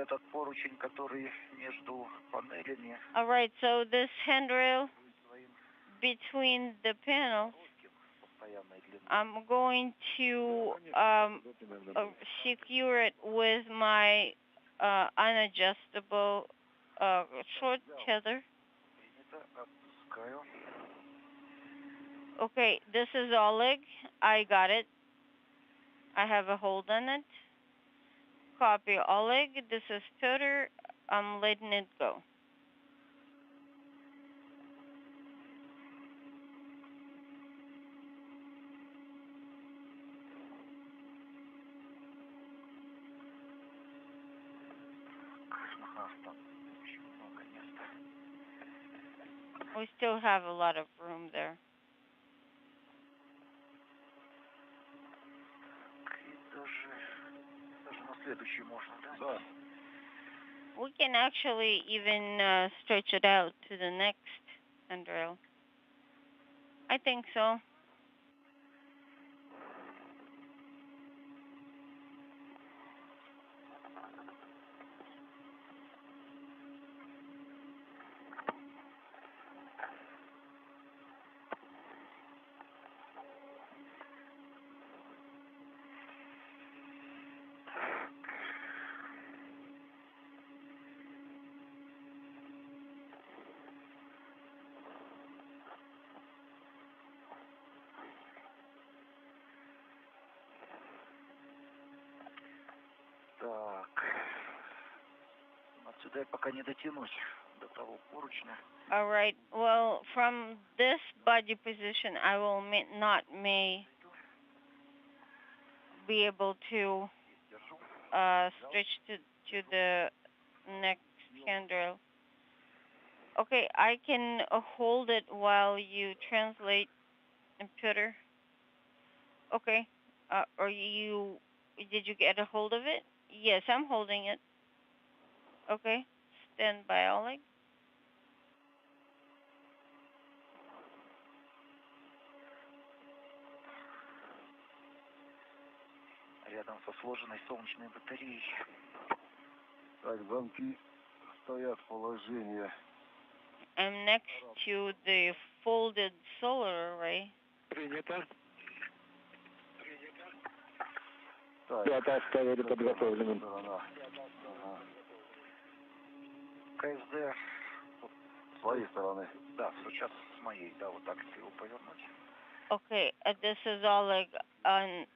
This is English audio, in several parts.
этот поручень, который между панелями. All right, so this handrail between the panels, I'm going to secure it with my unadjustable short tether. Okay, this is Oleg. I got it. I have a hold on it. Copy Oleg. This is Piotr. I'm letting it go. We still have a lot of room there. We can actually even stretch it out to the next handrail. I think so. Так, отсюда я пока не дотянусь до того поручня. All right. Well, from this body position, I will may be able to stretch to the next handrail. Okay, I can hold it while you translate, computer. Okay. Did you get a hold of it? Yes, I'm holding it. Okay. Stand by, Oleg. Рядом со сложенной солнечной батареей. Так, замки стоят в положении. I'm next to the folded solar array. Принято. Так, оставили подготовленным. КСД. С своей стороны. Да, сейчас с моей, да, вот так его повернуть. Okay, this is Oleg on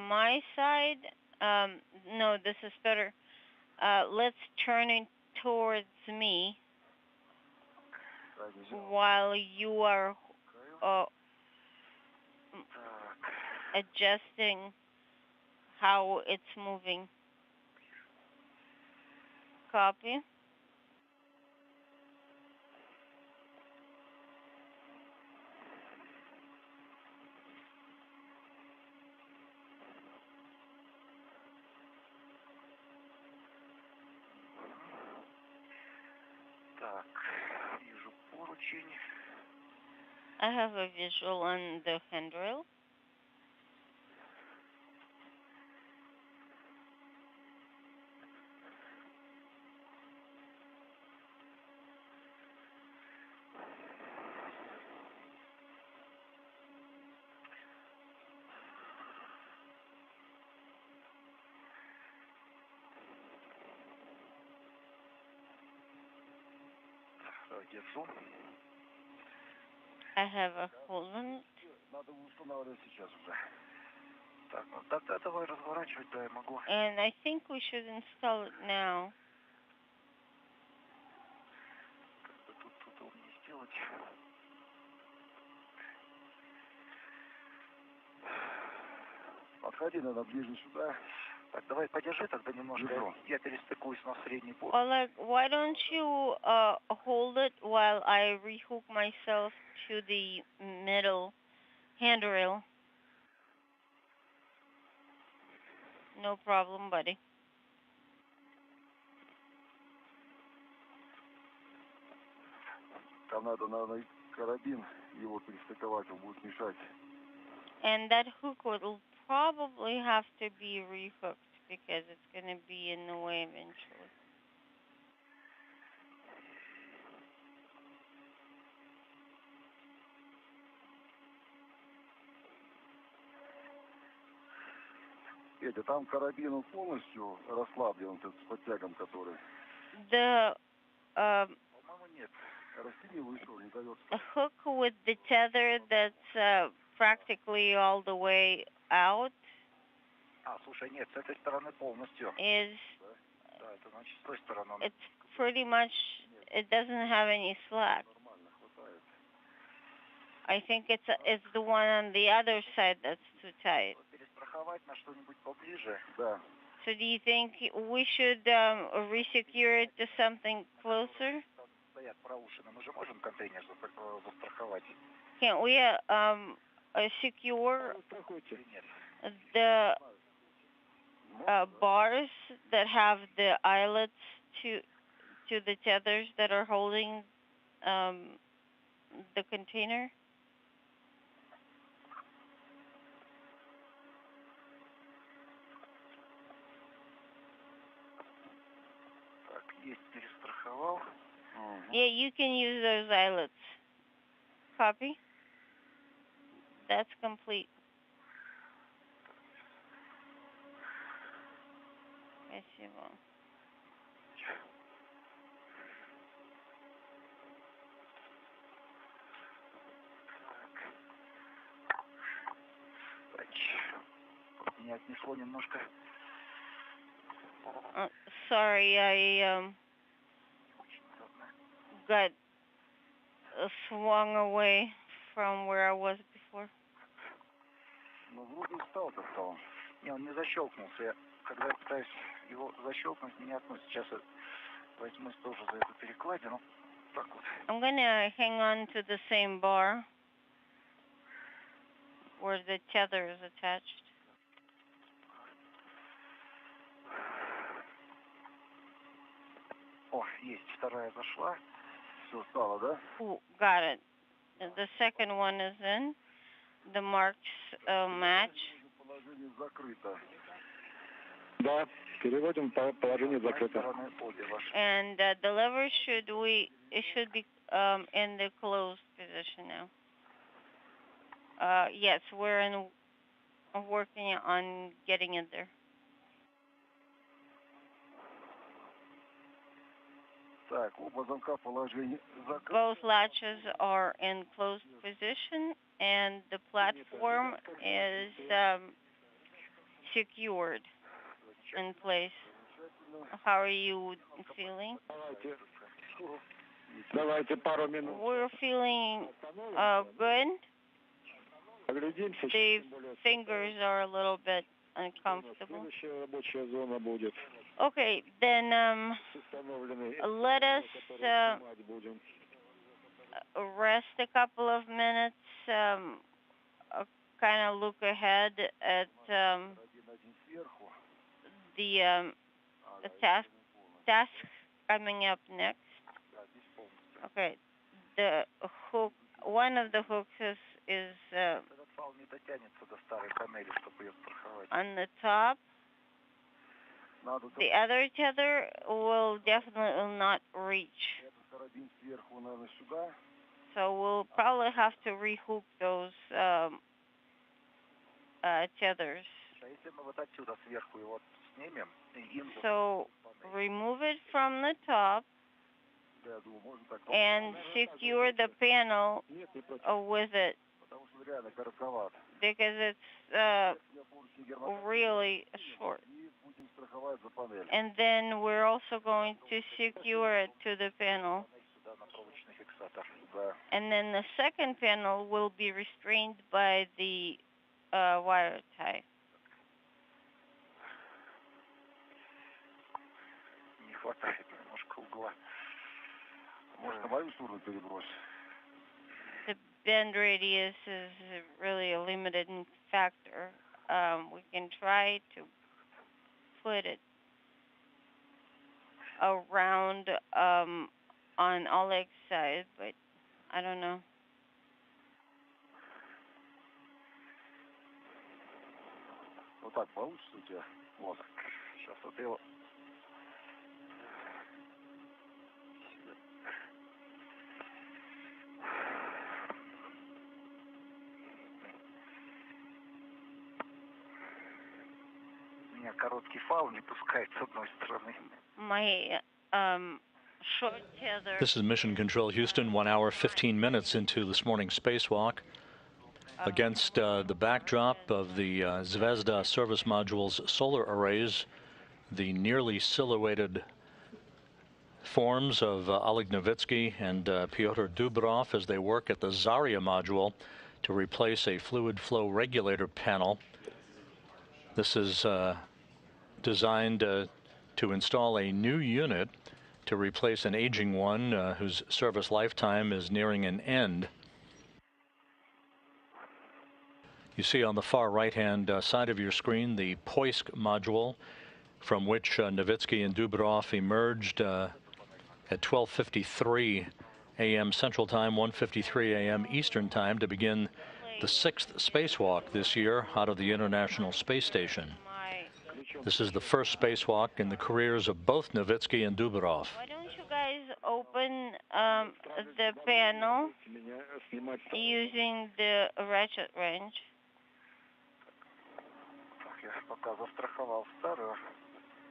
my side. No, this is better. Let's turn it towards me while you are adjusting how it's moving. Copy. Так, вижу поручень. I have a visual on the handrail. Держу. I have a hold on it. Надо устанавливать сейчас уже. Так, ну тогда давай разворачивать, да, я могу. And I think we should install it now. Как бы тут удобнее сделать. Подходи, надо ближе сюда. Так, давай подержи тогда немножко. Я перестыкуюсь на средний пол. Oleg, why don't you hold it while I rehook myself to the middle handrail? No problem, buddy. Там надо, наверное, карабин его перестыковать, он будет мешать. And that hook will probably have to be rehooked because it's going to be in the way eventually. Петя, там карабин он полностью расслаблен, вот этот с подтягом, который. The По-моему, нет. Растяни его еще, не дается. hook with the tether that's practically all the way out А, слушай, нет, с этой стороны полностью. is, Да, это значит с той стороны. Он... it's pretty much, it doesn't have any slack. Нормально, хватает. I think it's the one on the other side that's too tight. Перестраховать на что-нибудь поближе. Да. So do you think we should resecure it to something closer? Там стоят проушины. Мы же можем контейнер застраховать? Can't we secure Страхуйте. Или нет? the bars that have the eyelets to the tethers that are holding the container? Так, есть, перестраховал. Yeah, you can use those eyelets. Copy? That's complete. Спасибо. Так. Меня отнесло немножко. Sorry, I got swung away from where I was before. Ну, вроде встал-то стал. Не, он не защелкнулся. Когда я пытаюсь его защелкнуть, меня относит. Сейчас я возьмусь тоже за эту перекладину. Так вот. I'm gonna hang on to the same bar where the tether is attached. О, есть, вторая зашла. Все стало, да? Ooh, got it. The second one is in. The marks match. Положение закрыто. Да, переводим положение закрыто. Стороны обе ваши. And the lever should be in the closed position now. Yes, we're working on getting it there. Так, оба замка положение закрыто. Both latches are in closed position, and the platform is secured in place. How are you feeling? Давайте пару минут. We're feeling good. Поглядимся. The fingers are a little bit uncomfortable. Следующая рабочая зона будет. Okay, then let us Будем. rest a couple of minutes, kind of look ahead at Один сверху. the task coming up next. Да, здесь полностью. Okay, the hook, one of the hooks is Этот фал не дотянется до старой панели, чтобы ее страховать. on the top. Надо The other tether will definitely not reach. этот карабин сверху, наверное, сюда. So we'll probably have to rehook those tethers. А если мы вот отсюда сверху его снимем, и им So remove it from the top Да, я думаю, можно так. and secure the panel Нет, не против. with it Потому что реально коротковато. because it's Я поручни германии. really short. И будем страховать за панель. And then we're also going to secure it to the panel. сюда на проволочный фиксатор. Да. And then the second panel will be restrained by the wire tie. Не хватает немножко угла. Может, на мою сторону перебрось. The bend radius is really a limiting factor. We can try to put it around on Oleg's side, but I don't know. Вот так получится у тебя? Вот. Сейчас вот его... короткий фал не пускает с одной стороны. My short tether. This is Mission Control Houston, 1 hour, 15 minutes into this morning's spacewalk. Against the backdrop of the Zvezda service module's solar arrays, the nearly silhouetted forms of Oleg Novitsky and Pyotr Dubrov as they work at the Zarya module to replace a fluid flow regulator panel. This is designed to install a new unit to replace an aging one whose service lifetime is nearing an end. You see on the far right-hand side of your screen the Poisk module from which Novitsky and Dubrov emerged at 12:53 a.m. Central Time, 1:53 a.m. Eastern Time to begin the 6th spacewalk this year out of the International Space Station. This is the first spacewalk in the careers of both Novitsky and Dubrov. Why don't you guys open the panel using the ratchet wrench? Я пока застраховал старую.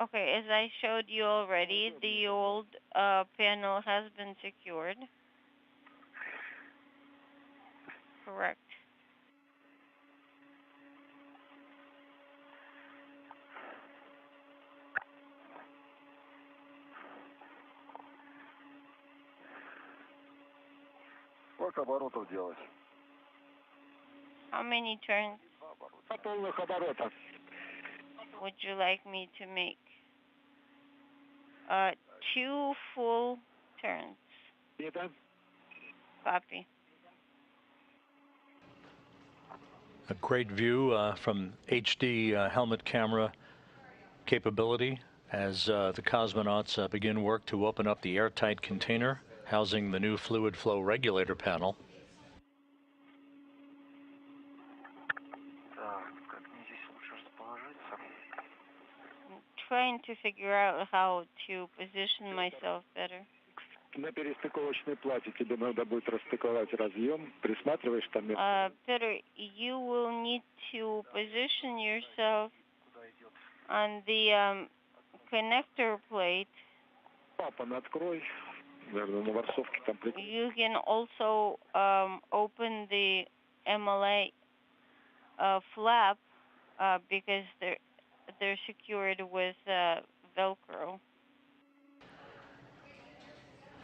Okay, as I showed you already, the old panel has been secured. Correct. Сколько оборотов делать? How many turns По полных оборотов. would you like me to make? 2 full turns. Это? Copy. A great view from HD helmet camera capability as the cosmonauts begin work to open up the airtight container housing the new fluid flow regulator panel. Как мне здесь лучше расположиться? I'm trying to figure out how to position myself better. На перестыковочной плате тебе надо будет расстыковать разъем. Присматриваешь там. Peter, you will need to position yourself on the connector plate. Папа, открой. Наверное, на ворсовке там. You can also open the MLA flap because they're secured with Velcro.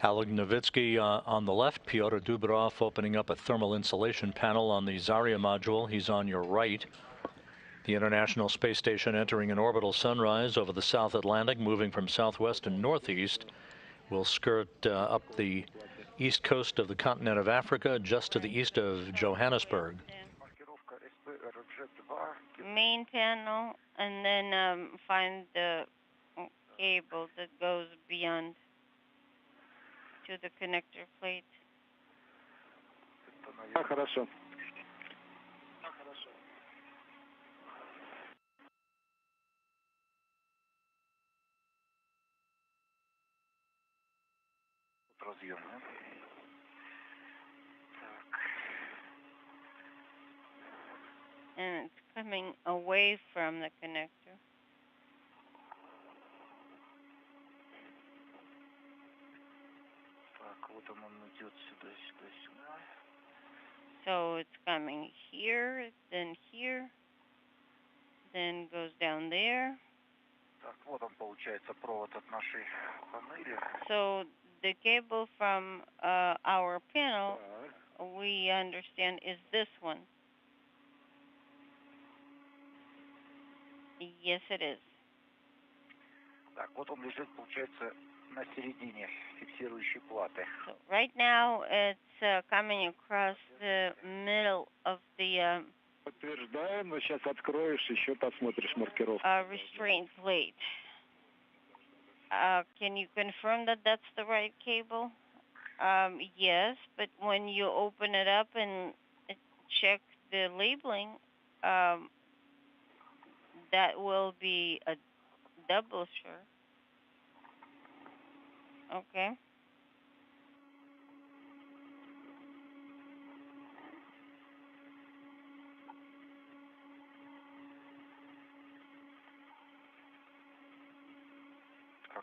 Oleg Novitsky on the left, Pyotr Dubrov opening up a thermal insulation panel on the Zarya module. He's on your right. The International Space Station entering an orbital sunrise over the South Atlantic, moving from southwest to northeast. Will skirt up the east coast of the continent of Africa, just to the east of Johannesburg. Main panel, and then find the cable that goes beyond to the connector plate. Хорошо. Разъем, да? And it's coming away from the connector. Так, вот он идет сюда, сюда, сюда. So it's coming here, then goes down there. Так, вот он, получается, провод от нашей панели. So the cable from our panel, we understand, is this one. Yes, it is. Так, вот он лежит, получается, на середине фиксирующей платы. So right now it's coming across the middle of the Подтверждаем, но сейчас откроешь, еще посмотришь маркировку. restraint plate. Can you confirm that that's the right cable? Yes, but when you open it up and check the labeling, that will be a double sure. Okay.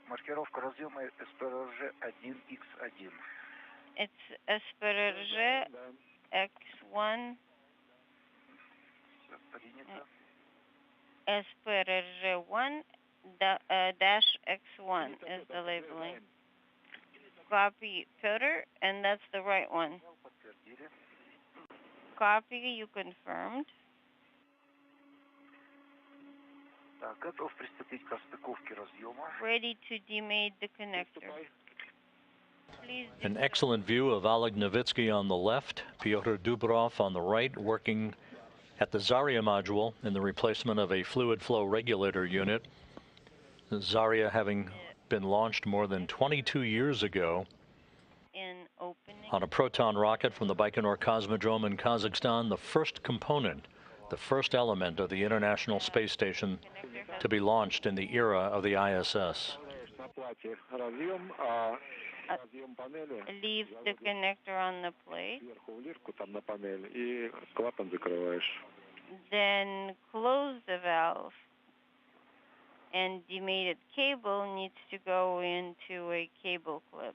Маркировка разъема SPRG-1X1. It's SPRG X1. Принято. SPRG1 dash X1 is the labeling. Copy, Piotr, and that's the right one. Подтвердили. Copy, you confirmed. Так, готов приступить к распаковке разъема. Ready to demate the connector. Please. An excellent view of Oleg Novitsky on the left, Pyotr Dubrov on the right, working at the Zarya module in the replacement of a fluid flow regulator unit. Zarya having been launched more than 22 years ago In opening. on a Proton rocket from the Baikonur Cosmodrome in Kazakhstan, the first component, the first element of the International Space Station to be launched in the era of the ISS. Leave the connector on the plate. Then close the valve. And demated cable needs to go into a cable clip.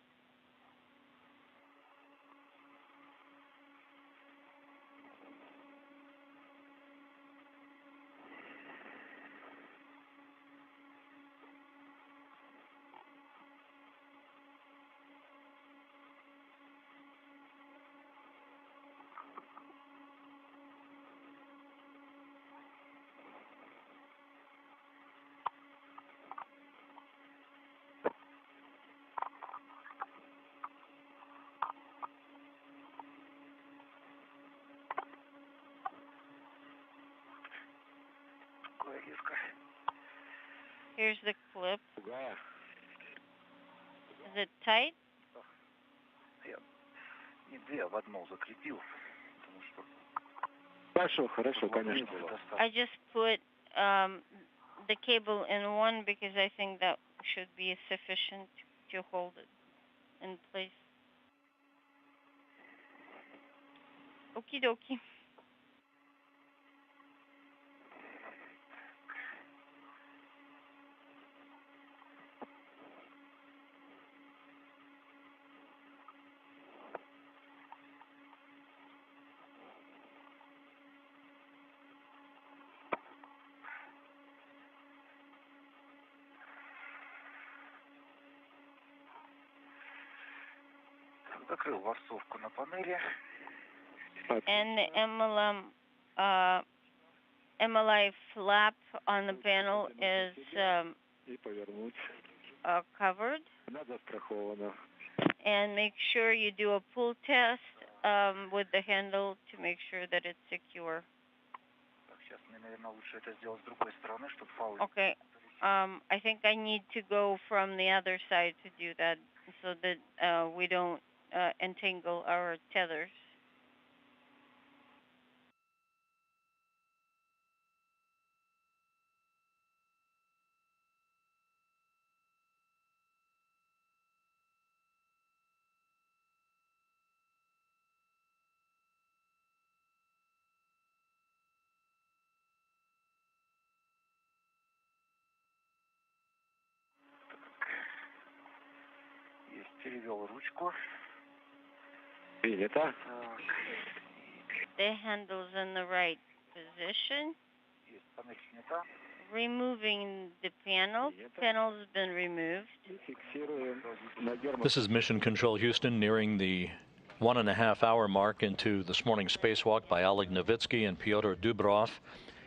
Here's the clip. Is it tight? Я не две, в одну закрепил. Хорошо, конечно. I just put the cable in one because I think that should be sufficient to hold it in place. Okie dokie. Закрыл ворсовку на панели. And the MLI flap on the panel is covered. And make sure you do a pull test with the handle to make sure that it's secure. Так, сейчас мне, наверное, лучше это сделать с другой стороны, чтобы фаул. Okay. I think I need to go from the other side to do that so that we don't entangle our tethers. Есть, перевел ручку. Принято. Так, The handle's in the right position. есть, панель снята. Removing the panel. Panel's been removed. This is Mission Control Houston, nearing the 1.5-hour mark into this morning's spacewalk by Oleg Novitsky and Pyotr Dubrov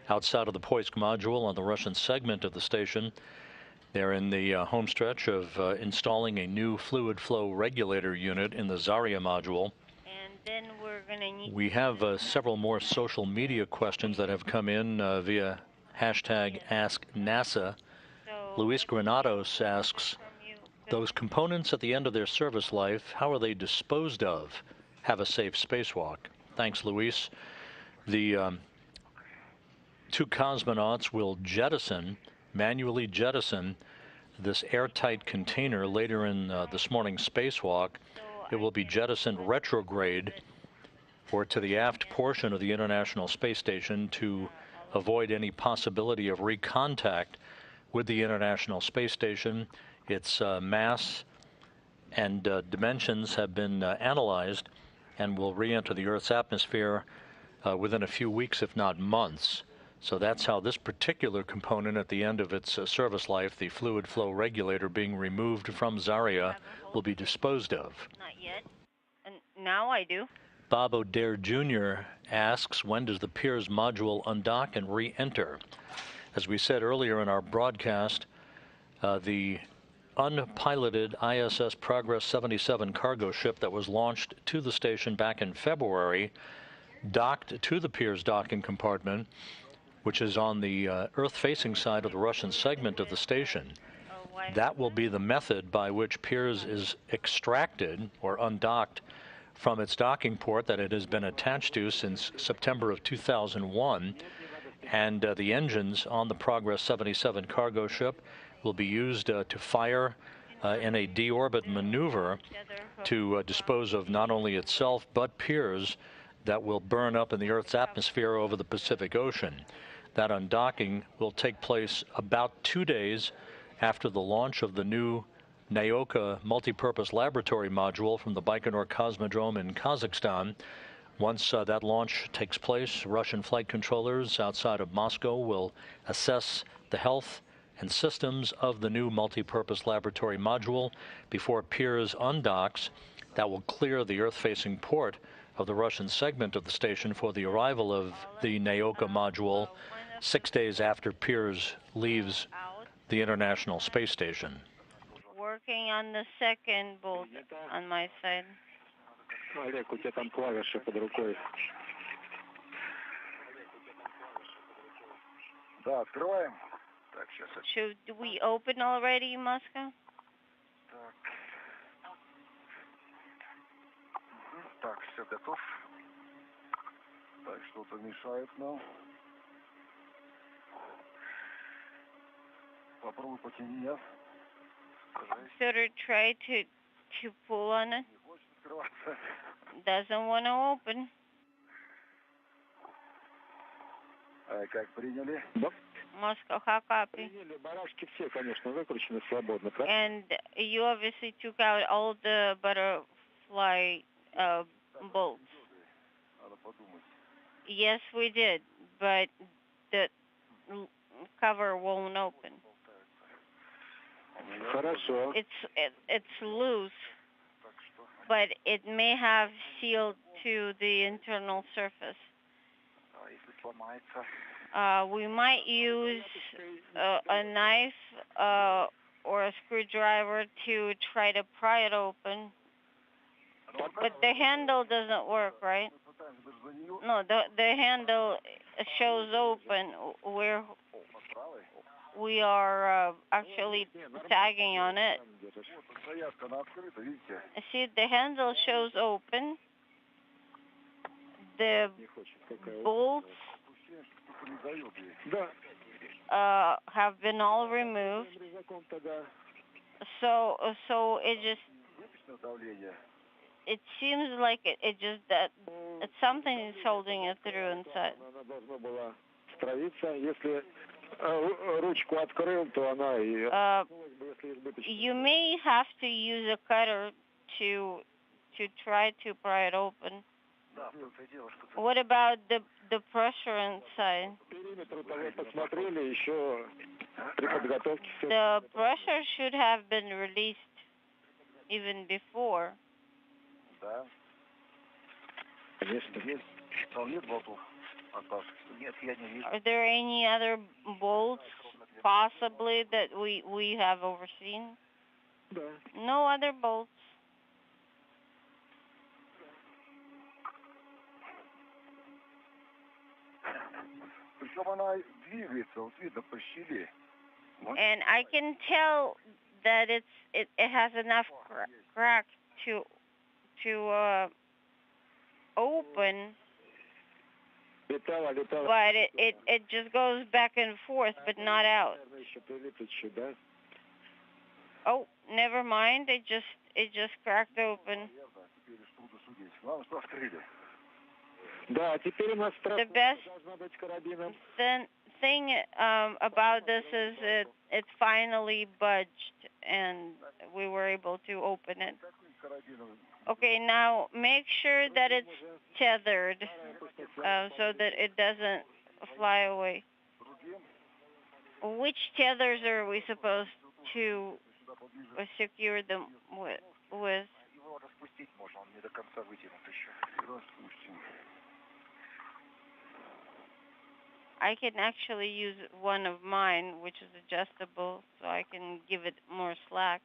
outside of the Poisk module on the Russian segment of the station. They're in the home stretch of installing a new fluid flow regulator unit in the Zarya module. And then we're going to need... We have several more social media questions that have come in via hashtag AskNASA. Luis Granados asks, those components at the end of their service life, how are they disposed of? Have a safe spacewalk. Thanks, Luis. The two cosmonauts will manually jettison this airtight container later in this morning's spacewalk. It will be jettisoned retrograde or to the aft portion of the International Space Station to avoid any possibility of recontact with the International Space Station Its mass and dimensions have been analyzed and will re-enter the Earth's atmosphere within a few weeks, if not months. So that's how this particular component at the end of its service life, the fluid flow regulator being removed from Zarya, will be disposed of. Not yet. And now I do. Bob O'Dare Jr. asks, when does the Piers module undock and re-enter? As we said earlier in our broadcast, the unpiloted ISS Progress 77 cargo ship that was launched to the station back in February docked to the Piers docking compartment, which is on the Earth-facing side of the Russian segment of the station. That will be the method by which Piers is extracted or undocked from its docking port that it has been attached to since September of 2001. And the engines on the Progress 77 cargo ship will be used to fire in a deorbit maneuver to dispose of not only itself but Piers that will burn up in the Earth's atmosphere over the Pacific Ocean. That undocking will take place about 2 days after the launch of the new Naoka multipurpose laboratory module from the Baikonur Cosmodrome in Kazakhstan. Once that launch takes place, Russian flight controllers outside of Moscow will assess the health and systems of the new multipurpose laboratory module before Piers undocks. That will clear the Earth-facing port of the Russian segment of the station for the arrival of the Naoka module 6 days after Piers leaves the International Space Station. Working on the second bolt on my side. Олег, у тебя там клавиши под рукой. Да, открываем. Так, сейчас. Should we open already, Moscow? Так. Так, все готов. Так, что-то мешает нам. Попробуй потяни я. Better try to pull on it. Doesn't want to open. Как приняли? Moscow, how copy? Приняли, барашки все, конечно, выкручены свободно. And you obviously took out all the butterfly bolts. Yes, we did, but the cover won't open. Хорошо. It's loose, but it may have sealed to the internal surface. We might use a knife or a screwdriver to try to pry it open. But the handle doesn't work, right? No, the handle shows open where we are actually tagging on it. See, the handle shows open. The bolts have been all removed. So it seems like it just that something is holding it through inside. You may have to use a cutter to try to pry it open. What about the pressure inside? The pressure should have been released even before. Are there any other bolts possibly that we have overseen? No other bolts. And I can tell that it has enough crack to open, but it just goes back and forth, but not out. Oh, never mind. It just cracked open. The best thing about this is it finally budged and we were able to open it. Okay, now make sure that it's tethered so that it doesn't fly away. Which tethers are we supposed to secure them with? Его распустить можно, он не до конца вытянут еще. Распустим. I can actually use one of mine, which is adjustable, so I can give it more slack.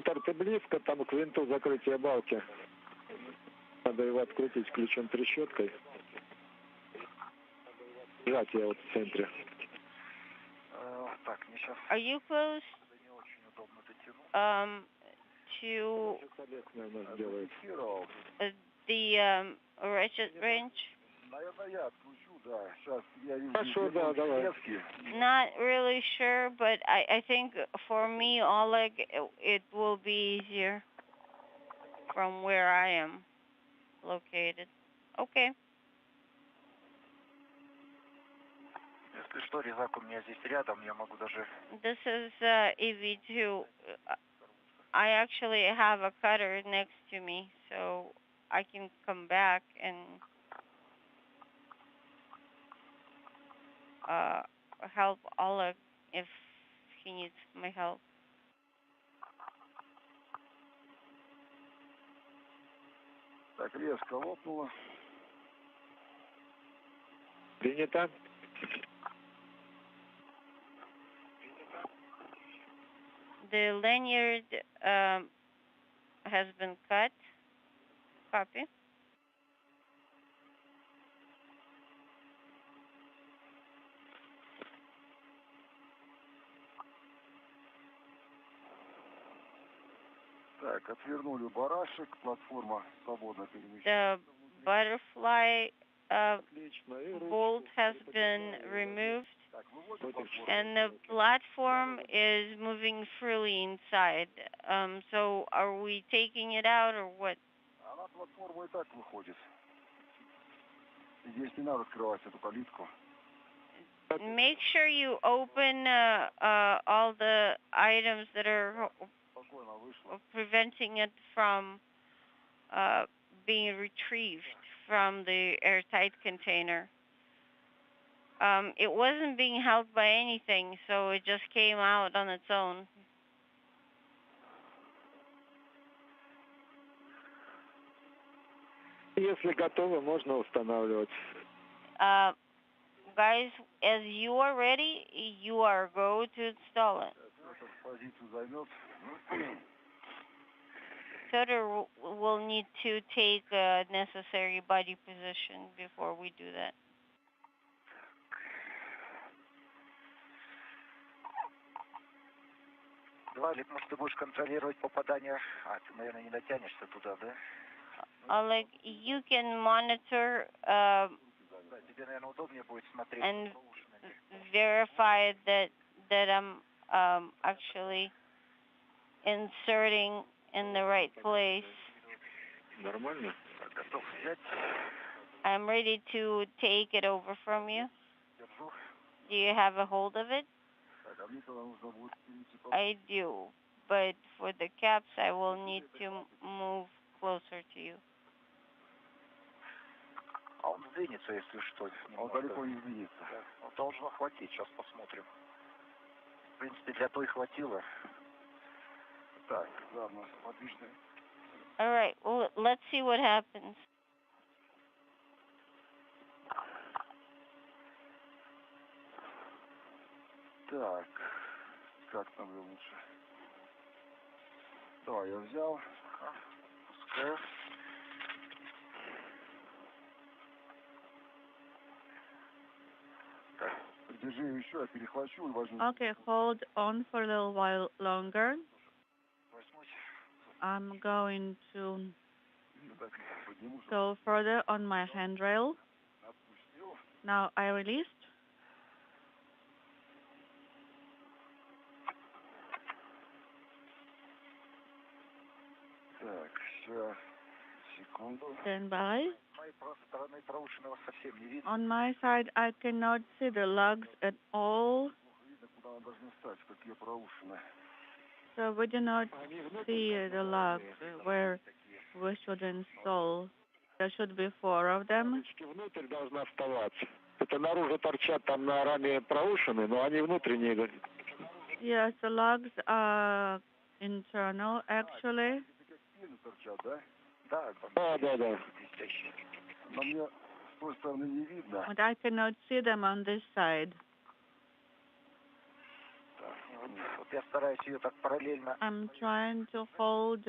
Ты близко там к винту закрытия балки. Надо его открутить ключом-трещоткой. Сжатие вот в центре. Так, мне сейчас... Are you close Не очень удобно дотянуть. To the ratchet wrench? Наверное, я откручу, да. Сейчас я вижу... Хорошо, да, давай. Not really sure, but I think for me, Oleg, it will be easier from where I am located. Okay. Если что, резак у меня здесь рядом, я могу даже... This is EV2. I actually have a cutter next to me, so I can come back and help Oleg if he needs my help. Так, резко лопнуло. Принято. The lanyard has been cut. Copy. Так, отвернули барашек, платформа свободно перемещается. The butterfly bolt has been removed, and the platform is moving freely inside. So are we taking it out or what? Она платформа и так выходит. Здесь не надо открывать эту калитку. Make sure you open all the items that are preventing it from being retrieved from the airtight container. It wasn't being held by anything, so it just came out on its own. Если готово, можно устанавливать. Guys, as you are ready, you are go to install it. Позицию займет. Cutter will need to take a necessary body position before we do that. Валик, может, ты будешь контролировать попадание? А, ты, наверное, не дотянешься туда, да? Oleg, you can monitor Тебе, наверное, удобнее будет смотреть. and verify that I'm actually inserting in the right place. Нормально? Готов взять. I'm ready to take it over from you. Держу. Do you have a hold of it? Так, а мне тогда нужно будет перейти по... I do, but for the caps, I will need to move closer to you. А он сдвинется, если что. Он далеко не сдвинется. Он должно хватить, сейчас посмотрим. В принципе, для той хватило. Так, ладно, подвижный. All right, well, let's see what happens. Так, как там ее лучше? Давай, я взял. Пускай. Так, придержи ее еще, я перехвачу и возьму. Okay, hold on for a little while longer. Возьмусь. I'm going to Так, подниму. go further on my handrail. Отпустил. Now I released. Так, сейчас, секунду. Stand by. On my side, I cannot see the lugs at all. So we do not see the lugs where we should install. There should be 4 of them. Внутрь должна вставаться. Это наружу торчат там на раме проушины, но они внутренние. Yes, the lugs are internal, actually. Да. Но мне с той стороны не видно. But I cannot see them on this side. Вот я стараюсь ее так параллельно. I'm trying to hold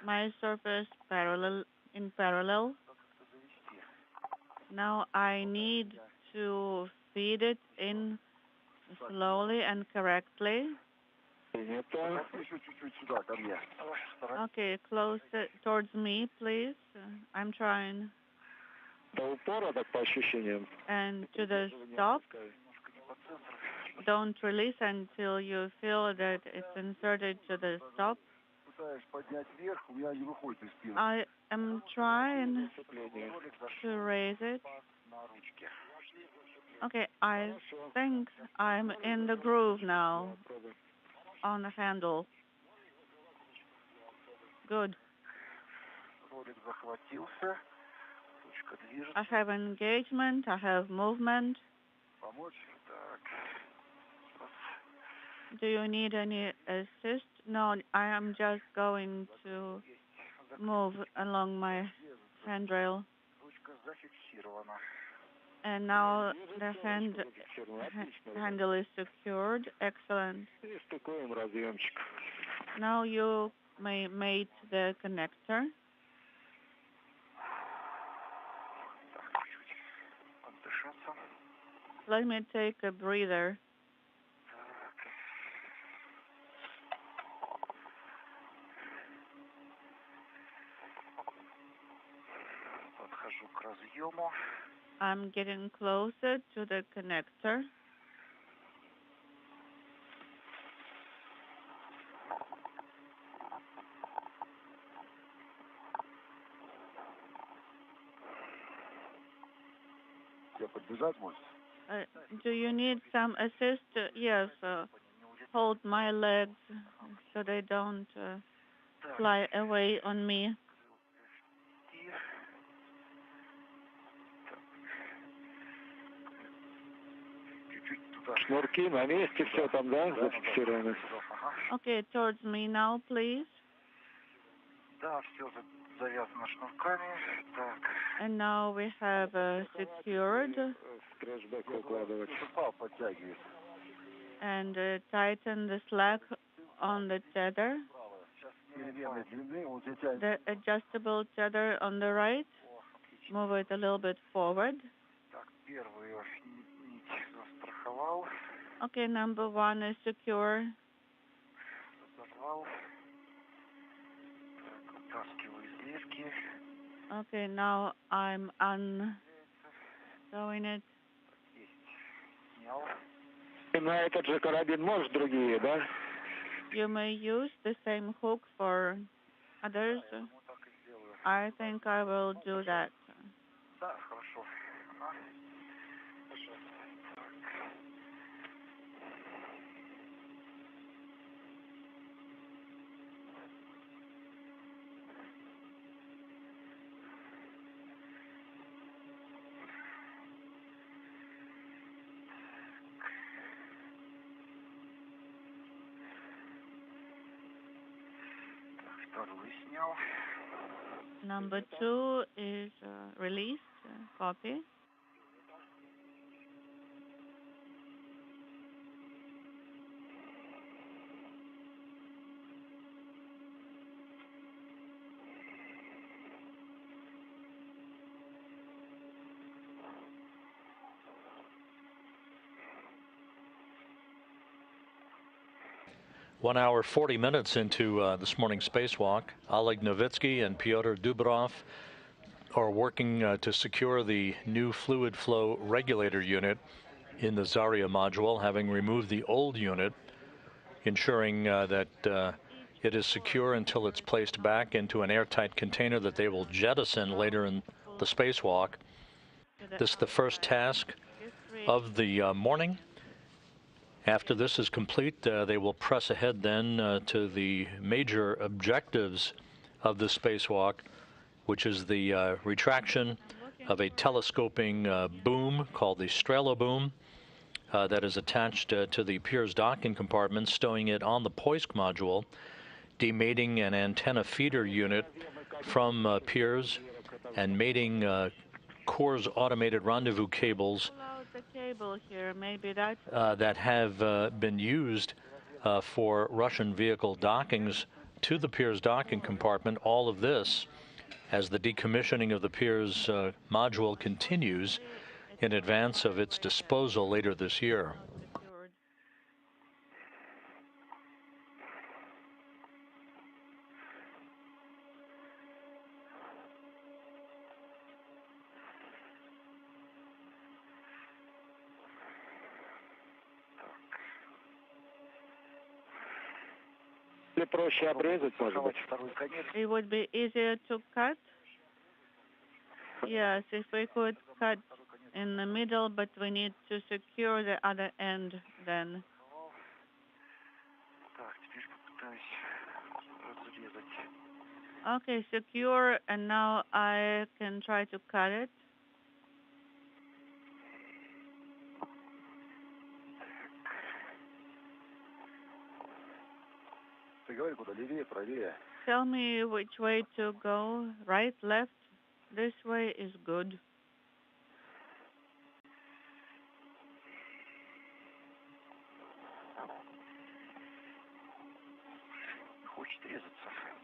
my surface in parallel. Now I need to feed it in slowly and correctly. Okay, close it towards me, please. I'm trying. And to the stop. Don't release until you feel that it's inserted to the stop. I am trying to raise it. Okay, I think I'm in the groove now on the handle. Good. I have engagement, I have movement. Do you need any assist? No, I am just going to move along my handrail. And now the handle is secured. Excellent. Now you may mate the connector. Let me take a breather. I'm getting closer to the connector. Do you need some assist? Yes. Hold my legs so they don't fly away on me. Шнурки на месте, все там, да, зафиксировано? Okay, towards me now, please. Да, все завязано шнурками. Так. And now we have secured. And tighten the slack on the tether. The adjustable tether on the right. Move it a little bit forward. Okay, number 1 is secure. Okay, now I'm unsewing it. На этот же карабин можешь другие, да? You may use the same hook for others. I think I will do that. Да, хорошо. Number 2 is released. Copy. One hour, 40 minutes into this morning's spacewalk. Oleg Novitsky and Pyotr Dubrov are working to secure the new fluid flow regulator unit in the Zarya module, having removed the old unit, ensuring that it is secure until it's placed back into an airtight container that they will jettison later the spacewalk. This is the first task of the morning. After this is complete, they will press ahead then to the major objectives of the spacewalk, which is the retraction of a telescoping boom called the Strela boom that is attached to the Pirs docking compartment, stowing it on the Poisk module, demating an antenna feeder unit from Pirs, and mating Core's automated rendezvous cables that have been used for Russian vehicle dockings to the Pirs docking compartment. All of this as the decommissioning of the Pirs module continues in advance of its disposal later this year. It would be easier to cut. Yes, if we could cut in the middle, but we need to secure the other end then. Okay, secure, and now I can try to cut it. Tell me which way to go, right, left? This way is good.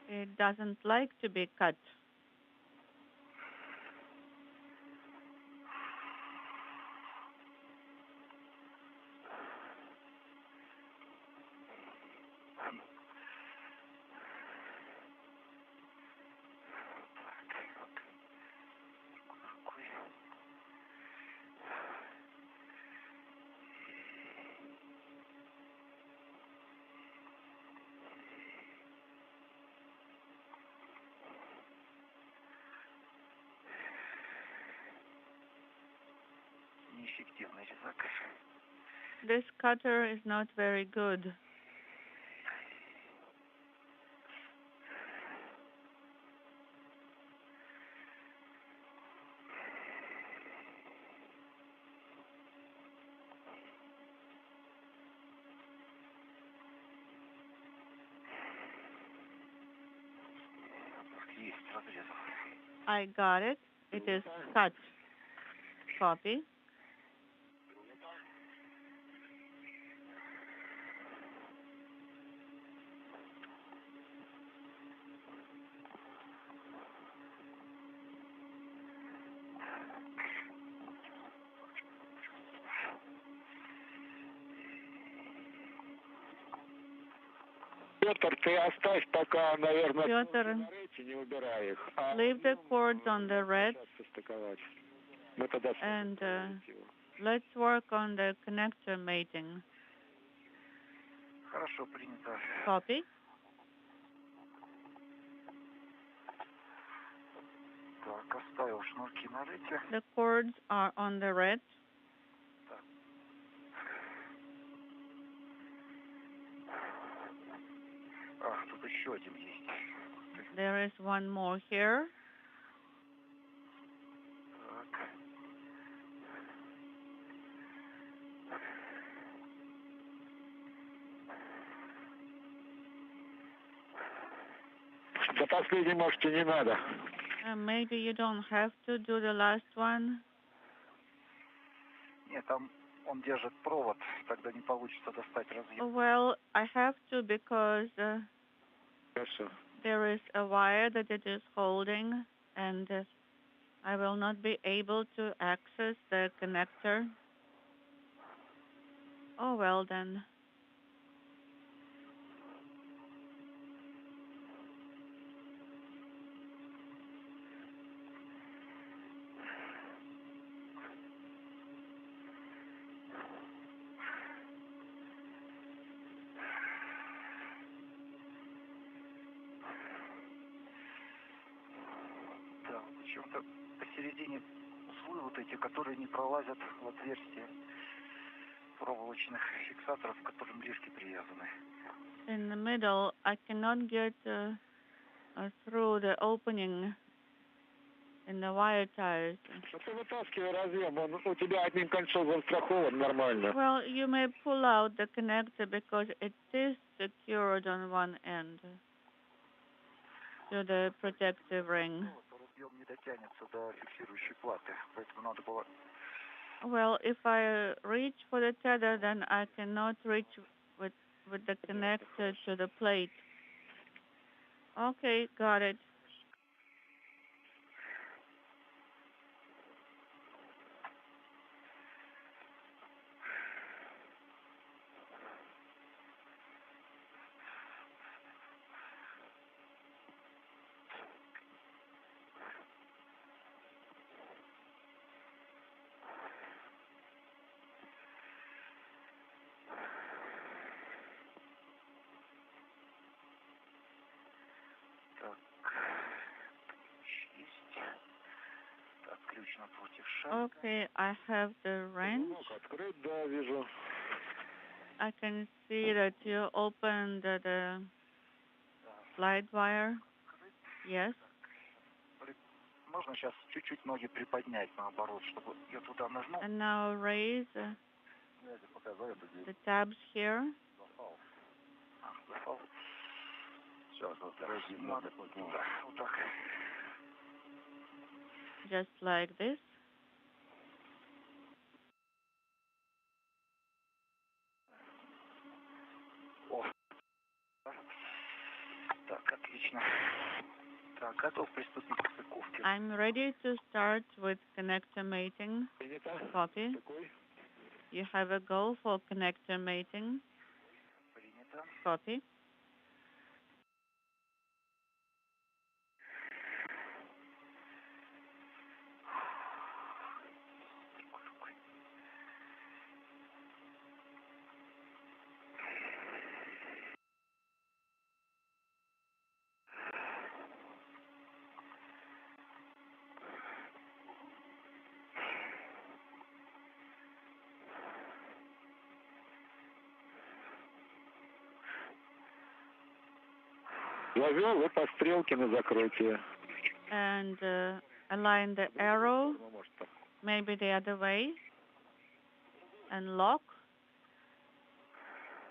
It doesn't like to be cut. This cutter is not very good. I got it. It is cut. Copy. Петр, leave the cords on the red, and let's work on the connector mating. Copy. The cords are on the red. There is one more here. Maybe you don't have to do the last one. Well, I have to because there is a wire that it is holding, and I will not be able to access the connector. Oh, well then. посередине узлы вот эти, которые не пролазят в отверстие проволочных фиксаторов, к которым лишки привязаны. In the middle, I cannot get through the opening in the wire ties. Вытаскивай разъем, он у тебя одним концом застрахован нормально. Well, you may pull out the connector because it is secured on one end to the protective ring. Разъем не дотянется до фиксирующей платы, поэтому надо было. Well, if I reach for the tether, then I cannot reach with the connector to the plate. Okay, got it. Okay, I have the wrench. I can see that you opened the slide wire. Yes. Можно сейчас чуть-чуть ноги приподнять наоборот, чтобы я туда нажму. And now raise the tabs here. Сейчас вот так. Just like this. Так, отлично. Так, готов приступить к стыковке. I'm ready to start with connector mating. Copy. You have a go for connector mating. Принято. Copy. Завел и по стрелке на закрытие. And align the arrow, maybe the other way, and lock.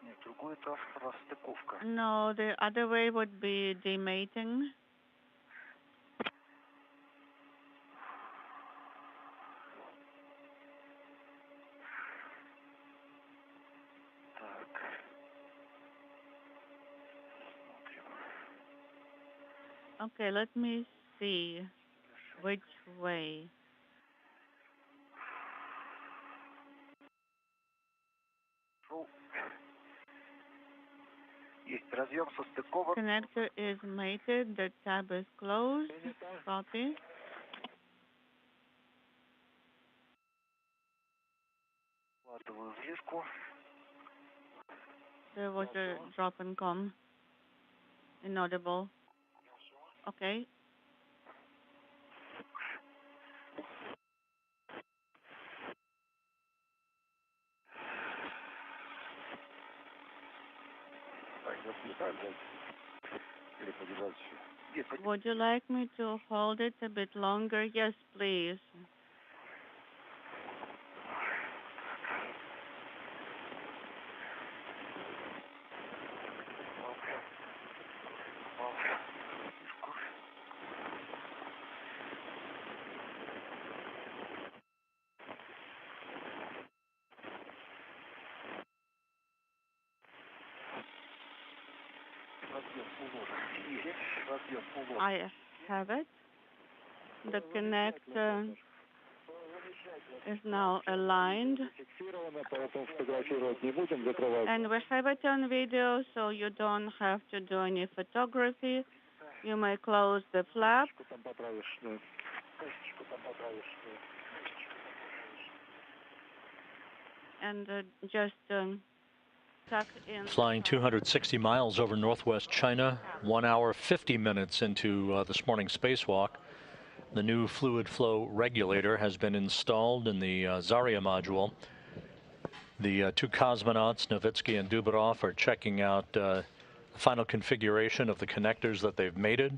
Нет, другой это расстыковка. No, the other way would be demating. Okay, let me see which way. Есть разъем состыкован. Connector is mated, the tab is closed. Copy. Вкладываю в лишку. There was a drop and come. Inaudible. Okay. Would you like me to hold it a bit longer? Yes, please. I have it. The connector is now aligned. And we have it on video, so you don't have to do any photography. You may close the flap. And just tuck in. Flying 260 miles over northwest China, 1 hour 50 minutes into this morning's spacewalk. The new fluid flow regulator has been installed in the Zarya module. The two cosmonauts, Novitsky and Dubrov, are checking out the final configuration of the connectors that they've mated.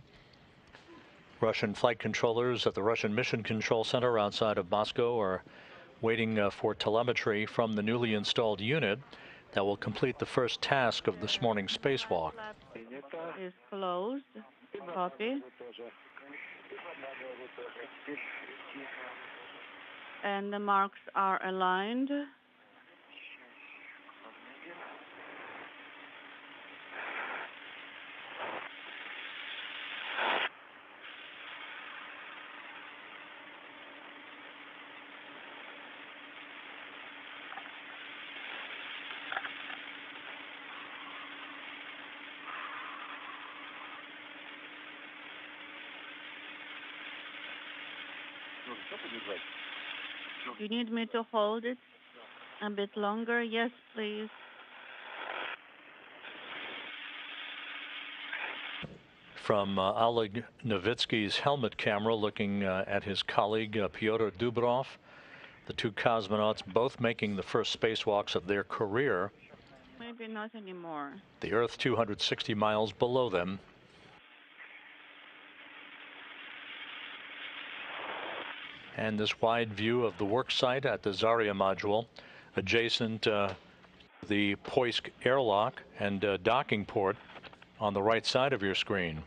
Russian flight controllers at the Russian Mission Control Center outside of Moscow are waiting for telemetry from the newly installed unit that will complete the first task of this morning's spacewalk. Is closed. Copy. And the marks are aligned. You need me to hold it a bit longer? Yes, please. From Oleg Novitsky's helmet camera, looking at his colleague Pyotr Dubrov, the two cosmonauts both making the first spacewalks of their career. Maybe not anymore. The Earth 260 miles below them. And this wide view of the work site at the Zarya module, adjacent the Poisk airlock and docking port on the right side of your screen.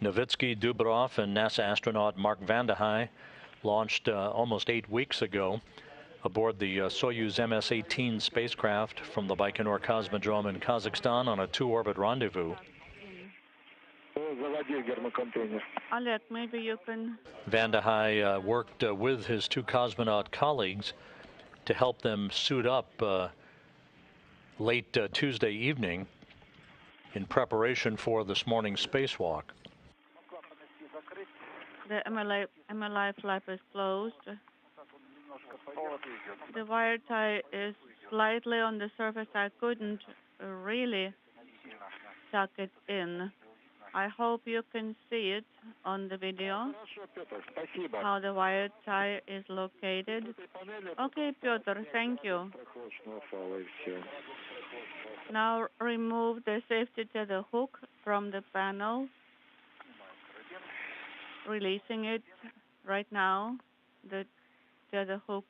Novitsky, Dubrov, and NASA astronaut Mark Vande Hei launched almost 8 weeks ago aboard the Soyuz MS-18 spacecraft from the Baikonur Cosmodrome in Kazakhstan on a 2-orbit rendezvous. Oleg, maybe you can... Vande Hei worked with his two cosmonaut colleagues to help them suit up late Tuesday evening in preparation for this morning's spacewalk. The MLI flap is closed. The wire tie is slightly on the surface. I couldn't really tuck it in. I hope you can see it on the video, how the wire tie is located. Okay, Pyotr, thank you. Now remove the safety tether hook from the panel. Releasing it right now, the tether hook.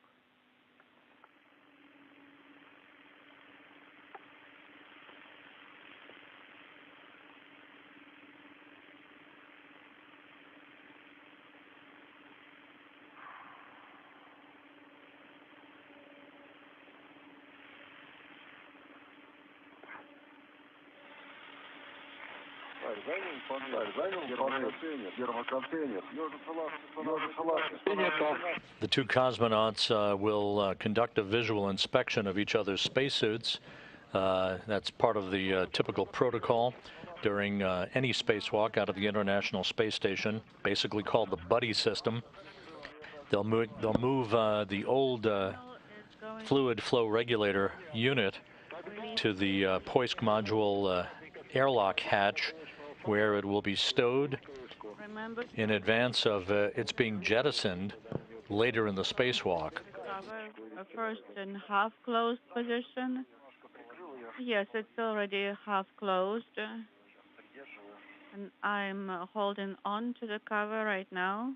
The two cosmonauts will conduct a visual inspection of each other's spacesuits. That's part of the typical protocol during any spacewalk out of the International Space Station, basically called the buddy system. They'll move the old fluid flow regulator unit to the Poisk module airlock hatch, where it will be stowed in advance of its being jettisoned later in the spacewalk. First in half closed position. Yes, it's already half closed. And I'm holding on to the cover right now.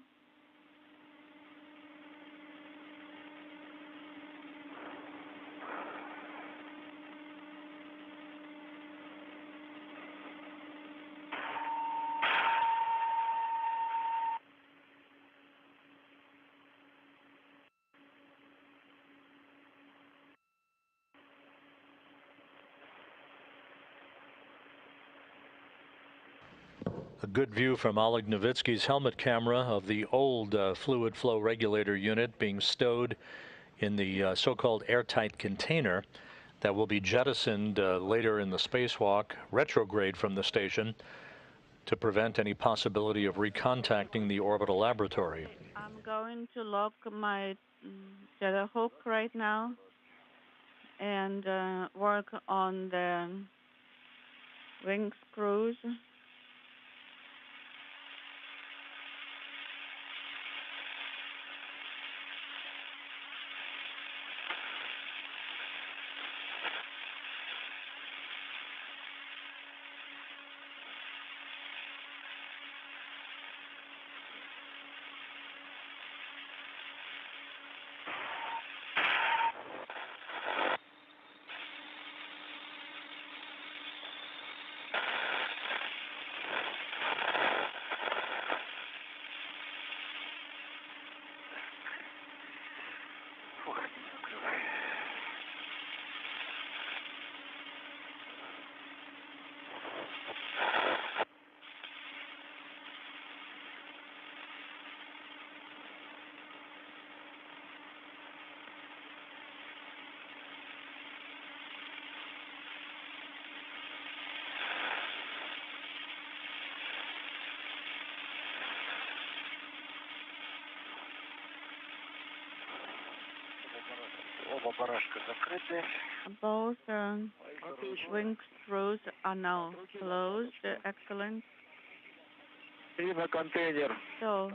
A good view from Oleg Novitsky's helmet camera of the old fluid flow regulator unit being stowed in the so-called airtight container that will be jettisoned later in the spacewalk, retrograde from the station, to prevent any possibility of recontacting the orbital laboratory. I'm going to lock my tether hook right now and work on the wing screws. Both wing screws are now closed. Excellent. So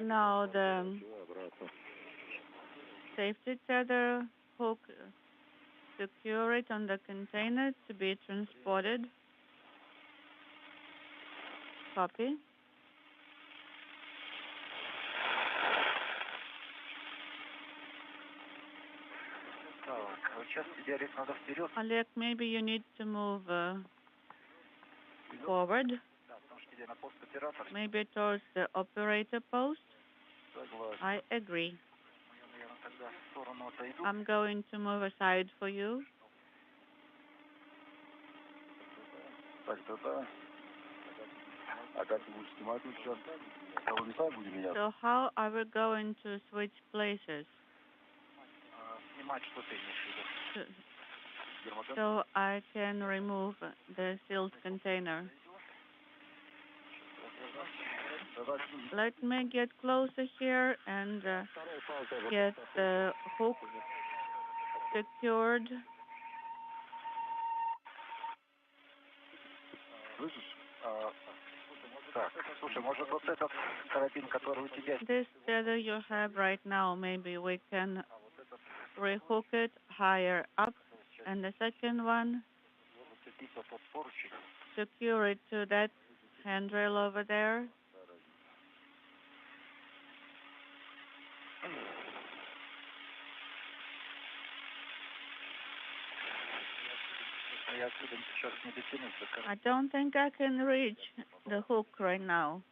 now the safety tether hook, secure it on the container to be transported. Copy. Oleg, maybe you need to move forward, maybe towards the operator post. I agree. I'm going to move aside for you. So how are we going to switch places? So I can remove the sealed container. Let me get closer here and get the hook secured. This tether you have right now, maybe we can rehook it higher up, and the second one, secure it to that handrail over there. I don't think I can reach the hook right now.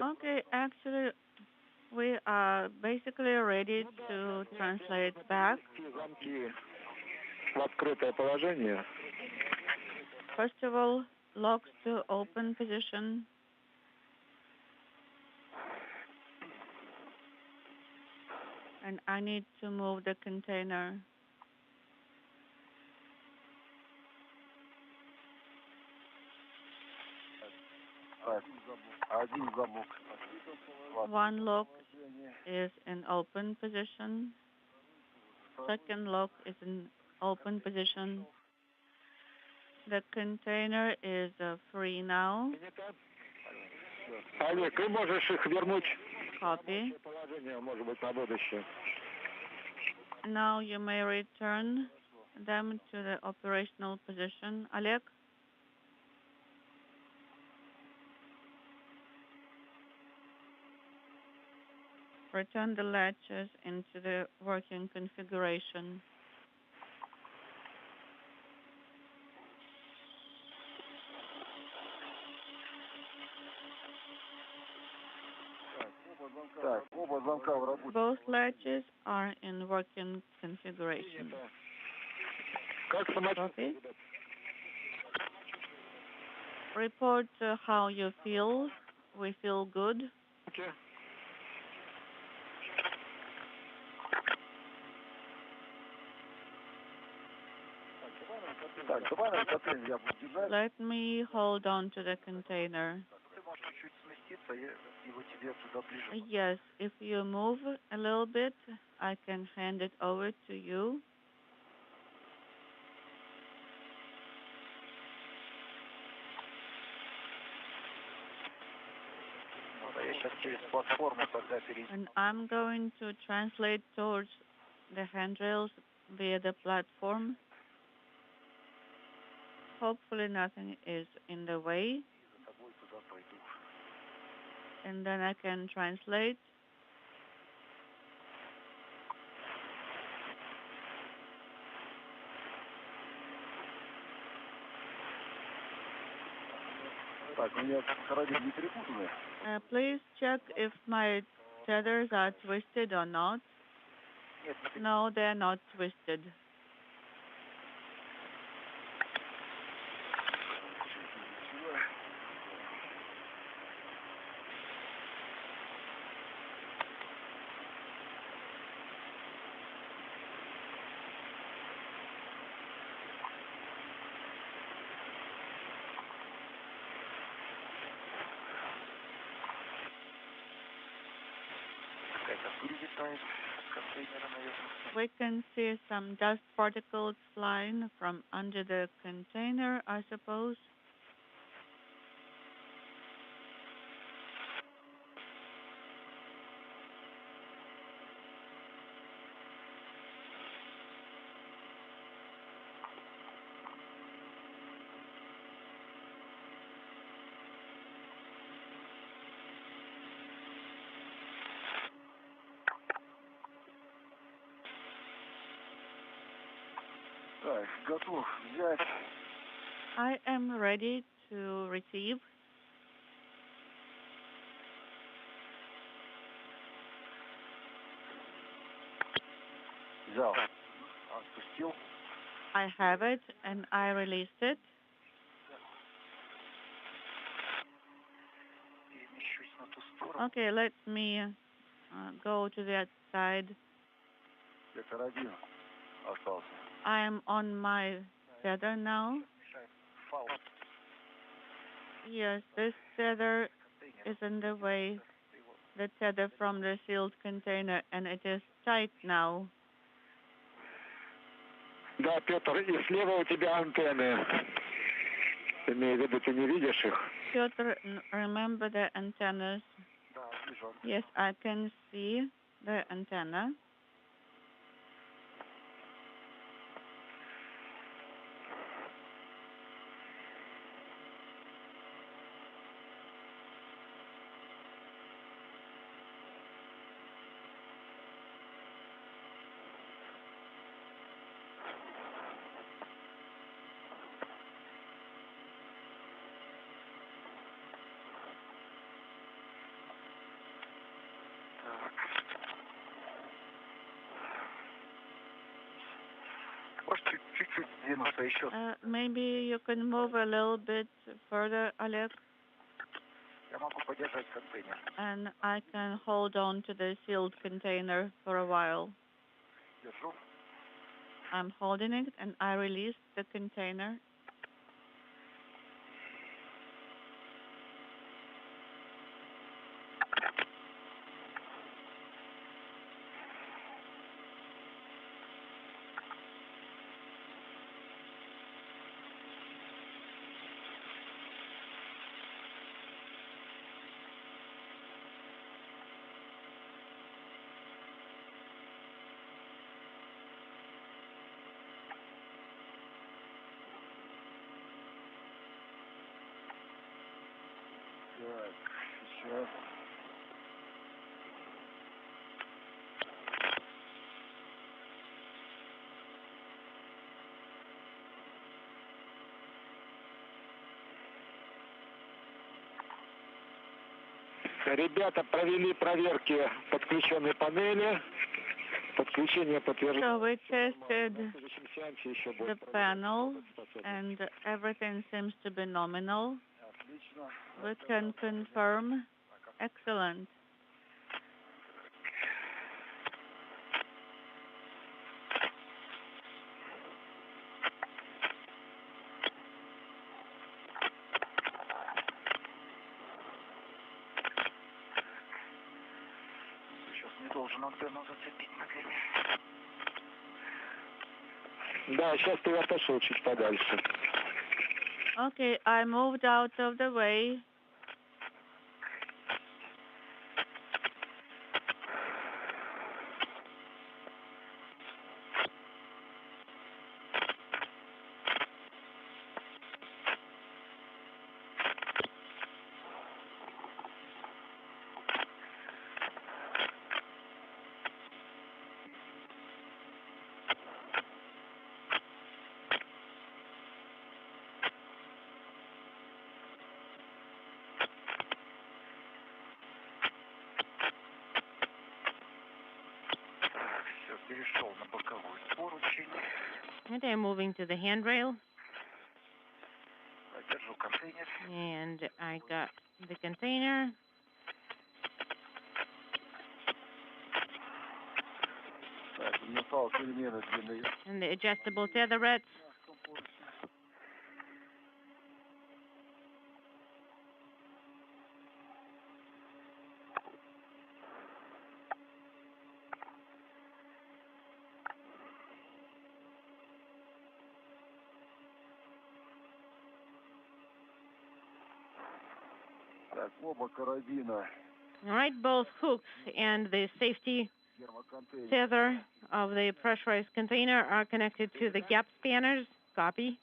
Okay, actually, we are basically ready to translate back. First of all, locks to open position. And I need to move the container. One lock is in open position. Second lock is in open position. The container is free now. Copy. Now you may return them to the operational position. Oleg? Return the latches into the working configuration. Так, оба замка в работе. Both latches are in working configuration. Как самочувствие? Copy. Report how you feel. We feel good. Так, давай на контейнер я буду держать. Let me hold on to the container. Ты можешь чуть-чуть сместиться, я его тебе туда ближе. Yes, if you move a little bit, I can hand it over to you. Я сейчас через платформу тогда перейду. And I'm going to translate towards the handrails via the platform. Hopefully nothing is in the way. За тобой туда пойду. And then I can translate. Так, у меня короли не перепутаны. Please check if my tethers are twisted or not. Нет, No, they're not twisted. какая-то пыль летает с контейнера, наверное. We can see some dust particles flying from under the container, I suppose. Так, готов взять. I am ready to receive. Взял. Отпустил. I have it and I released it. Перемещусь на ту сторону. Okay, let me go to that side. Вектор один остался. I am on my tether now. Фал. Yes, this tether is in the way, the tether from the sealed container, and it is tight now. Да, Петр, и слева у тебя антенны. Имею в виду, ты не видишь их? Piotr, remember the antennas? Да, вижу. Yes, I can see the antenna. Может, чуть-чуть двинуться еще. Maybe you can move a little bit further, Oleg, Я могу подержать контейнер. and I can hold on to the sealed container for a while. Держу. I'm holding it, and I release the container. Так, сейчас. Ребята провели проверки подключенной панели. Подключение подтверждено. So we tested the panel and everything seems to be nominal. We can confirm. Excellent. Сейчас не должен антенну зацепить ногами. Да, сейчас ты отошел чуть подальше. Okay, I moved out of the way. Все, перешел на боковой поручень. And I'm moving to the handrail, Держу контейнер. and I got the container. Так, металл перемены длины. And the adjustable tetherets. Так, оба карабина. All right, both hooks and the safety Гермоконтейнер. tether of the pressurized container are connected to the gap spanners. Copy.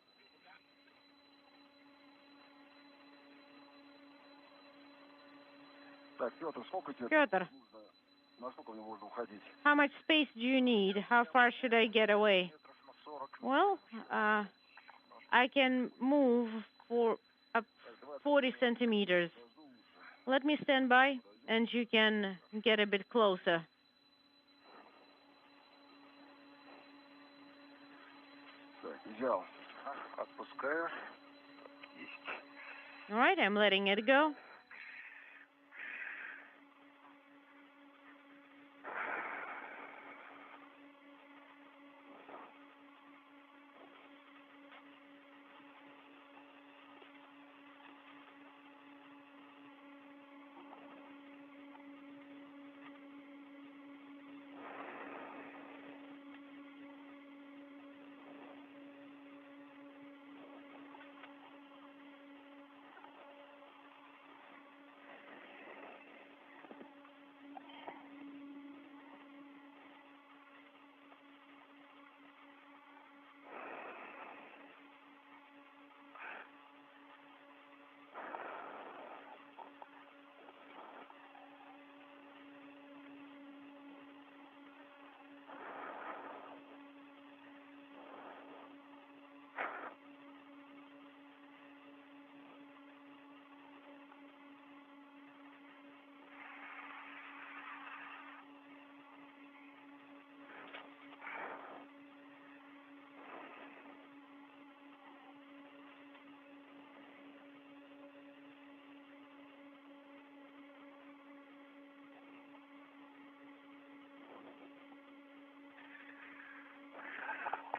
Так, Петр, сколько тебе Петр, нужно? Насколько мне можно уходить? how much space do you need? How far should I get away? Метров на 40. Well, I can move for up 40 centimeters. Let me stand by, and you can get a bit closer. Так, взял. Отпускаю. Есть. All right, I'm letting it go.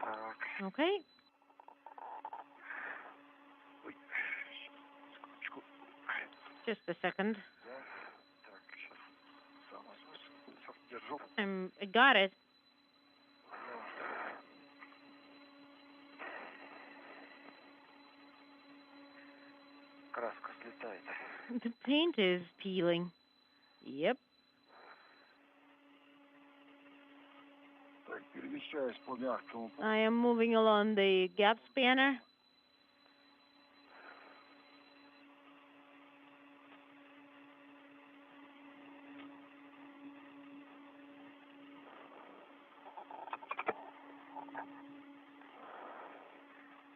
Так. Okay. Ой. Секундочку. Just a second. Да. Так, сейчас сам возьму. Всё, держу. I got it. Краска слетает. The paint is peeling. Yep. Так, перемещаюсь по мягкому полу. I am moving along the gap spanner.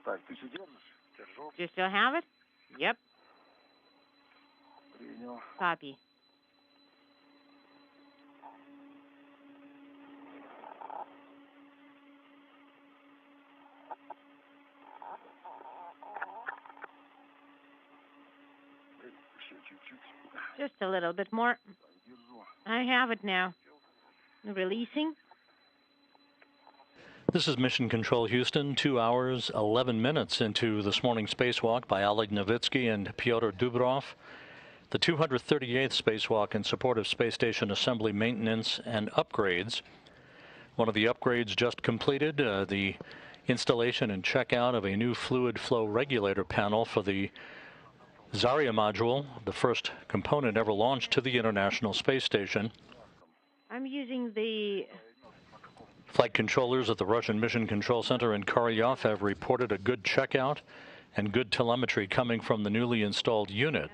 Так, ты все держишь? Держу. Do you still have it? Yep. Принял. Copy. Just a little bit more. I have it now. Releasing. This is Mission Control Houston, 2 hours, 11 minutes into this morning's spacewalk by Oleg Novitsky and Pyotr Dubrov. The 238th spacewalk in support of space station assembly maintenance and upgrades. One of the upgrades just completed, the installation and checkout of a new fluid flow regulator panel for the Zarya module, the first component ever launched to the International Space Station. I'm using the... Flight controllers at the Russian Mission Control Center in Korolyov have reported a good checkout and good telemetry coming from the newly installed unit.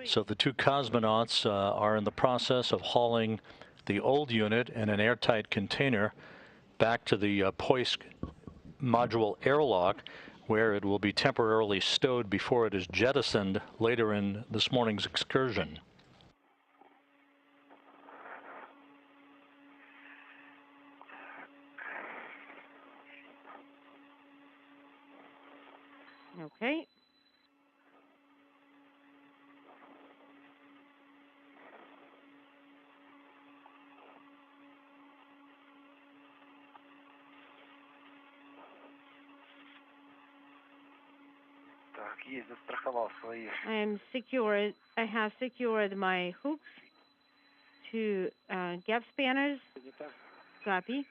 So the two cosmonauts are in the process of hauling the old unit in an airtight container back to the Poisk module airlock, where it will be temporarily stowed before it is jettisoned later in this morning's excursion. Okay. I have secured my hooks to gap spanners. Copy.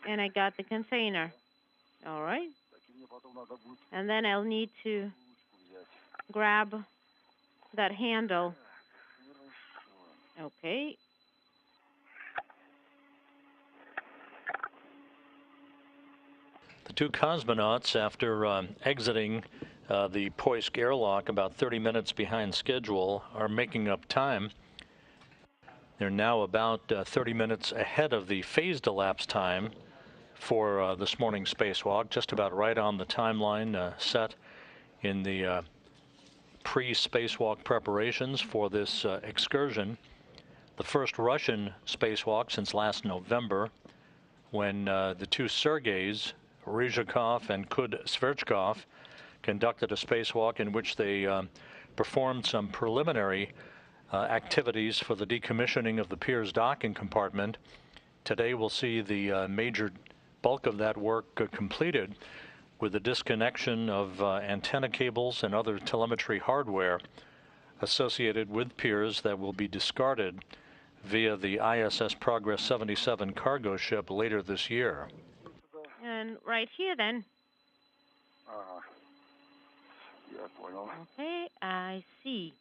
And I got the container. All right. And then I'll need to grab that handle. Okay. The two cosmonauts, after exiting the Poisk airlock about 30 minutes behind schedule, are making up time. They're now about 30 minutes ahead of the phased elapsed time for this morning's spacewalk, just about right on the timeline set in the pre-spacewalk preparations for this excursion. The first Russian spacewalk since last November, when the two Sergeys, Ryzhikov and Kud-Sverchkov, conducted a spacewalk in which they performed some preliminary activities for the decommissioning of the Pirs docking compartment. Today we'll see the major bulk of that work completed with the disconnection of antenna cables and other telemetry hardware associated with Pirs that will be discarded via the ISS Progress 77 cargo ship later this year. And right here then. Okay, I see.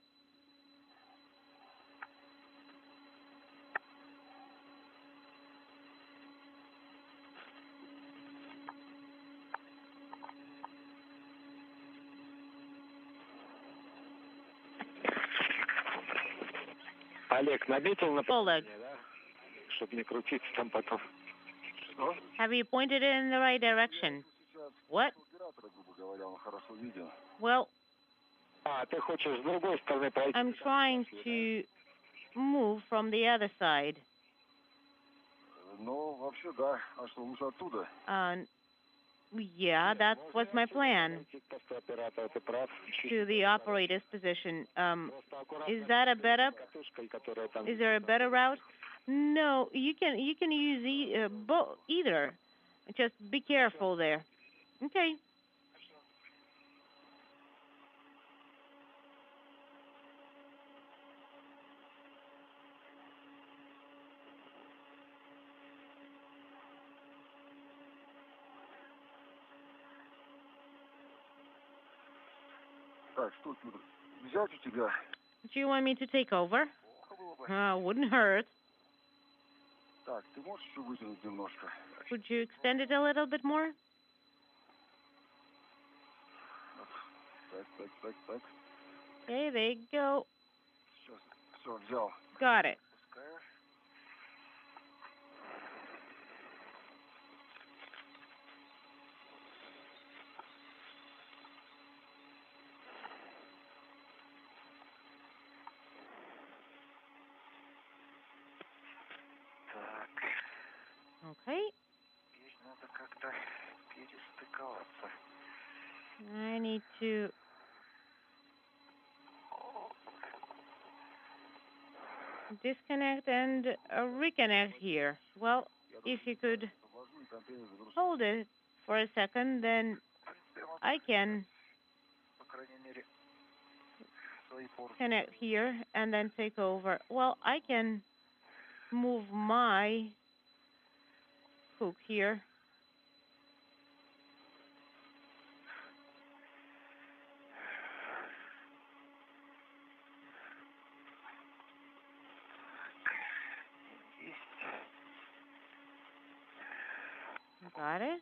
Олег, наметил на Oleg, чтобы не крутиться там потом. have you pointed it in the right direction? What? Well, Ты хочешь с другой стороны пройти? I'm trying to move from the other side. Ну, вообще, да. А что, лучше оттуда? Yeah, that was my plan. To the operator's position. Is that a better? Is there a better route? No, you can use either. Just be careful there. Okay. Так, что, Федор, взять у тебя? Do you want me to take over? Wouldn't hurt. Так, ты можешь еще вытянуть немножко? Would you extend it a little bit more? Так. Okay, there you go. Сейчас, все, взял. Got it. I need to disconnect and reconnect here. Well, if you could hold it for a second, then I can connect here and then take over. Well, I can move my hook here. Got it?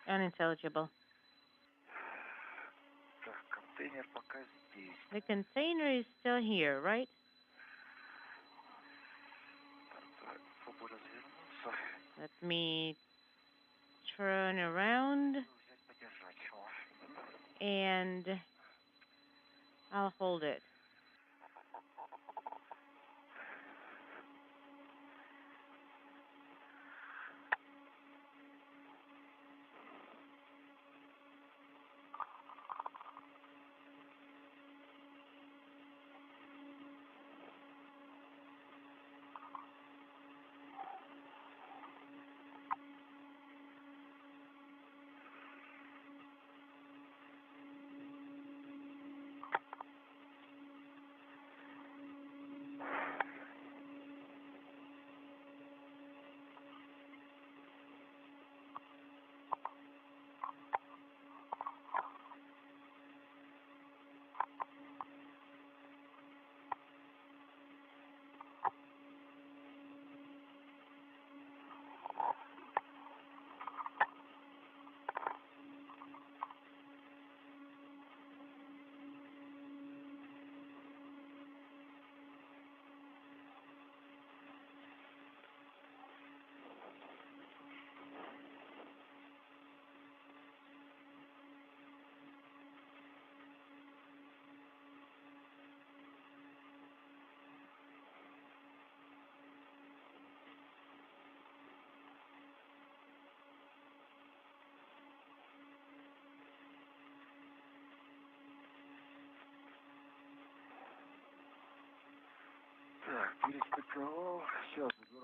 Unintelligible. The container is still here, right? Let me turn around and I'll hold it.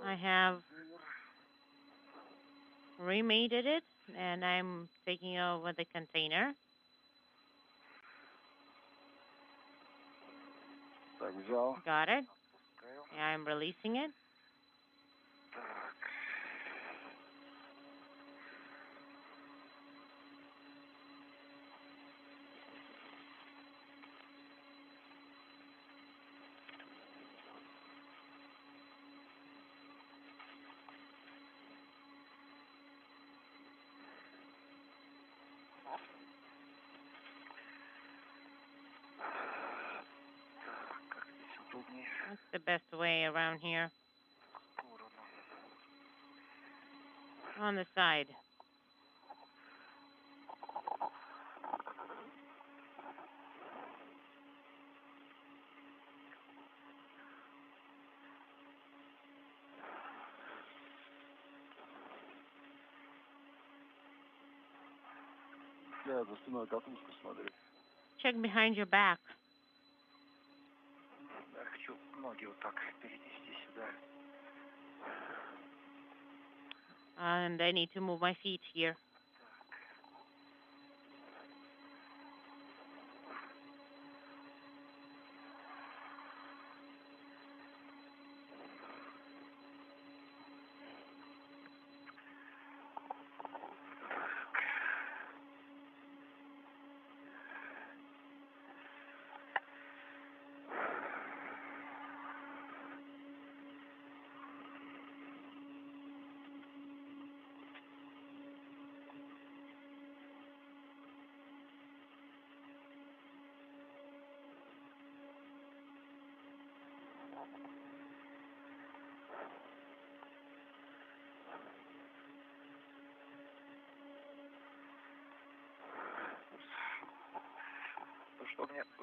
I have remated it, and I'm taking over the container. Got it. I'm releasing it. What's the best way around here? On the side. Check behind your back. And I need to move my feet here.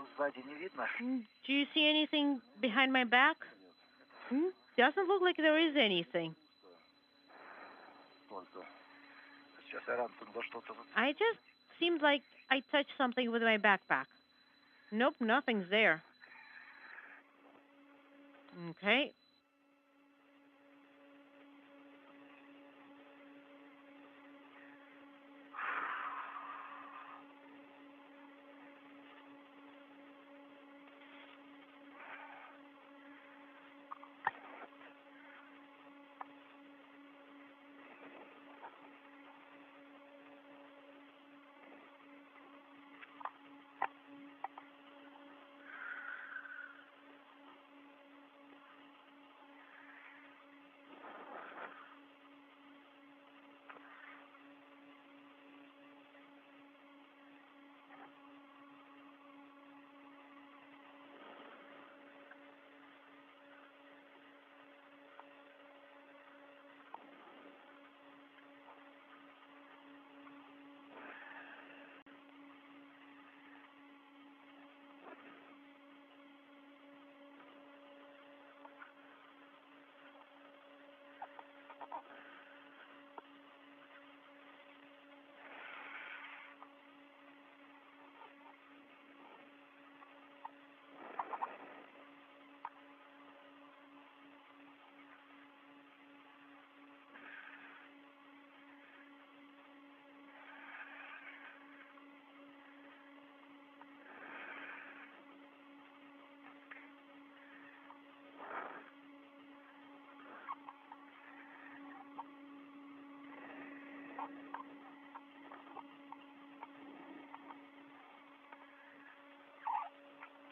Сзади не видно? Do you see anything behind my back? Doesn't look like there is anything. Только сейчас я ранцем за что-то. I just seemed like I touched something with my backpack. Nope, nothing's there. Okay.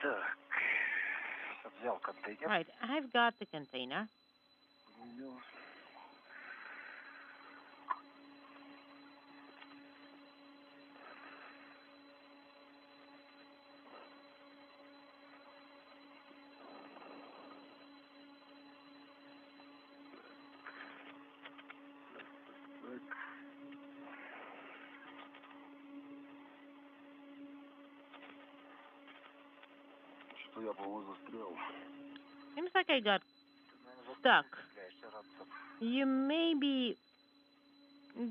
Так, взял контейнер. Right, I've got the container. Что я, по-моему, застрял. Seems like I got stuck. You may be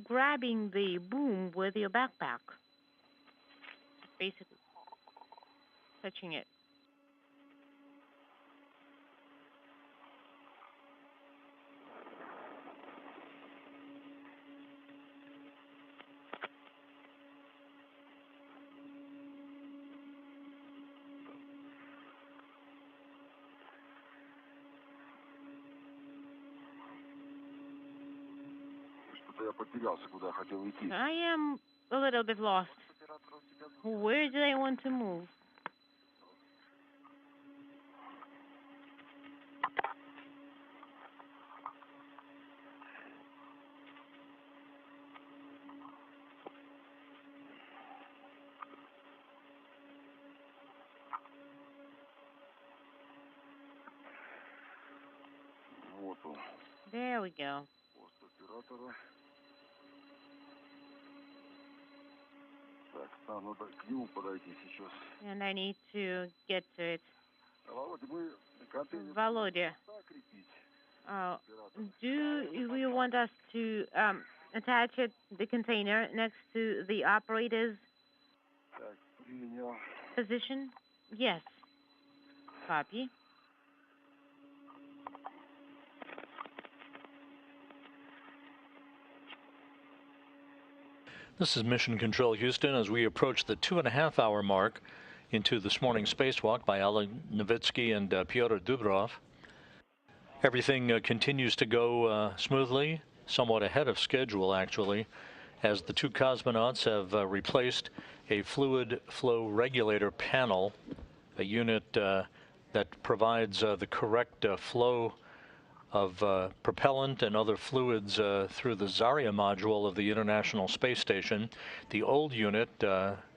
grabbing the boom with your backpack. Basically, touching it. Я потерялся, куда хотел идти. I am a little bit lost. Where do I want to move? Вот он. There we go. Пост оператора. Так, нам надо к нему подойти сейчас. And I need to get to it. Володя, мы контейнер Volodya, крепить. do you want us to attach it, the container next to the operator's Так, принял. position? Yes. Copy. This is Mission Control Houston as we approach the 2.5-hour mark into this morning's spacewalk by Alan Novitsky and Pyotr Dubrov. Everything continues to go smoothly, somewhat ahead of schedule actually, as the two cosmonauts have replaced a fluid flow regulator panel, a unit that provides the correct flow of propellant and other fluids through the Zarya module of the International Space Station. The old unit,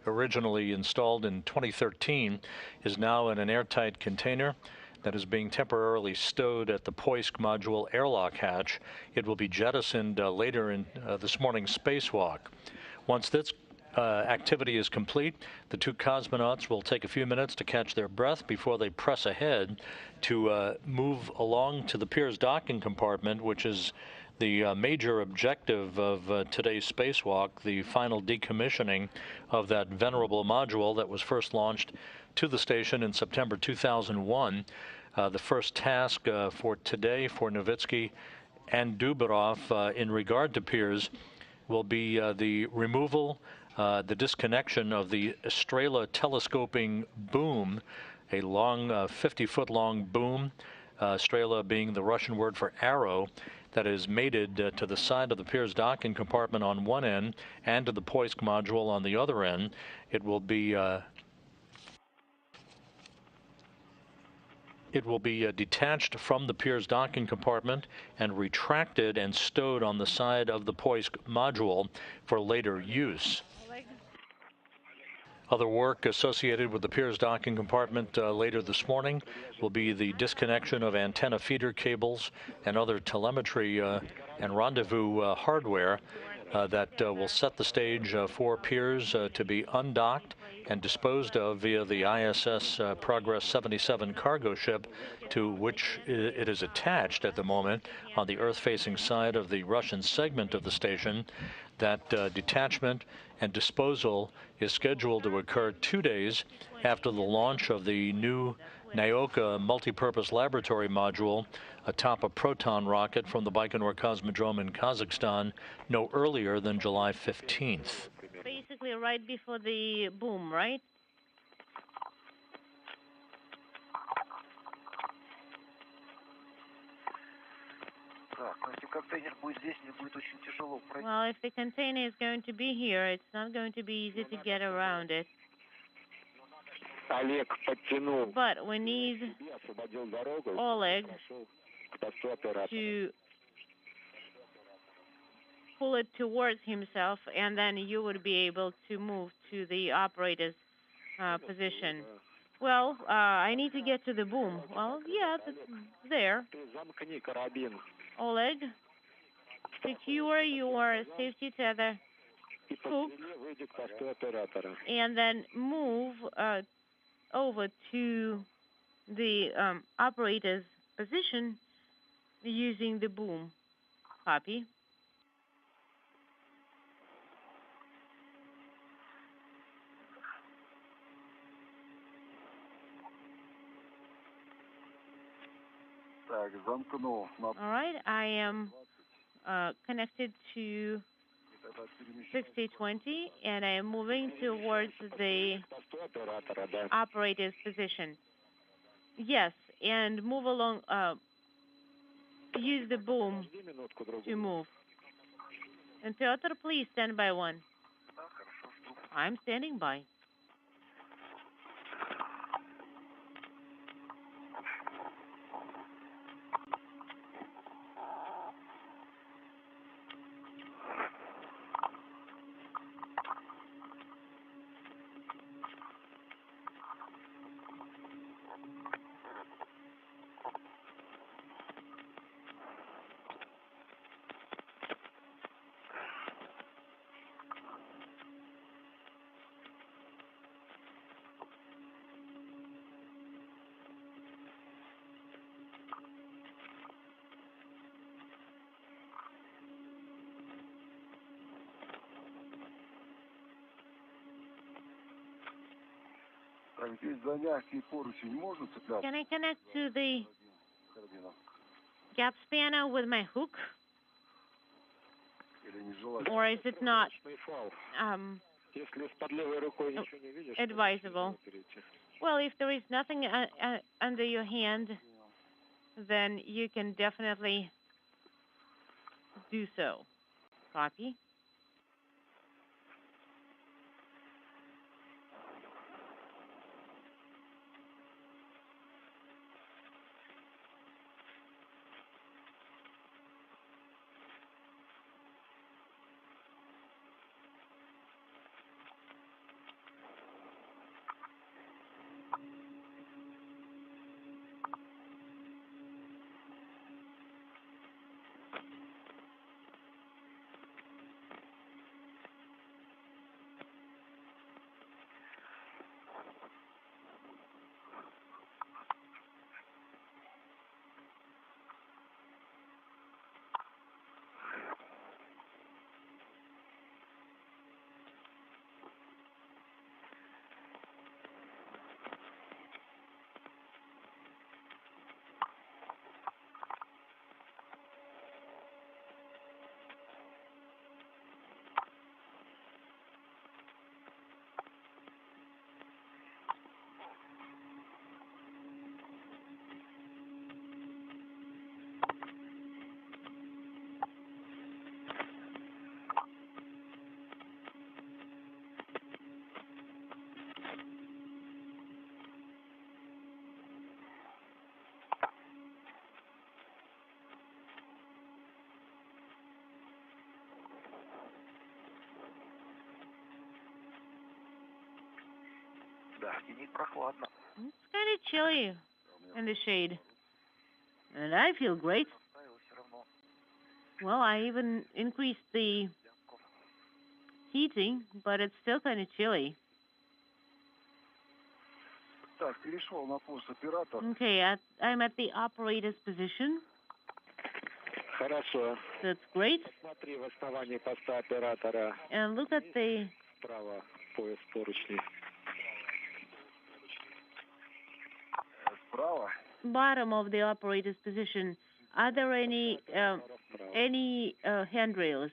originally installed in 2013, is now in an airtight container that is being temporarily stowed at the Poisk module airlock hatch. It will be jettisoned later in this morning's spacewalk. Once this activity is complete. The two cosmonauts will take a few minutes to catch their breath before they press ahead to move along to the Pirs docking compartment, which is the major objective of today's spacewalk, the final decommissioning of that venerable module that was first launched to the station in September 2001. The first task for today for Novitsky and Dubarov in regard to Pirs will be the removal, the disconnection of the Estrela telescoping boom, a long 50-foot long boom, Estrela being the Russian word for arrow, that is mated to the side of the Pirs docking compartment on one end and to the Poisk module on the other end. It will be detached from the Pirs docking compartment and retracted and stowed on the side of the Poisk module for later use. Other work associated with the Pirs docking compartment later this morning will be the disconnection of antenna feeder cables and other telemetry and rendezvous hardware that will set the stage for Pirs to be undocked and disposed of via the ISS Progress 77 cargo ship, to which it is attached at the moment on the Earth-facing side of the Russian segment of the station. That detachment and disposal is scheduled to occur 2 days after the launch of the new Naoka multipurpose laboratory module atop a Proton rocket from the Baikonur Cosmodrome in Kazakhstan no earlier than July 15th. Basically right before the boom, right? Well, if the container is going to be here, it's not going to be easy to get around it. But we need Oleg to pull it towards himself, and then you would be able to move to the operator's position. Well, I need to get to the boom. Well, yeah, that's there. Oleg, secure your safety tether hook, and then move over to the operator's position using the boom. Copy. All right, I am connected to 6020, and I am moving towards the operator's position. Yes, and move along, use the boom to move. And Piotr, please stand by one. I'm standing by. Can I connect to the gap spanner with my hook? Or is it not advisable? Well, if there is nothing under your hand, then you can definitely do so. Copy. Да, в тени прохладно. It's kind of chilly in the shade. And I feel great. Well, I even increased the heating, but it's still kind of chilly. Так, перешел на пост оператор. Okay, I'm at the operator's position. Хорошо. That's great. Смотри в основании поста оператора. And look at the Справа пояс поручней. Справа. bottom of the operator's position. Are there any handrails?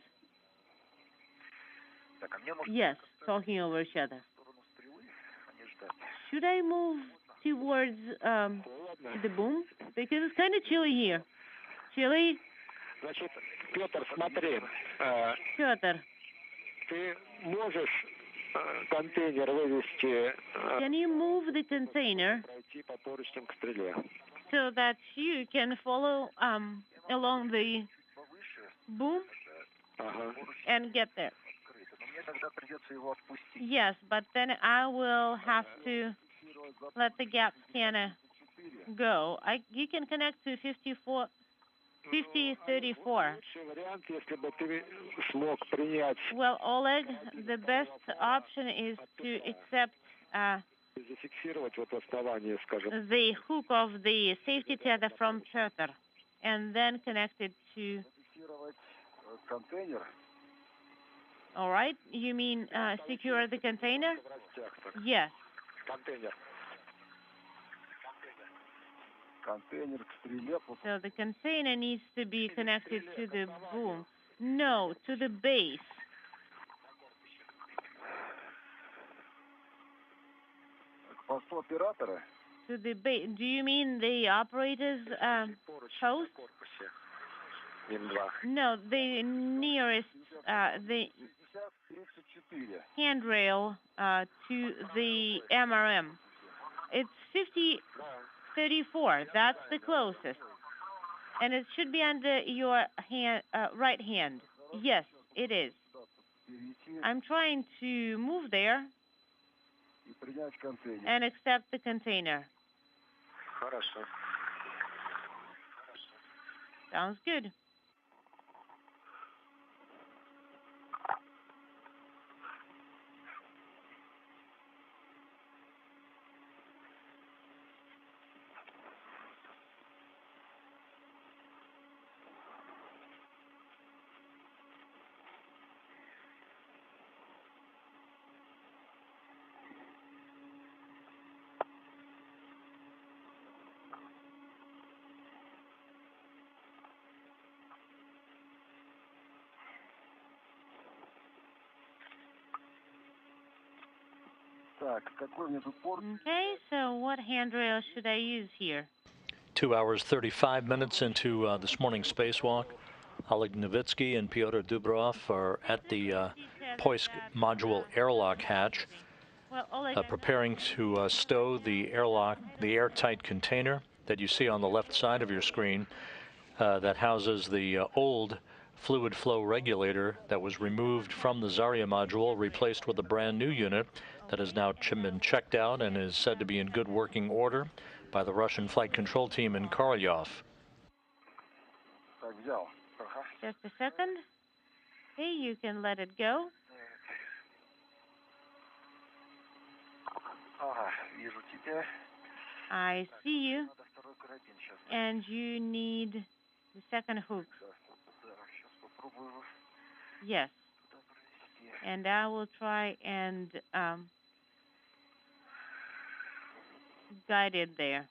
Так, а мне может Yes, talking over each other. в сторону стрелы, а не ждать. Should I move towards the boom? Because it's kind of chilly here. Chilly? Значит, Петр, смотри. Петр, Ты можешь контейнер вывести, can you move the container пройти по поручням к стреле? so that you can follow along the boom Ага. and get there? Открыто. Но мне тогда придется его отпустить. Yes, but then I will have to let the gap scanner go. You can connect to 5034. Лучший вариант, если бы ты смог принять, Well, Oleg, the best option is to accept зафиксировать вот в основании, скажем. the hook of the safety tether from Petr and then connect it to... Фиксировать контейнер. All right, you mean secure the container? В растяжках. Yes. Контейнер. Контейнер к стреле. So the container needs to be connected to the boom. No, to the base. К посту оператора. To the base. Do you mean the operator's post? Корпусе. М2. No, the nearest, the 50-34. handrail to the MRM. It's 5034. That's the closest. And it should be under your hand, right hand. Yes, it is. Перейти I'm trying to move there и принять контейнер. and accept the container. Хорошо. Sounds good. Так, какой мне тут порт? Okay, so what handrail should I use here? 2 hours 35 minutes into this morning's spacewalk. Oleg Novitsky and Pyotr Dubrov are at the Poisk module airlock hatch, Well, Oleg, preparing to stow the airtight container that you see on the left side of your screen that houses the old fluid flow regulator that was removed from the Zarya module, replaced with a brand new unit that has now been checked out and is said to be in good working order by the Russian flight control team in Korolyov. Так, взял. Ага. just a second. Okay, you can let it go. Ага, вижу тебя. I see you, Надо второй карабин сейчас. and you need the second hook. Да, сейчас попробую его Yes, туда провести. and I will try and guide it there.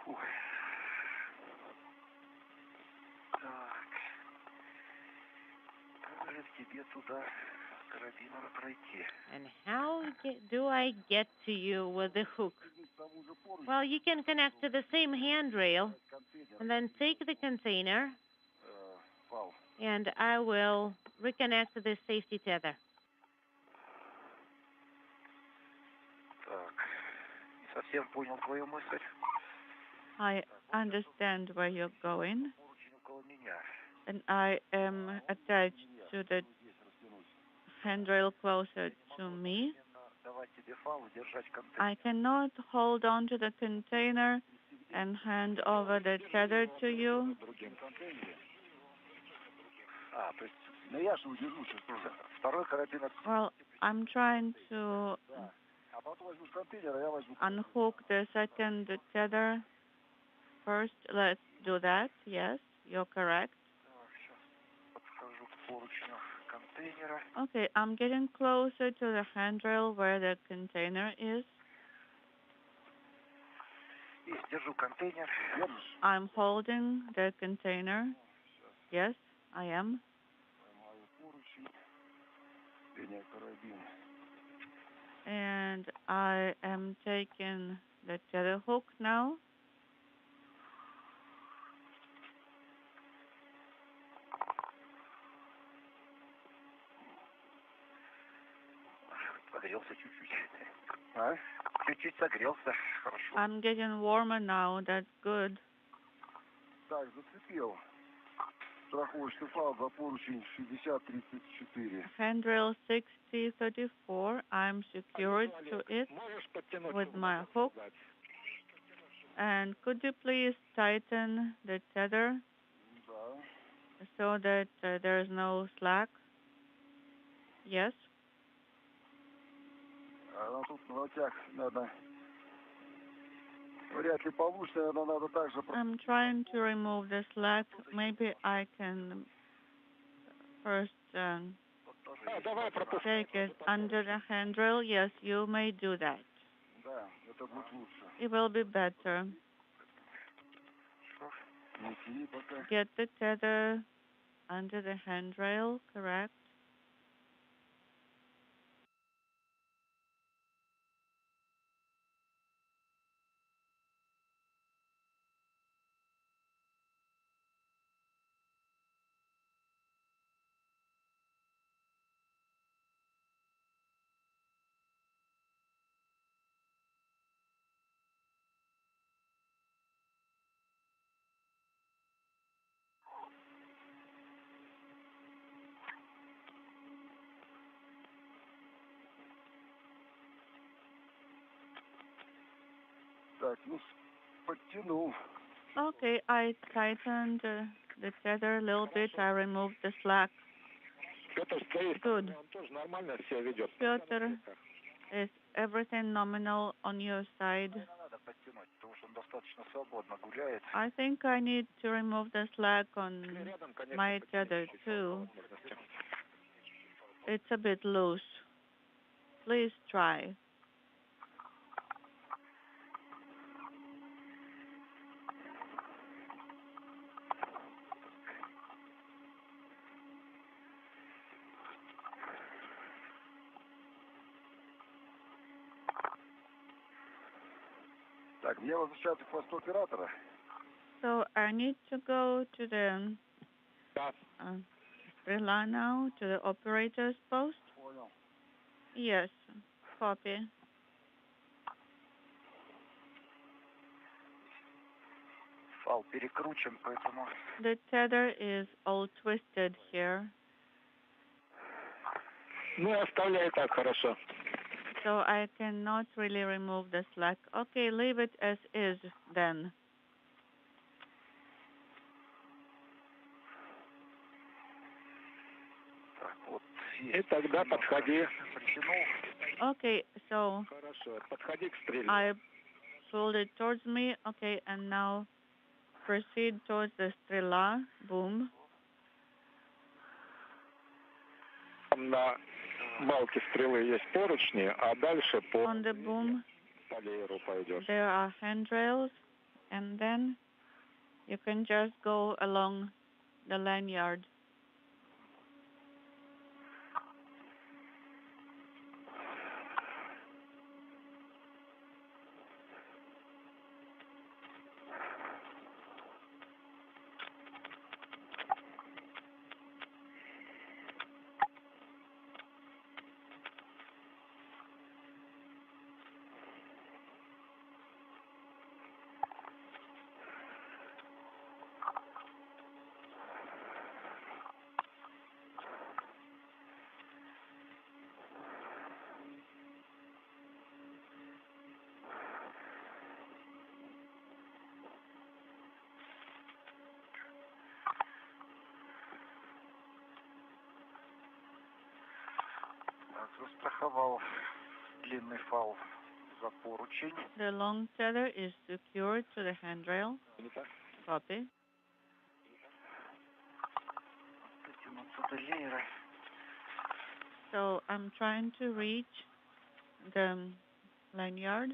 Фух. Так. Как же тебе туда с карабином пройти? And how do I get to you with the hook? Well, you can connect to the same handrail and then take the container and I will reconnect to the safety tether. Так. Не совсем понял твою мысль. I understand where you're going, Поручень около меня. and I am attached to the handrail closer to me. Давать тебе фал и держать контейнер. I cannot hold on to the container and hand over the tether to you. А, то есть, ну я же удержу сейчас тоже. Второй карабин от... Well, I'm trying to А потом возьму с контейнера, я возьму... unhook the second tether. First, let's do that. Yes, you're correct. Так, сейчас подхожу к поручню контейнера. Okay, I'm getting closer to the handrail where the container is. И держу контейнер. I'm holding the container. Yes, I am. Поймаю поручень. Пеня карабин. And I am taking the tether hook now. Согрелся чуть-чуть. А? Чуть-чуть согрелся. Хорошо. I'm getting warmer now. That's good. Так, зацепил. Страховочный фал за поручень 6034. Handrail 6034. I'm secured to it with my hook. And could you please tighten the tether Да. so that there is no slack? Yes. А тут на локтях надо... Вряд ли получится, наверное, надо также... I'm trying to remove the slack. Maybe I can first take it under the handrail. Yes, you may do that. Да, это будет лучше. It will be better. Неси пока. Get the tether under the handrail, correct? Так, ну, подтянул. Okay, I tightened the tether a little bit. I removed the slack. Good. Piotr, is everything nominal on your side? Надо подтянуть, потому что он достаточно свободно гуляет. I think I need to remove the slack on my tether too. It's a bit loose. Please try. Так, мне возвращаться к посту оператора. So I need to go to the Strela now, to the operator's post. Понял. Yes, copy. Фал перекручен, поэтому... The tether is all twisted here. Ну, оставляй так, хорошо. So I cannot really remove the slack. Okay, leave it as is then. Так, вот И тогда подходи. подтянул. Okay, so Хорошо. Подходи к стреле. I pulled it towards me. Okay, and now proceed towards the Strela. Boom. На балке стрелы есть поручни, а дальше по On the boom, полееру пойдешь. there are handrails, and then you can just go along the lanyard. Застраховал длинный фал за поручень. The long tether is secured to the handrail. Copy. Дотянуться до леера. So I'm trying to reach the lanyard.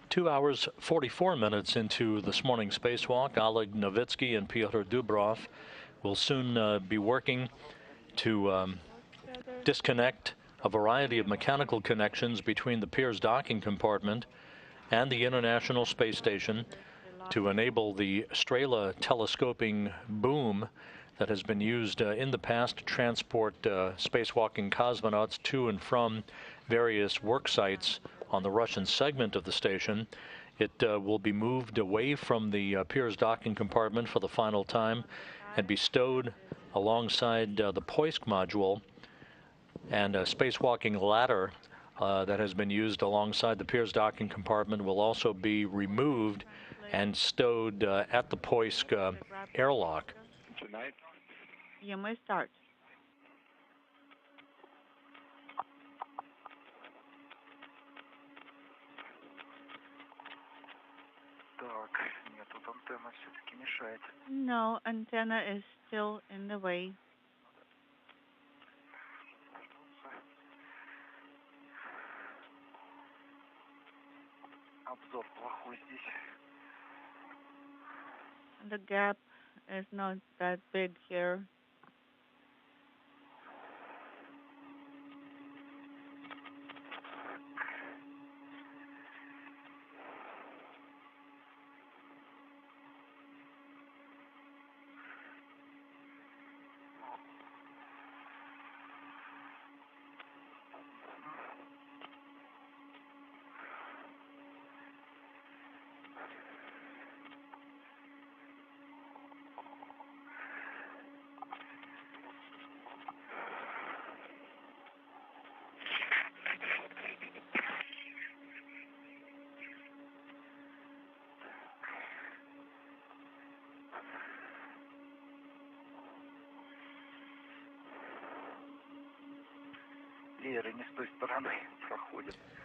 Two hours, 44 minutes into this morning's spacewalk, Oleg Novitsky and Pyotr Dubrov will soon be working to disconnect a variety of mechanical connections between the Pirs docking compartment and the International Space Station to enable the Strela telescoping boom that has been used in the past to transport spacewalking cosmonauts to and from various work sites on the Russian segment of the station. It will be moved away from the Pirs docking compartment for the final time and be stowed alongside the Poisk module, and a spacewalking ladder that has been used alongside the Pirs docking compartment will also be removed and stowed at the Poisk airlock. Tonight. You may start. Так, нет, тут антенна все-таки мешает. No, antenna is still in the way. Обзор плохой здесь. The gap is not that big here.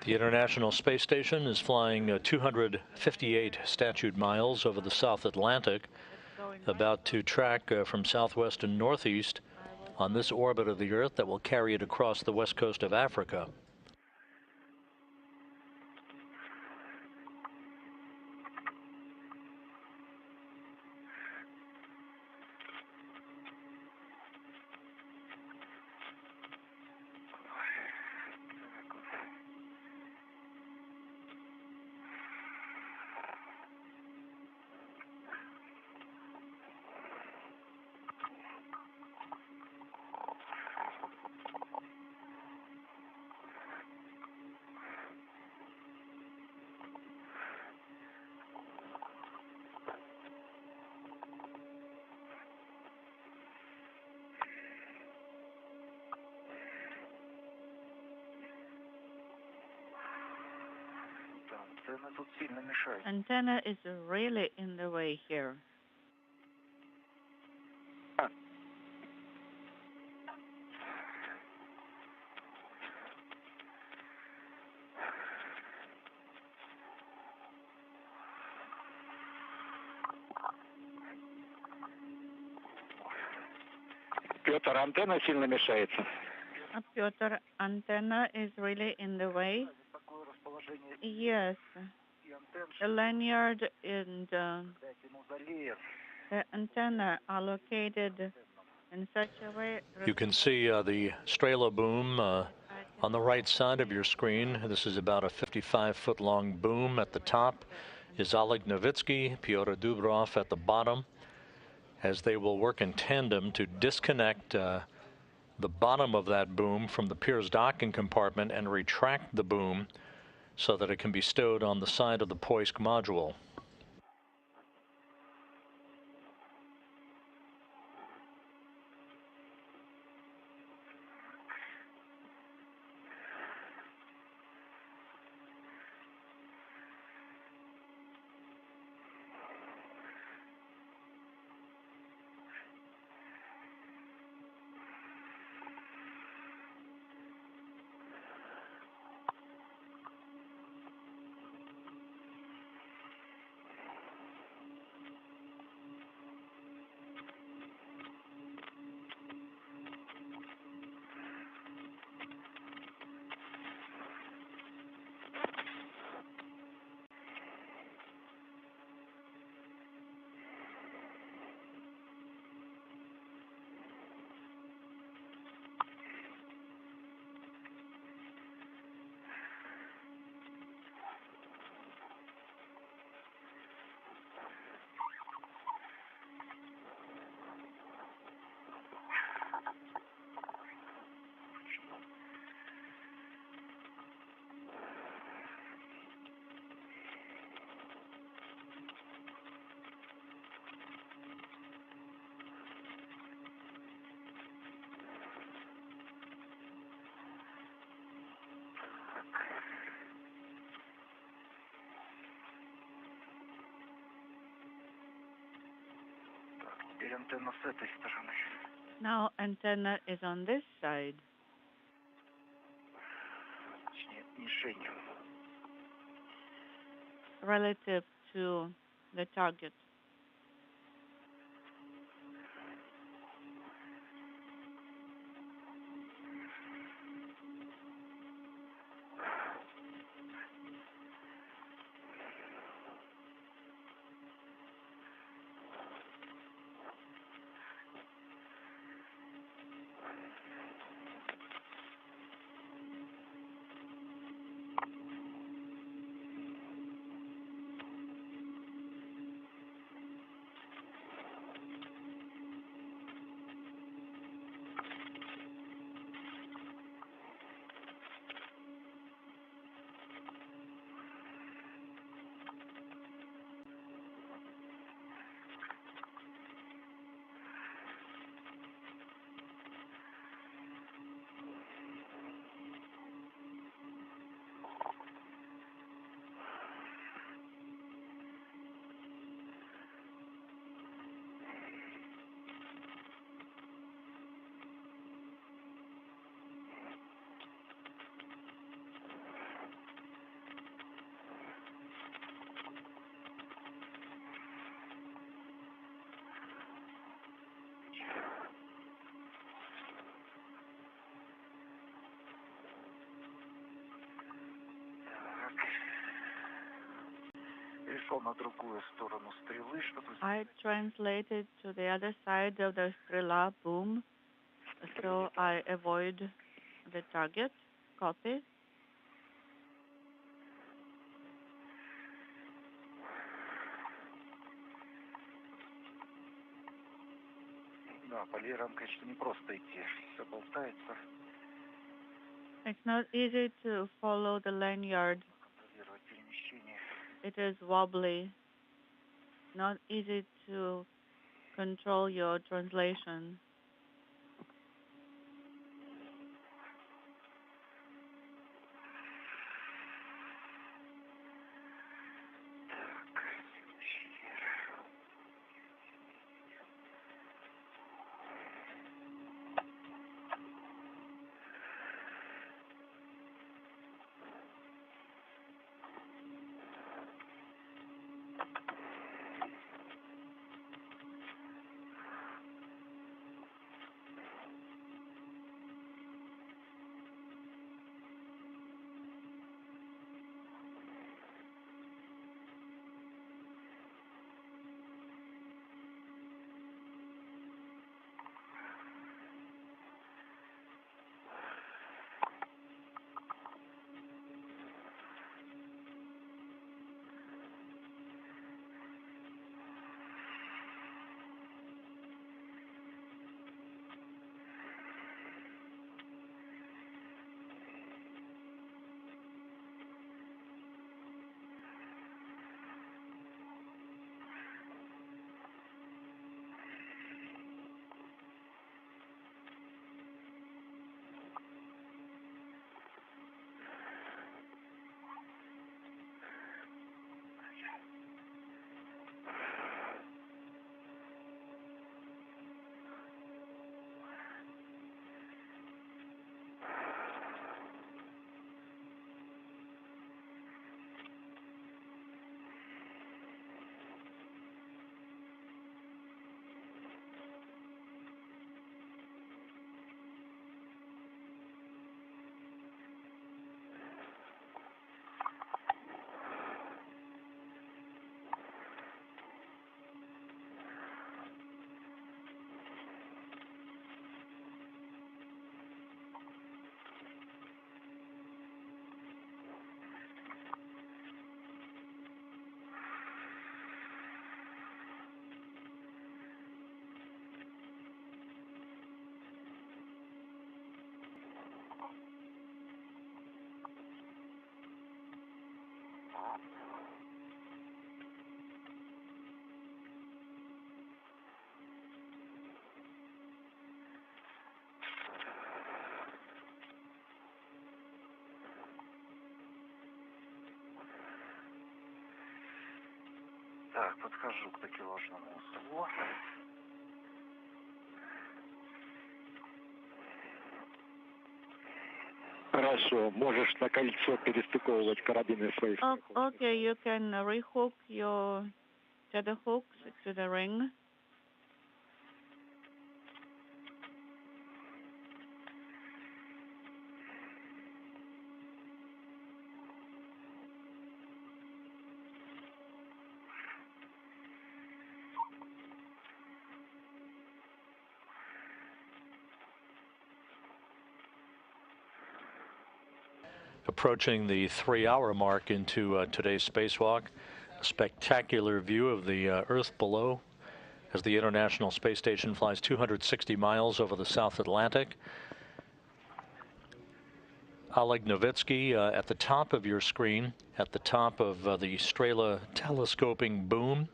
The International Space Station is flying 258 statute miles over the South Atlantic, about to track from southwest and northeast on this orbit of the Earth that will carry it across the west coast of Africa. Антенна тут сильно мешает. Antenna is really in the way here. Петр, антенна сильно мешается. Piotr, antenna is really in the way. Такое расположение Yes, и антенн, the lanyard and эти мавзолеи. the antenna are located in such a way. You can see the Strela boom on the right side of your screen. This is about a 55-foot long boom. At the top is Oleg Novitsky, Pyotr Dubrov at the bottom, as they will work in tandem to disconnect the bottom of that boom from the Pirs docking compartment and retract the boom so that it can be stowed on the side of the Poisk module. Теперь антенна с этой стороны. Now antenna is on this side. Точнее, мишень. Relative to the target. Перешел на другую сторону стрелы, чтобы... I translated to the other side of the Strela boom, so I avoid the target. Copy. Да, по леерам, конечно, не просто идти. Все болтается. It's not easy to follow the lanyard. Контролировать перемещение. It is wobbly. Not easy to control your translation. Так, подхожу к такелажному узлу. Хорошо, можешь на кольцо перестыковывать карабины своих. Okay, you can rehook your tether hooks to the ring. Approaching the 3-hour mark into today's spacewalk, a spectacular view of the Earth below as the International Space Station flies 260 miles over the South Atlantic. Oleg Novitsky at the top of your screen, at the top of the Strela telescoping boom.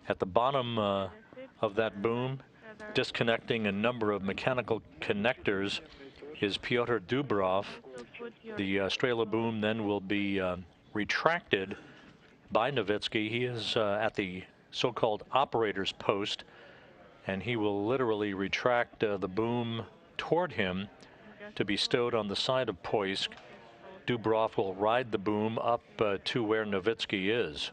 At the bottom of that boom, disconnecting a number of mechanical connectors, is Pyotr Dubrov. The Strela boom then will be retracted by Novitsky. He is at the so-called operator's post, and he will literally retract the boom toward him to be stowed on the side of Poisk. Dubrov will ride the boom up to where Novitsky is.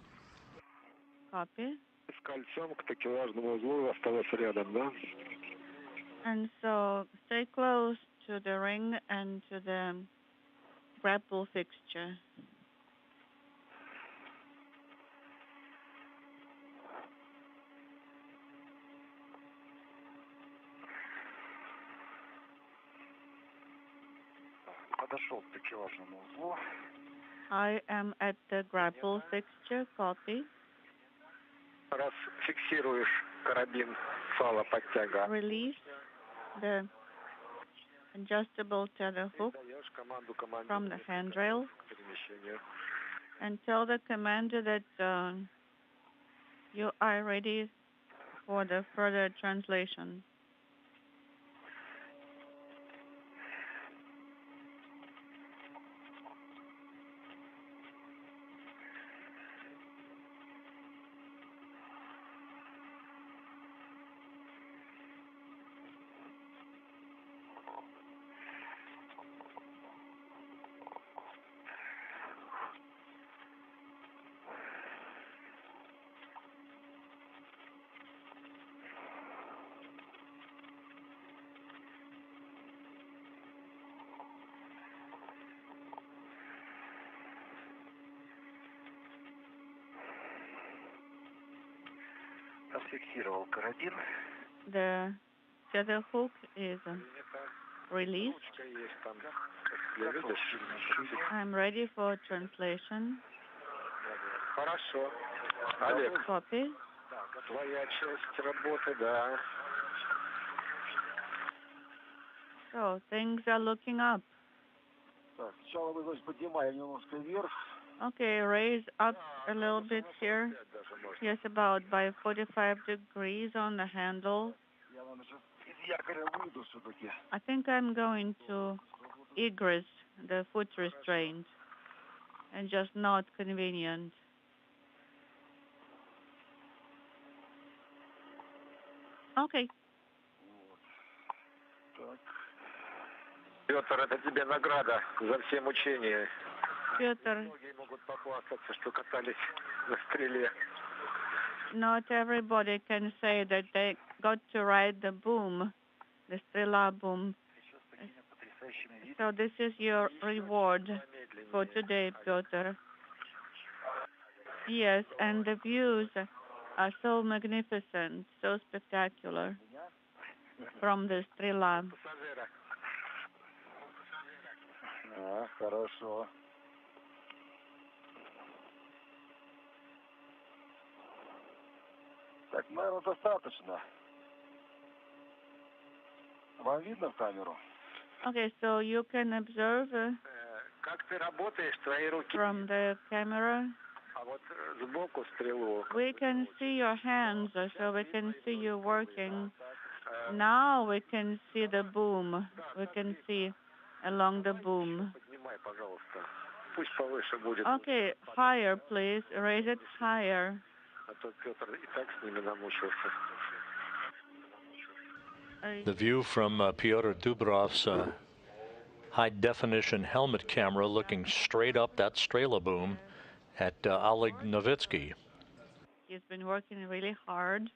Copy. С кольцом к такелажному узлу осталось рядом, да? And so stay close to the ring and to the grapple fixture. Подошел к такелажному узлу. I am at the grapple fixture. Copy. Раз фиксируешь карабин, фала подтяга. Release the adjustable tether hook from the handrail and tell the commander that you are ready for the further translation. Зафиксировал карабин. The tether hook is released. I'm ready for translation. Хорошо. Олег, Copy. твоя часть работы, да. So things are looking up. Так, сначала мы, значит, поднимаем немножко вверх. Okay, raise up a little bit here. Yes, about by 45 degrees on the handle. Я, наверное, сейчас из якоря выйду все-таки. I think I'm going to egress the foot restraint and just not convenient. Okay. Так. Петр, это тебе награда за все мучения. Петр, Многие могут похвастаться, что катались на стреле. not everybody can say that they got to ride the boom, the Strela boom. So this is your reward for today, Piotr. Yes, and the views are so magnificent, so spectacular from the Strela. Хорошо. Так, наверное, достаточно. Вам видно в камеру? Okay, so you can observe From the camera, we can see your hands, so we can see you working. Now we can see the boom. We can see along the boom. Okay, higher, please. Raise it higher. The view from Pyotr Dubrov's high-definition helmet camera looking straight up that Strela boom at Oleg Novitsky. He's been working really hard.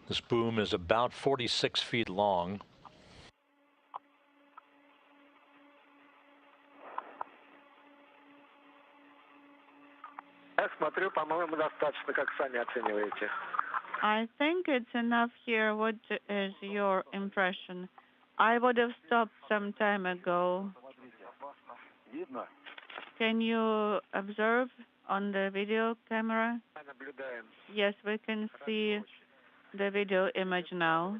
This boom is about 46 feet long. I think it's enough here. What is your impression? I would have stopped some time ago. Can you observe on the video camera? Yes, we can see the video image now.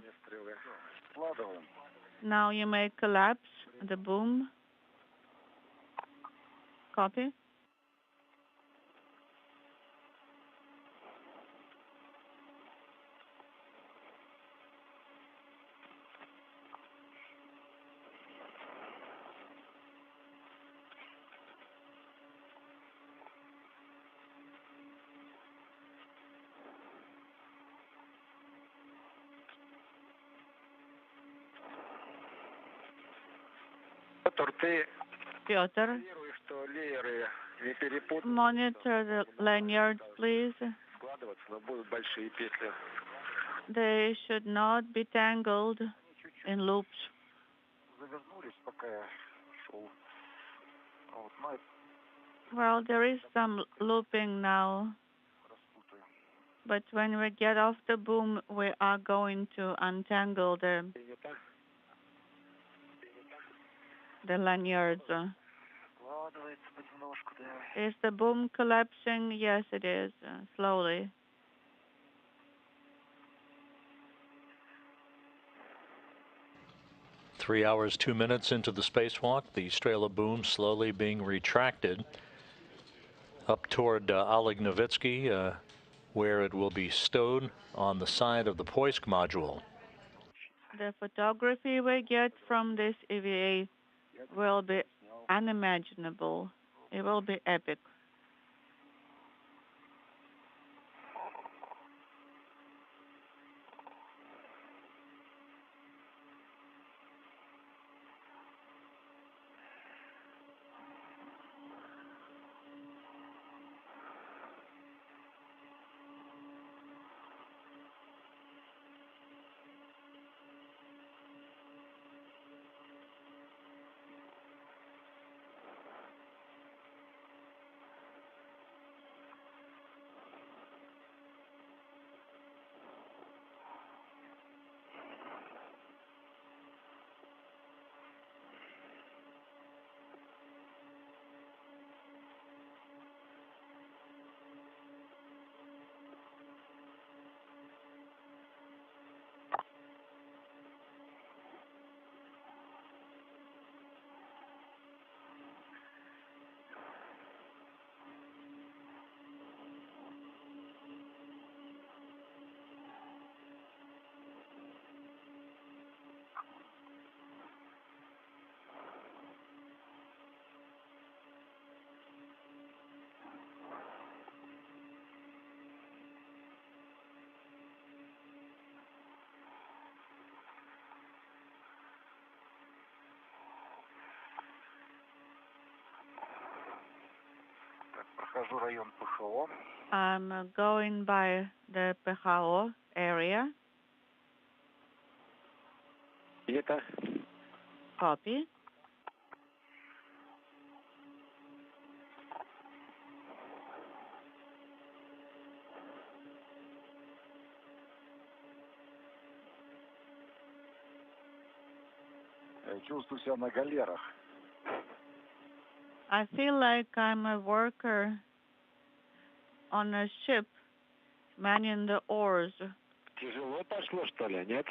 Now you may collapse the boom. Copy. Piotr, monitor the lanyards, please. They should not be tangled in loops. Well, there is some looping now, but when we get off the boom, we are going to untangle the lanyards. Is the boom collapsing? Yes, it is, slowly. Three hours, 2 minutes into the spacewalk, the Strela boom slowly being retracted up toward Oleg Novitsky, where it will be stowed on the side of the Poisk module. The photography we get from this EVA will be unimaginable. It will be epic. I'm going by the PHO area. Copy. чувствую себя на галерах. I feel like I'm a worker on a ship manning the oars. Тяжело пошло, что ли, нет?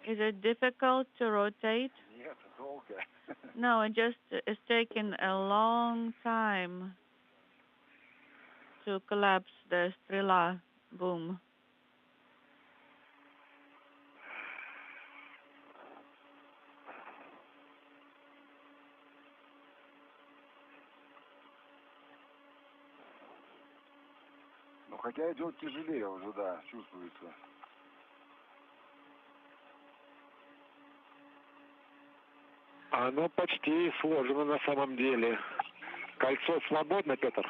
Is it difficult to rotate? Нет, долго. No, it just is taking a long time to collapse the Strela boom. Ну, хотя идет тяжелее уже, да, чувствуется. Оно почти сложено на самом деле. Кольцо свободно, Петр?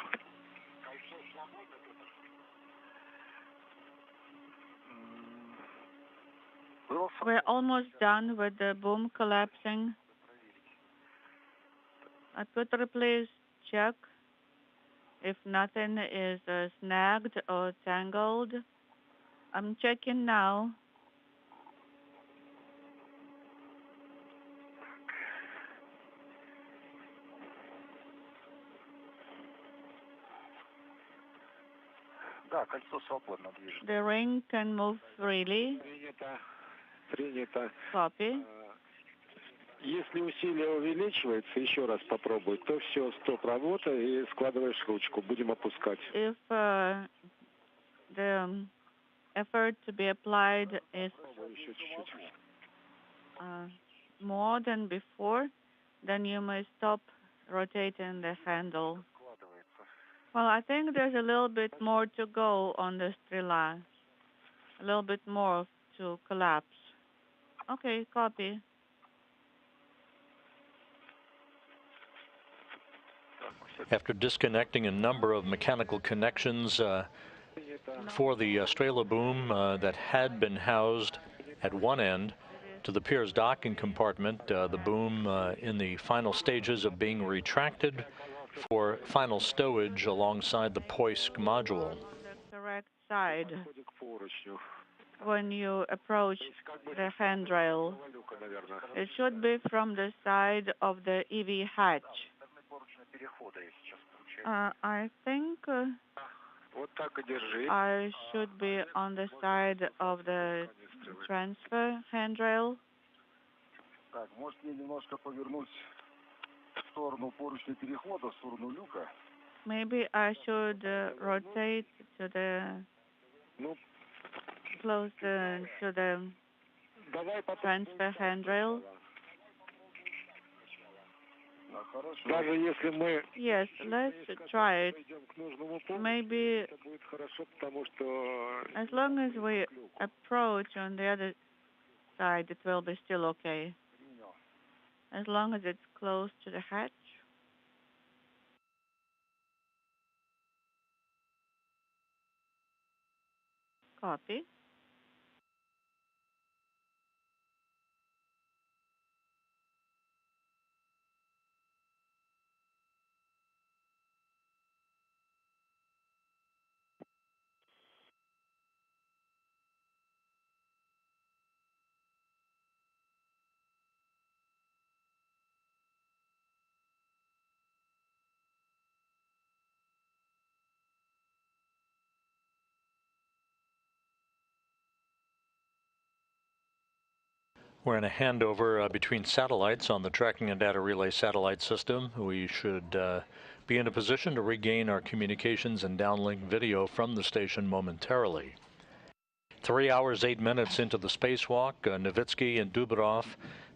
We're almost done with the boom collapsing. Peter, please check if nothing is snagged or tangled. I'm checking now. Да, кольцо свободно движется. The ring can move freely. Принято. Copy. Если усилие увеличивается, еще раз попробуй, то все, стоп, работа, и складываешь ручку. Будем опускать. If the effort to be applied is Еще чуть-чуть. more than before, then you may stop rotating the handle. Well, I think there's a little bit more to go on the Strela. A little bit more to collapse. Okay, copy. After disconnecting a number of mechanical connections for the Strela boom that had been housed at one end to the Piers docking compartment, the boom in the final stages of being retracted for final stowage alongside the Poisk module. The correct side when you approach the handrail. It should be from the side of the EV hatch. I think I should be on the side of the transfer handrail. Так, может мне немножко повернуть в сторону поручня перехода, в сторону люка? Maybe I should rotate to the closer to the transfer handrail. Даже если мы Yes, let's try it. Maybe as long as we approach on the other side, it will be still okay. As long as it's close to the hatch. Copy. We're in a handover between satellites on the tracking and data relay satellite system. We should be in a position to regain our communications and downlink video from the station momentarily. 3 hours, 8 minutes into the spacewalk, Novitsky and Dubrov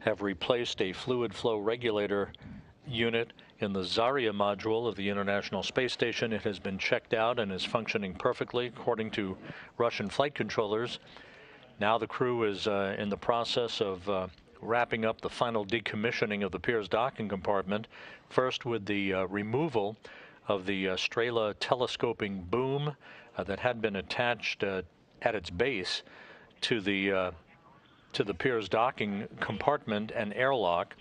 have replaced a fluid flow regulator unit in the Zarya module of the International Space Station. It has been checked out and is functioning perfectly according to Russian flight controllers. Now the crew is in the process of wrapping up the final decommissioning of the Piers docking compartment, first with the removal of the Strela telescoping boom that had been attached at its base to the Piers docking compartment and airlock.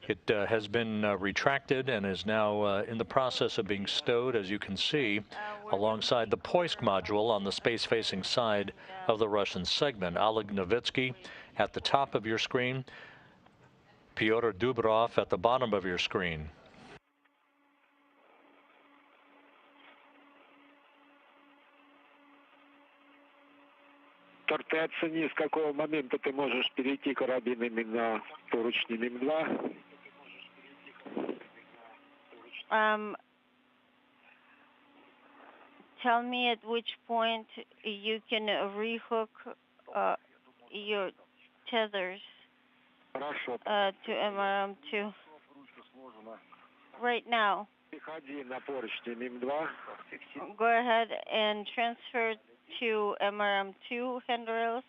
It has been retracted and is now in the process of being stowed, as you can see, alongside the Poisk module on the space-facing side of the Russian segment. Oleg Novitsky at the top of your screen. Pyotr Dubrov at the bottom of your screen. Ты оцени, с какого момента ты можешь перейти карабинами на поручни МИМ-2. Tell me at which point you can rehook your tethers to MRM2. Right now. Go ahead and transfer to MRM2 handrails.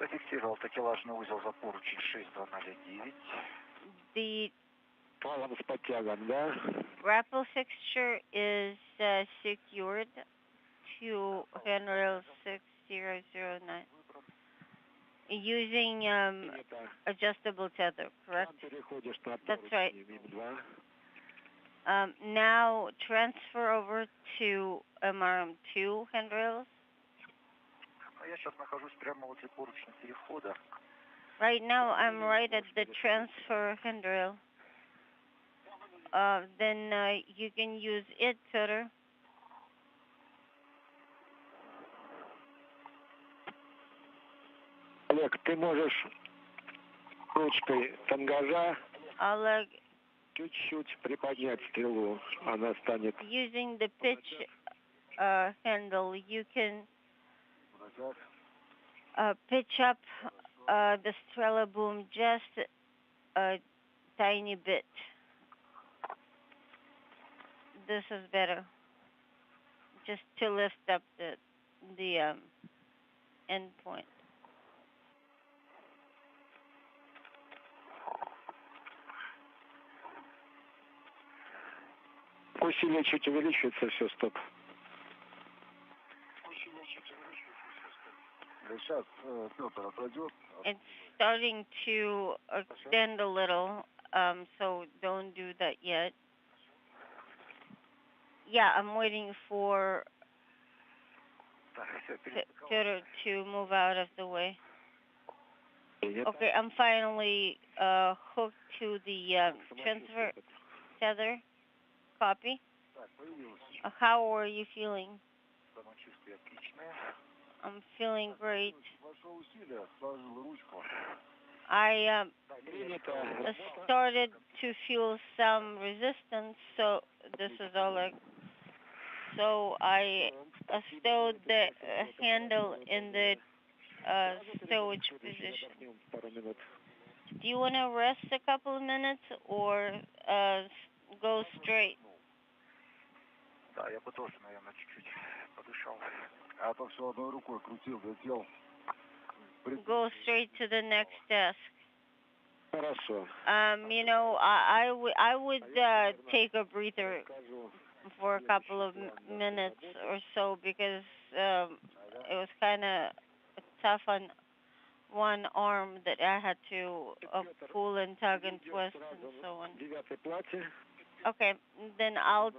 Зафиксировал такелажный узел за поручень 6209. The с подтягом, да? grapple fixture is secured to handrail 6009 using adjustable tether, correct? That's right. Now transfer over to MRM2 handrails. Я сейчас нахожусь прямо возле поручня перехода. Right now, I'm right at the transfer handrail. Then you can use it, Peter. Олег, ты можешь ручкой тангажа чуть-чуть приподнять стрелу. Она станет... Using the pitch handle, you can pitch up the Strela boom just a tiny bit. This is better. Just to lift up the end point. Усилие чуть увеличивается, все, стоп. Сейчас Петр отойдет. It's starting to extend a little, so don't do that yet. Yeah, I'm waiting for Peter to move out of the way. Okay, I'm finally hooked to the transfer tether. Copy. How are you feeling? I'm feeling great. I started to feel some resistance, so this is all like. So I stowed the handle in the stowage position. Do you want to rest a couple of minutes or go straight? Да, я бы тоже, наверное, чуть-чуть подышал. А то все одной рукой крутил, вертел. Go straight to the next desk. Хорошо. You know, I would take a breather for a couple of minutes or so because it was kind of tough on one arm that I had to pull and tug and twist and so on. Okay, then I'll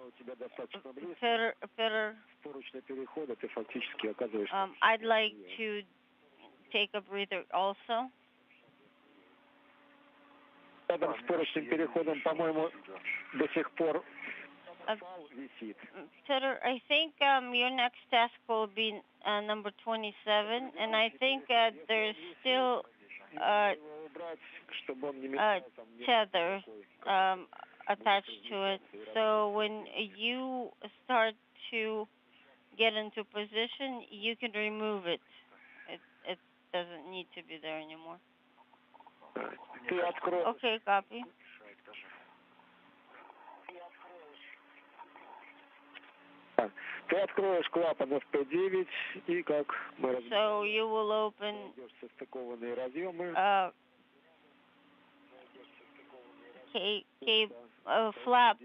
I'd like to take a breather also. Рядом с поручным переходом, по-моему, до сих пор висит. Peter, I think your next task will be number 27, and I think there's still tether attached to it. So when you start to get into position, you can remove it. It doesn't need to be there anymore. Okay, copy. Ты откроешь клапан FP9 и как мы So you will open состыкованные разъемы. Flap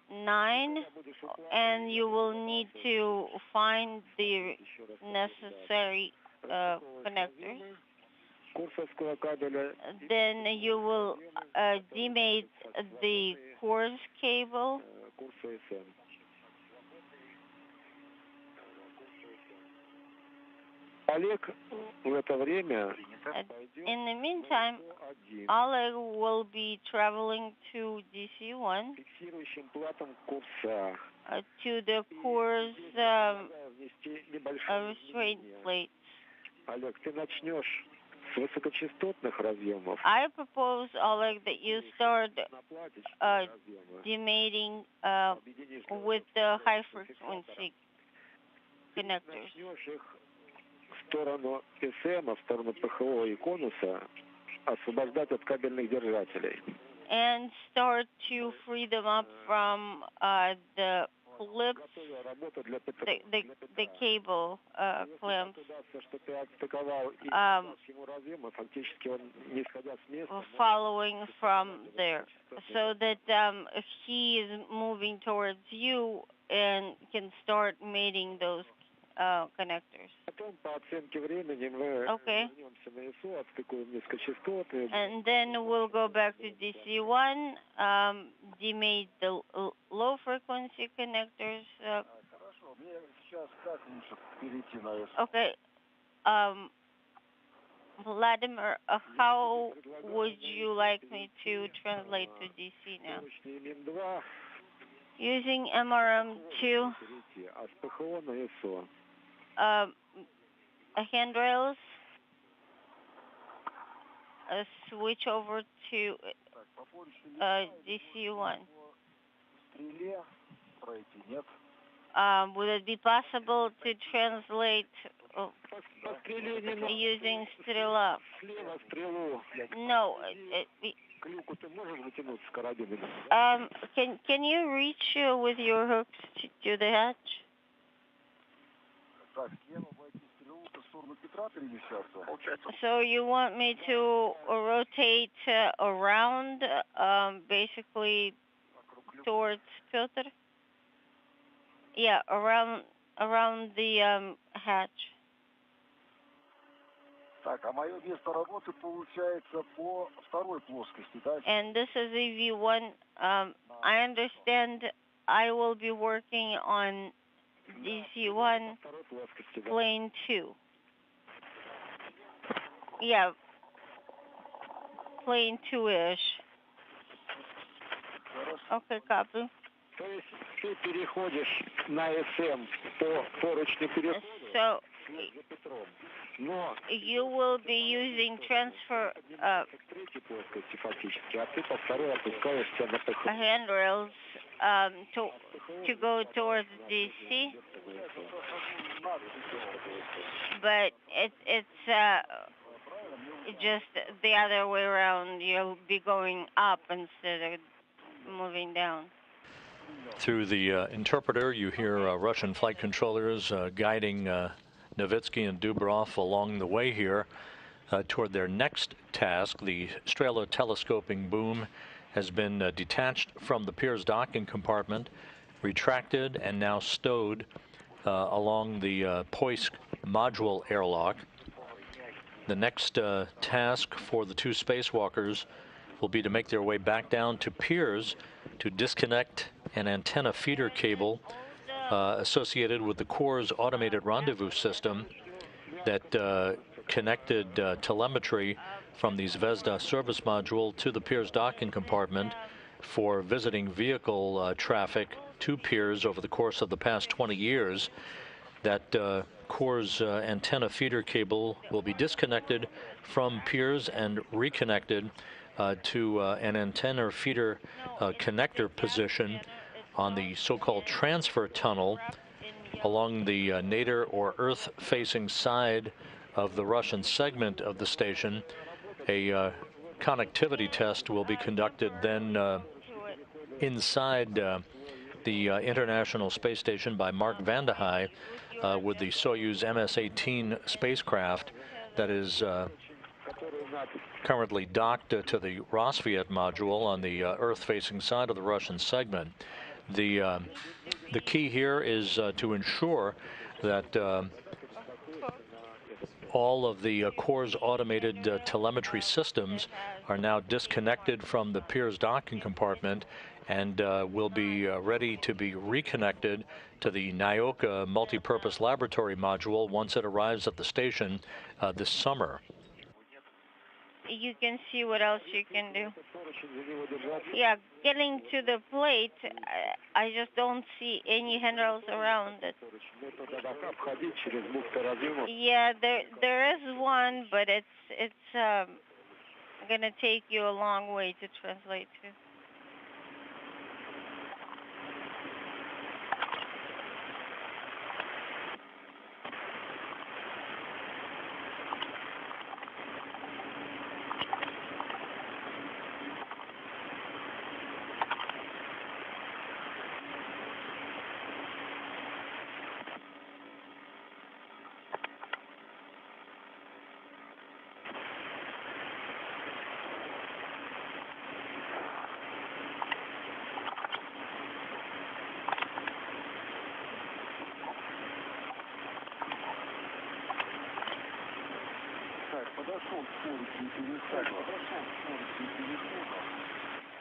F9, and you will need to find the necessary connectors. Then you will demate the course cable. Олег в это время In the meantime, Oleg will be traveling to DC1 фиксирующим платом курса. To the course restraint plates. Олег, ты начнешь с высокочастотных разъемов. I propose, Oleg, that you start demating with the high frequency connectors. В сторону СМ, в сторону ПХО и конуса, освобождать от кабельных держателей. And start to free them up from the clips, the cable clamps, following from there, so that he is moving towards you and can start mating those connectors. Okay. And then we'll go back to DC1, demate the low frequency connectors. Okay. Vladimir, how would you like me to translate to DC now? Using MRM2. Handrails, switch over to DC1. Would it be possible to translate using Strela? No. Can you reach with your hooks to the hatch? So you want me to rotate around, basically towards filter? Yeah, around the hatch. And this is EV1. I understand I will be working on DC1 plane 2. Yeah, plane 2-ish. Okay, copy. So you will be using transfer handrails to go towards DC, but it's just the other way around. You'll be going up instead of moving down. Through the interpreter, you hear Russian flight controllers guiding Novitsky and Dubrov along the way here toward their next task. The Strela telescoping boom has been detached from the Pirs docking compartment, retracted, and now stowed along the Poisk module airlock. The next task for the two spacewalkers will be to make their way back down to Pirs to disconnect an antenna feeder cable associated with the Corps' automated rendezvous system that connected telemetry from the Zvezda service module to the Pirs docking compartment for visiting vehicle traffic to Pirs over the course of the past 20 years. That Corps' antenna feeder cable will be disconnected from Pirs and reconnected to an antenna feeder connector position on the so-called transfer tunnel along the nadir or earth-facing side of the Russian segment of the station. A connectivity test will be conducted then inside the International Space Station by Mark Vande Hei with the Soyuz MS-18 spacecraft that is currently docked to the Rassvet module on the Earth-facing side of the Russian segment. The key here is to ensure that all of the Core's automated telemetry systems are now disconnected from the Pirs docking compartment and will be ready to be reconnected to the Nyoka multipurpose laboratory module once it arrives at the station this summer. You can see what else you can do. Yeah, getting to the plate, I just don't see any handrails around it. Yeah, there is one, but it's gonna take you a long way to translate to.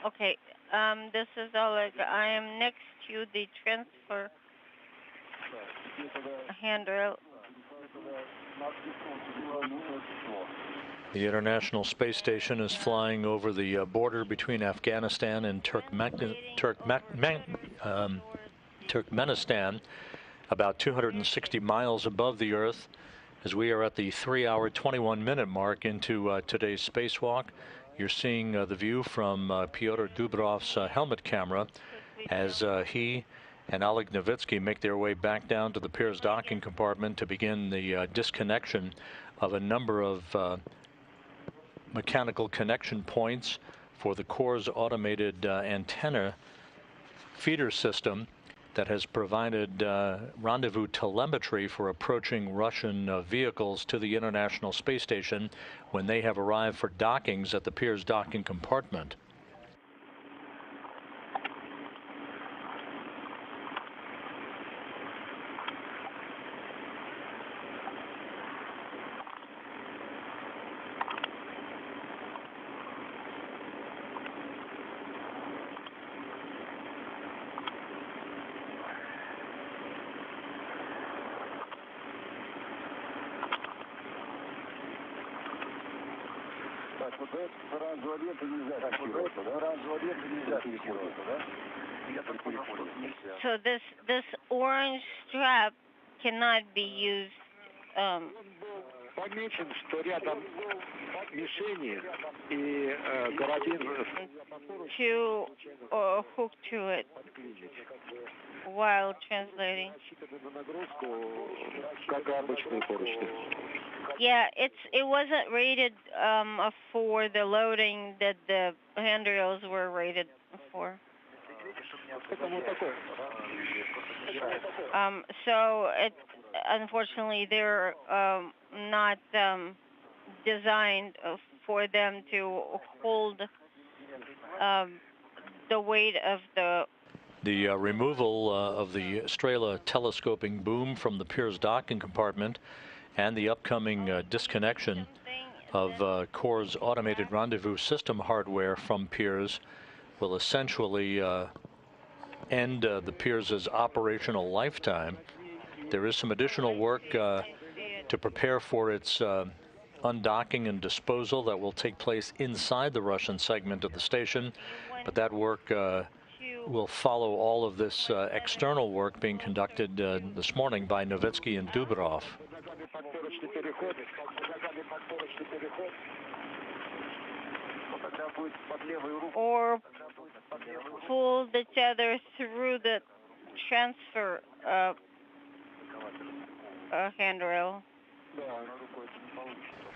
Okay, this is Oleg. I am next to the transfer handrail. The International Space Station is flying over the border between Afghanistan and Turkmenistan, about 260 miles above the Earth, as we are at the 3-hour, 21-minute mark into today's spacewalk. You're seeing the view from Pyotr Dubrov's helmet camera as he and Oleg Novitsky make their way back down to the Pirs docking compartment to begin the disconnection of a number of mechanical connection points for the Core's automated antenna feeder system that has provided rendezvous telemetry for approaching Russian vehicles to the International Space Station when they have arrived for dockings at the Pirs docking compartment. So this orange strap cannot be used. Помечен, что рядом мишени и карабин to hook to it while translating. как обычные поручни. Yeah, it wasn't rated for the loading that the handrails were rated for. So it unfortunately they're not designed for them to hold the weight of the removal of the Strela telescoping boom from the Pirs docking compartment and the upcoming disconnection of Core's automated rendezvous system hardware from Pirs will essentially end the Pirs' operational lifetime. There is some additional work to prepare for its undocking and disposal that will take place inside the Russian segment of the station, but that work will follow all of this external work being conducted this morning by Novitsky and Dubrov. Or pull the tether through the transfer handrail.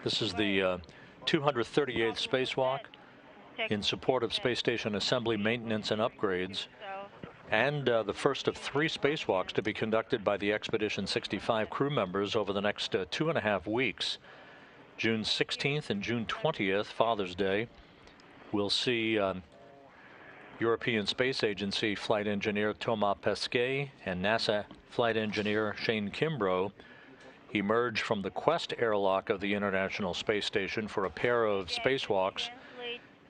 This is the 238th spacewalk in support of space station assembly, maintenance, and upgrades. and the first of 3 spacewalks to be conducted by the Expedition 65 crew members over the next 2.5 weeks. June 16th and June 20th, Father's Day, we'll see European Space Agency flight engineer Thomas Pesquet and NASA flight engineer Shane Kimbrough emerge from the Quest airlock of the International Space Station for a pair of spacewalks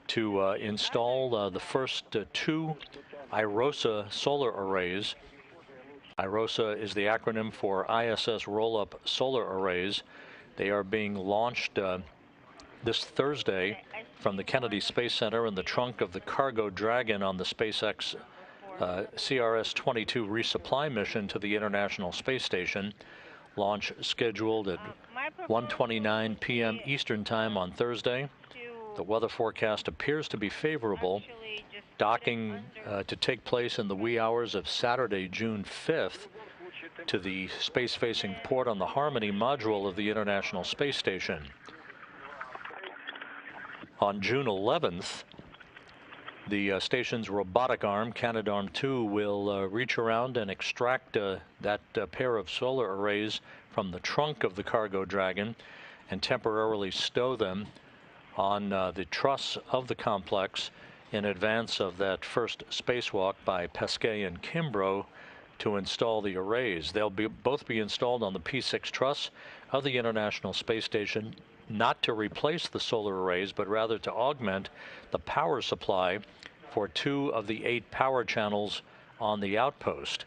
to install the first 2 IROSA solar arrays. IROSA is the acronym for ISS Roll-Up Solar Arrays. They are being launched this Thursday from the Kennedy Space Center in the trunk of the Cargo Dragon on the SpaceX CRS-22 resupply mission to the International Space Station. Launch scheduled at 1:29 p.m. Eastern Time on Thursday. The weather forecast appears to be favorable. Docking to take place in the wee hours of Saturday, June 5th, to the space-facing port on the Harmony module of the International Space Station. On June 11th, the station's robotic arm, Canadarm2, will reach around and extract that pair of solar arrays from the trunk of the Cargo Dragon and temporarily stow them on the truss of the complex in advance of that first spacewalk by Pesquet and Kimbrough to install the arrays. They'll both be installed on the P6 truss of the International Space Station, not to replace the solar arrays, but rather to augment the power supply for 2 of the 8 power channels on the outpost.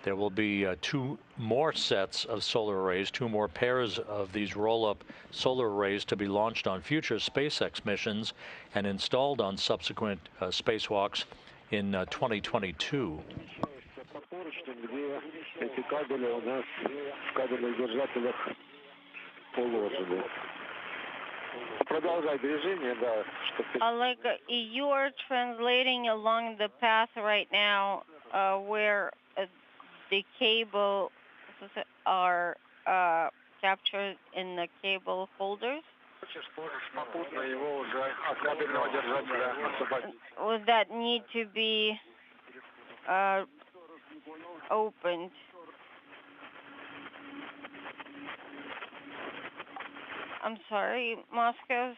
There will be 2 more sets of solar arrays, 2 more pairs of these roll-up solar arrays to be launched on future SpaceX missions and installed on subsequent spacewalks in 2022. Like you are translating along the path right now where the cable are captured in the cable holders. Would that need to be opened? I'm sorry, Moscow.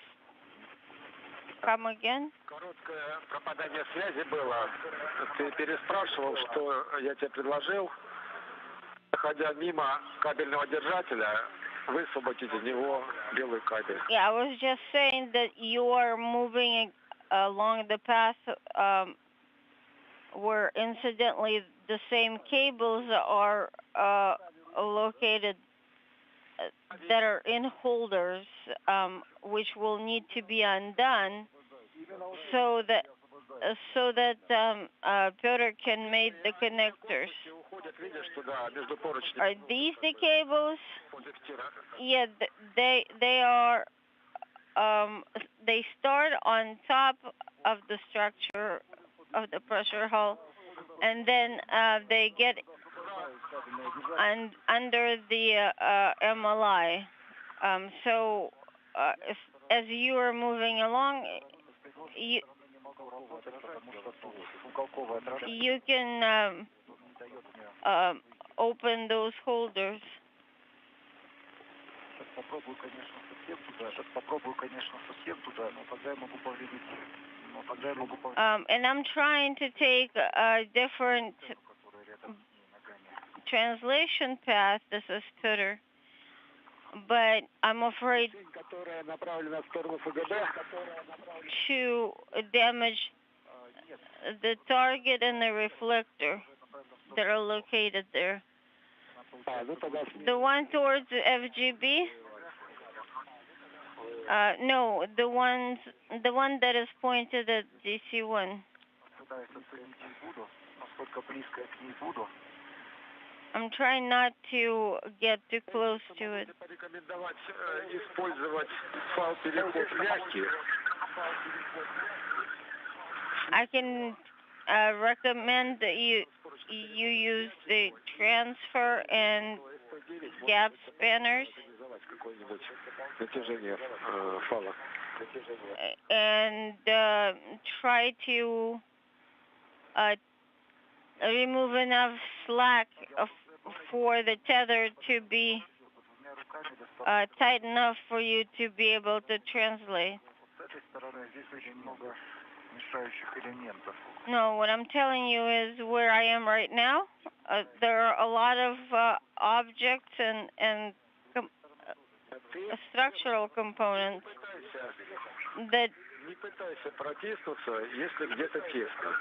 Come again? Короткое пропадание связи было. Ты переспрашивал, что я тебе предложил. Проходя мимо кабельного держателя, высвободить из него белый кабель. Yeah, I was just saying that you are moving along the path where incidentally the same cables are located that are in holders, which will need to be undone, so that Piotr can make the connectors. Are these the cables? Yeah, they are. They start on top of the structure of the pressure hull, and then they get under the MLI. So as you are moving along, you can open those holders. And I'm trying to take a different translation path. This is Piotr, but I'm afraid to damage the target and the reflector that are located there. The one towards FGB? No, the one that is pointed at DC-1. I'm trying not to get too close to it. I can recommend that you use the transfer and gap spanners and try to remove enough slack for the tether to be tight enough for you to be able to translate. No, what I'm telling you is where I am right now. There are a lot of objects and structural components that Не пытайся протиснуться, если где-то тесно.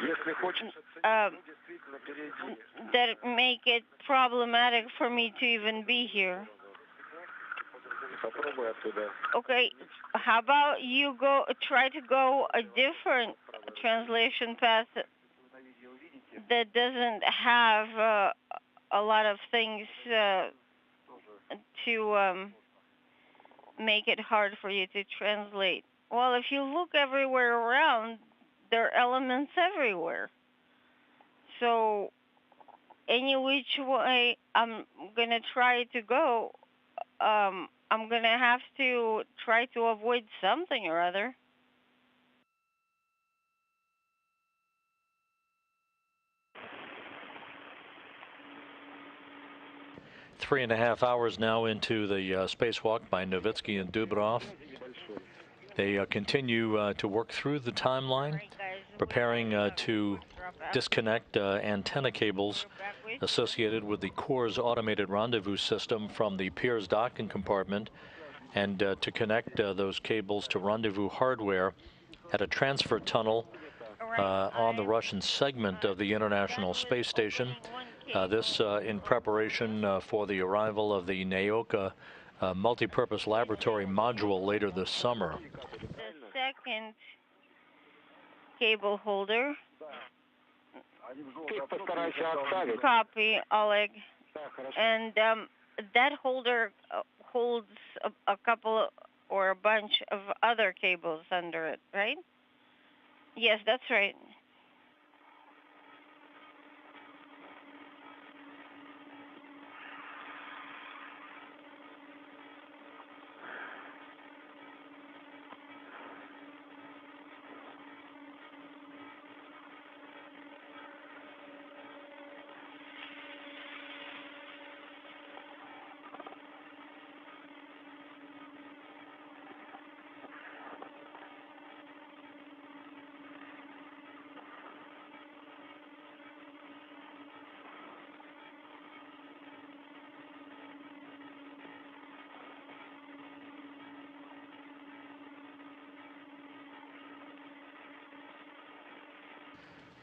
Если хочешь, действительно перейди. that make it problematic for me to even be here. Попробуй оттуда. Okay, how about you try to go a different translation path that doesn't have a lot of things to make it hard for you to translate. Well, if you look everywhere around, there are elements everywhere. So any which way I'm going to try to go, I'm going to have to try to avoid something or other. Three and a half hours now into the spacewalk by Novitsky and Dubrov. They continue to work through the timeline, preparing to disconnect antenna cables associated with the Core's automated rendezvous system from the Pirs docking compartment, and to connect those cables to rendezvous hardware at a transfer tunnel on the Russian segment of the International Space Station. This in preparation for the arrival of the Naoka multi-purpose laboratory module later this summer. The second cable holder. Copy, Oleg. And that holder holds a couple or a bunch of other cables under it, right? Yes, that's right.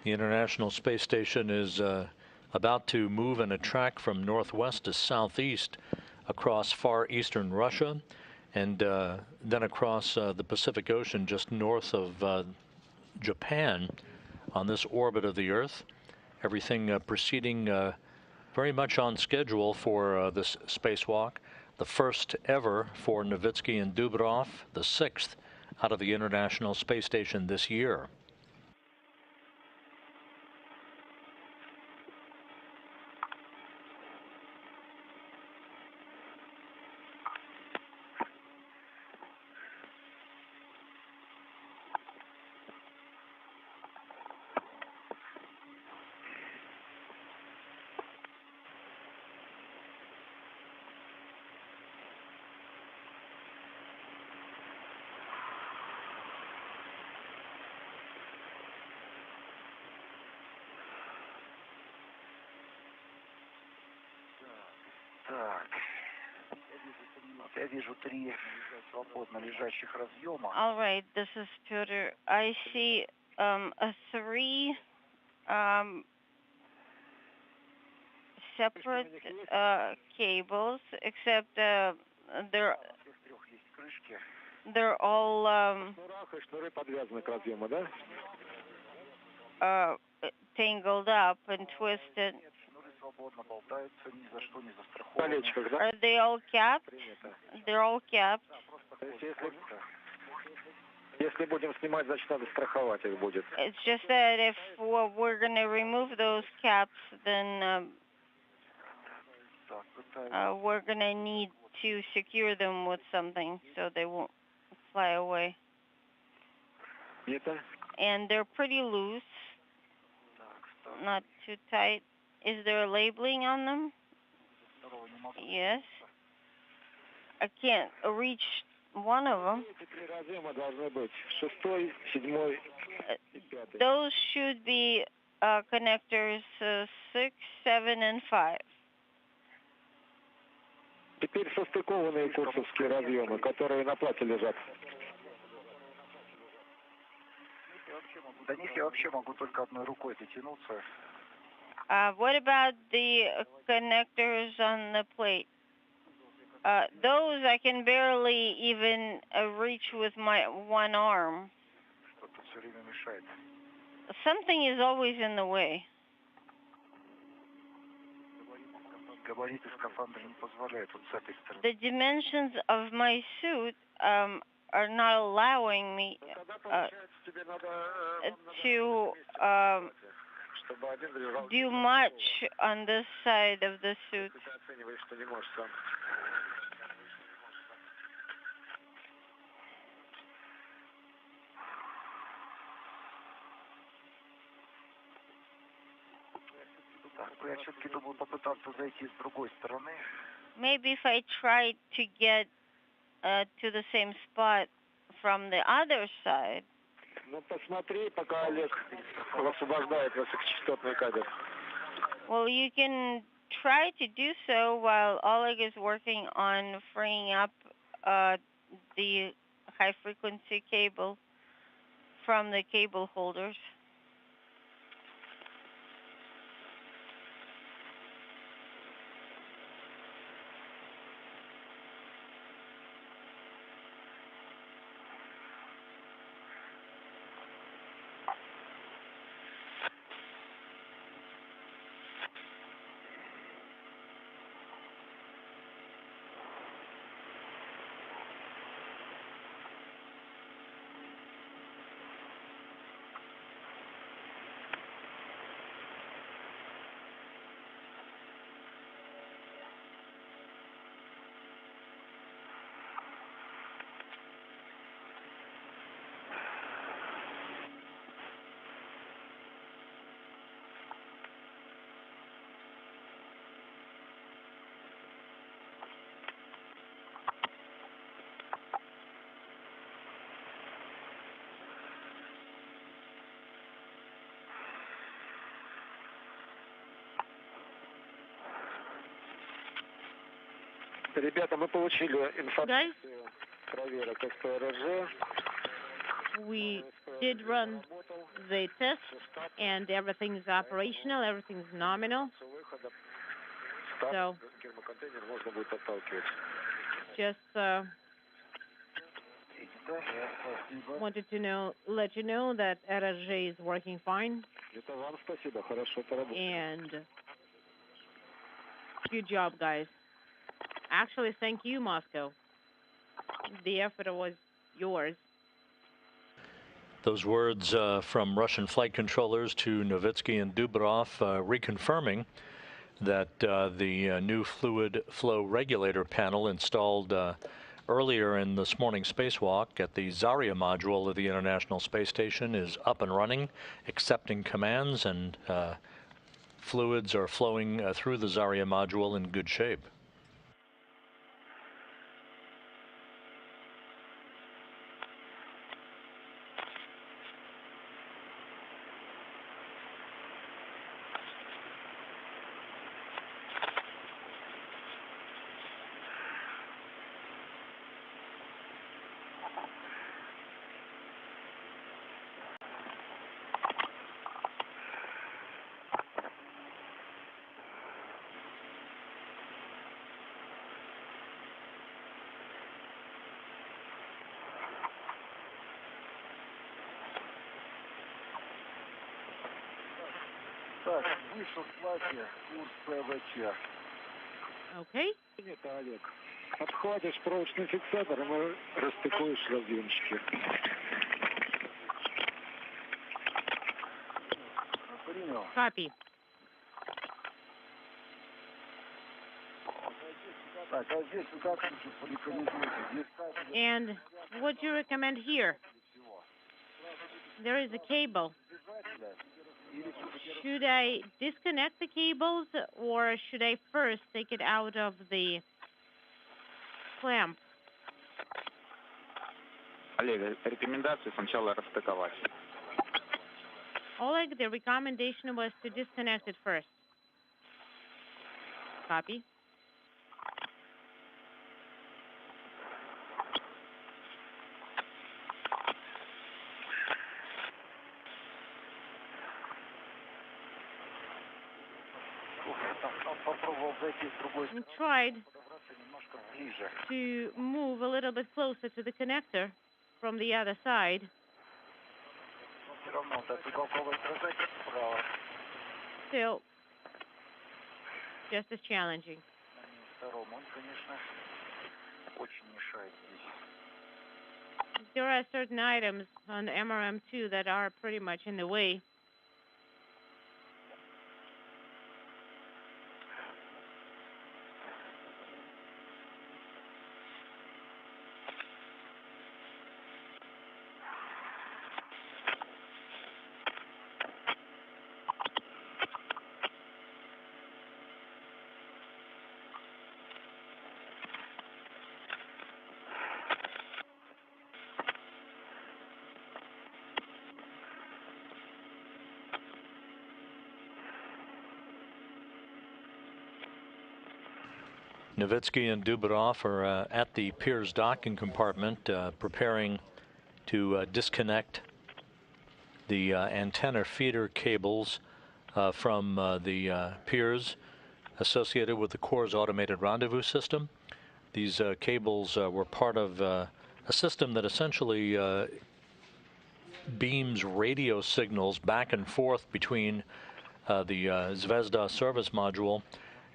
The International Space Station is about to move in a track from northwest to southeast across far eastern Russia, and then across the Pacific Ocean just north of Japan on this orbit of the Earth. Everything proceeding very much on schedule for this spacewalk, the first ever for Novitsky and Dubrov, the sixth out of the International Space Station this year. Я вижу 3 свободно лежащих разъема. All right, this is Piotr. I see 3 separate cables, except they're all tangled up and twisted. Are they all capped? They're all capped. It's just that if we're going to remove those caps, then we're going to need to secure them with something so they won't fly away. And they're pretty loose. not too tight. Is there labeling on them? Yes. I can't reach one of them. Those should be connectors 6, 7, and 5. Теперь состыкованные курсовские разъемы, которые на плате лежат. До них я вообще могу только одной рукой дотянуться. What about the connectors on the plate? Those I can barely even reach with my one arm. Что-то все время мешает. Something is always in the way. Габариты скафандра не позволяют вот с этой стороны. The dimensions of my suit are not allowing me to do much on this side of the suit. Я все-таки думаю попытаться зайти с другой стороны. Maybe if I tried to get to the same spot from the other side. Ну, посмотри, пока Олег освобождает высокочастотный кабель. Well, you can try to do so while Oleg is working on freeing up the high-frequency cable from the cable holders. Ребята, мы получили информацию проверок СПРЖ. We did run the test, and everything's operational, everything's nominal. So, just wanted to let you know that RSG is working fine. And good job, guys. Actually, thank you, Moscow. The effort was yours. Those words from Russian flight controllers to Novitsky and Dubrov reconfirming that the new fluid flow regulator panel installed earlier in this morning's spacewalk at the Zarya module of the International Space Station is up and running, accepting commands, and fluids are flowing through the Zarya module in good shape. Так, вышел с лаки, курс ПВЧ. Okay. Это Олег. Обходишь проволочный фиксатор, и мы расстыкуешь разъемчики. Принял. Copy. Так, а здесь вы как лучше порекомендуете? Здесь And what do you recommend here? There is a cable. Should I disconnect the cables or should I first take it out of the clamp? Олег, рекомендация сначала расстыковать. Oleg, the recommendation was to disconnect it first. Copy. And tried to move a little bit closer to the connector from the other side. Still, just as challenging. There are certain items on the MRM2 that are pretty much in the way. Novitsky and Dubarov are at the Piers docking compartment preparing to disconnect the antenna feeder cables from the Piers associated with the Corps' automated rendezvous system. These cables were part of a system that essentially beams radio signals back and forth between the Zvezda service module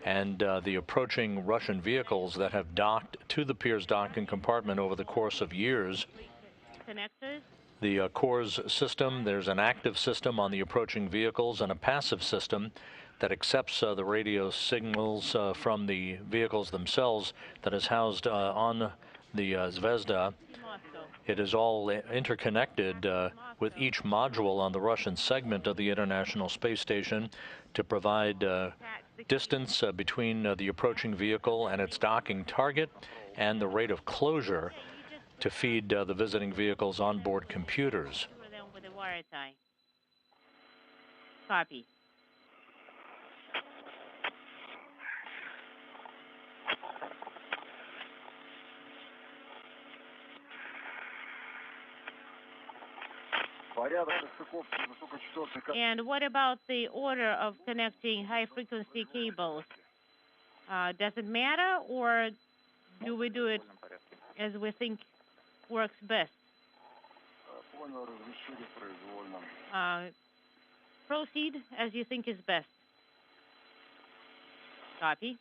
and the approaching Russian vehicles that have docked to the Piers docking compartment over the course of years. Connectors? The Corps' system, there's an active system on the approaching vehicles and a passive system that accepts the radio signals from the vehicles themselves that is housed on the Zvezda. It is all interconnected with each module on the Russian segment of the International Space Station to provide distance between the approaching vehicle and its docking target and the rate of closure to feed the visiting vehicle's onboard computers. With a wire tie. Copy. And what about the order of connecting high-frequency cables? Does it matter, or do we do it as we think works best? Proceed as you think is best. Copy.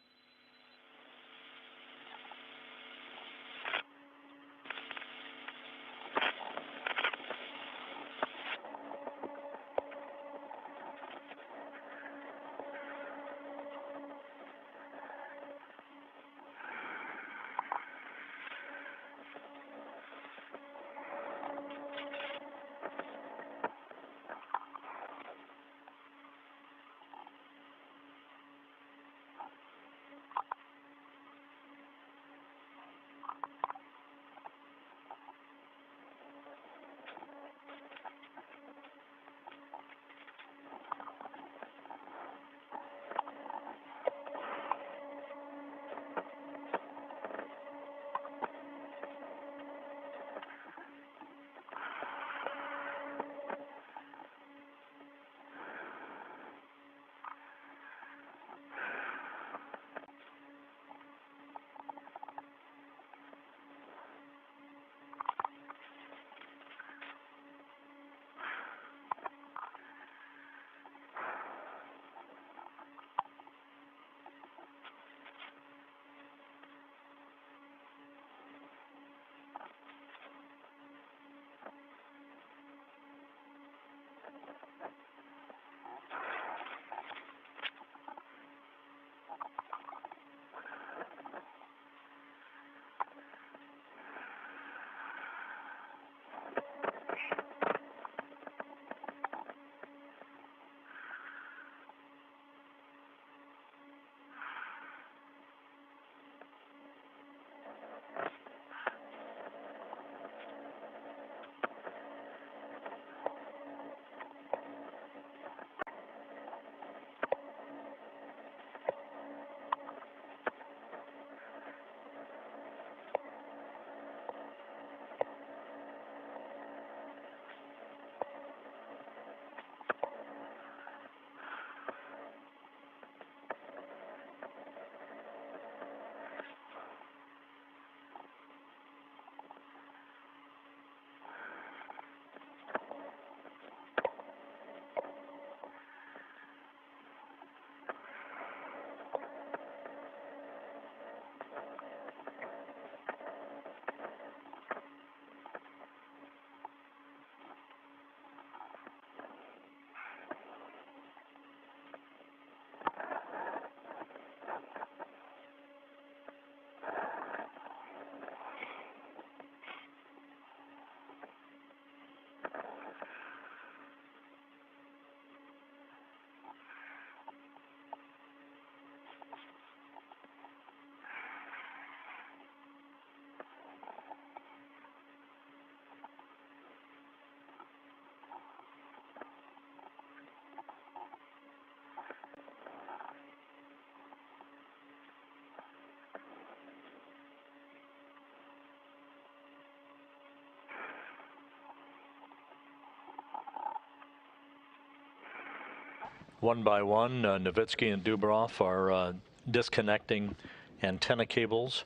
One by one, Novitsky and Dubrov are disconnecting antenna cables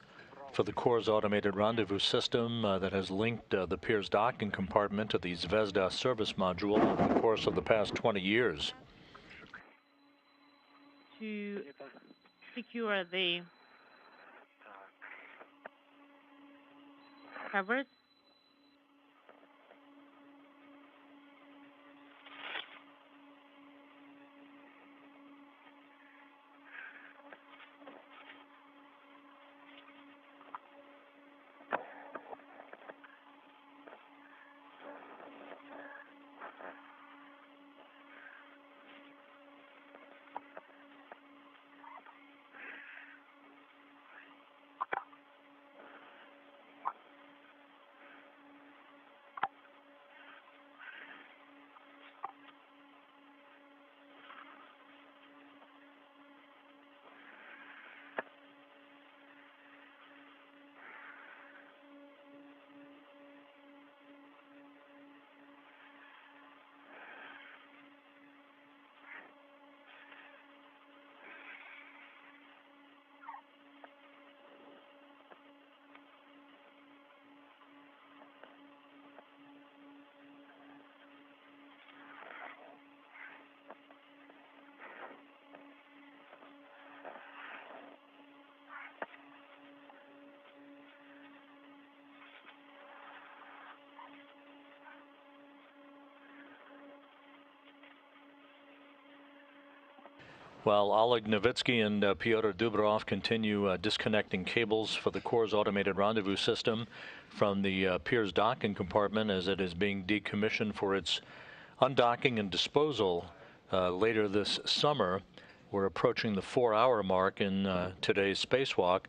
for the Corps' automated rendezvous system that has linked the Pirs docking compartment to the Zvezda service module over the course of the past 20 years. To secure the covers. While Oleg Novitsky and Pyotr Dubrov continue disconnecting cables for the Corps' automated rendezvous system from the Pirs docking compartment as it is being decommissioned for its undocking and disposal later this summer. We're approaching the 4-hour mark in today's spacewalk.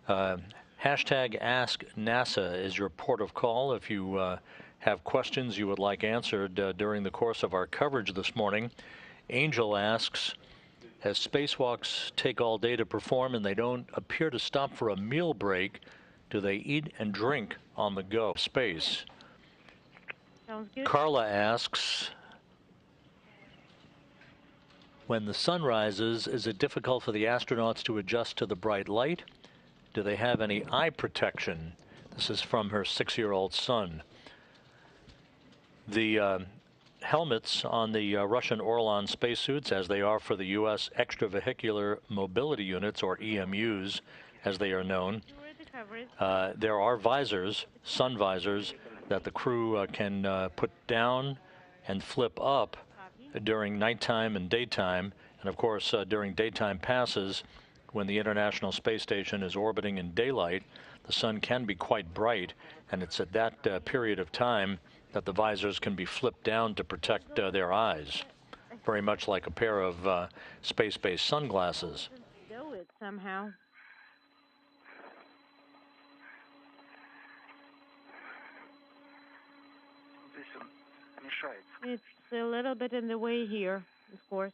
Hashtag Ask NASA is your port of call if you have questions you would like answered during the course of our coverage this morning. Angel asks, as spacewalks take all day to perform and they don't appear to stop for a meal break, do they eat and drink on the go? Space. Sounds good. Carla asks, when the sun rises, is it difficult for the astronauts to adjust to the bright light? Do they have any eye protection? This is from her 6-year-old son. The helmets on the Russian Orlan spacesuits, as they are for the U.S. extravehicular mobility units, or EMUs, as they are known. There are visors, sun visors, that the crew can put down and flip up during nighttime and daytime. And of course, during daytime passes, when the International Space Station is orbiting in daylight, the sun can be quite bright, and it's at that period of time that the visors can be flipped down to protect their eyes, very much like a pair of space-based sunglasses. Do it somehow. It's a little bit in the way here, of course.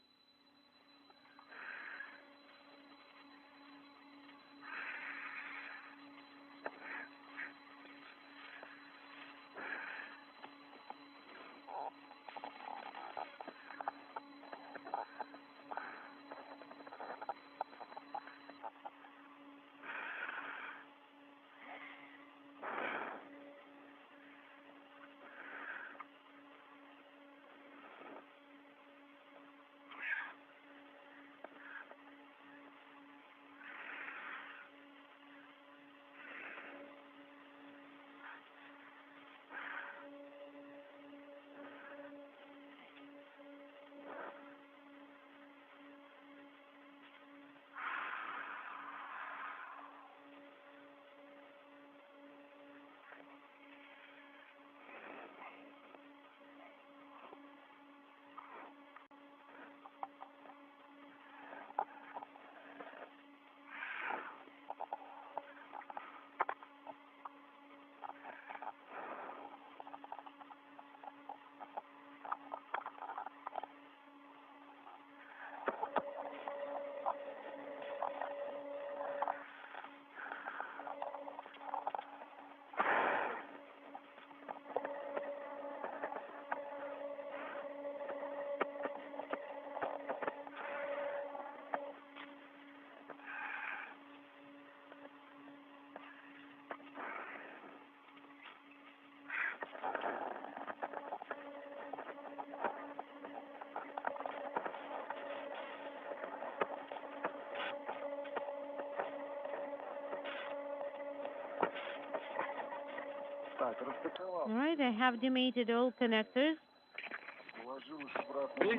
All right, I have dematted all connectors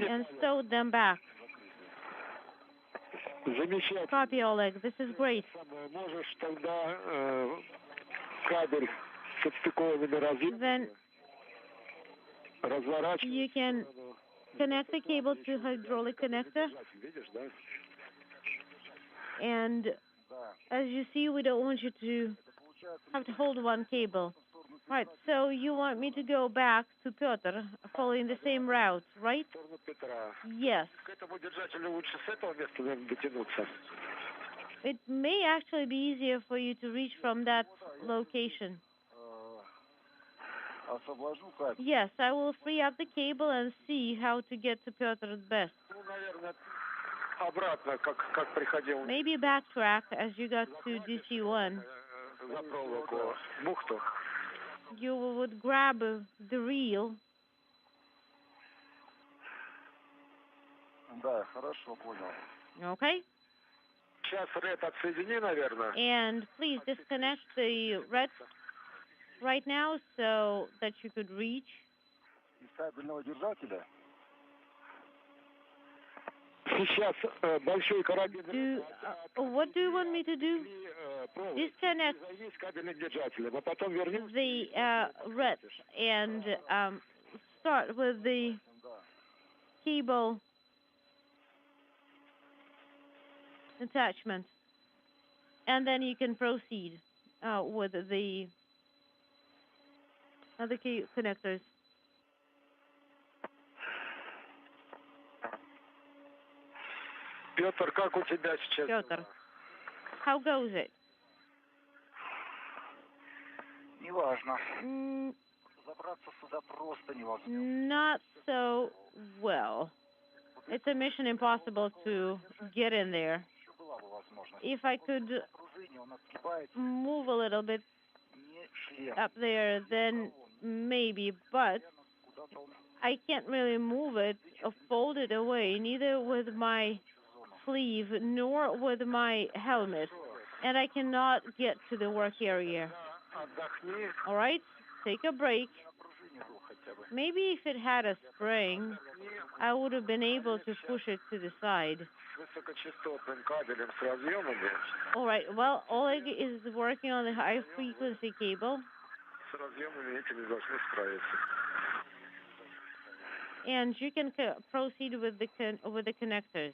and stowed them back. Замечательно. Copy, Oleg. This is great. Можешь тогда кабель с отстыковыми разъемами Then разворачивать. you can connect the cable to hydraulic connector. Видишь, да? And as you see, we don't want you to have to hold one cable. Right, so you want me to go back to Piotr, following the same route, right? В сторону Петра. Yes. К этому держателю лучше с этого места, наверное, дотянуться. It may actually be easier for you to reach from that location. Освобожу кабель. Yes, I will free up the cable and see how to get to Piotr best. Ну, наверное, обратно, как приходил Maybe backtrack as you got to DC-1. за проволоку в бухту. You would grab the reel. Да, хорошо, понял. Okay? Сейчас ред отсоедини, наверное. And please disconnect the red right now so that you could reach. Из кабельного держателя. Сейчас большой карабин. What do you want me to do? Disconnect Займись кабельным держателем, а потом вернемся. the red and start with the cable attachment, and then you can proceed with the other key connectors. Петр, как у тебя сейчас? Piotr, how goes it? Неважно. Mm, Забраться сюда просто невозможно. not so well. It's a mission impossible to get in there. Еще была бы возможность. If I could Пружине он отскибается. move a little bit Не шлем. up there, then maybe, but Куда-то он I can't really move it or fold it away, neither with my sleeve nor with my helmet, and I cannot get to the work area. Отдохни. All right, take a break. на пружине был хотя бы. Maybe if it had a spring, I would have been able to push it to the side. С высокочастотным кабелем с разъемами. All right, well, Oleg is working on the high frequency cable, С разъемами этими должны справиться. and you can proceed with the connectors.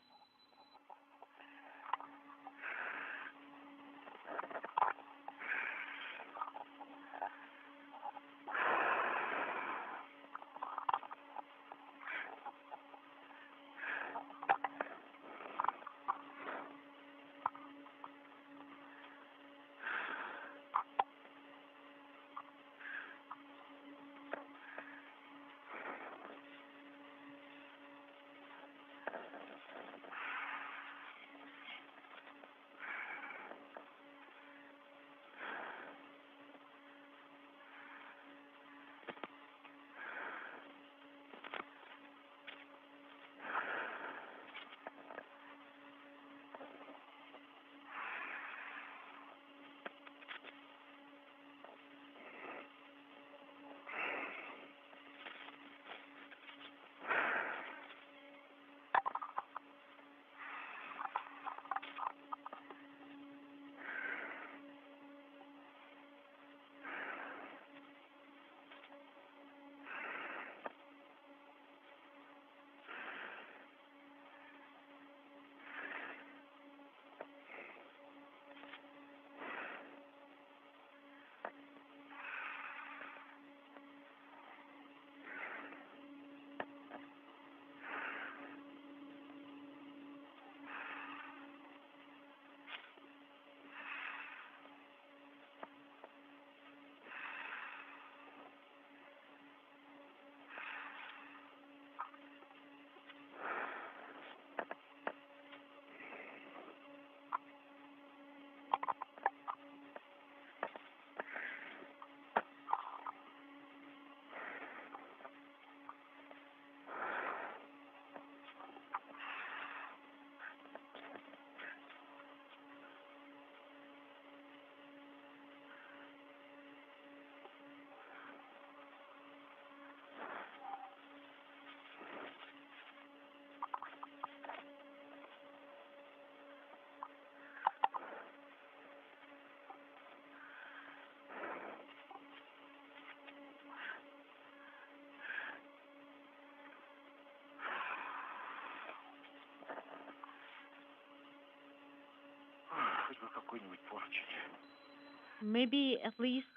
Maybe at least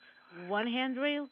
one handrail?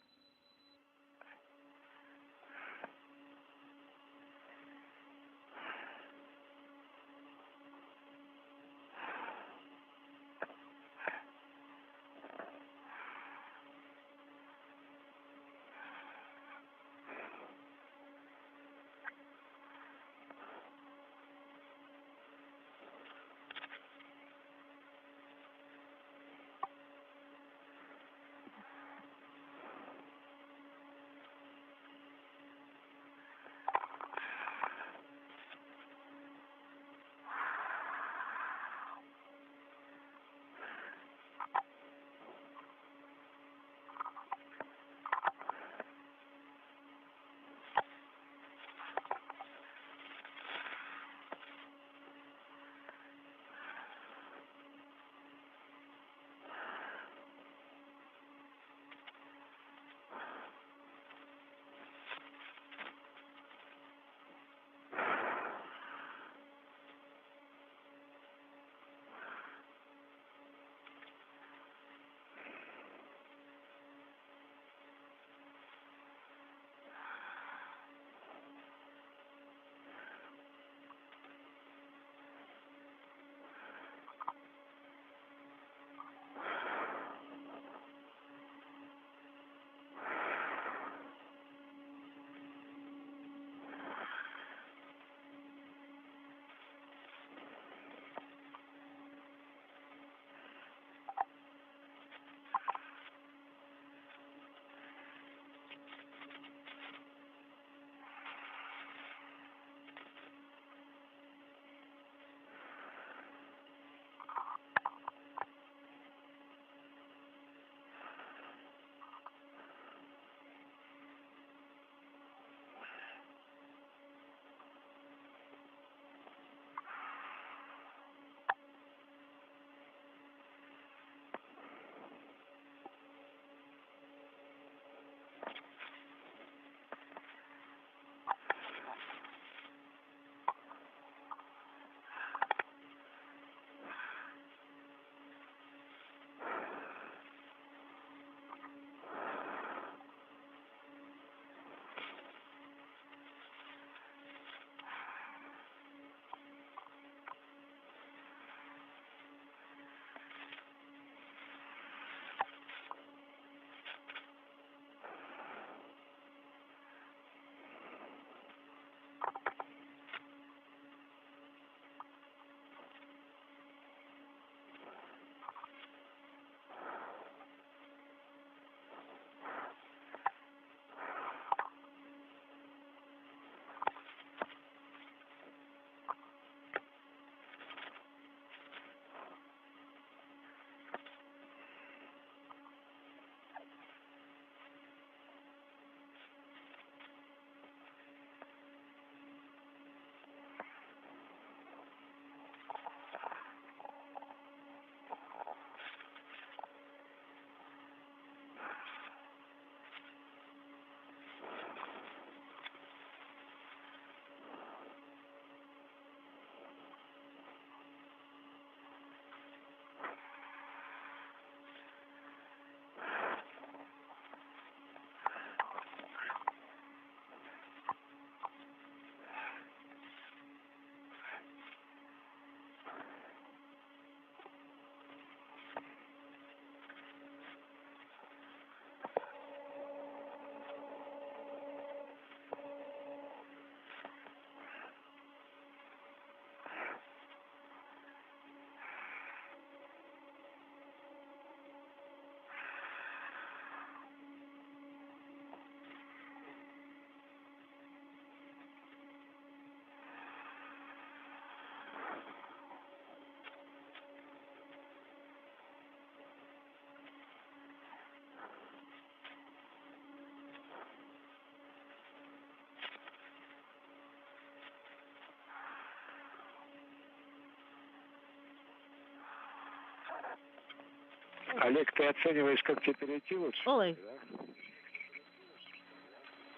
Олег, ты оцениваешь, как тебе перейти лучше? Oleg,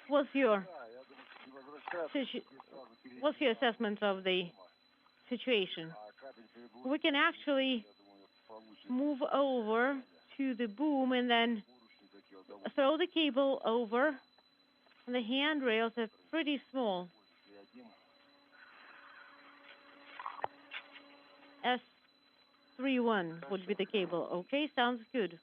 what's your assessment of the situation? We can actually move over to the boom and then throw the cable over. And the handrails are pretty small. S31 would be the cable. Okay, sounds good.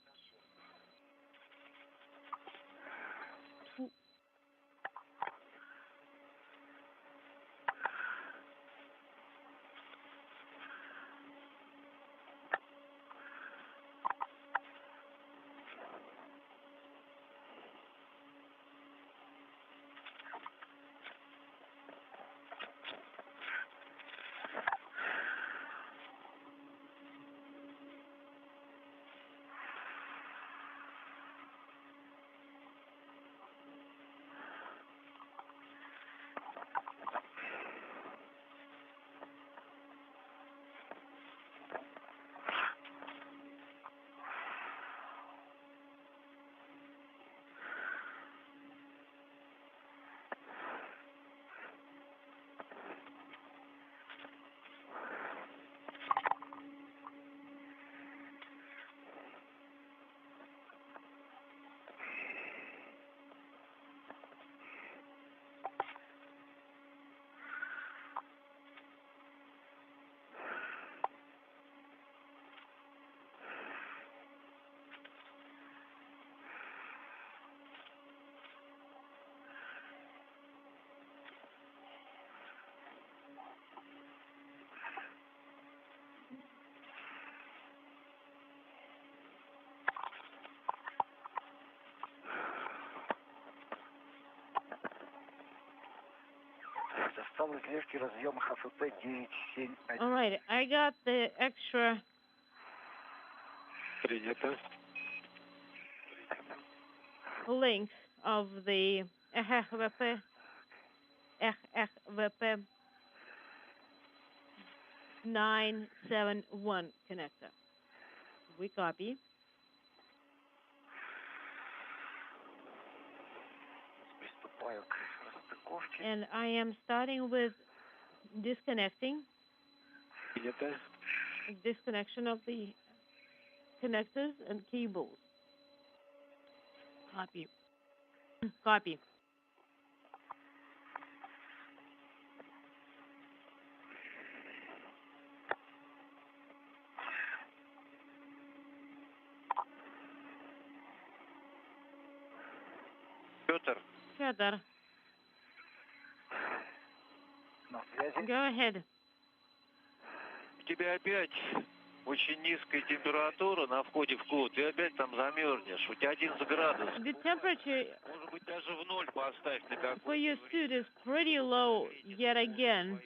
All right, I got the extra length of the RVP 971 connector. We copy. And I am starting with disconnecting. Disconnection of the connectors and cables. Copy. Copy. Петр. Go ahead. У тебя опять очень низкая температура на входе в клуб, ты опять там замерзнешь. У тебя 11 градусов. The temperature, может быть, даже в ноль поставь на какой-то. For your suit is pretty low yet again.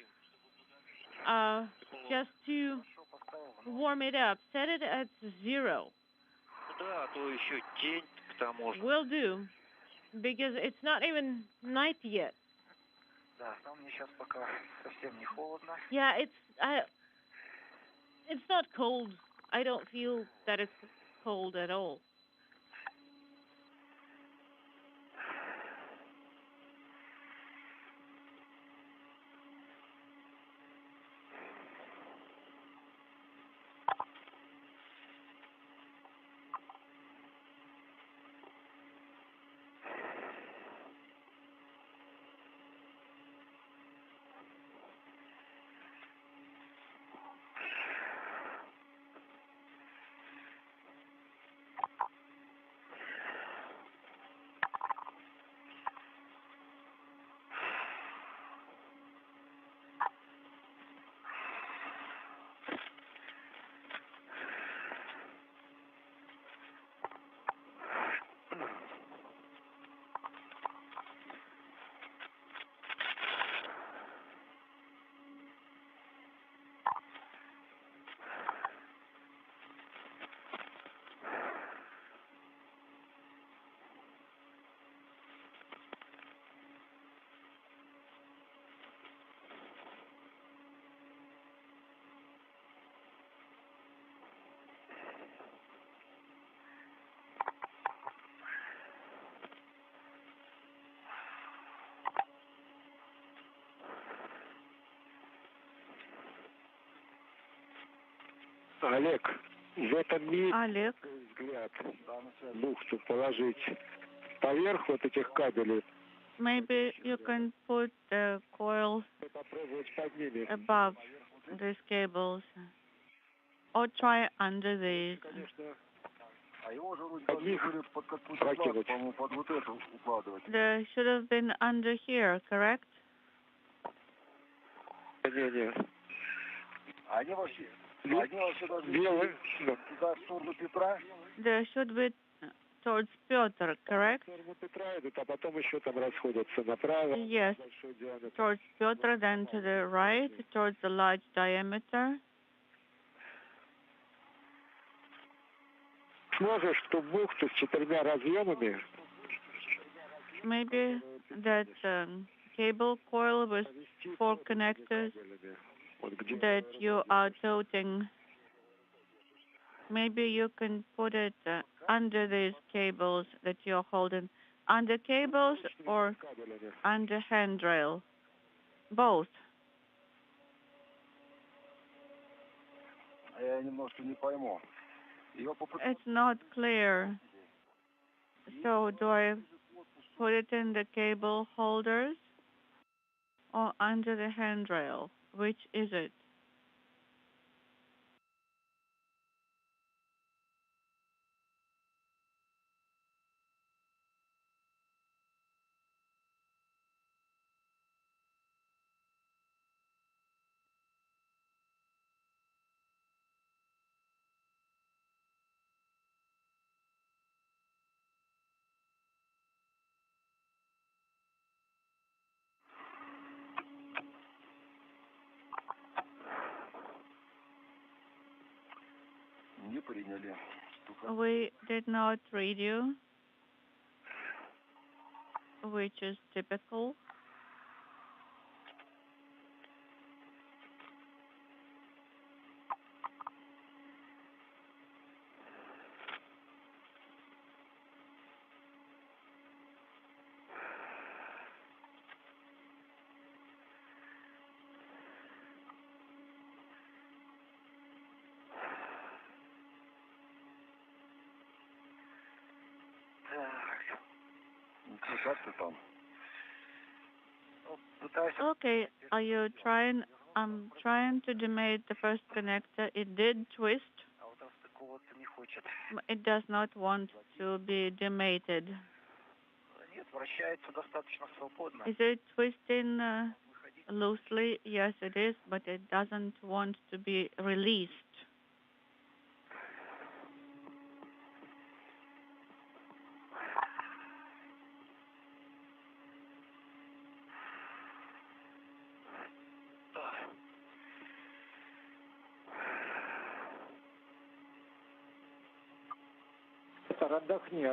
Just to warm it up, set it at 0. Да, а то еще тень к тому же. Will do, because it's not even night yet. Yeah, it's not cold. I don't feel that it's cold at all. Олег, в этом месте Олег, взгляд бухту положить поверх вот этих кабелей. maybe you can put the coils Попробовать под ними. above these cables or try under these. Конечно, А его же вроде под них под какую-то плату, прокидывать. по-моему, под вот эту укладывать. They should have been under here, correct? Не. Они вообще должны Белый. туда, в сторону Петра. They should be towards Piotr, correct? В сторону Петра идут, а потом еще там расходятся направо. Yes, Большой диаметр. towards Piotr, then to the right, towards the large diameter. Сможешь в ту бухту с 4 разъемами Maybe that cable coil with 4 connectors вот где that you are toting, maybe you can put it under these cables that you're holding. Under cables or кабелями. under handrail? Both. Я немножко не пойму. Ее It's not clear. So do I put it in the cable holders or under the handrail? Which is it? не приняли. We did not read you, which is typical. Так. Ну, как ты там? Ну, пытайся. Okay, are you trying? I'm trying to demate the first connector. It did twist. А вот расстыковываться не хочет. It does not want to be demated. Нет, вращается достаточно свободно. Is it twisting loosely? Yes, it is, but it doesn't want to be released.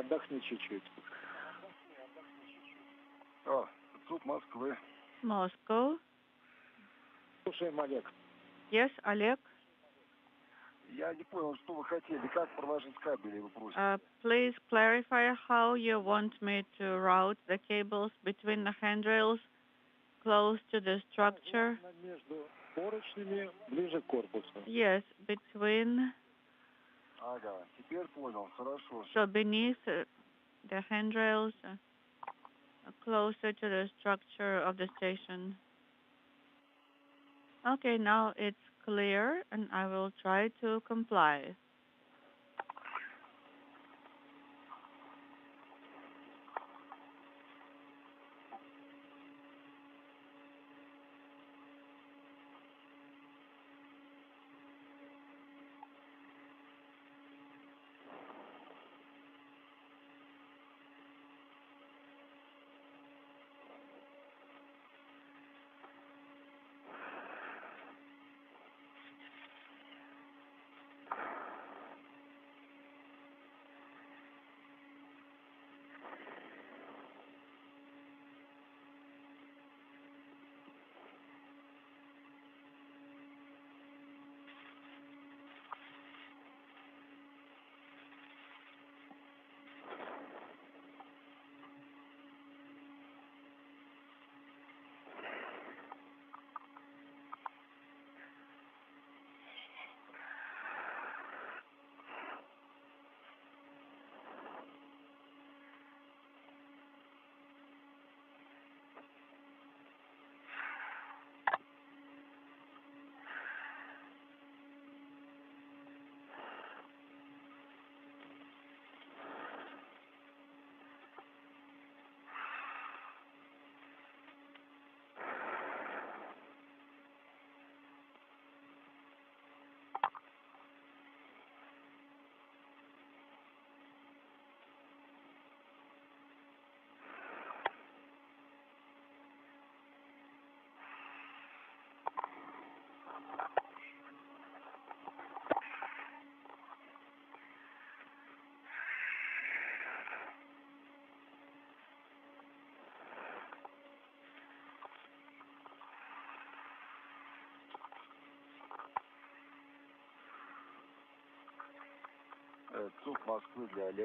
Отдохни чуть-чуть. А, суд Москвы. Moscow. Слушаем, Олег. Yes, Oleg. Я не понял, что вы хотели, как проложить кабели, вы просите. Please clarify how you want me to route the cables between the handrails close to the structure. Между поручнями, ближе к корпусу. Yes, between, Ага, теперь понял, хорошо. so beneath the handrails, closer to the structure of the station. Okay, now it's clear, and I will try to comply.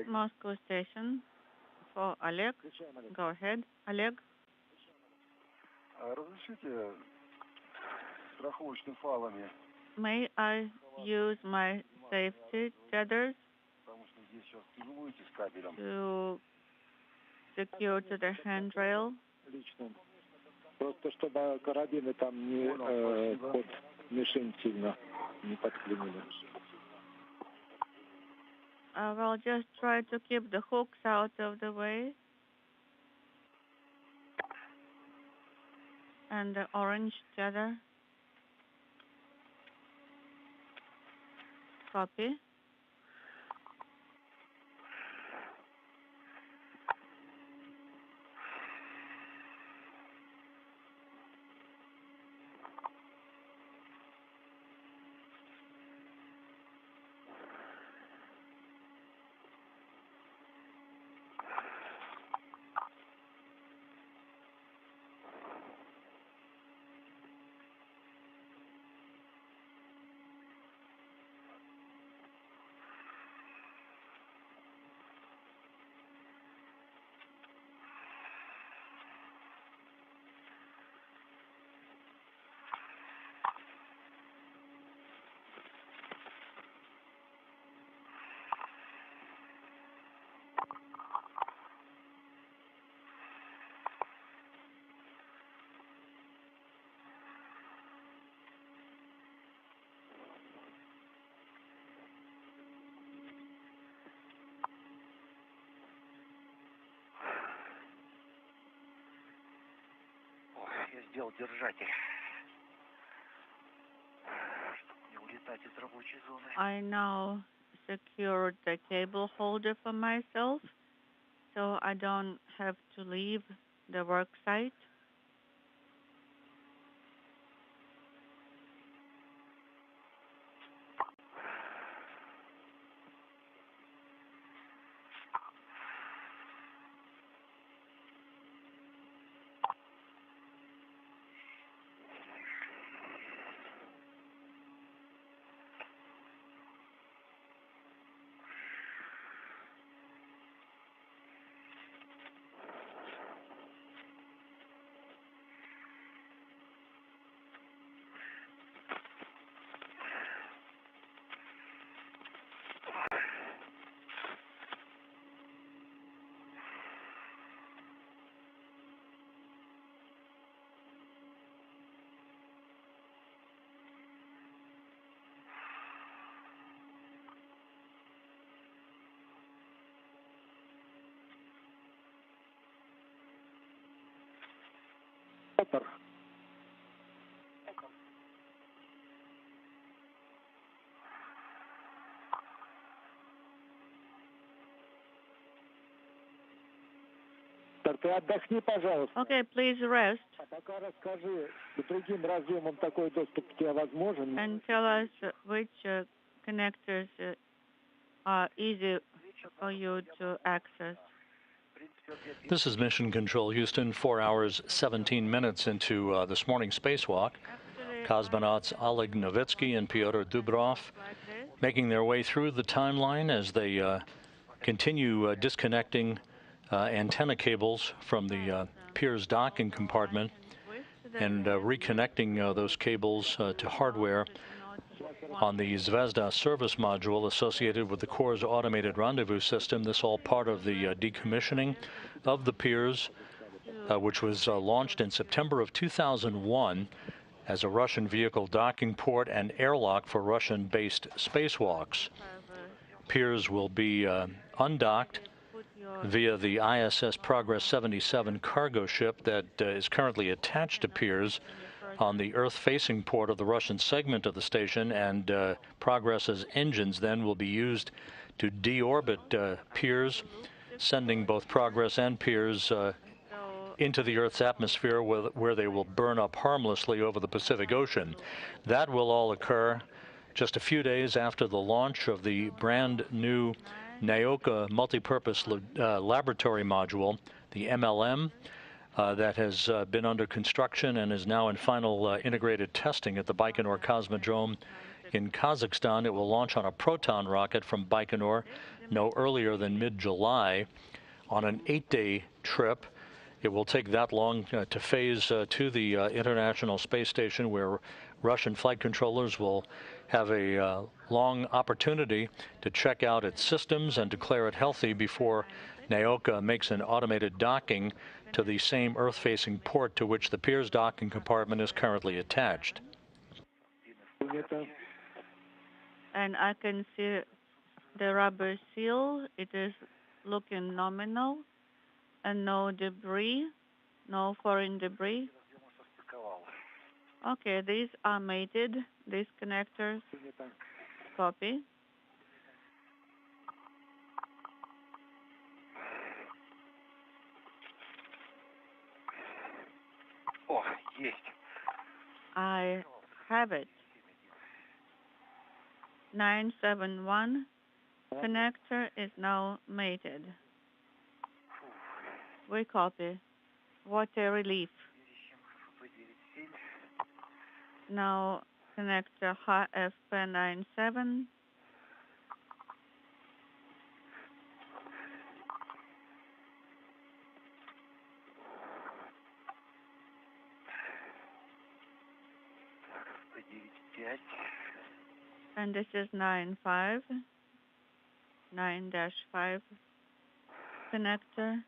Moscow station for Oleg. Go ahead, Oleg. Разрешите страховочными фалами, May I use my safety tethers потому что здесь сейчас тяжелуете с кабелем. to secure to the handrail? Лично. Просто чтобы карабины там не под мишень сильно не подклинили. I will just try to keep the hooks out of the way. And the orange tether. Copy. Я сделал держатель, чтобы не улетать из рабочей зоны. I now secured the cable holder for myself, so I don't have to leave the work site. Ты отдохни, пожалуйста. Okay, please rest. А пока расскажи, с другим разъемом такой доступ к тебе возможен? And tell us which connectors are easy for you to access. This is Mission Control, Houston, 4 hours, 17 minutes into this morning's spacewalk. Cosmonauts Oleg Novitsky and Pyotr Dubrov making their way through the timeline as they continue disconnecting antenna cables from the Pirs docking compartment and reconnecting those cables to hardware on the Zvezda service module associated with the Corps' automated rendezvous system. This all part of the decommissioning of the Pirs, which was launched in September of 2001 as a Russian vehicle docking port and airlock for Russian-based spacewalks. Pirs will be undocked via the ISS Progress 77 cargo ship that is currently attached to Pirs on the Earth-facing port of the Russian segment of the station, and Progress's engines then will be used to deorbit Pirs, sending both Progress and Pirs into the Earth's atmosphere where they will burn up harmlessly over the Pacific Ocean. That will all occur just a few days after the launch of the brand new Naoka multipurpose laboratory module, the MLM, that has been under construction and is now in final integrated testing at the Baikonur Cosmodrome in Kazakhstan. It will launch on a Proton rocket from Baikonur no earlier than mid-July on an 8-day trip. It will take that long to phase to the International Space Station, where Russian flight controllers will have a long opportunity to check out its systems and declare it healthy before Naoka makes an automated docking to the same Earth-facing port to which the Pirs docking compartment is currently attached. And I can see the rubber seal. It is looking nominal, and no debris, no foreign debris. Okay, these are mated, these connectors. Copy. О, есть. I have it. 971 connector is now mated. We copy. What a relief. Now connector HFP97. And this is 9-5 connector.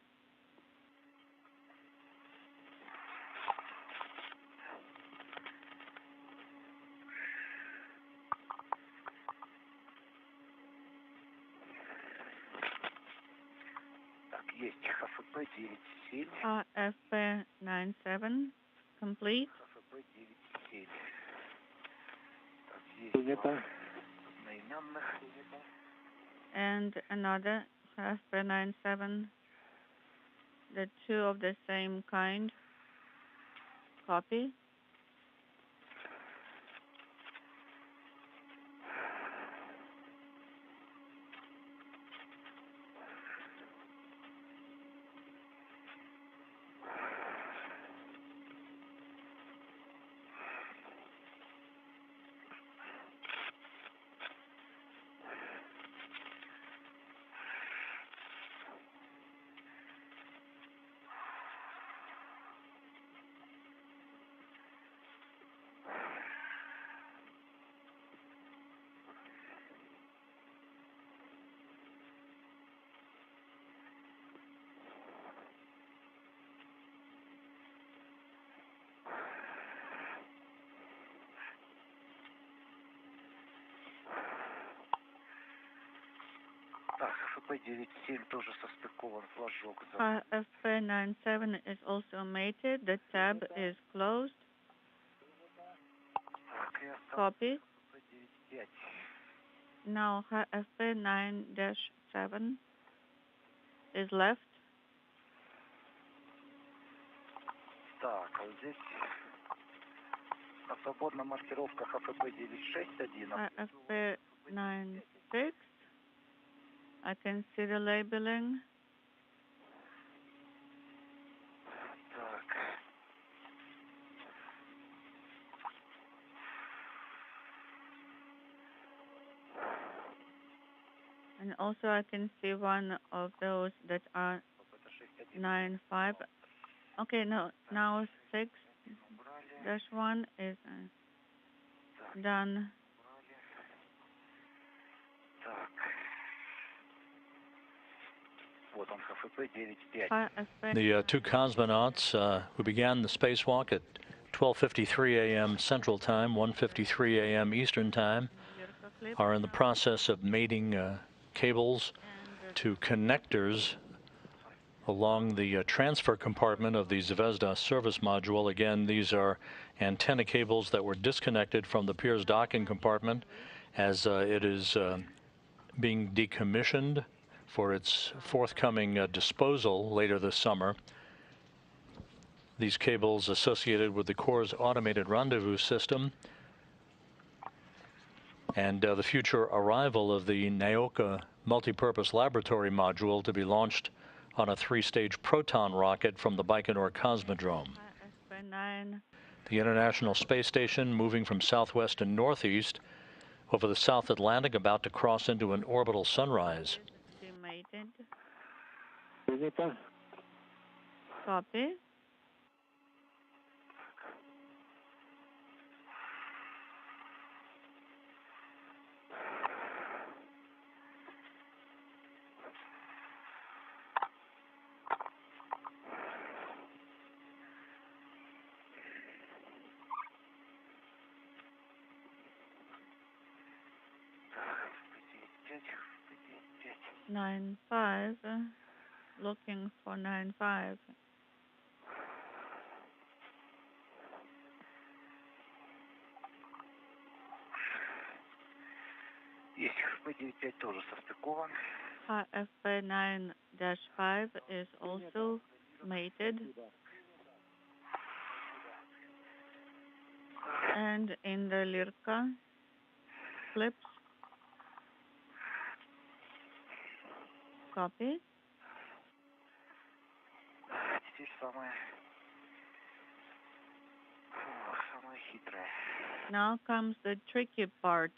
HFP97 complete. And another HFP97, the two of the same kind. Copy. HFP97 тоже состыкован флажок. HFP97 is also mated. The tab is closed. Copy. Now HFP9-7 is left. Так, а вот здесь свободная маркировка HFP961. HFP96. I can see the labeling. Так. And also I can see one of those that are 9-5. Okay, no, now 6-1 is done. The two cosmonauts who began the spacewalk at 12:53 a.m. Central Time, 1:53 a.m. Eastern Time, are in the process of mating cables to connectors along the transfer compartment of the Zvezda service module. Again, these are antenna cables that were disconnected from the Pirs docking compartment as it is being decommissioned for its forthcoming disposal later this summer. these cables associated with the Corps' automated rendezvous system and the future arrival of the Naoka multipurpose laboratory module to be launched on a 3-stage Proton rocket from the Baikonur Cosmodrome. The International Space Station moving from southwest to northeast over the South Atlantic, about to cross into an orbital sunrise. Copy. Nine five, looking for 9-5. Есть, FP95 тоже состыкован. FP9-5 is also mated. And in the Lirka clips. Copy. Теперь самое хитрое. Now comes the tricky part.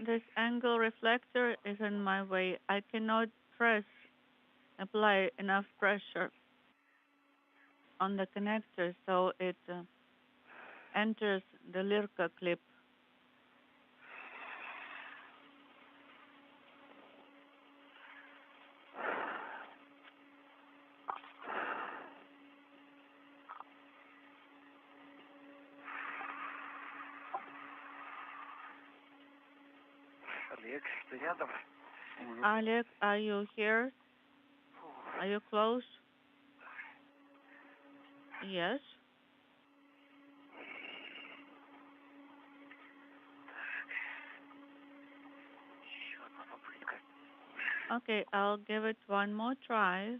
This angle reflector is in my way. I cannot apply enough pressure on the connector so it enters the Lirka clip. Oleg, are you here? Are you close? Yes. Okay, I'll give it one more try.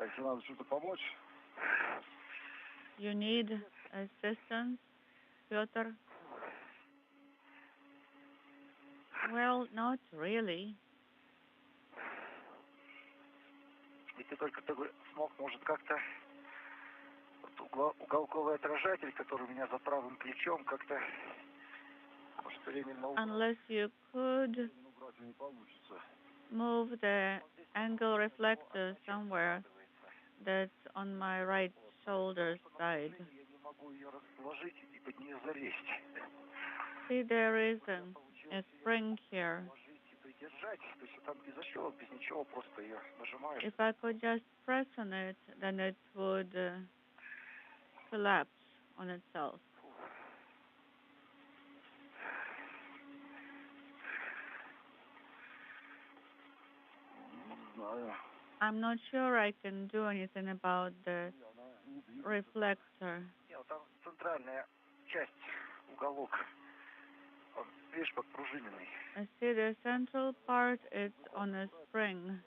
Если надо что-то помочь. You need assistance, Piotr? Well, not really. Если только ты смог, может, как-то уголковый отражатель, который у меня за правым плечом, как-то, может, временно Unless you could move the angle reflector somewhere that's on my right shoulder side. See, there is a spring here. If I could just press on it, then it would collapse on itself. I'm not sure I can do anything about the reflector. I see the central part, it's on a spring.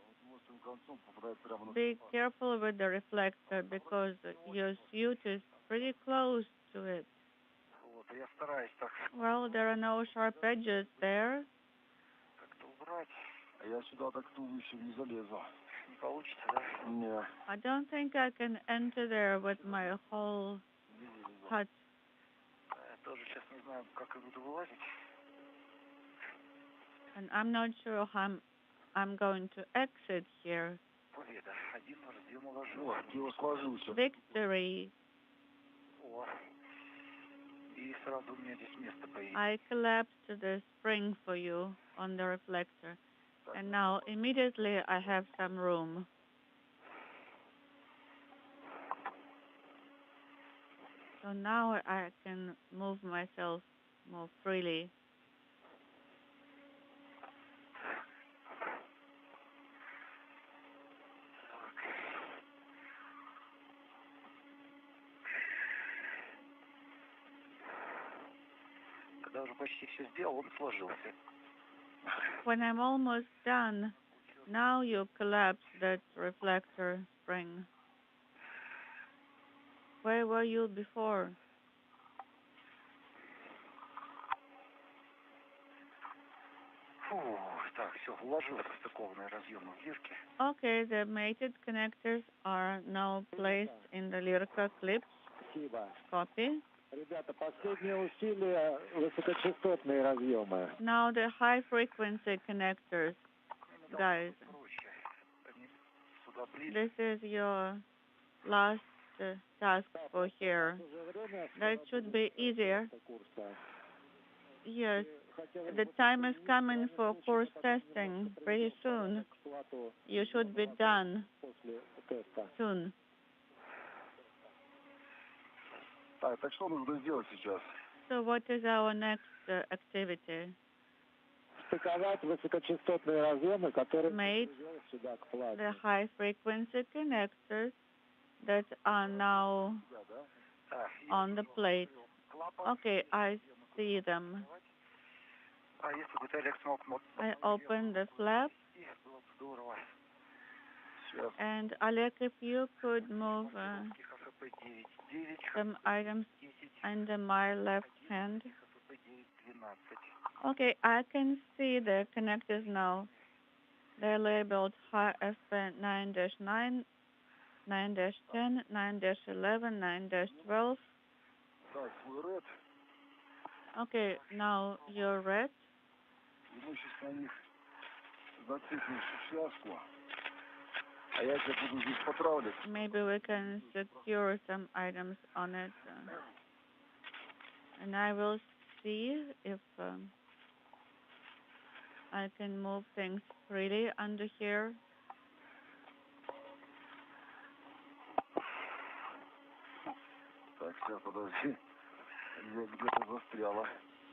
Be careful with the reflector because your suit is pretty close to it. Well, there are no sharp edges there. получится, да? Нет. I don't think I can enter there with my whole hut. Я тоже сейчас не знаю, как я буду вылазить. And I'm not sure how I'm going to exit here. Победа. Один разъем уложил. Вот, его сложился. Victory. О. И сразу у меня здесь место появилось. I collapsed the spring for you on the reflector. And now immediately I have some room. So now I can move myself more freely. Когда уже почти все сделал, он сложился. When I'm almost done, now you collapse that reflector spring. Where were you before? Фу, так, все, уложился стыкованные разъемы в лирке. Okay, the mated connectors are now placed in the Lirka clips. Спасибо. Copy. Ребята, последнее усилие высокочастотные разъемы. Now the high frequency connectors, guys. Проще. Они сюда ближе. This is your last task for here. That should be easier. Yes, the time is coming for course testing pretty soon. You should be done soon. Так что нужно сделать сейчас? So what is our next activity? Стыковать высокочастотные разъемы, которые Made сюда к плату. the high frequency connectors that are now on the plate. Okay, I see them. А если бы ты, Олег, смог... I open the flap, Было бы здорово. and Oleg, if you could move some items under my left hand. Okay, I can see the connectors now. They're labeled high FP9-9, 9-10, 9-11, 9-12. Okay, now you're red. Maybe we can secure some items on it. And I will see if I can move things freely under here.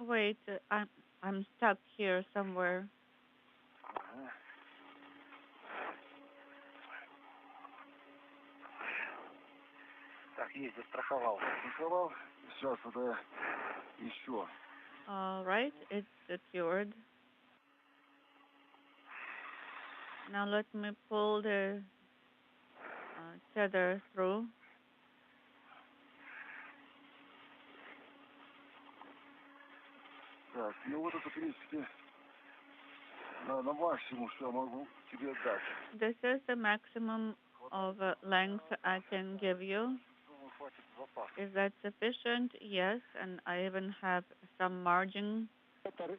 Wait, I'm stuck here somewhere. Так, есть, застраховал. Застраховал. Сейчас это еще. All right, it's secured. Now let me pull the tether through. Так, ну вот это, в принципе, на максимум, что я могу тебе дать. This is the maximum of length I can give you. Is that sufficient? Yes, and I even have some margin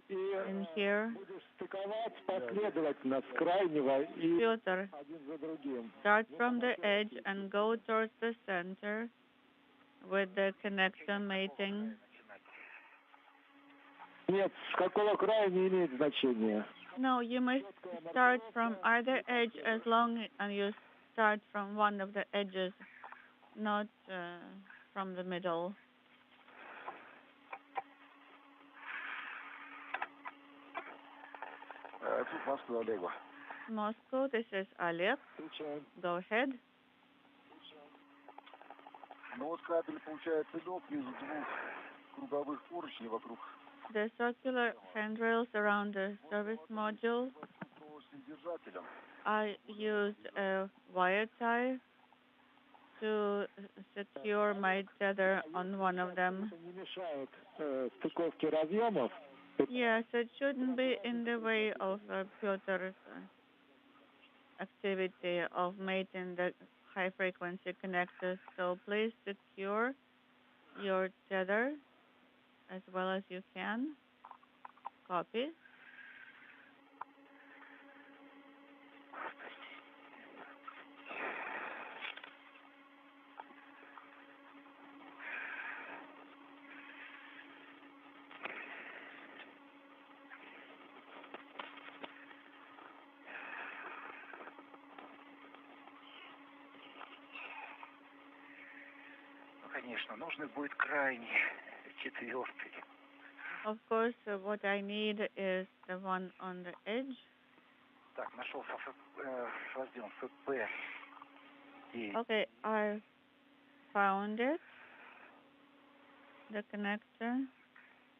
in here. Piotr, start from the edge and go towards the center with the connector mating. Нет, с какого края не имеет значения. No, you must start from either edge as long as you start from one of the edges, not from the middle. Moscow, this is Oleg. Go ahead. Ну вот кабель получается лег между двух круговых поручней вокруг. The circular handrails around the service module. I used a wire tie to secure my tether on one of them. Yes, it shouldn't be in the way of Piotr's activity of mating the high-frequency connectors, so please secure your tether as well as you can. Copy. Конечно, нужный будет крайний, четвертый. Of course, what I need is the one on the edge. Так, нашел разъем ФП. Okay, I found it. The connector,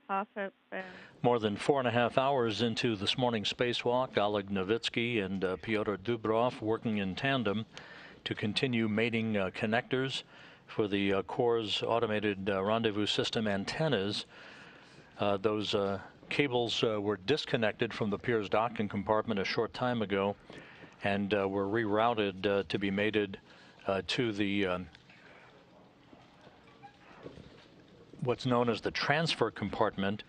half FP. More than 4.5 hours into this morning's spacewalk, Oleg Novitsky and Pyotr Dubrov working in tandem to continue mating connectors for the Core's automated rendezvous system antennas. Those cables were disconnected from the Pirs docking compartment a short time ago and were rerouted to be mated to the what's known as the transfer compartment,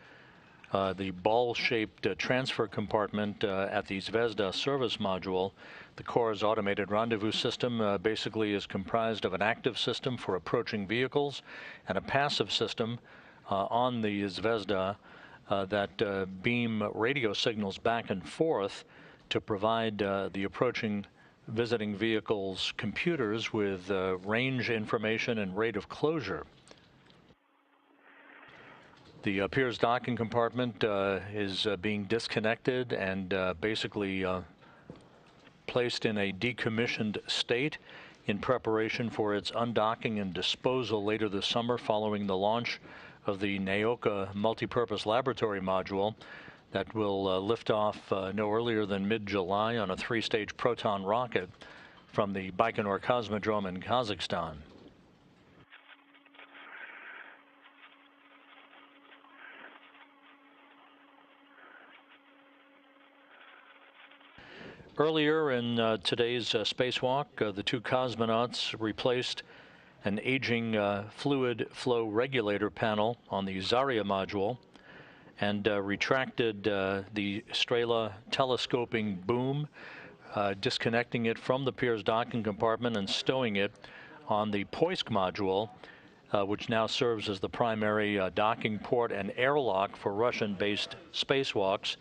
the ball-shaped transfer compartment at the Zvezda service module. The Core's automated rendezvous system basically is comprised of an active system for approaching vehicles and a passive system on the Zvezda that beam radio signals back and forth to provide the approaching visiting vehicles' computers with range information and rate of closure. The Pirs docking compartment is being disconnected and basically placed in a decommissioned state in preparation for its undocking and disposal later this summer following the launch of the Naoka multipurpose laboratory module that will lift off no earlier than mid-July on a 3-stage Proton rocket from the Baikonur Cosmodrome in Kazakhstan. Earlier in today's spacewalk, the two cosmonauts replaced an aging fluid flow regulator panel on the Zarya module and retracted the Strela telescoping boom, disconnecting it from the Pirs docking compartment and stowing it on the Poisk module, which now serves as the primary docking port and airlock for Russian-based spacewalks,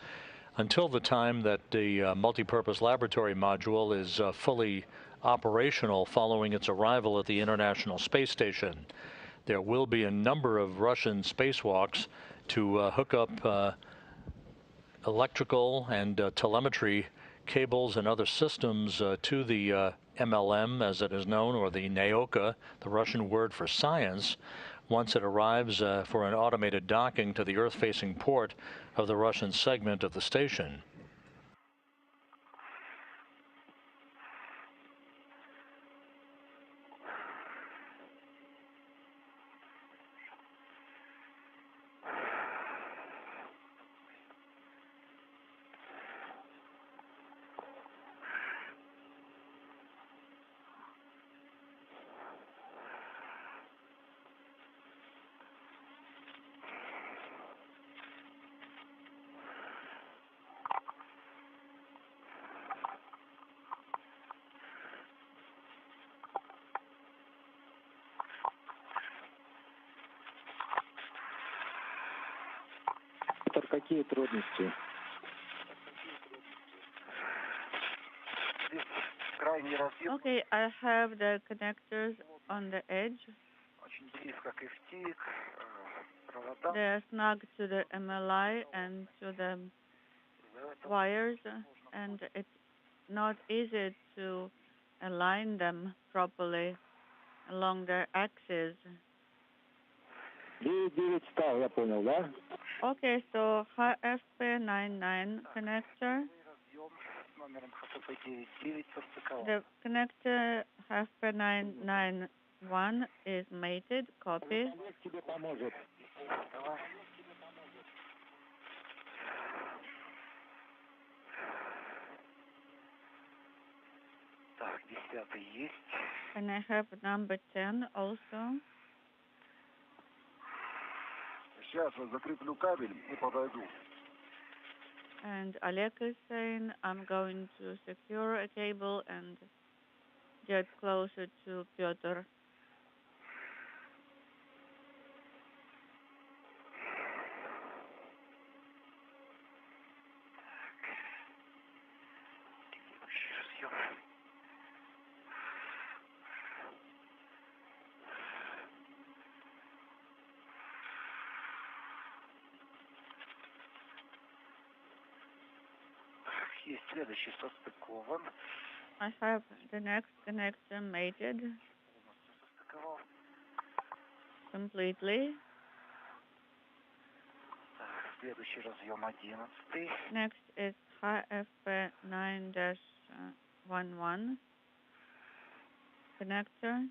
until the time that the multipurpose laboratory module is fully operational following its arrival at the International Space Station. There will be a number of Russian spacewalks to hook up electrical and telemetry cables and other systems to the MLM, as it is known, or the Naoka, the Russian word for science, once it arrives for an automated docking to the Earth-facing port of the Russian segment of the station. Какие трудности? Okay, I have the connectors on the edge. They are snug to the MLI and to the wires, and it's not easy to align them properly along their axis. 9 стал, я понял, да? Okay, so FP99 connector. The connector FP991 is mated. Copy. Так, 10 есть. Can I have number 10 also? Сейчас я закреплю кабель и подойду. And Oleg is saying, I'm going to secure a cable and get closer to Piotr. Есть следующий состыкован. I have the next connector mated completely. Так, следующий разъем 11. Next is HFP 9-11 connector.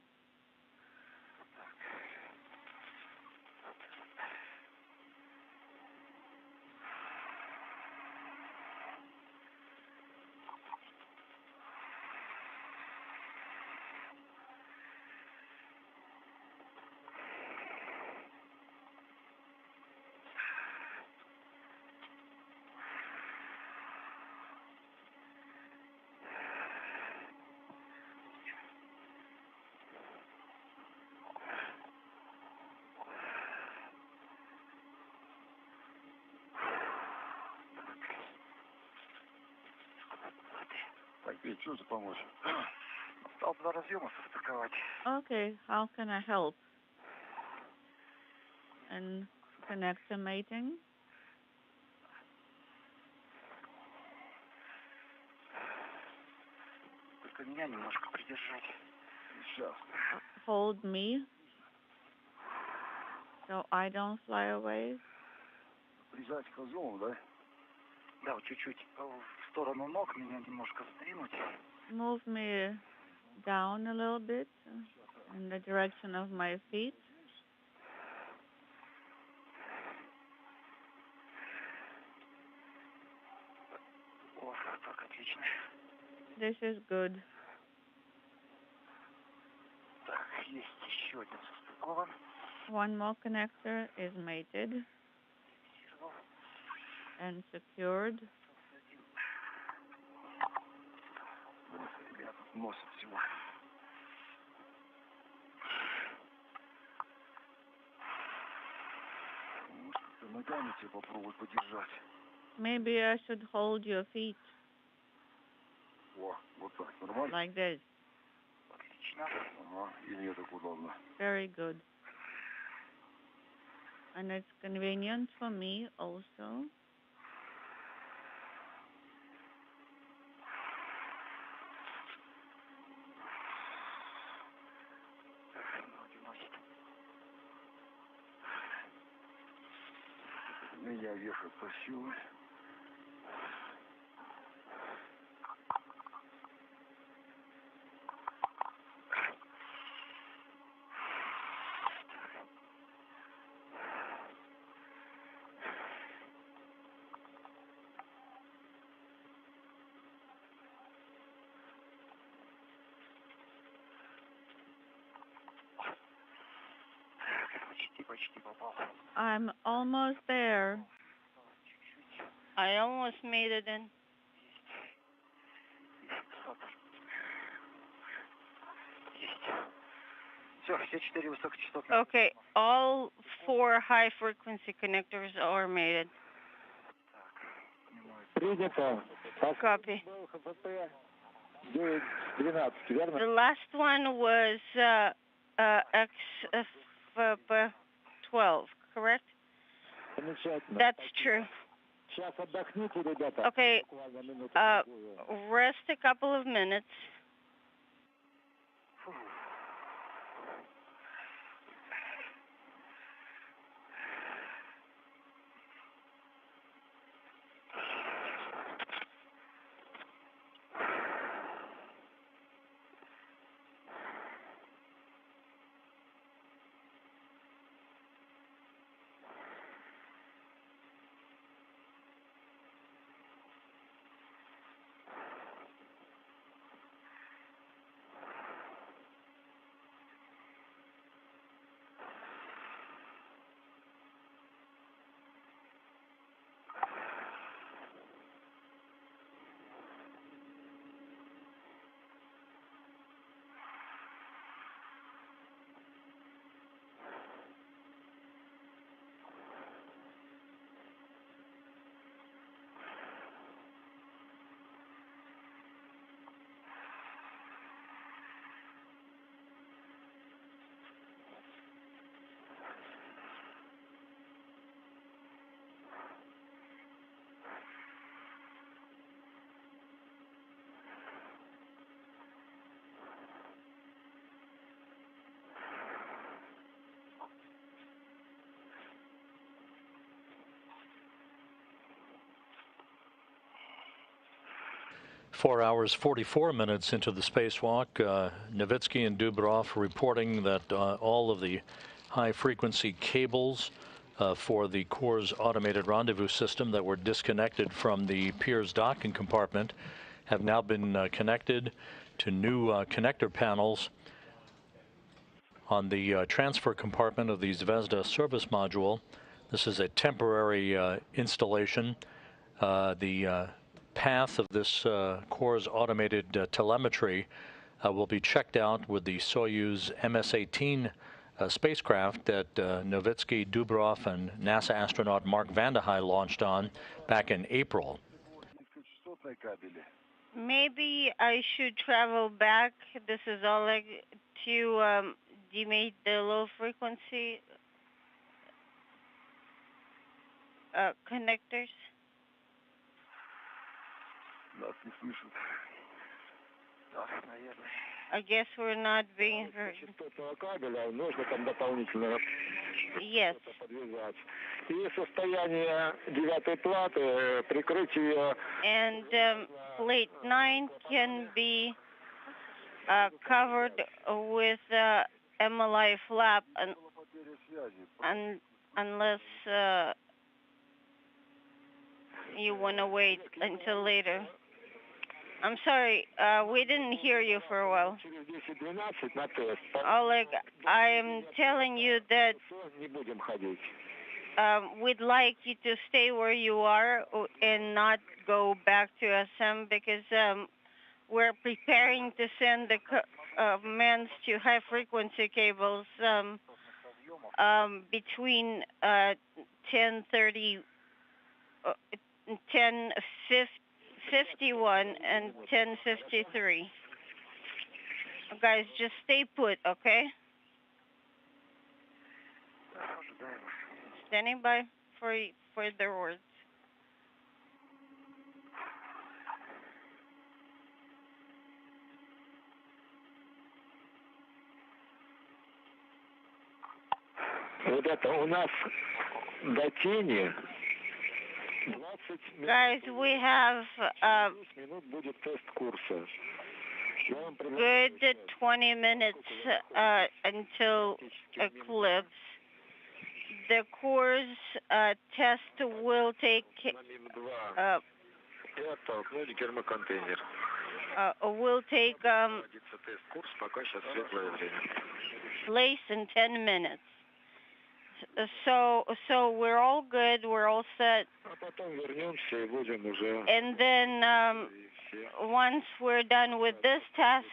Так, что же помочь? Стал 2 разъема состыковать. Okay, how can I help? And connector mating. Только меня немножко придержать. Сейчас. Hold me so I don't fly away. Прижать к разъему, да? Да, вот чуть-чуть в сторону ног меня немножко сдвинуть. Move me down a little bit in the direction of my feet. О, так, отлично. This is good. Так, есть еще один состыкован. One more connector is mated and secured. Носит всего. Может, как-то ногами тебе попробовать подержать. Maybe I should hold your feet О, вот так, нормально? like this. Отлично. Ага, и мне так удобно. Very good. And it's convenient for me also. Меня вешают по силу. Почти попал. I'm almost there. I almost made it in. Все, все 4 высокочастотных. Okay, all 4 high frequency connectors are mated. Принято. Copy. ХПП 9-12, верно? The last one was XFP 12, Замечательно. That's true. Сейчас отдохните, ребята. Okay, Буквально минуту. rest a couple of minutes. 4 hours, 44 minutes into the spacewalk, Novitsky and Dubrov reporting that all of the high-frequency cables for the Corps' automated rendezvous system that were disconnected from the Pirs docking compartment have now been connected to new connector panels on the transfer compartment of the Zvezda service module. This is a temporary installation. The path of this Corps' automated telemetry will be checked out with the Soyuz MS-18 spacecraft that Novitsky, Dubrov, and NASA astronaut Mark Vande Hei launched on back in April. Maybe I should travel back. This is Oleg to demate the low frequency connectors. I guess we're not being heard. Yes. And plate 9 can be covered with MLI flap unless you want to wait until later. I'm sorry, we didn't hear you for a while. Oleg, I am telling you that we'd like you to stay where you are and not go back to SM because we're preparing to send the commands to high-frequency cables between 10:51 and 10:53. Guys, just stay put, okay? Standing by for their words. Guys, we have good 20 minutes until eclipse. The Corps' test will take place in 10 minutes. So we're all good. We're all set. And then once we're done with this task,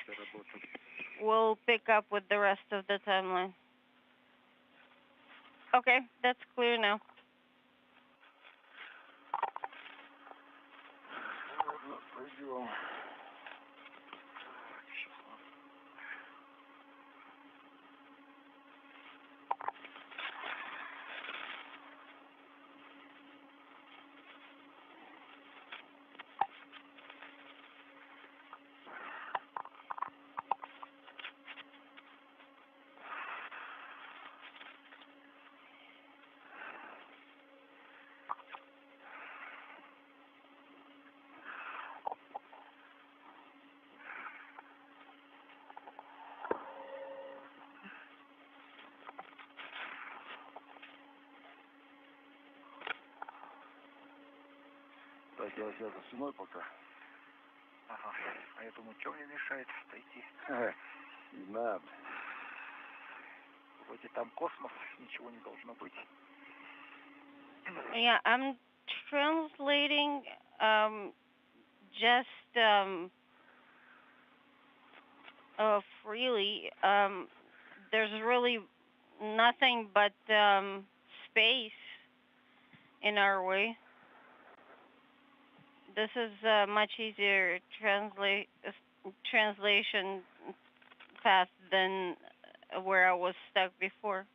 we'll pick up with the rest of the timeline. Okay, that's clear now. Я за спиной пока. Ага. А я думаю, что мне мешает дойти? Не надо. Вроде там космос, ничего не должно быть. Yeah, I'm translating just freely. There's really nothing but space in our way. This is a much easier translation path than where I was stuck before.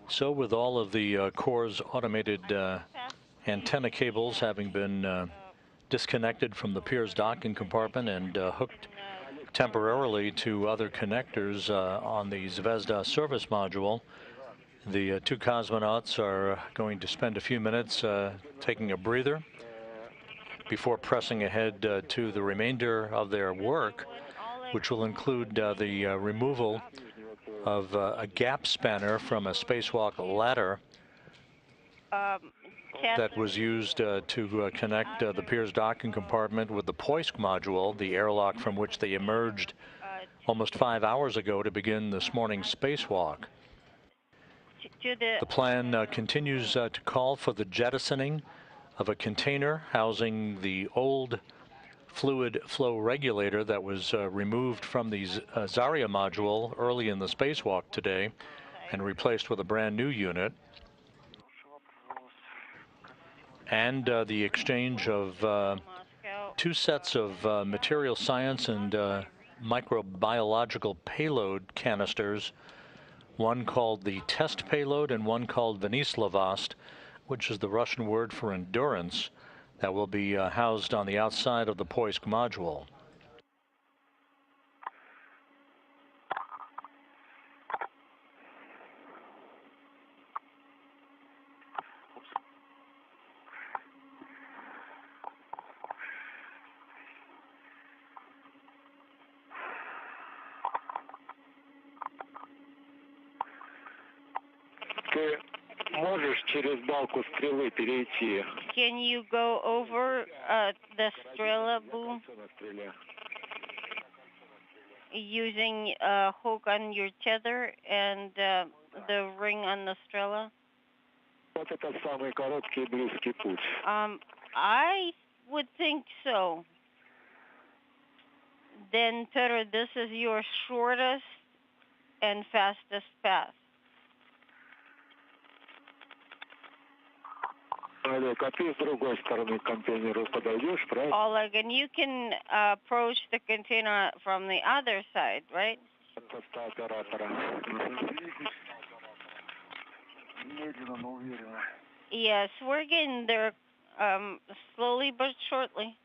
So with all of the Core's automated antenna cables having been disconnected from the Piers docking compartment and hooked temporarily to other connectors on the Zvezda service module, the two cosmonauts are going to spend a few minutes taking a breather before pressing ahead to the remainder of their work, which will include the removal of a gap spanner from a spacewalk ladder that was used to connect the Piers docking compartment with the Poisk module, the airlock from which they emerged almost 5 hours ago to begin this morning's spacewalk. The plan continues to call for the jettisoning of a container housing the old fluid flow regulator that was removed from the Zarya module early in the spacewalk today and replaced with a brand new unit, and the exchange of two sets of material science and microbiological payload canisters, one called the test payload and one called Venislavost, which is the Russian word for endurance, that will be housed on the outside of the Poisk module. Can you go over the Strela boom using a hook on your tether and the ring on the Strela? I would think so. Then, Peter, this is your shortest and fastest path. Oleg, and you can approach the container from the other side, right? Yes, we're getting there slowly but shortly.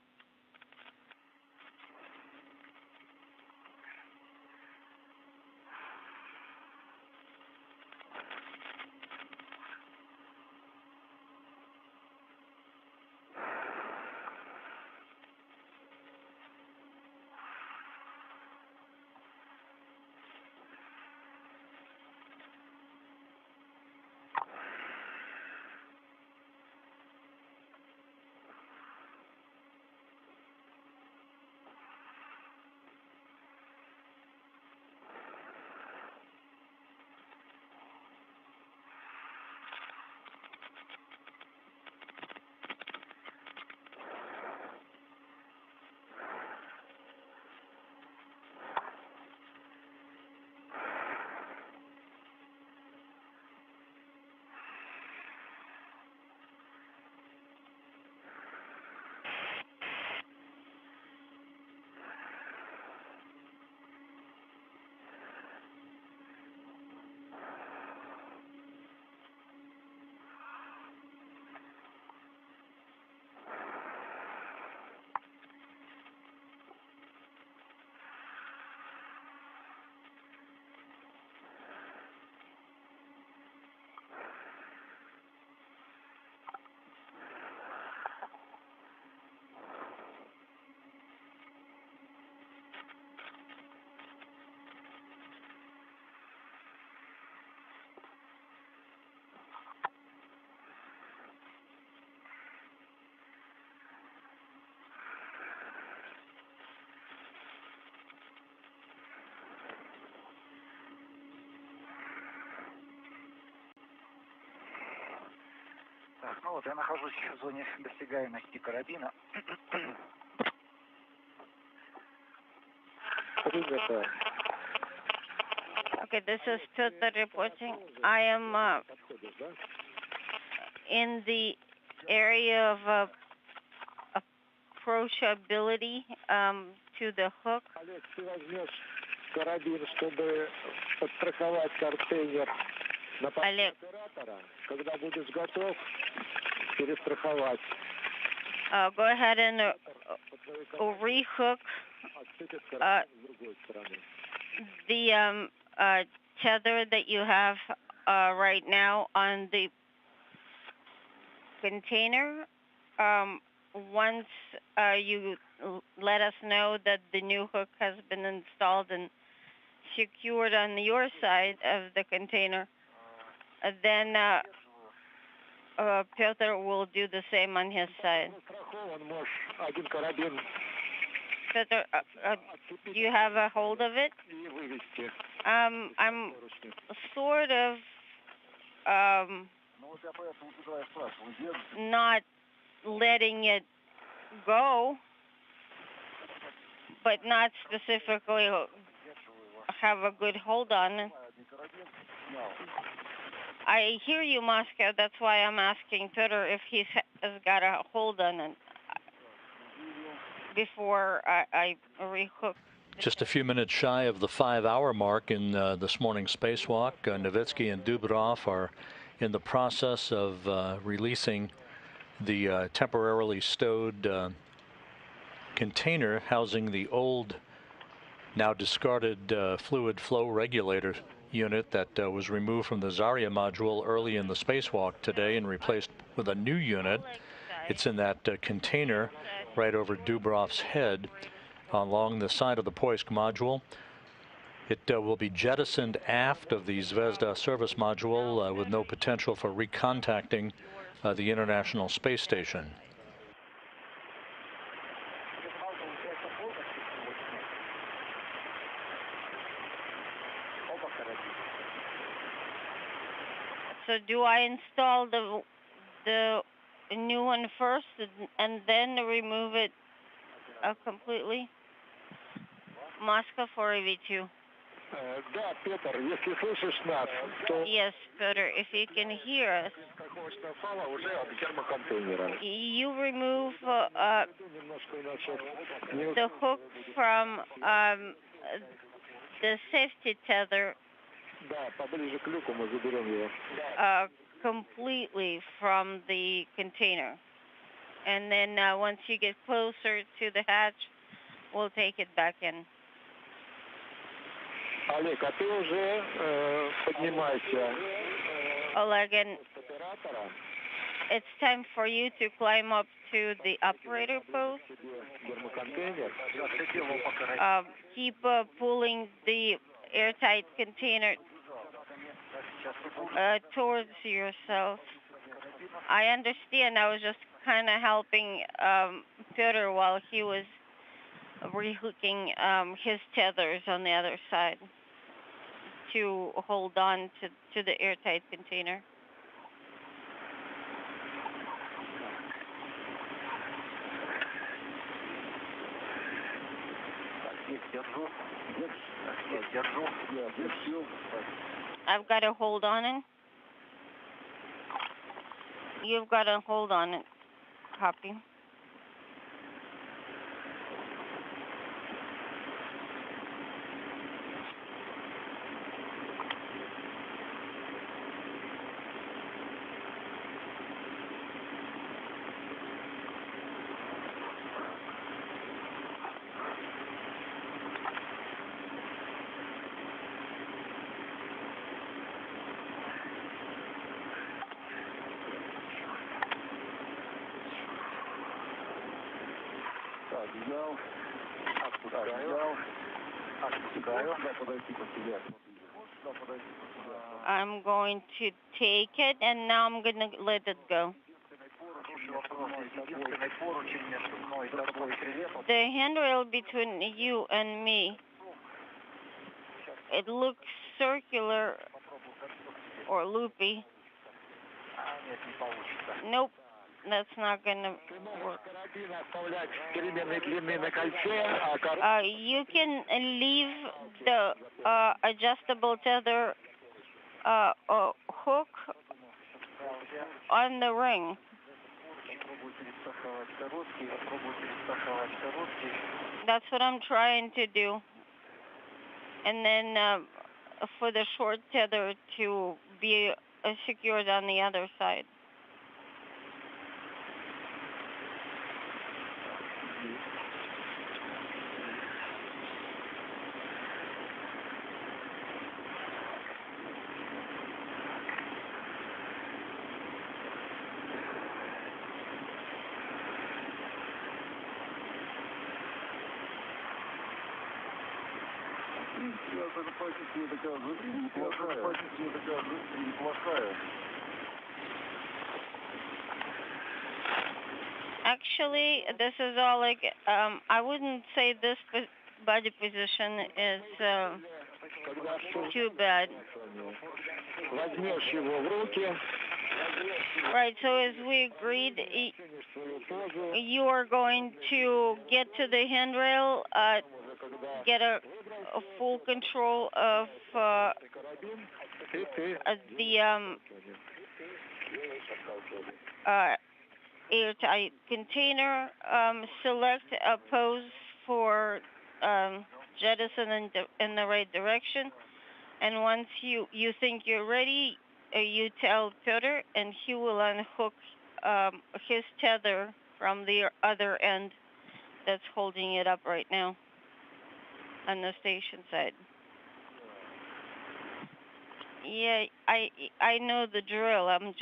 Так, ну вот я нахожусь в зоне досягаемости карабина. Okay, this is Tilda reporting. I am in the area of approachability to the hook. Олег. Когда будешь готов, перестраховать. Go ahead and rehook the tether that you have right now on the container. Once you let us know that the new hook has been installed and secured on your side of the container, then Piotr will do the same on his side. Piotr, do you have a hold of it? I'm sort of not letting it go, but not specifically have a good hold on it. I hear you, Moscow. That's why I'm asking Piotr if he has got a hold on it before I rehook. Just a few minutes shy of the 5-hour mark in this morning's spacewalk. Novitsky and Dubrov are in the process of releasing the temporarily stowed container housing the old, now discarded fluid flow regulator unit that was removed from the Zarya module early in the spacewalk today and replaced with a new unit. It's in that container right over Dubrov's head along the side of the Poisk module. It will be jettisoned aft of the Zvezda service module with no potential for recontacting the International Space Station. So do I install the new one first and then remove it completely? Moscow for AV2. Yes, Peter, if you can hear us. You remove the hook from the safety tether completely from the container. And then once you get closer to the hatch, we'll take it back in. Олег, а ты уже поднимайся. Oleg, it's time for you to climb up to the operator post. Keep pulling the airtight container towards yourself. I understand. I was just kind of helping Piotr while he was rehooking his tethers on the other side to hold on to the airtight container. I've got to hold on it. You've got to hold on it. Copy. I'm going to take it, and now I'm going to let it go. The handrail between you and me, it looks circular or loopy. Nope. That's not going to work. You can leave the adjustable tether hook on the ring. That's what I'm trying to do. And then for the short tether to be secured on the other side. Actually, this is all like, I wouldn't say this body position is too bad. Right, so as we agreed, you are going to get to the handrail, get a full control of the airtight container, select a pose for jettison in the right direction, and once you think you're ready, you tell Peter, and he will unhook his tether from the other end that's holding it up right now on the station side. Yeah, I know the drill. I'm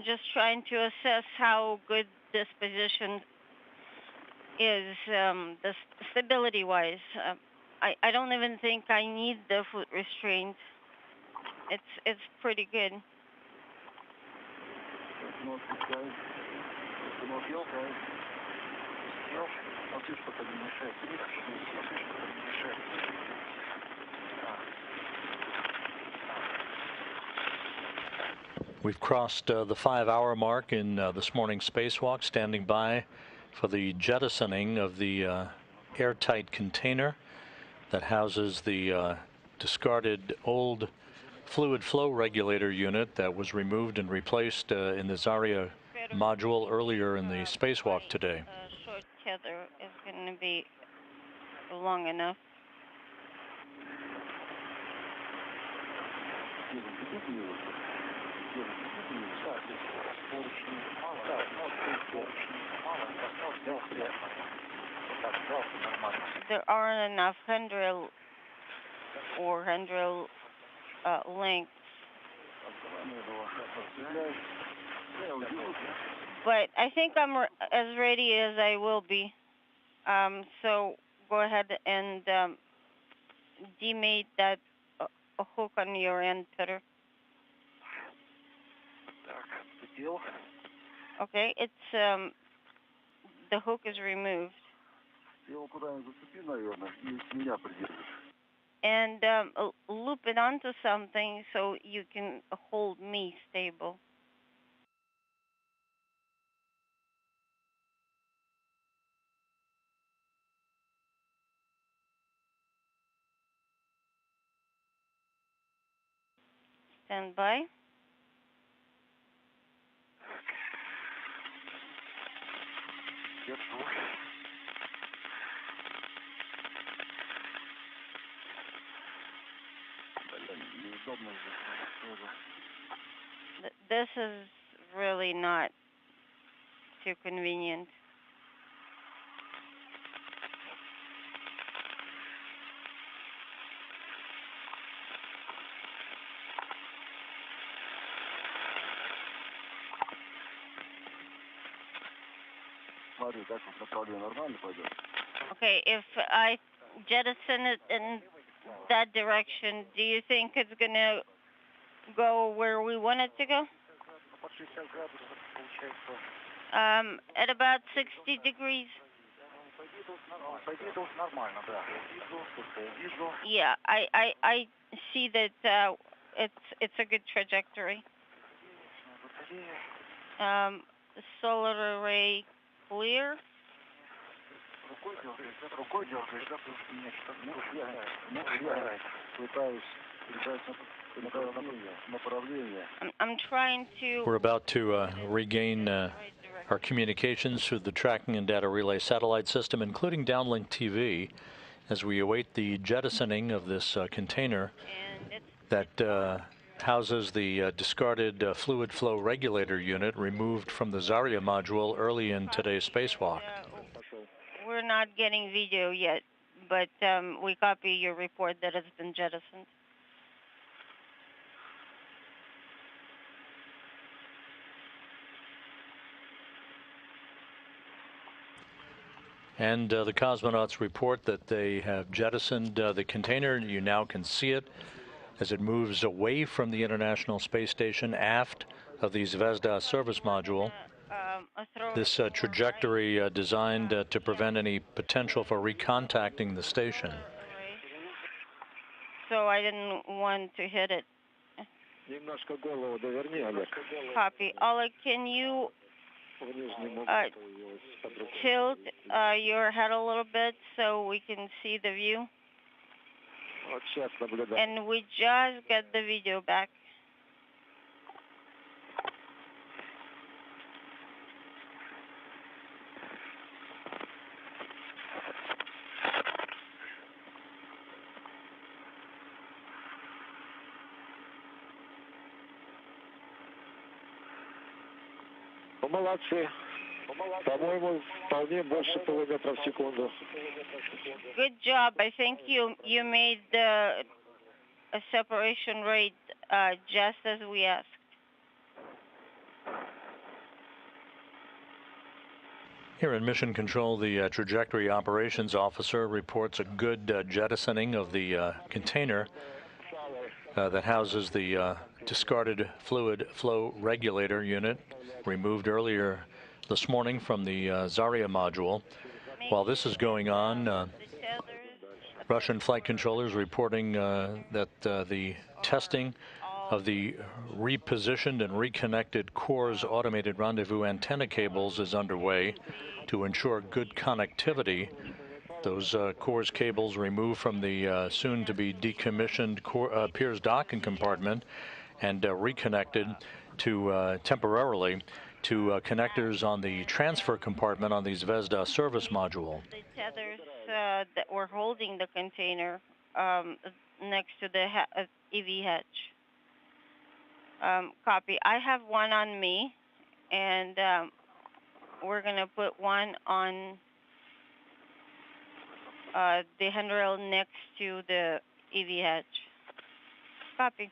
just trying to assess how good this position is, the stability-wise. I don't even think I need the foot restraint. It's pretty good. We've crossed the 5-hour mark in this morning's spacewalk, standing by for the jettisoning of the airtight container that houses the discarded old fluid flow regulator unit that was removed and replaced in the Zarya module earlier in the spacewalk today. Short tether is going to be long enough. There aren't enough handrail lengths. But I think I'm as ready as I will be. So go ahead and demate that hook on your end, Peter. Okay, it's the hook is removed. And loop it onto something so you can hold me stable. Stand by. This is really not too convenient. Okay, if I jettison it in that direction, do you think it's going to go where we want it to go? At about 60 degrees. Yeah, I see that it's a good trajectory. Solar array clear. I'm trying to... We're about to regain our communications through the tracking and data relay satellite system, including downlink TV. as we await the jettisoning of this container that houses the discarded fluid flow regulator unit removed from the Zarya module early in today's spacewalk. We're not getting video yet, but we copy your report that it's been jettisoned. And the cosmonauts report that they have jettisoned the container. You now can see it as it moves away from the International Space Station aft of the Zvezda service module. This trajectory designed to prevent any potential for recontacting the station. So I didn't want to hit it. Copy. Oleg, can you tilt your head a little bit so we can see the view? And we just got the video back. Молодцы. По-моему, вполне больше полуметра в секунду. Good job. I think you made a separation rate just as we asked. Here in Mission Control, the Trajectory Operations Officer reports a good jettisoning of the container that houses the discarded fluid flow regulator unit removed earlier this morning from the Zarya module. While this is going on, Russian flight controllers reporting that the testing of the repositioned and reconnected CORS automated rendezvous antenna cables is underway to ensure good connectivity. Those CORS cables removed from the soon-to-be decommissioned Piers docking compartment and reconnected to temporarily to connectors on the transfer compartment on the Zvezda service module. The tethers that were holding the container next to the EV hatch. Copy. I have one on me, and we're going to put one on the handrail next to the EV hatch. Copy.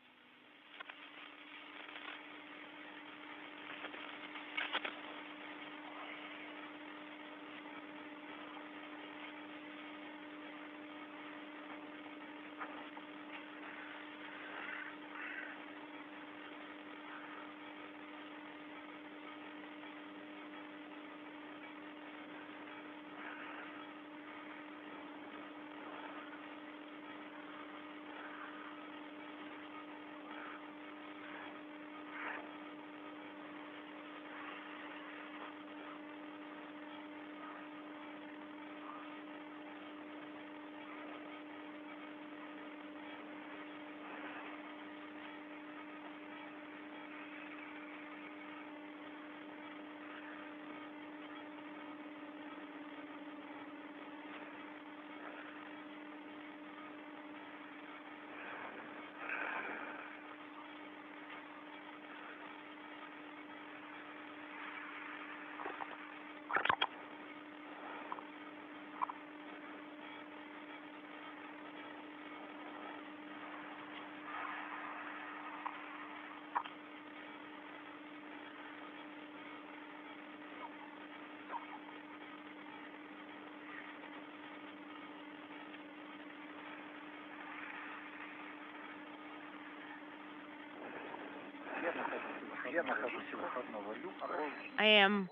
I am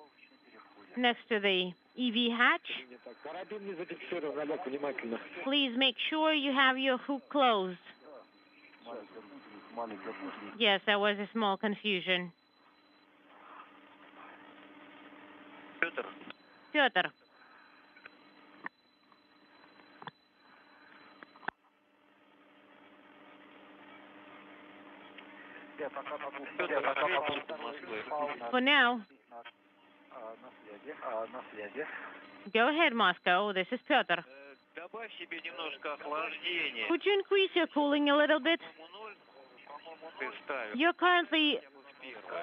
next to the EV hatch. Please make sure you have your hook closed. Yes, there was a small confusion. Pyotr. For now. Go ahead, Moscow. This is Pyotr. Добавь себе немножко охлаждения. Could you increase your cooling a little bit? Ты ставишь. You're currently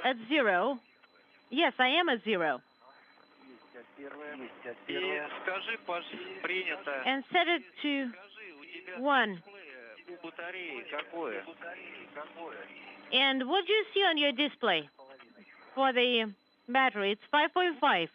at 0. Yes, I am at 0. И скажи, принято. And set it to Скажи, у тебя 1. батареи какое? And what do you see on your display for the battery? It's 5.5.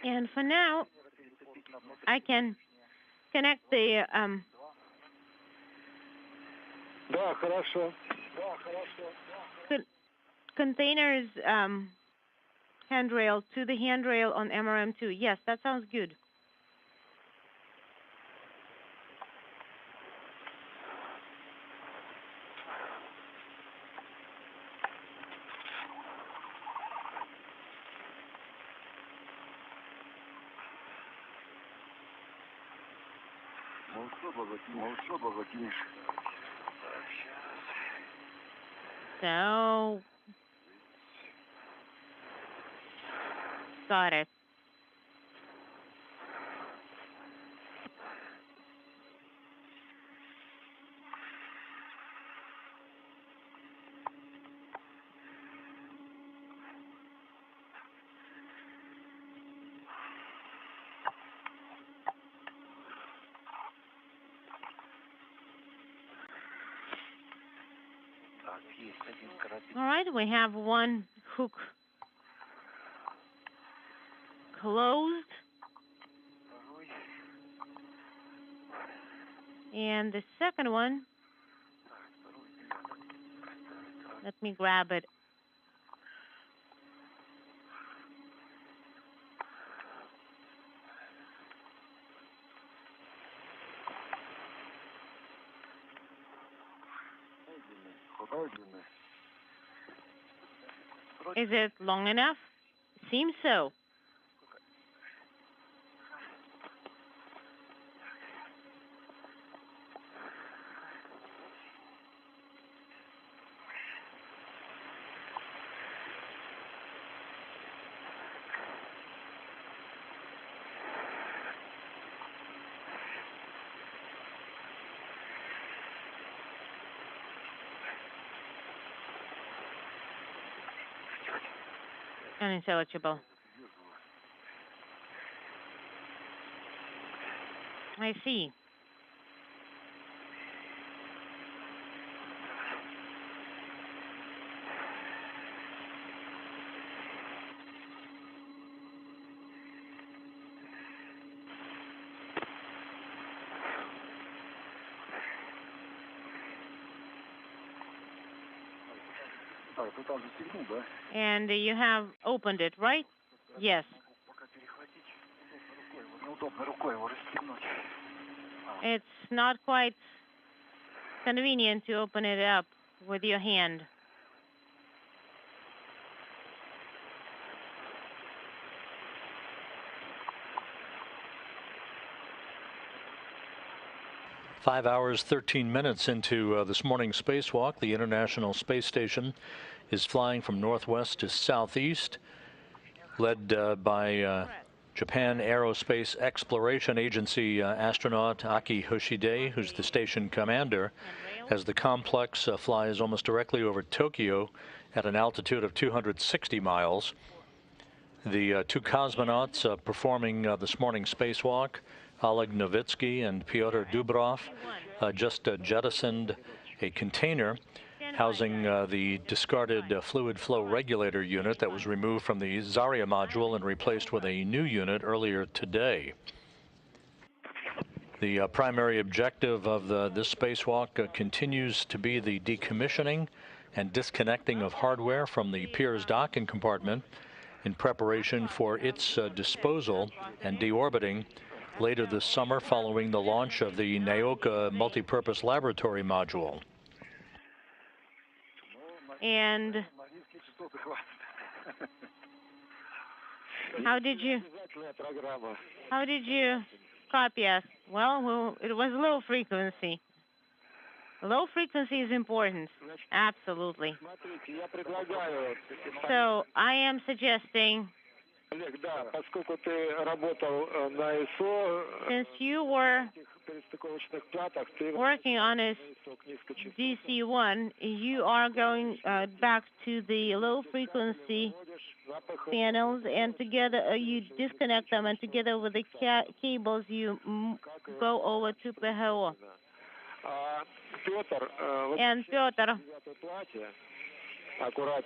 And for now, I can connect the Да, хорошо. container's handrail to the handrail on MRM2. Yes, that sounds good. So, got it. All right, we have one hook closed. And the second one, let me grab it. Is it long enough? Seems so. Unintelligible. I see. And you have opened it, right? Yes. It's not quite convenient to open it up with your hand. Five hours, 13 minutes into this morning's spacewalk. The International Space Station is flying from northwest to southeast, led by Japan Aerospace Exploration Agency astronaut Aki Hoshide, who's the station commander, as the complex flies almost directly over Tokyo at an altitude of 260 miles. The two cosmonauts performing this morning's spacewalk, Oleg Novitsky and Pyotr Dubrov, just jettisoned a container housing the discarded fluid flow regulator unit that was removed from the Zarya module and replaced with a new unit earlier today. The primary objective of this spacewalk continues to be the decommissioning and disconnecting of hardware from the Pirs docking compartment in preparation for its disposal and deorbiting later this summer following the launch of the Naoka multipurpose laboratory module. And how did you copy us? Well, it was low frequency. Low frequency is important, absolutely. So I am suggesting, since you were working on a DC-1, you are going back to the low frequency panels, and together you disconnect them, and together with the cables you go over to PHO. And Piotr,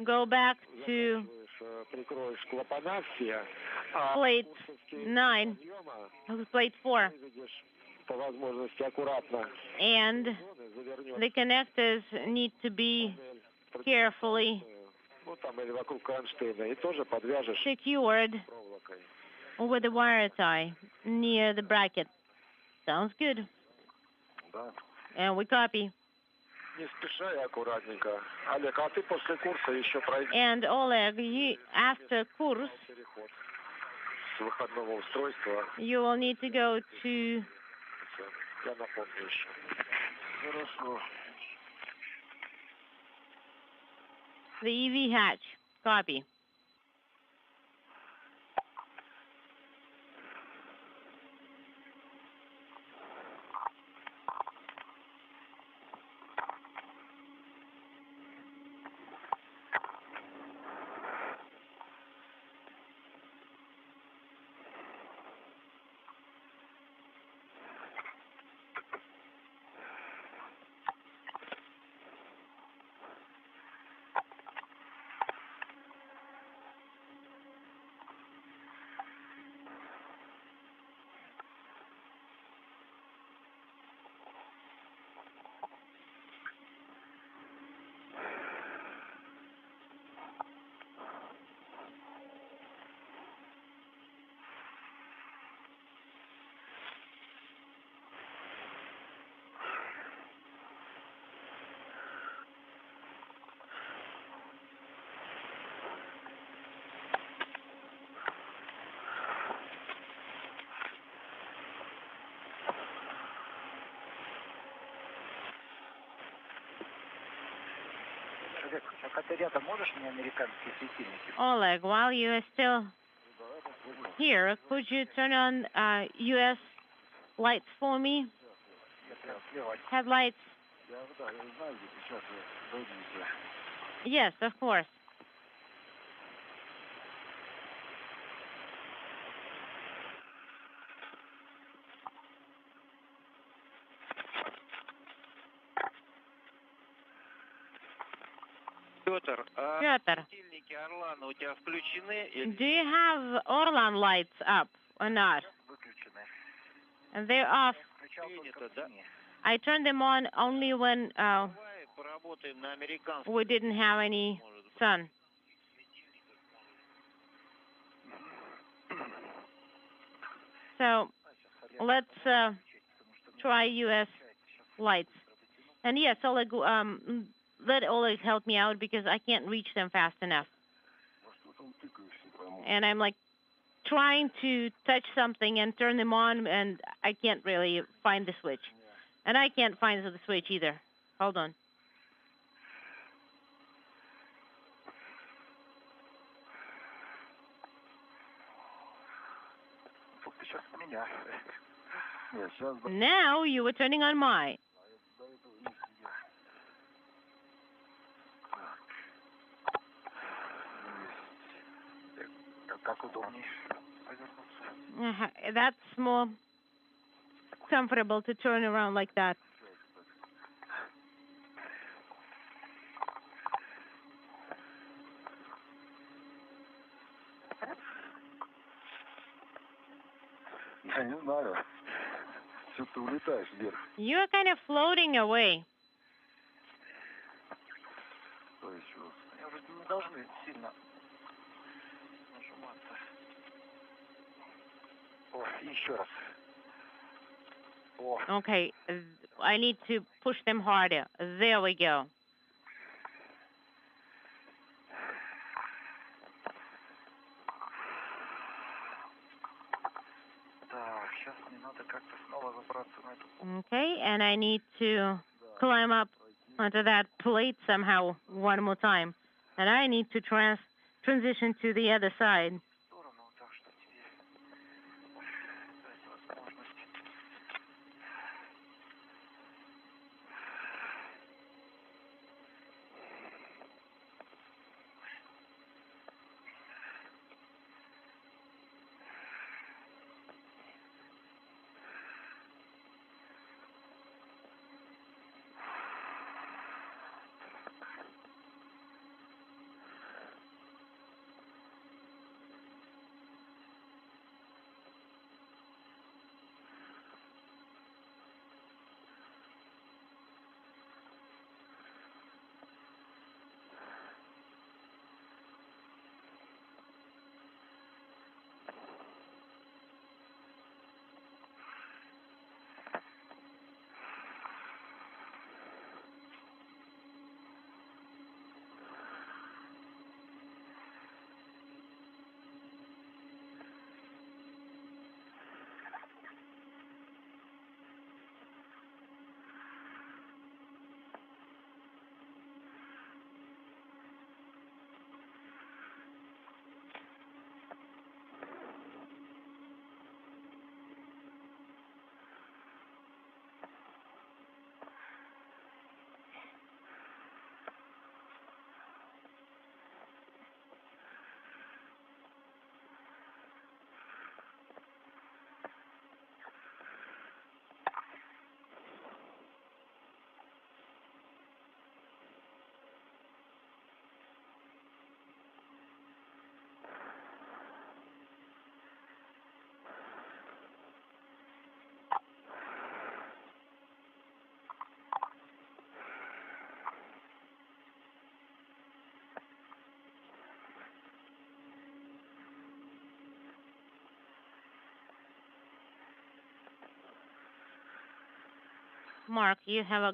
go back to plate 9, plate 4, and the connectors need to be carefully secured with a wire tie near the bracket. Sounds good. And we copy. And Oleg, after course, you will need to go to the EV hatch. Copy. Oleg, while you are still here, could you turn on U.S. lights for me? Headlights? Yes, of course. Piotr, do you have Orlan lights up or not? And they're off. I turned them on only when we didn't have any sun. So let's try U.S. lights. And yes, Oleg, let Oleg help me out because I can't reach them fast enough. And I'm like trying to touch something and turn them on, and I can't really find the switch. And I can't find the switch either. Hold on. Now you were turning on mine. That's more comfortable to turn around like that. You're kind of floating away. Okay, I need to push them harder. There we go. Okay, and I need to climb up onto that plate somehow one more time. And I need to transition to the other side. Mark, you have a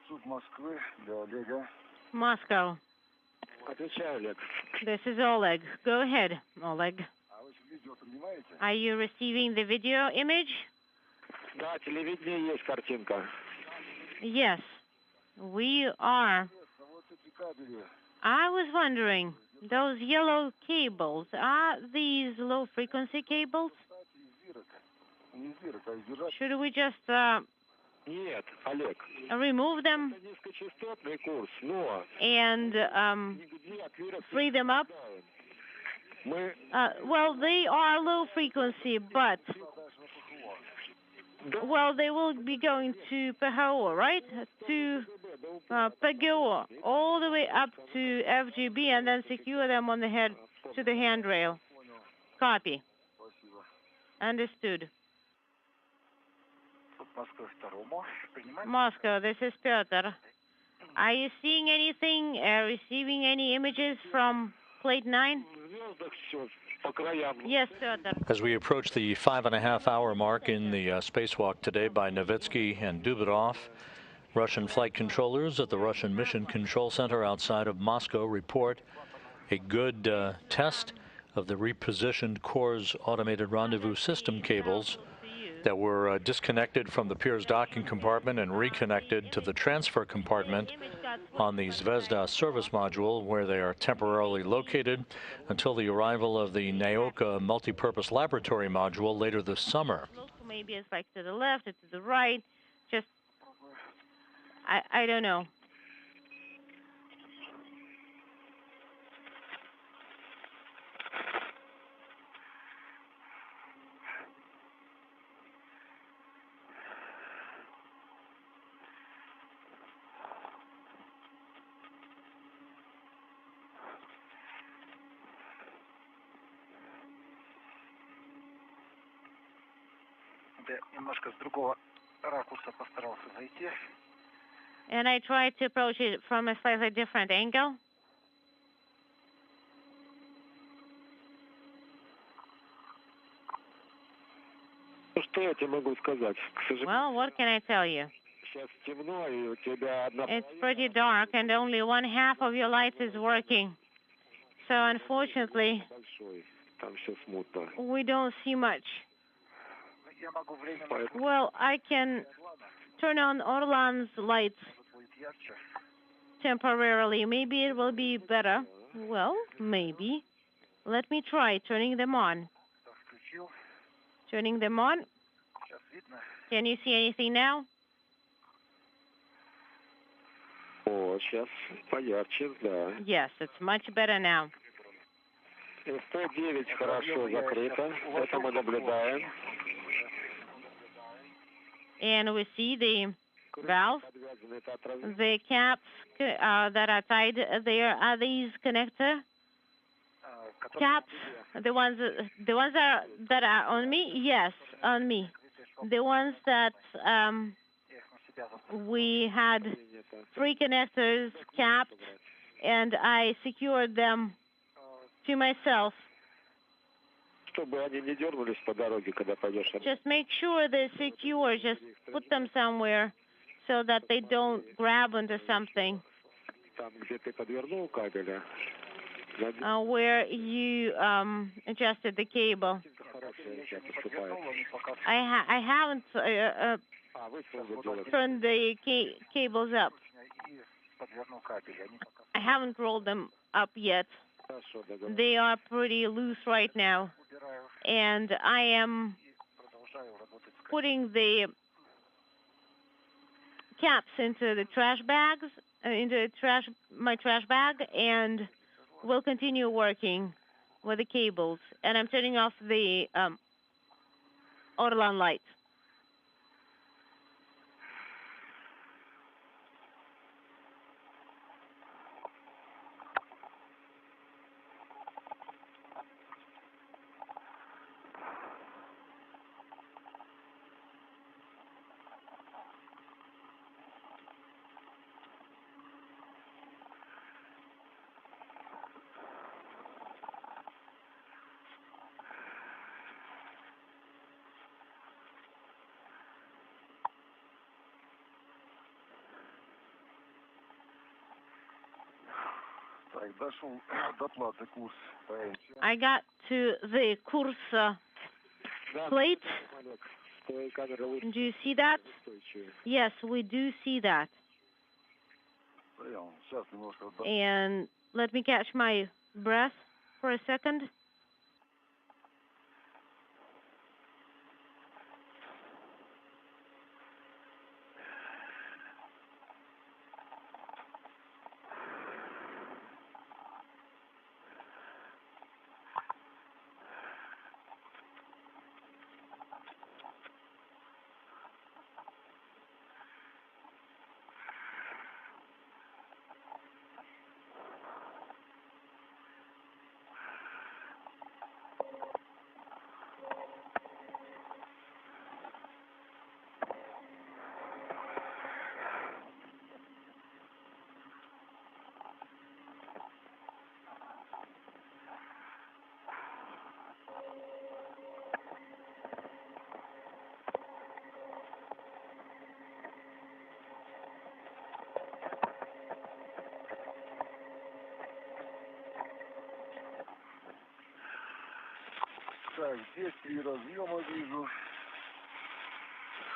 Тут Москвы для Олега. Moscow. Отвечаю, Олег. This is Oleg. Go ahead, Oleg. А вы видео принимаете? Are you receiving the video image? Да, телевидение есть картинка. Yes, we are. Вот эти кабели. I was wondering, those yellow cables, are these low frequency cables? Не зирок, а издержать. Should we just Нет, Олег. remove them Это низкочастотный курс, но and нигде от вирусов free them up? мы... Well, they are low frequency, but well, they will be going to PHO, right? To PGO, all the way up to FGB, and then secure them on the head to the handrail. Copy. Understood. Moscow, this is Piotr. Are you seeing anything, receiving any images from plate 9? Yes, Piotr. As we approach the 5.5-hour mark in the spacewalk today by Novitsky and Dubirov, Russian flight controllers at the Russian Mission Control Center outside of Moscow report a good test of the repositioned Core's automated rendezvous system cables that were disconnected from the Pirs docking compartment and reconnected to the transfer compartment on the Zvezda service module, where they are temporarily located until the arrival of the Naoka multipurpose laboratory module later this summer. Maybe it's like to the left or to the right. Just, I don't know. Немножко с другого ракурса постарался зайти. And I tried to approach it from a slightly different angle. Что я тебе могу сказать? К сожалению, Well, what can I tell you? сейчас темно, и у тебя одна... It's pretty dark, and only one half of your light is working. So, unfortunately, Большой, там все смутно. we don't see much. Я могу временно Well, I can turn on Orlan's lights будет ярче. temporarily. Maybe it will be better. Well, maybe. Let me try turning them on. Включил. Turning them on. Сейчас видно. Can you see anything now? О, сейчас поярче, да. Yes, it's much better now. 109 хорошо закрыто, это мы наблюдаем. And we see the valves, the caps that are tied there. Are these connector caps? The ones that are on me? Yes, on me. The ones that we had 3 connectors capped, and I secured them to myself. Чтобы они не дернулись по дороге, когда пойдешь. Just make sure they're secure. Just put them somewhere so that they don't grab onto something. Там, где ты подвернул кабеля. Where you adjusted the cable. I haven't turned the cables up. I haven't rolled them up yet. They are pretty loose right now. And I am putting the caps into the trash bags, my trash bag, and we'll continue working with the cables. And I'm turning off the Orlan light. I got to the course plate. Do you see that? Yes, we do see that. And let me catch my breath for a second.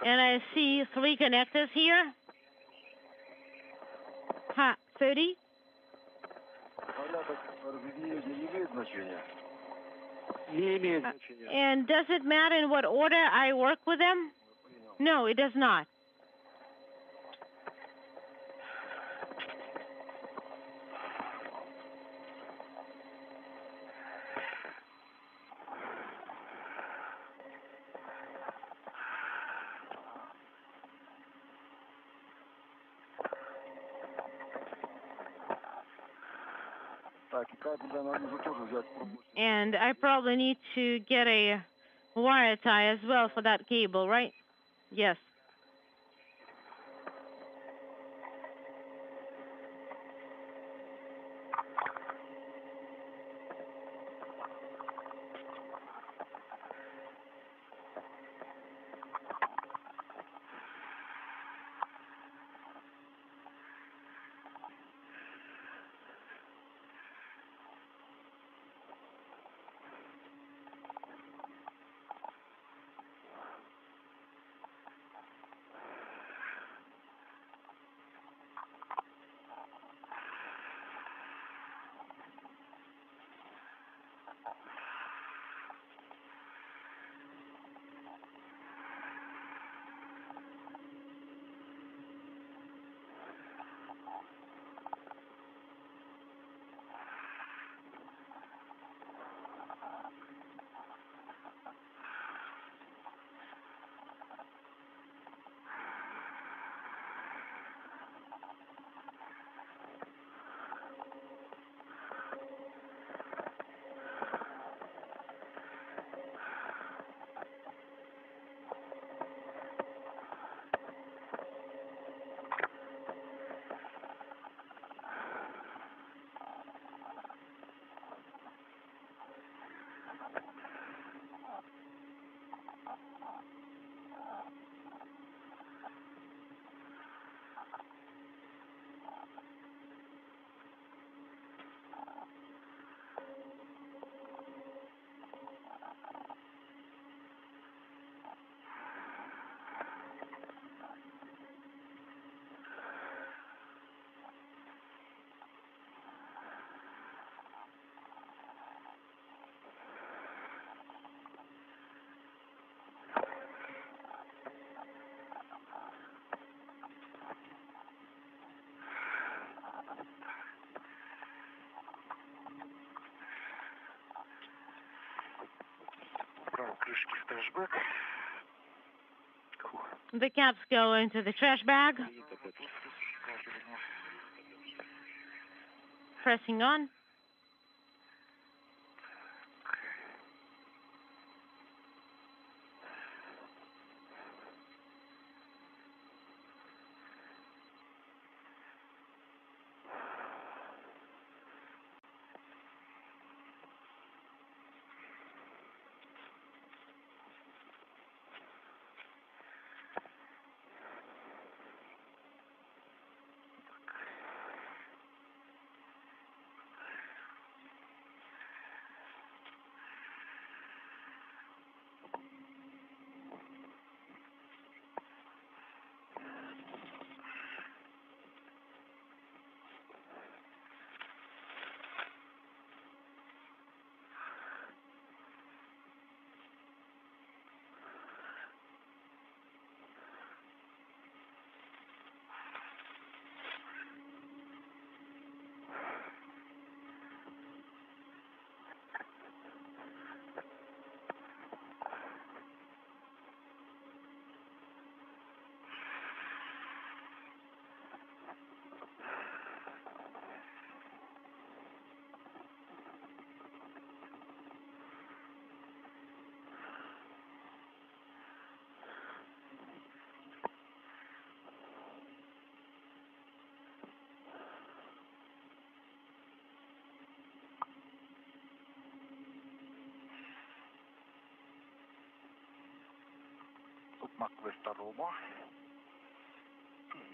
And I see 3 connectors here. 30. And does it matter in what order I work with them? No, it does not. And I probably need to get a wire tie as well for that cable, right? Yes. The caps go into the trash bag. Pressing on.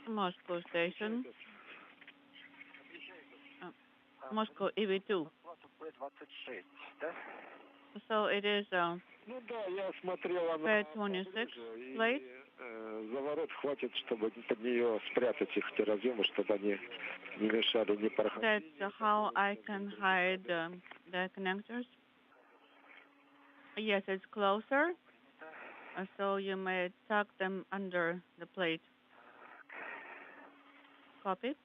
Moscow station. Moscow EV2. So it is P26 plate. Заворот хватит, чтобы под нее спрятать их, те разъемы, чтобы они не мешали, не проходили. That's how I can hide the connectors. Yes, it's closer, so you may tuck them under the plate. Copy.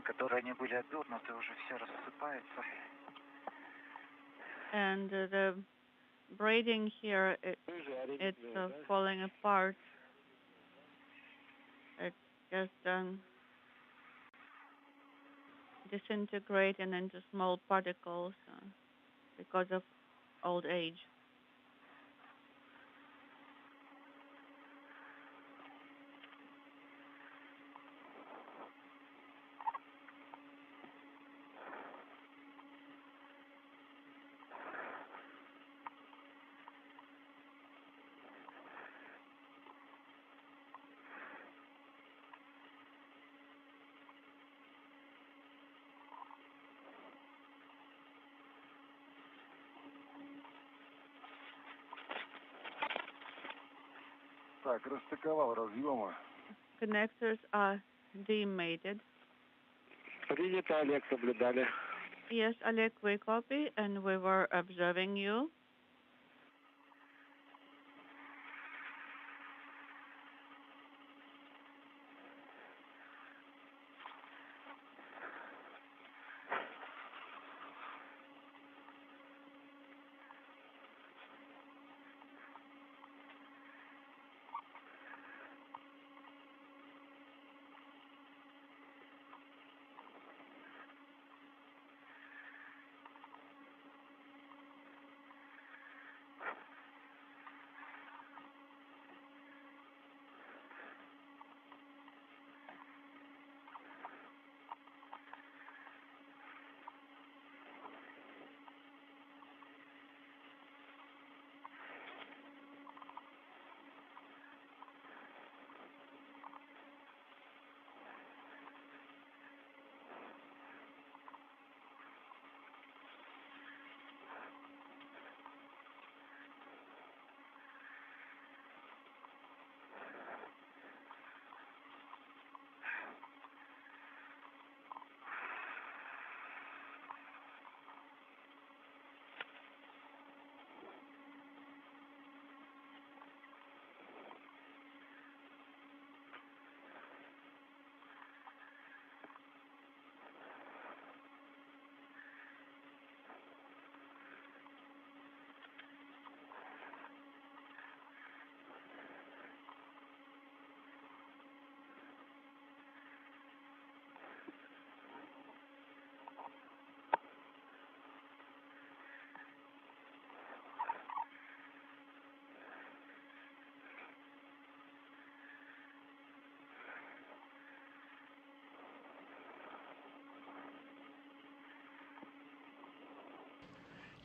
Которые они были обернуты, уже все рассыпается. And the braiding here, it's falling apart. It's just disintegrating into small particles because of old age. Так, расстыковал разъемы. Connectors are demated. Принято, Олег, соблюдали. Yes, Oleg, we copy, and we were observing you.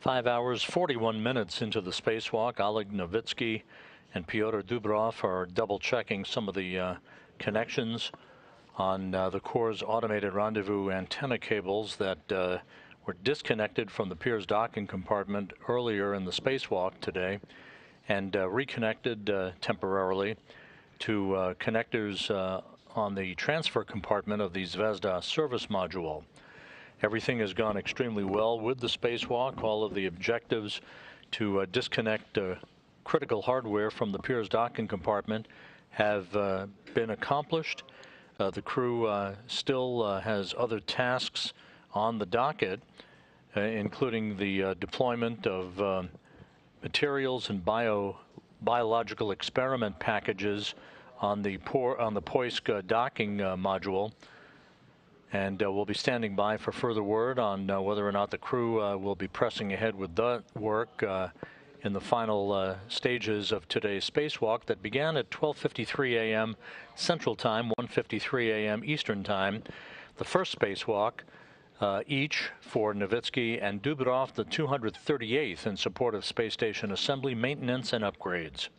Five hours, 41 minutes into the spacewalk. Oleg Novitsky and Pyotr Dubrov are double-checking some of the connections on the Corps' automated rendezvous antenna cables that were disconnected from the Pirs docking compartment earlier in the spacewalk today and reconnected temporarily to connectors on the transfer compartment of the Zvezda service module. Everything has gone extremely well with the spacewalk. All of the objectives to disconnect critical hardware from the Piers docking compartment have been accomplished. The crew still has other tasks on the docket, including the deployment of materials and biological experiment packages on the Poisk docking module. And we'll be standing by for further word on whether or not the crew will be pressing ahead with the work in the final stages of today's spacewalk that began at 12:53 a.m. Central Time, 1:53 a.m. Eastern Time. The first spacewalk, each for Novitsky and Dubrov, the 238th in support of space station assembly, maintenance, and upgrades.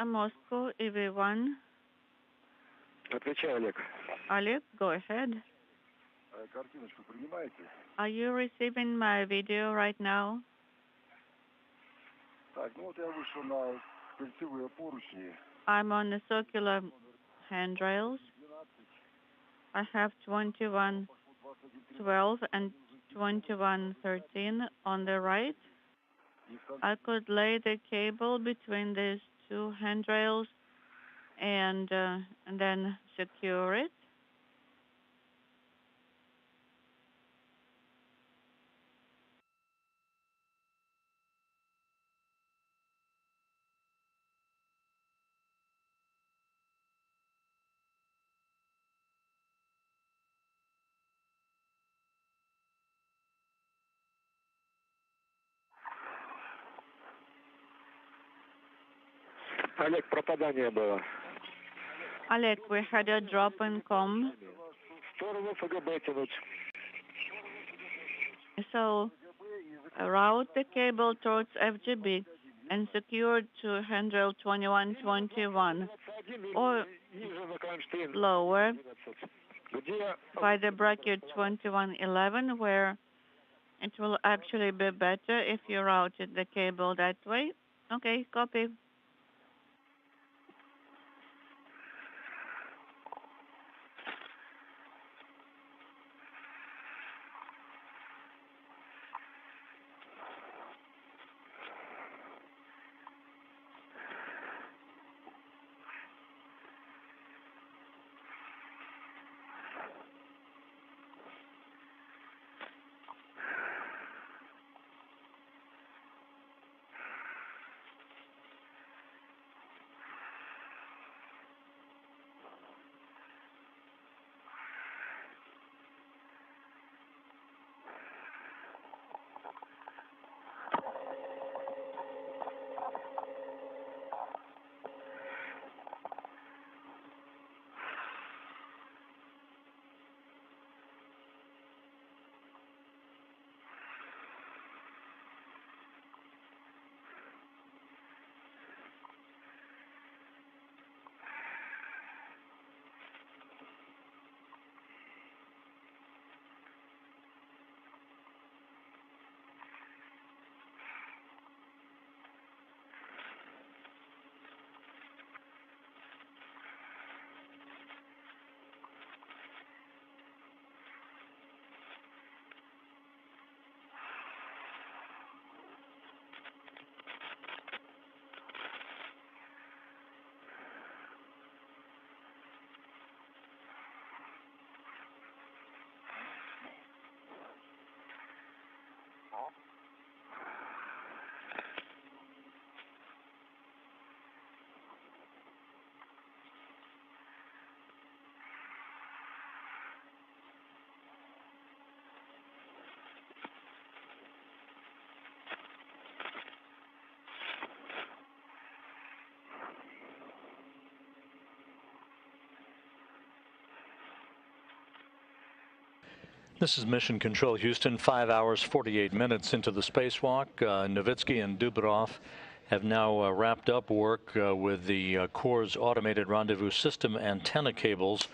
Moscow, everyone. Отвечай, Олег. Oleg, go ahead. Are you receiving my video right now? I'm on the circular handrails. I have 2112 and 2113 on the right. I could lay the cable between these two handrails and then secure it. Олег, пропадание было. Oleg, we had a drop in comm. Сторону ФГБ тянуть. So route the cable towards FGB and secure to handrail 2121 or lower by the bracket 2111, where it will actually be better if you routed the cable that way. Okay, copy. This is Mission Control Houston, 5 hours, 48 minutes into the spacewalk. Novitsky and Dubrov have now wrapped up work with the Corps' automated rendezvous system antenna cables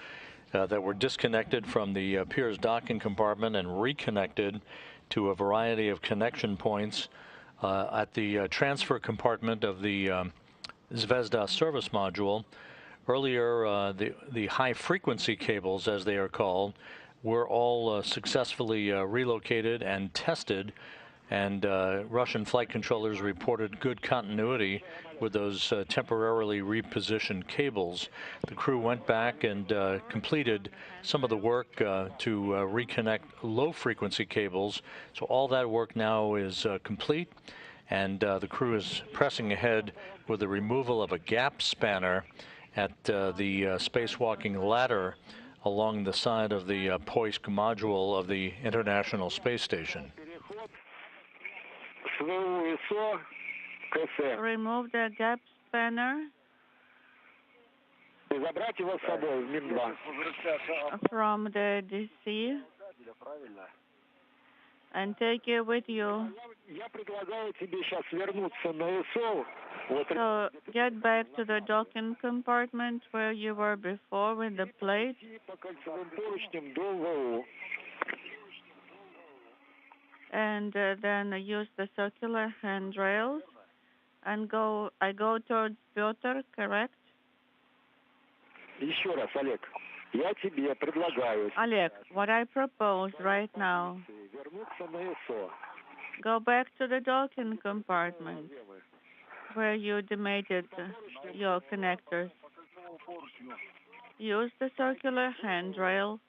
that were disconnected from the Pirs docking compartment and reconnected to a variety of connection points at the transfer compartment of the Zvezda service module. Earlier, the high-frequency cables, as they are called, were all successfully relocated and tested, and Russian flight controllers reported good continuity with those temporarily repositioned cables. The crew went back and completed some of the work to reconnect low-frequency cables. So all that work now is complete, and the crew is pressing ahead with the removal of a gap spanner at the spacewalking ladder along the side of the Poisk module of the International Space Station. Remove the gap spanner from the DC and take it with you. So get back to the docking compartment where you were before with the plate. And then use the circular handrails and I go towards Piotr, correct? Oleg, what I propose right now, go back to the docking compartment where you demated your connectors. Use the circular handrail.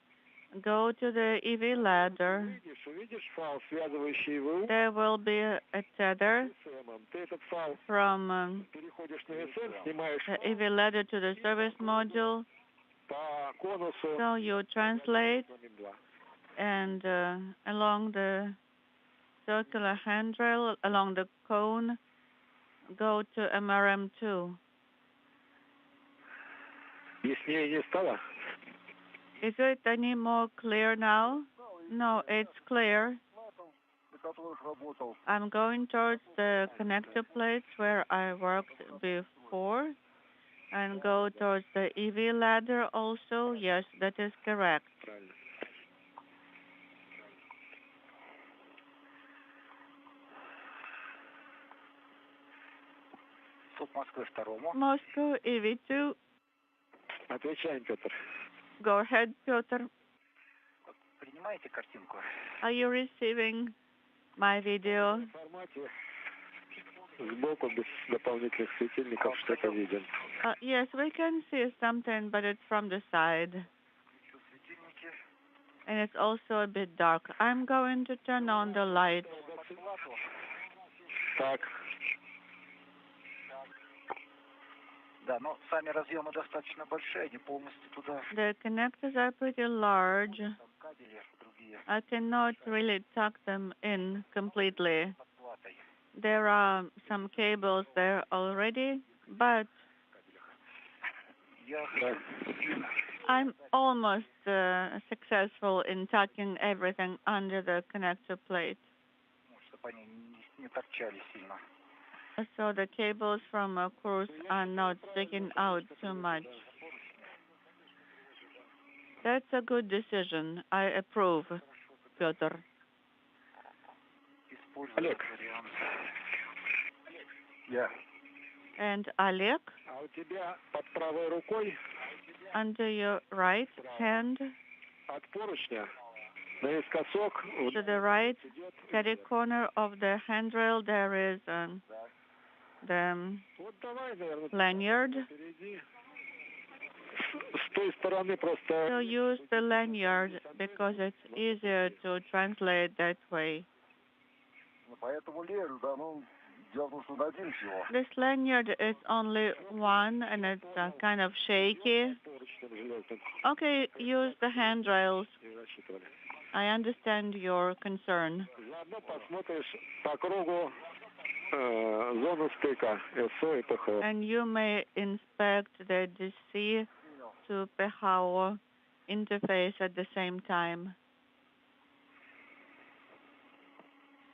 Go to the EV ladder. There will be a tether from the EV ladder to the service module. So you translate and along the circular handrail, along the cone, go to MRM2. Is it any more clear now? No, it's clear. I'm going towards the connector plates where I worked before and go towards the EV ladder also. Yes, that is correct. Moscow, EV2. Go ahead, Piotr. Are you receiving my video? Yes, we can see something, but it's from the side. And it's also a bit dark. I'm going to turn on the light. The connectors are pretty large. I cannot really tuck them in completely. There are some cables there already, but I'm almost successful in tucking everything under the connector plate. So the cables from a course are not sticking out too much. That's a good decision. I approve, Piotr. Oleg. Yeah. And Oleg? Under your right hand? To the right, catty corner of the handrail, there is the lanyard. So use the lanyard because it's easier to translate that way. This lanyard is only one, and it's kind of shaky. Okay, use the handrails. I understand your concern. And you may inspect the DC to PHO interface at the same time.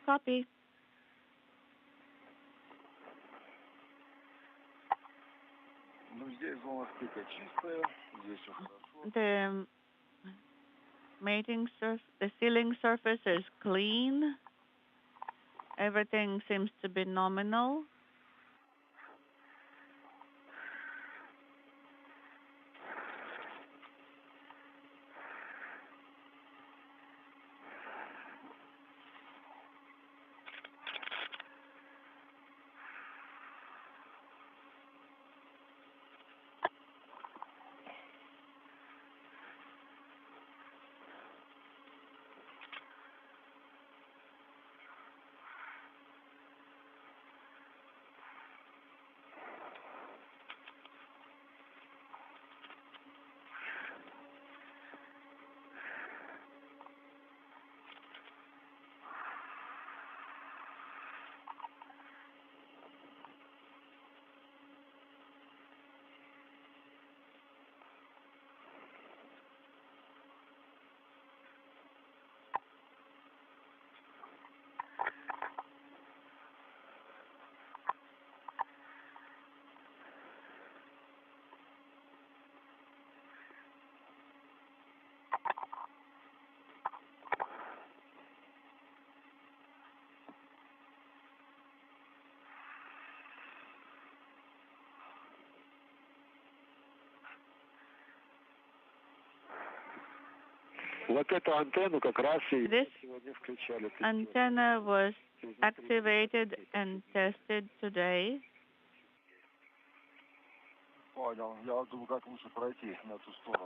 Copy. The mating surface, the sealing surface is clean. Everything seems to be nominal. This antenna was activated and tested today.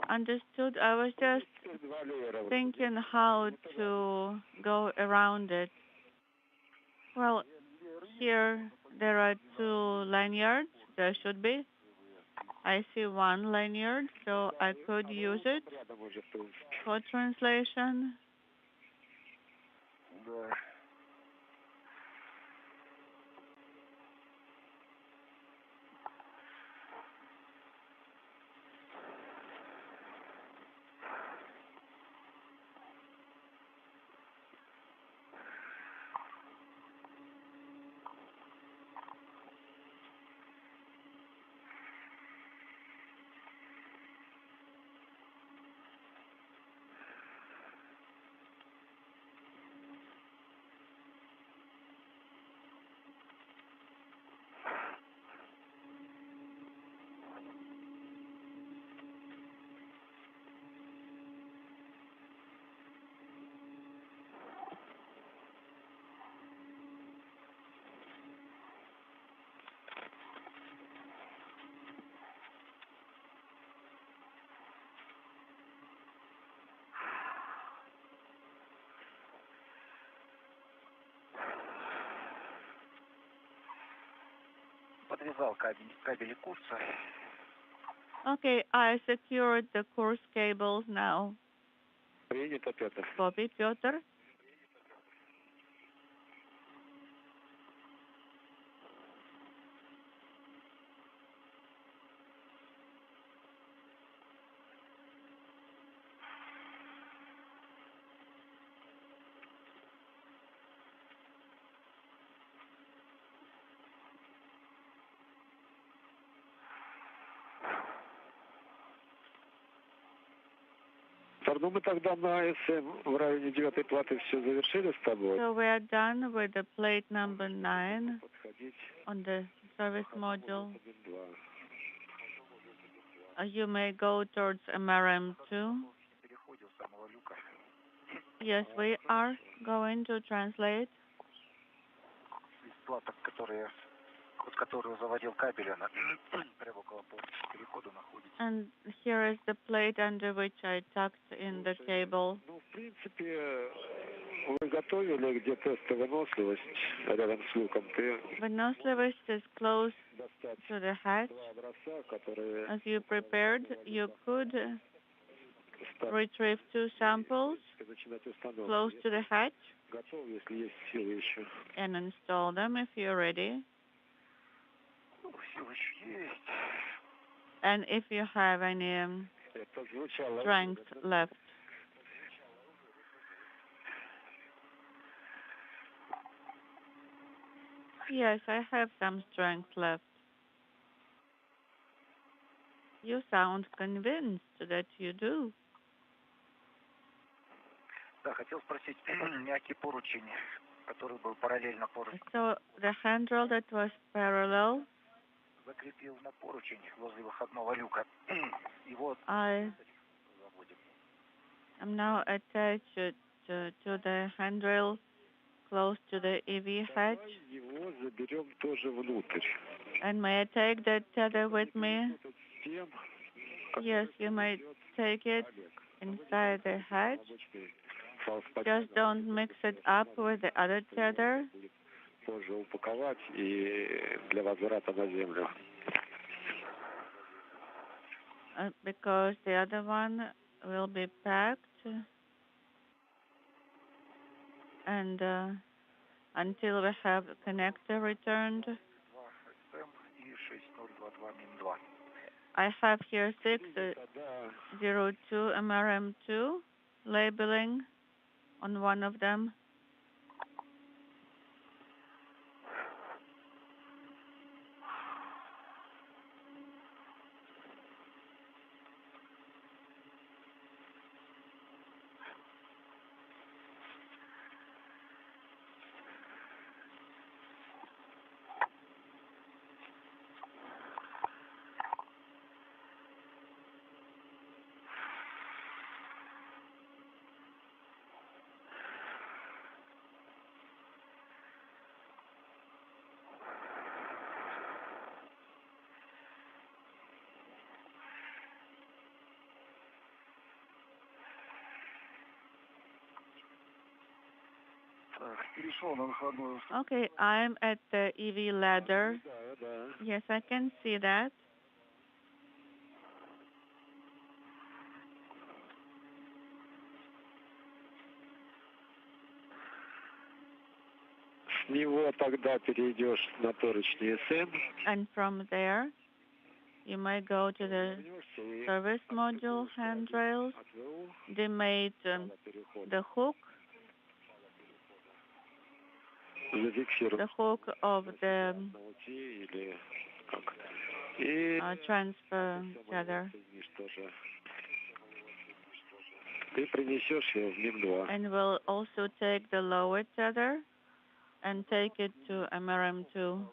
Understood. I was just thinking how to go around it. Well, here there are two lanyards. There should be. I see one lanyard, so I could use it for translation. Okay, I secured the course cables now. Copy, Piotr. Ну, мы тогда на СМ в районе 9-й платы все завершили с тобой. So we are done with the plate number 9 on the service module. You may go towards MRM2. Yes, we are going to translate. And here is the plate under which I tucked in the cable. Ну, в принципе, вы подготовили, где тесты выносливость рядом с люком, ты Выносливость is close to the hatch. As you prepared, you could retrieve 2 samples close to the hatch and install them if you're ready. And if you have any strength left. Yes, I have some strength left. You sound convinced that you do. Да, хотел спросить, мягкий поручень, который был параллельно поручню. So the handrail that was parallel, Закрепил на поручень возле выходного люка. Его I am now attached to the handrail close to the EV hatch. его заберем тоже внутрь. And may I take that tether with me? Yes, you may take it inside the hatch. Just don't mix it up with the other tether. Позже упаковать и для возврата на землю. Because the other one will be packed. And until we have the connector returned. I have here 602 MRM2 labeling on one of them. Okay, I'm at the EV ladder. Yes, I can see that. С него тогда перейдешь на поручни СМ. And from there, you might go to the service module handrails. They made the hook. The hook of the transfer tether. And we'll also take the lower tether and take it to MRM2.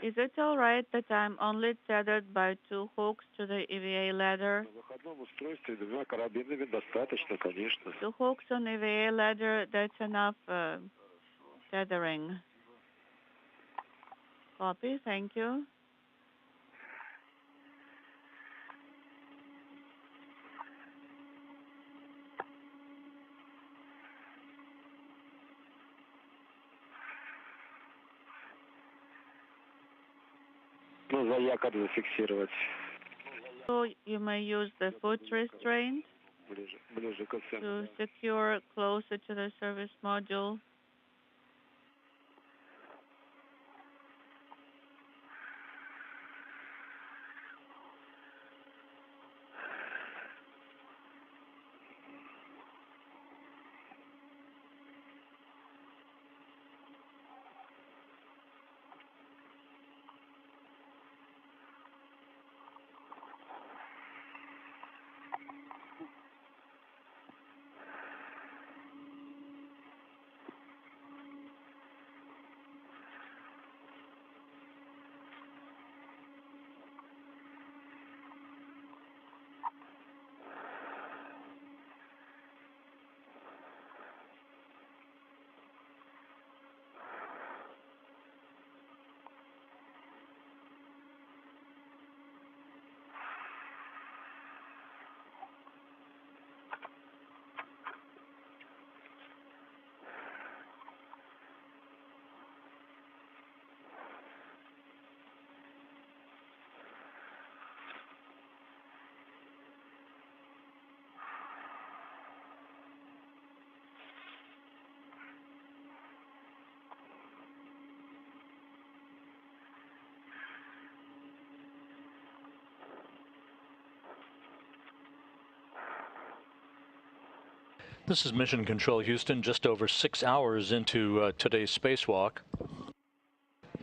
Is it all right that I'm only tethered by 2 hooks to the EVA ladder? 2 hooks on EVA ladder, that's enough tethering. Copy, thank you. So you may use the foot restraint to secure closer to the service module. This is Mission Control Houston, just over 6 hours into today's spacewalk.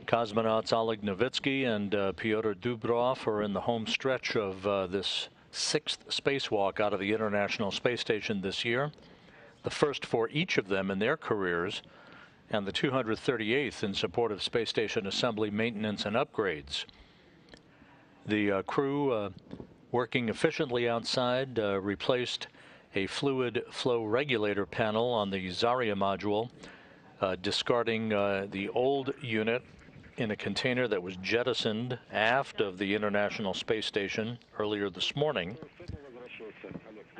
Cosmonauts Oleg Novitsky and Pyotr Dubrov are in the home stretch of this 6th spacewalk out of the International Space Station this year, the first for each of them in their careers, and the 238th in support of space station assembly, maintenance, and upgrades. The crew working efficiently outside replaced a fluid flow regulator panel on the Zarya module, discarding the old unit in a container that was jettisoned aft of the International Space Station earlier this morning.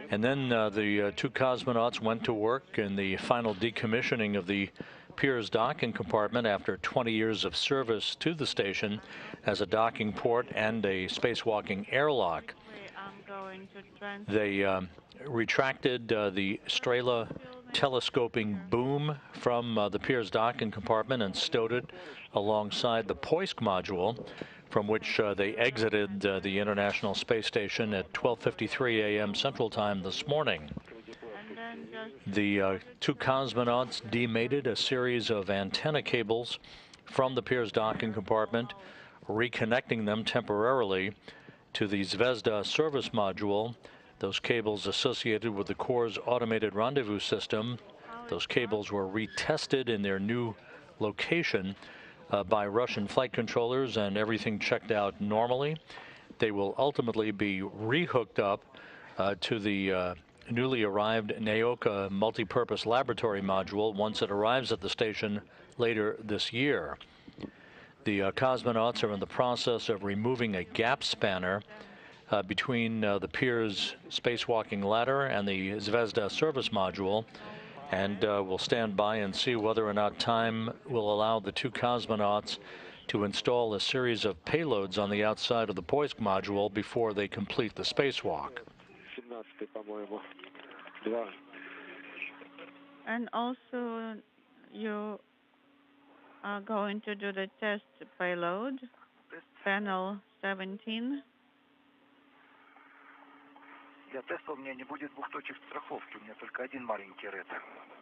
And then the two cosmonauts went to work in the final decommissioning of the Pirs docking compartment after 20 years of service to the station as a docking port and a spacewalking airlock. They retracted the Strela telescoping boom from the Pirs docking compartment and stowed it alongside the Poisk module, from which they exited the International Space Station at 12:53 a.m. Central Time this morning. The two cosmonauts demated a series of antenna cables from the Pirs docking compartment, reconnecting them temporarily to the Zvezda service module. Those cables associated with the Corps' automated rendezvous system. Those cables were retested in their new location by Russian flight controllers, and everything checked out normally. They will ultimately be rehooked up to the newly arrived Naoka multipurpose laboratory module once it arrives at the station later this year. The cosmonauts are in the process of removing a gap spanner between the Pirs spacewalking ladder and the Zvezda service module, and we'll stand by and see whether or not time will allow the two cosmonauts to install a series of payloads on the outside of the Poisk module before they complete the spacewalk. And also, you are going to do the test payload, panel 17. Для теста у меня не будет двух точек страховки, у меня только один маленький ред.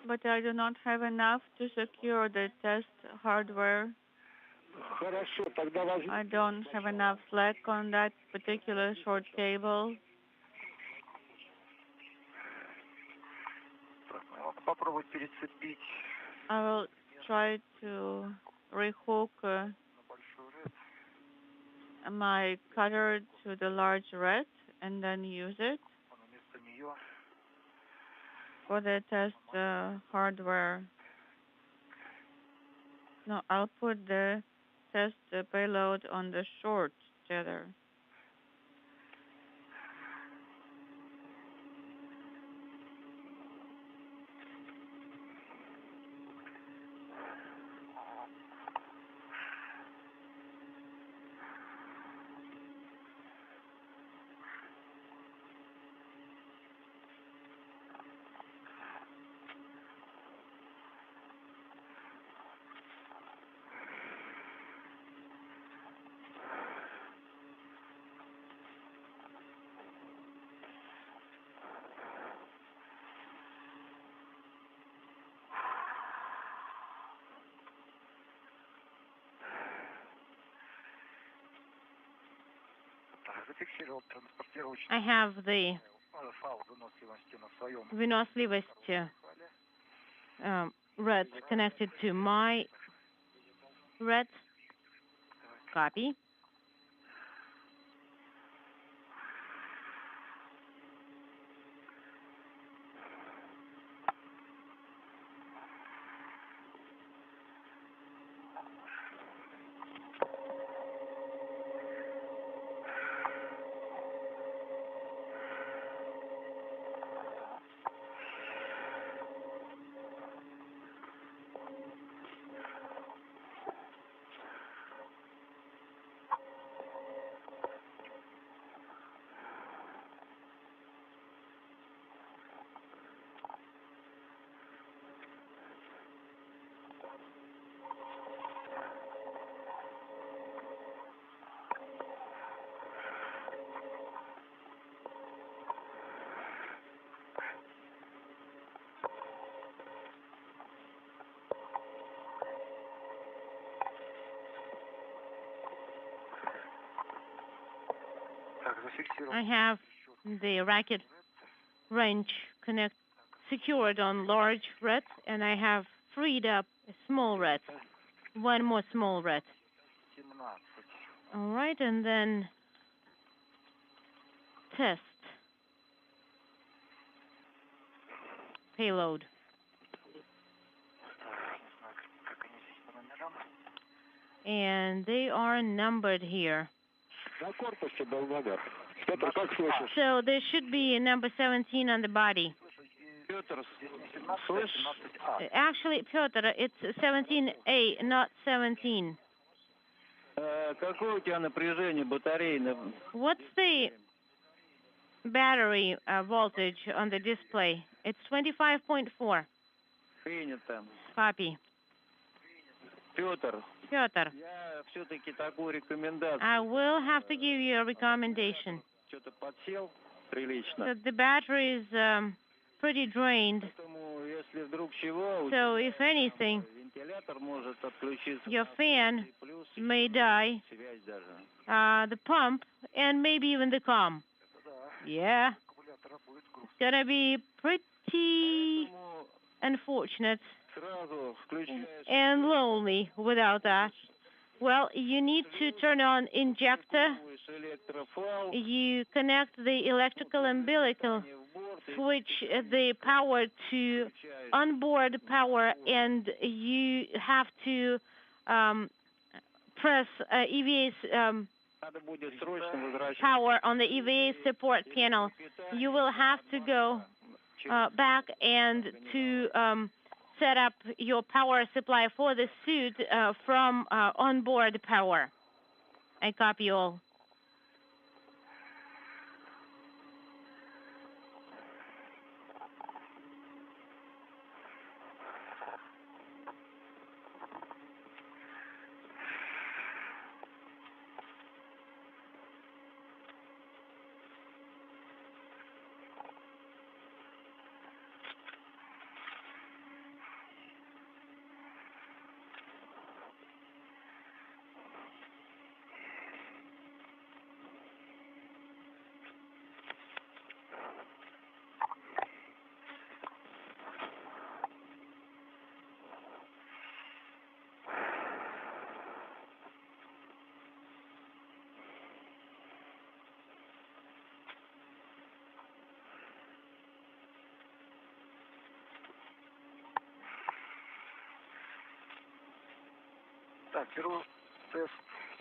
But I do not have enough to secure the test hardware. I don't have enough slack on that particular short cable. Попробовать перецепить. I will try to rehook my cutter to the large red and then use it for the test hardware. No, I'll put the test payload on the short tether. I have the выносливость RED connected to my RED. Copy. I have the racket wrench secured on large red, and I have freed up a small red. One more small red. All right, and then test payload. And they are numbered here. So there should be a number 17 on the body. Actually, Piotr, it's 17A, not 17. What's the battery voltage on the display? It's 25.4. Copy. Piotr, I will have to give you a recommendation. So the battery is pretty drained. So if anything, your fan may die, the pump, and maybe even the comm. Yeah. It's gonna be pretty unfortunate and lonely without that. Well, you need to turn on injector. You connect the electrical umbilical, switch the power to onboard power, and you have to press EVA's power on the EVA support panel. You will have to go back and to set up your power supply for the suit from onboard power. I copy all.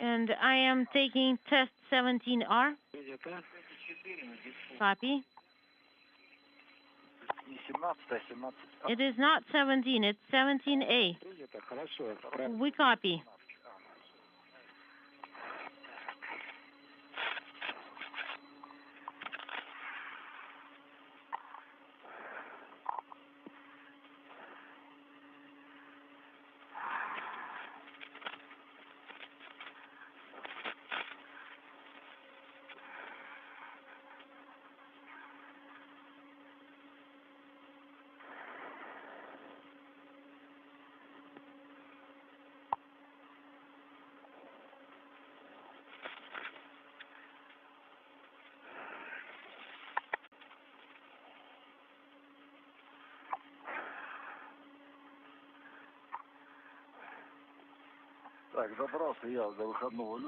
And I am taking test 17R. Copy. It is not 17, it's 17A. We copy.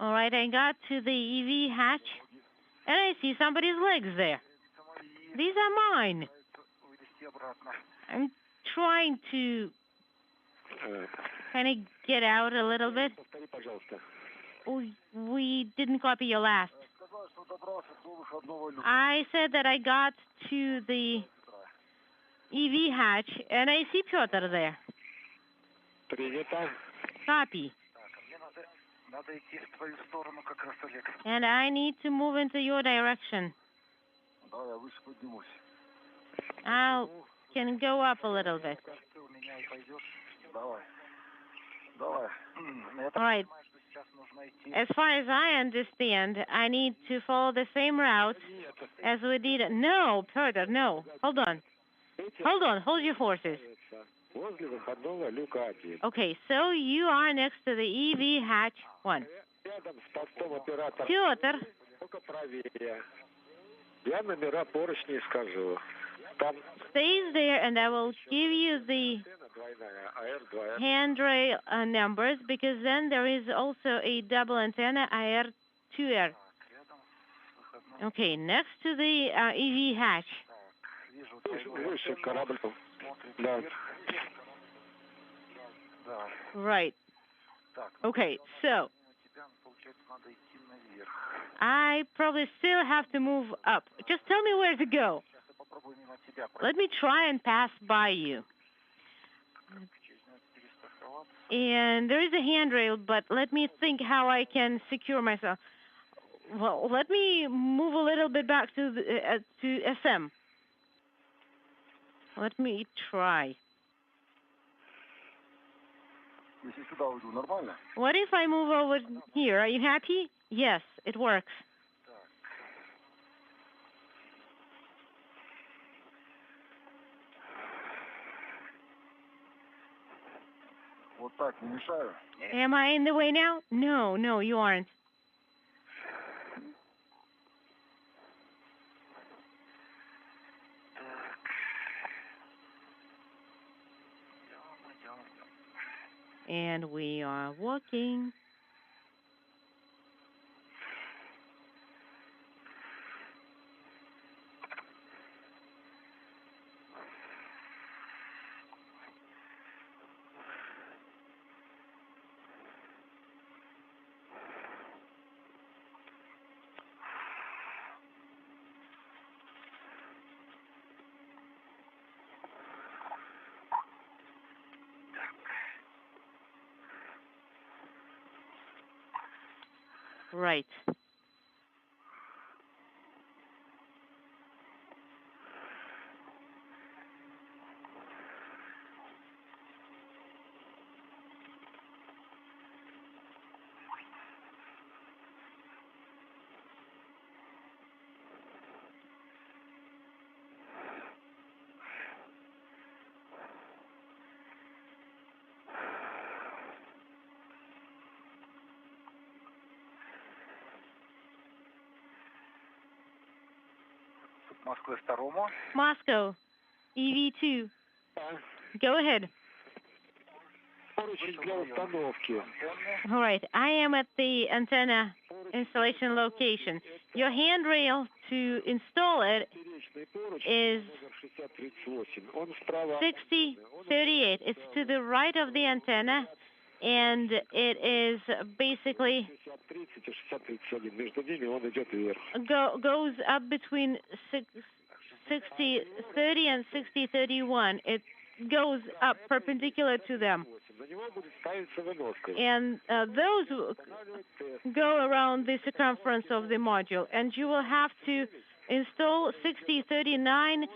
All right, I got to the EV hatch, and I see somebody's legs there. These are mine. I'm trying to kind of get out a little bit. We didn't copy your last. I said that I got to the EV hatch, and I see Piotr there. Copy. And I need to move into your direction. I can go up a little bit. All right. As far as I understand, I need to follow the same route as we did. No, Piotr, no. Hold on. Hold your horses. Okay, so you are next to the EV hatch 1. Piotr, Stays there, and I will give you the handrail numbers, because then there is also a double antenna, AR2R. Okay, next to the EV hatch. Right. Okay, so I probably still have to move up. Just tell me where to go. Let me try and pass by you. And there is a handrail, but let me think how I can secure myself. Well, let me move a little bit back to SM. Let me try. What if I move over here? Are you happy? Yes, it works. Am I in the way now? No, you aren't. And we are walking. Right. Moscow, EV2. Go ahead. All right, I am at the antenna installation location. Your handrail to install it is 6038. It's to the right of the antenna, and it is basically goes up between 6030 and 6031. It goes up perpendicular to them, and those go around the circumference of the module, and you will have to install 6039,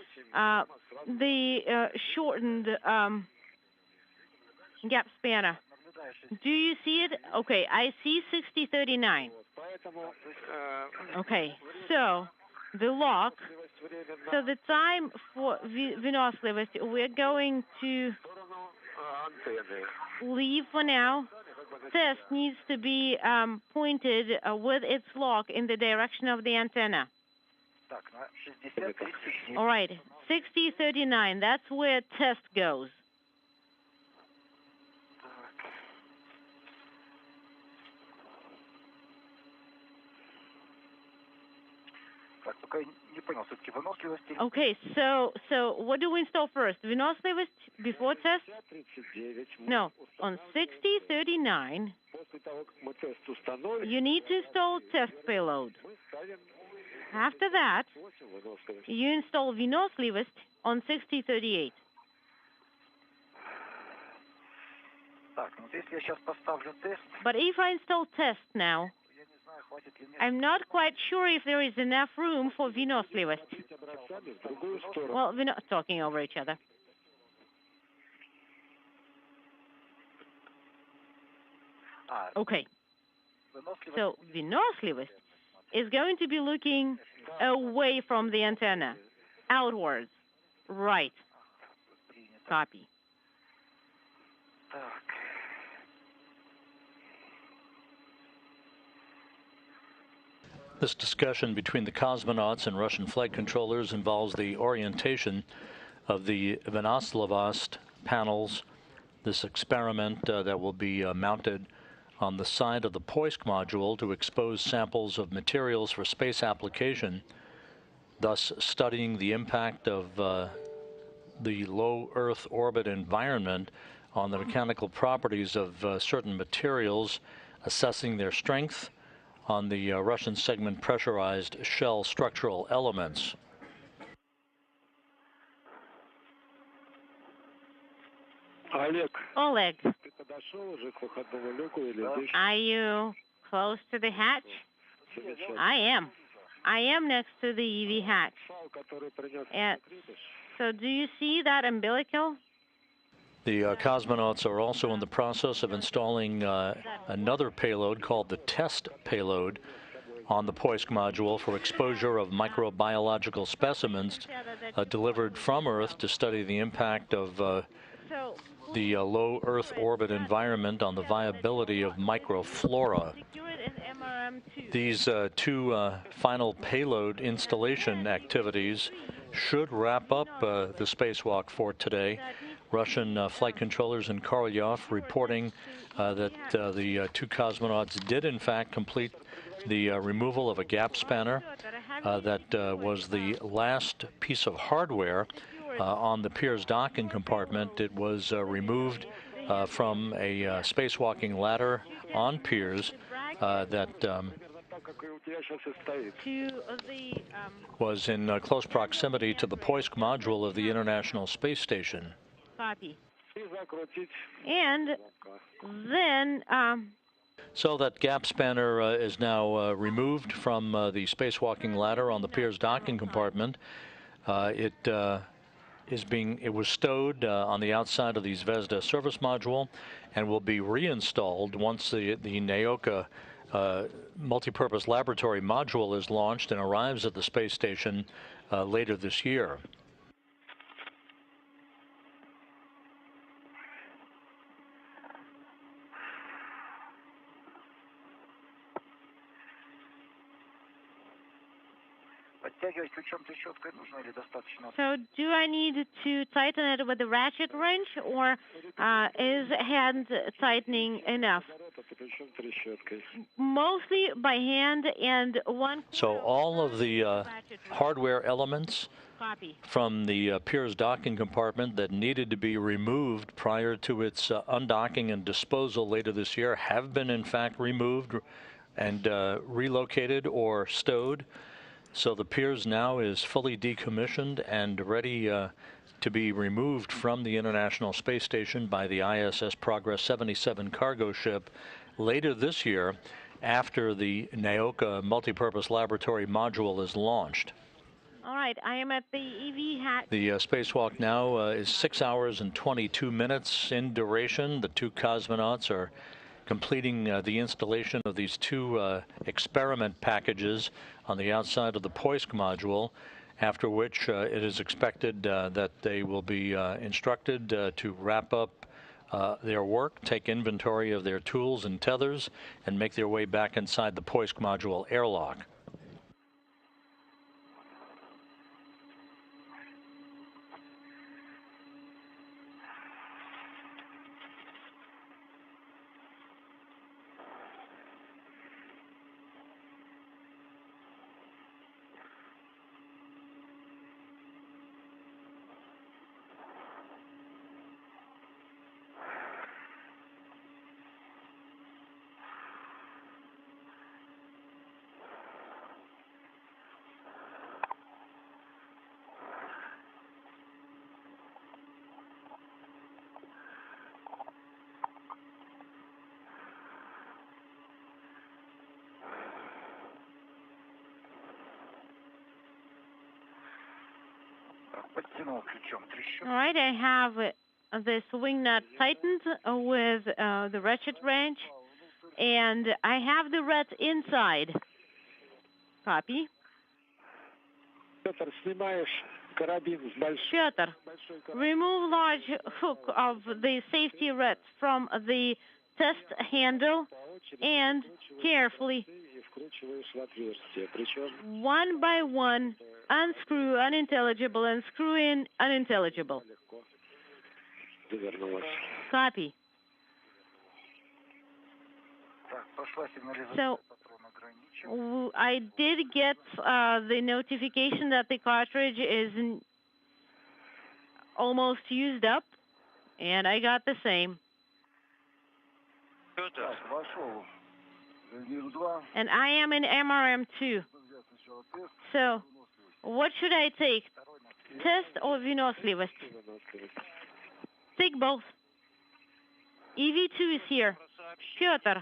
the shortened gap spanner. Do you see it? Okay, I see 6039. Okay, so the lock. So the time for выносливость, we're going to leave for now. Test needs to be pointed with its lock in the direction of the antenna. All right, 6039, that's where test goes. Okay, so what do we install first? Выносливость before test? No, on 6039, you need to install test payload. After that, you install выносливость on 6038. But if I install test now, I'm not quite sure if there is enough room for выносливость. Well, we're not talking over each other. Okay. So выносливость is going to be looking away from the antenna, outwards. Right. Copy. This discussion between the cosmonauts and Russian flight controllers involves the orientation of the Venoslavost panels, this experiment that will be mounted on the side of the Poisk module to expose samples of materials for space application, thus studying the impact of the low Earth orbit environment on the mechanical properties of certain materials, assessing their strength on the Russian segment pressurized shell structural elements. Oleg, are you close to the hatch? I am. I am next to the EV hatch. And so do you see that umbilical? The cosmonauts are also in the process of installing another payload called the test payload on the Poisk module for exposure of microbiological specimens delivered from Earth to study the impact of the low Earth orbit environment on the viability of microflora. These two final payload installation activities should wrap up the spacewalk for today. Russian flight controllers in Korolyov reporting that the two cosmonauts did in fact complete the removal of a gap spanner that was the last piece of hardware on the Pirs docking compartment. It was removed from a spacewalking ladder on Pirs that was in close proximity to the Poisk module of the International Space Station. Copy. And then so that gap spanner is now removed from the spacewalking ladder on the Pirs docking compartment. It was stowed on the outside of the Zvezda service module and will be reinstalled once the Naoka multipurpose laboratory module is launched and arrives at the space station later this year. So do I need to tighten it with the ratchet wrench, or is hand tightening enough? Mostly by hand and one. So all of the hardware elements from the Pirs docking compartment that needed to be removed prior to its undocking and disposal later this year have been in fact removed and relocated or stowed. So the Pirs now is fully decommissioned and ready to be removed from the International Space Station by the ISS Progress 77 cargo ship later this year after the Naoka multipurpose laboratory module is launched. All right, I am at the EV hatch. The spacewalk now is 6 hours and 22 minutes in duration. The two cosmonauts are completing the installation of these two experiment packages on the outside of the Poisk module, after which it is expected that they will be instructed to wrap up their work, take inventory of their tools and tethers, and make their way back inside the Poisk module airlock. All right, I have the swing nut tightened with the ratchet wrench, and I have the reds inside. Copy. Pyotr, remove large hook of the safety reds from the test handle and carefully One by one, unscrew unintelligible and screw in unintelligible. Copy. So I did get the notification that the cartridge is almost used up, and I got the same. And I am in MRM2. So what should I take? Test or выносливость? Take both. EV2 is here. Piotr,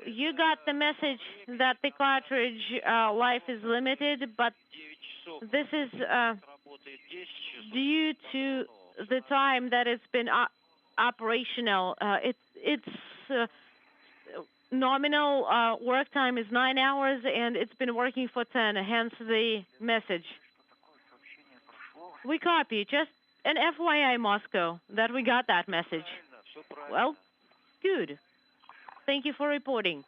you got the message that the cartridge life is limited, but this is due to the time that it's been operational. It's nominal work time is 9 hours, and it's been working for 10, hence the message. We copy. Just an FYI, Moscow, that we got that message. Well, good. Thank you for reporting.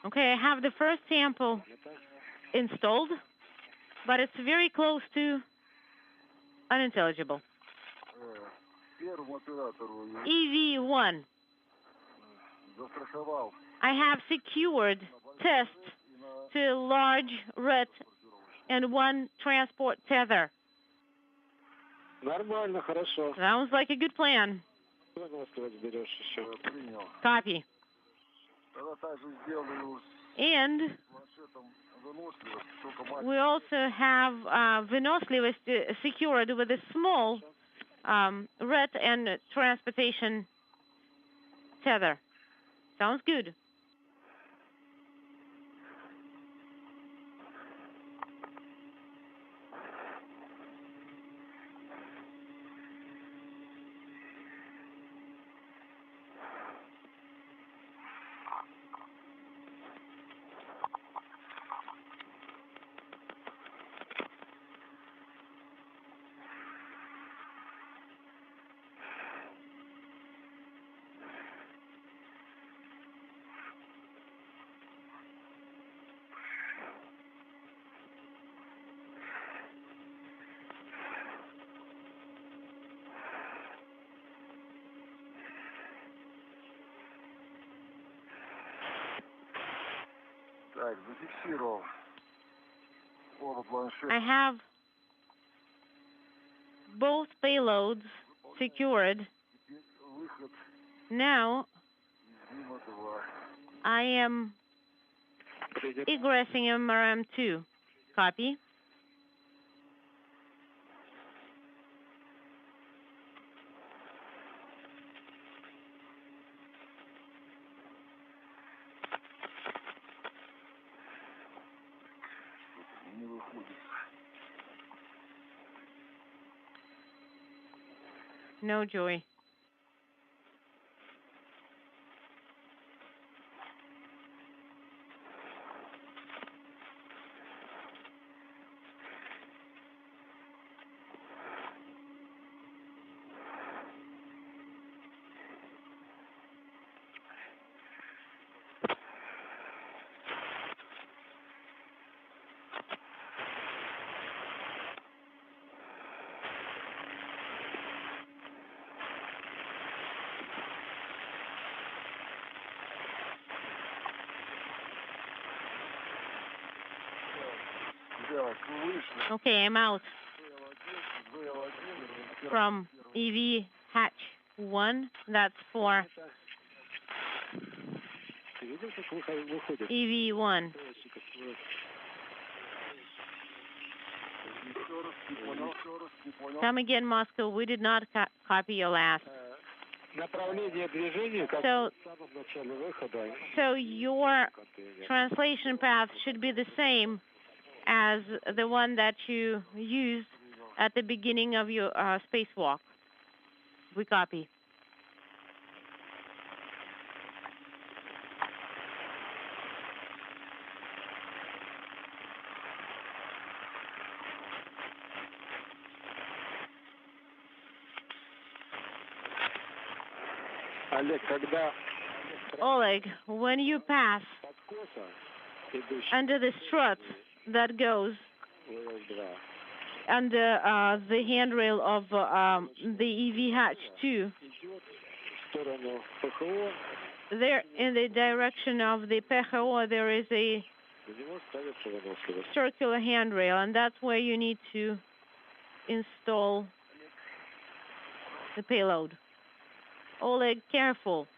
Okay, I have the first sample installed, but it's very close to unintelligible. EV1. I have secured test to large red and one transport tether. Sounds like a good plan. Copy. And we also have выносливость secured with a small red and transportation tether. Sounds good. I have both payloads secured. Now I am egressing MRM2. Copy. No joy. Okay, I'm out from EV hatch 1. That's for EV1. Come again, Moscow. We did not copy your last. So your translation path should be the same as the one that you used at the beginning of your spacewalk. We copy. Oleg, when you pass under the strut that goes under the handrail of the EV hatch 2, there in the direction of the PHO, there is a circular handrail, and that's where you need to install the payload. Oleg, careful.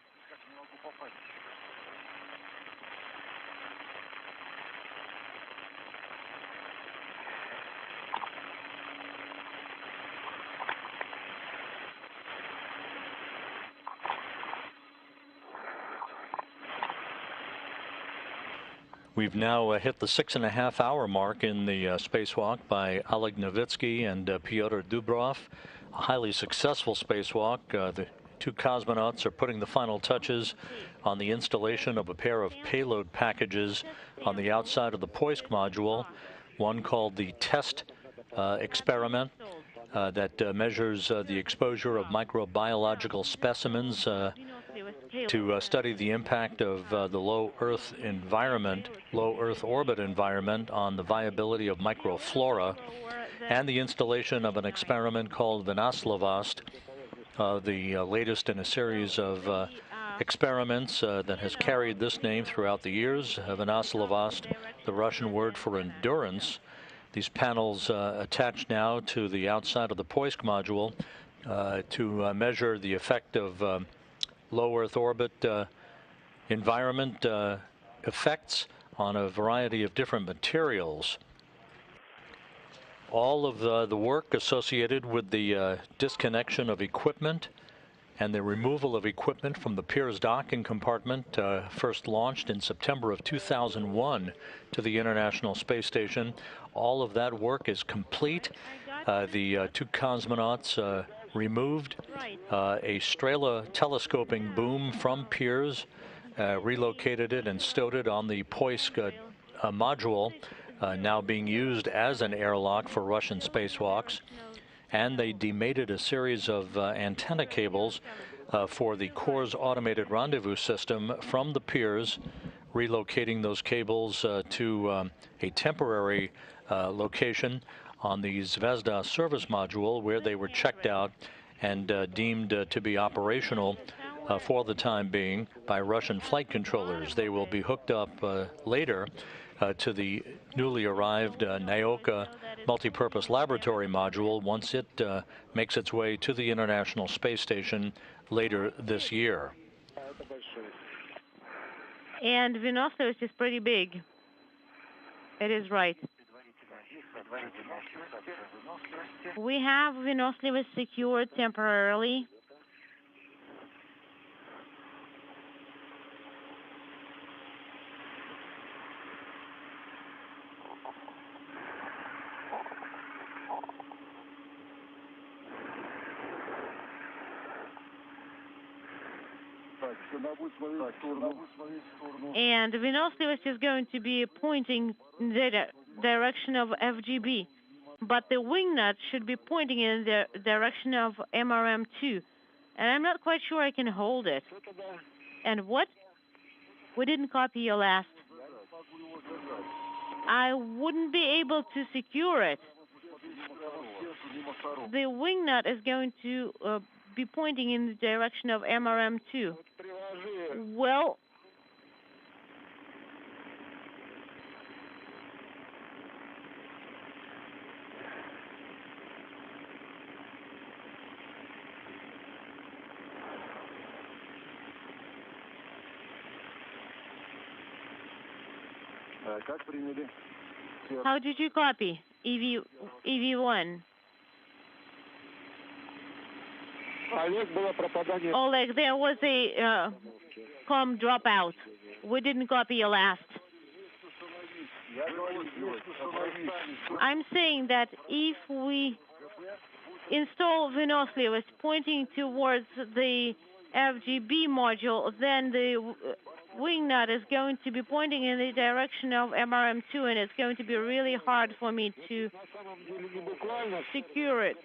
We've now hit the 6.5-hour mark in the spacewalk by Oleg Novitsky and Pyotr Dubrov. A highly successful spacewalk. The two cosmonauts are putting the final touches on the installation of a pair of payload packages on the outside of the Poisk module, one called the test experiment that measures the exposure of microbiological specimens to study the impact of the low Earth orbit environment on the viability of microflora, and the installation of an experiment called Vinoslavost, the latest in a series of experiments that has carried this name throughout the years. Vinoslavost, the Russian word for endurance. These panels attached now to the outside of the Poisk module to measure the effect of low Earth orbit environment effects on a variety of different materials. All of the work associated with the disconnection of equipment and the removal of equipment from the Pirs docking compartment, first launched in September of 2001 to the International Space Station. All of that work is complete. The two cosmonauts removed a Strela telescoping boom from Pirs, relocated it and stowed it on the Poisk module, now being used as an airlock for Russian spacewalks. And they demated a series of antenna cables for the Core's automated rendezvous system from the Pirs, relocating those cables to a temporary location on the Zvezda service module, where they were checked out and deemed to be operational for the time being by Russian flight controllers. They will be hooked up later to the newly arrived Naoka multipurpose laboratory module once it makes its way to the International Space Station later this year. And Vinoslavost is pretty big. It is right. We have Vinoslavost secured temporarily. And Vinoslavost is going to be pointing in the direction of FGB, but the wing nut should be pointing in the direction of MRM2. And I'm not quite sure I can hold it. And what? We didn't copy your last. I wouldn't be able to secure it. The wing nut is going to be pointing in the direction of MRM2. Well, how did you copy? EV1. Oleg, there was a comm dropout. We didn't copy your last. I'm saying that if we install Vinoslivus pointing towards the FGB module, then the wing nut is going to be pointing in the direction of MRM2, and it's going to be really hard for me to secure it.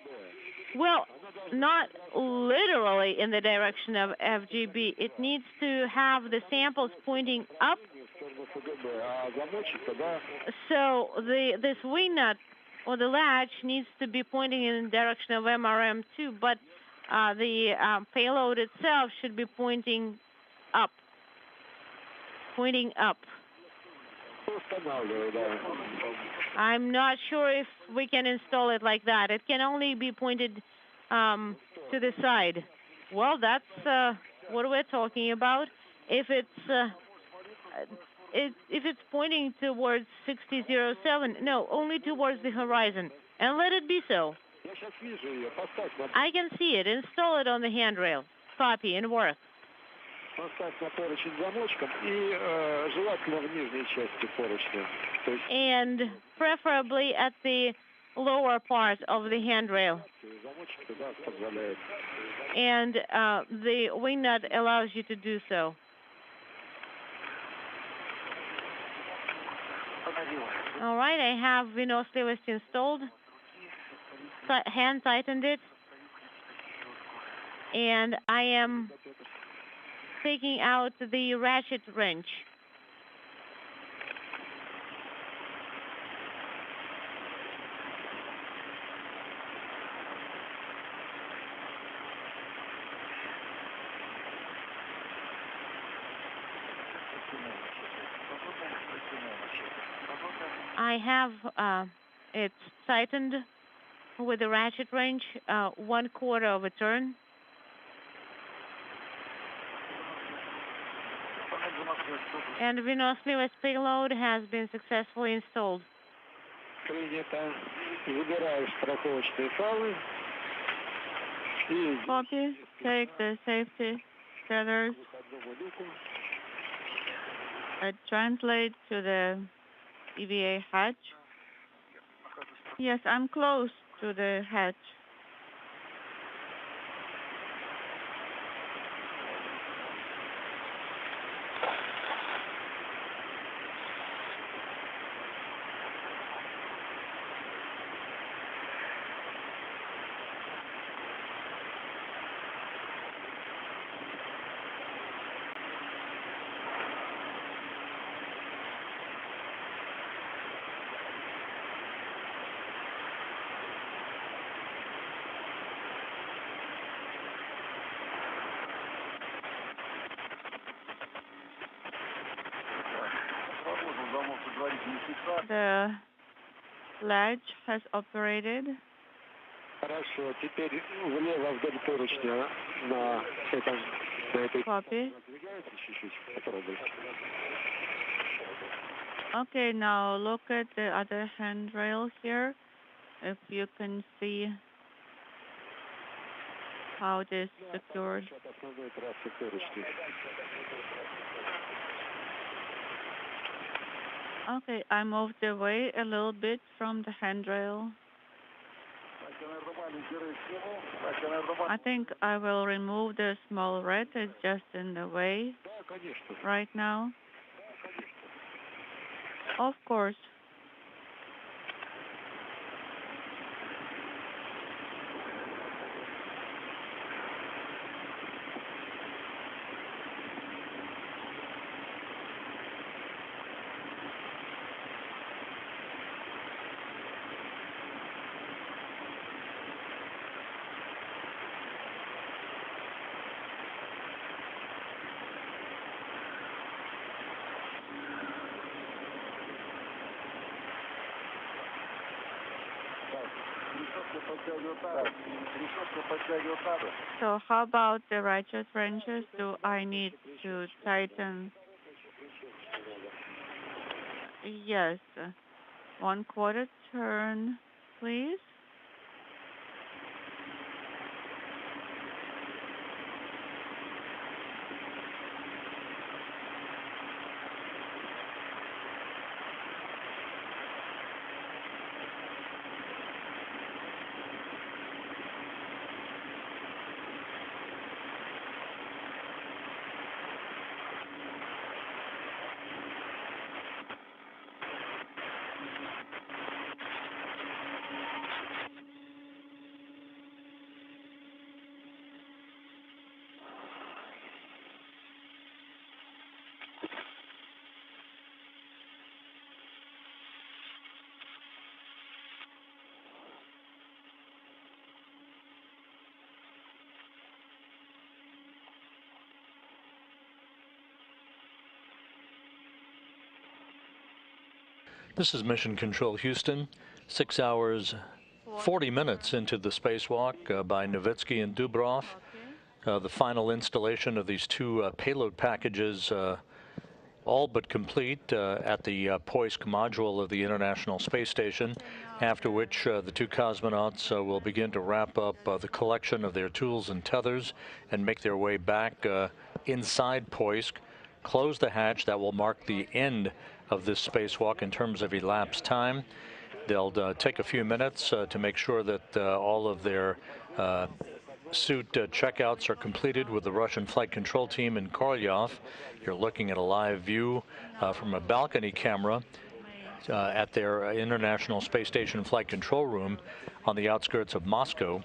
Well, not literally in the direction of FGB. It needs to have the samples pointing up. So this wing nut or the latch needs to be pointing in the direction of MRM2, but the payload itself should be pointing up. Pointing up. I'm not sure if we can install it like that. It can only be pointed to the side. Well, that's what we're talking about. If it's pointing towards 6007, no, only towards the horizon, and let it be so. I can see it. Install it on the handrail. Copy and work. And preferably at the lower part of the handrail. And the wing nut allows you to do so. All right, I have Vinoslivus installed. Hand tightened it. And I am taking out the ratchet wrench. I have it tightened with the ratchet wrench 1/4 of a turn. And Vinoslivus payload has been successfully installed. Copy. Take the safety tethers. Translate to the EVA hatch. Yes, I'm close to the hatch. The latch has operated. Copy. Okay, now look at the other handrail here. If you can see how it is secured. Okay, I moved away a little bit from the handrail. I think I will remove the small red. It's just in the way right now. Of course. So how about the ratchet wrenches? Do I need to tighten? Yes. 1/4 turn, please. This is Mission Control Houston, 6 hours, 40 minutes into the spacewalk by Novitsky and Dubrov. The final installation of these two payload packages all but complete at the Poisk module of the International Space Station, after which the two cosmonauts will begin to wrap up the collection of their tools and tethers and make their way back inside Poisk, close the hatch. That will mark the end of this spacewalk in terms of elapsed time. They'll take a few minutes to make sure that all of their suit checkouts are completed with the Russian flight control team in Korolyov. You're looking at a live view from a balcony camera at their International Space Station flight control room on the outskirts of Moscow.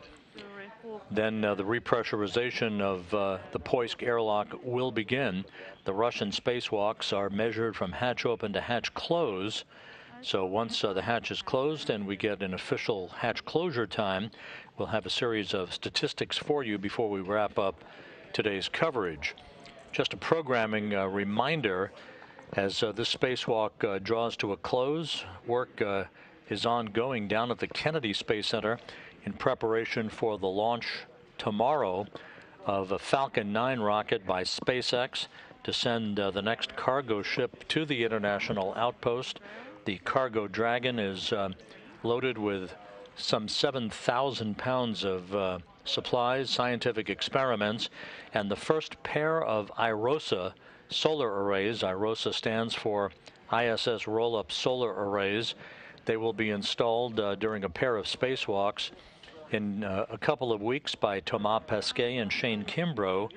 Then the repressurization of the Poisk airlock will begin. The Russian spacewalks are measured from hatch open to hatch close. So once the hatch is closed and we get an official hatch closure time, we'll have a series of statistics for you before we wrap up today's coverage. Just a programming reminder, as this spacewalk draws to a close, work is ongoing down at the Kennedy Space Center in preparation for the launch tomorrow of a Falcon 9 rocket by SpaceX to send the next cargo ship to the International Outpost. The Cargo Dragon is loaded with some 7,000 pounds of supplies, scientific experiments, and the first pair of IROSA solar arrays. IROSA stands for ISS Roll-Up Solar Arrays. They will be installed during a pair of spacewalks in a couple of weeks by Thomas Pesquet and Shane Kimbrough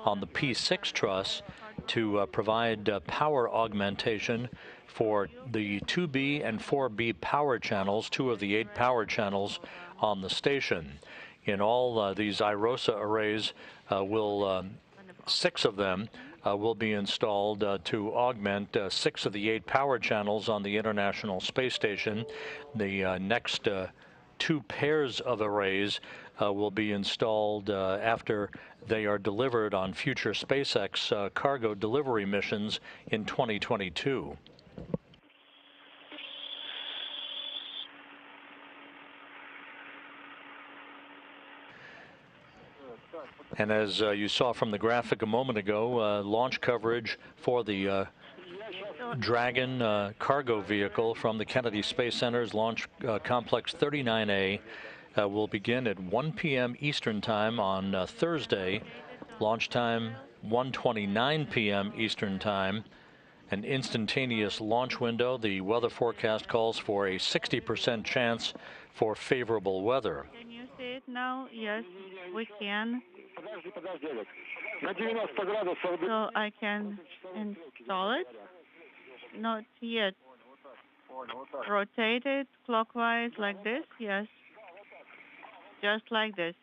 on the P6 truss to provide power augmentation for the 2B and 4B power channels, 2 of the 8 power channels on the station. In all, these IROSA arrays 6 of them will be installed to augment 6 of the 8 power channels on the International Space Station. The next 2 pairs of arrays will be installed after they are delivered on future SpaceX cargo delivery missions in 2022. And as you saw from the graphic a moment ago, launch coverage for the Dragon cargo vehicle from the Kennedy Space Center's Launch Complex 39A will begin at 1 p.m. Eastern Time on Thursday. Launch time 1:29 p.m. Eastern Time. An instantaneous launch window. The weather forecast calls for a 60% chance for favorable weather. Can you see it now? Yes, we can. So I can install it? Not yet. Rotate it clockwise like this? Yes. Just like this.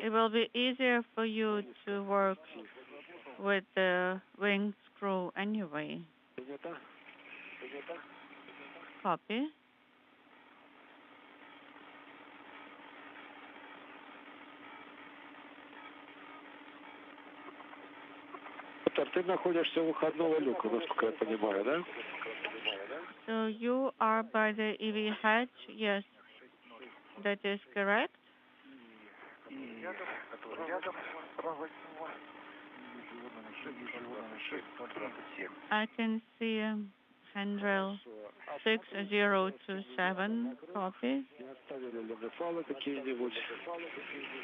It will be easier for you to work with the wing screw anyway. Copy. Ты находишься у выходного люка, насколько я понимаю, да? So you are by the EV hatch? Yes, that is correct. I can see handrail 6027, copy.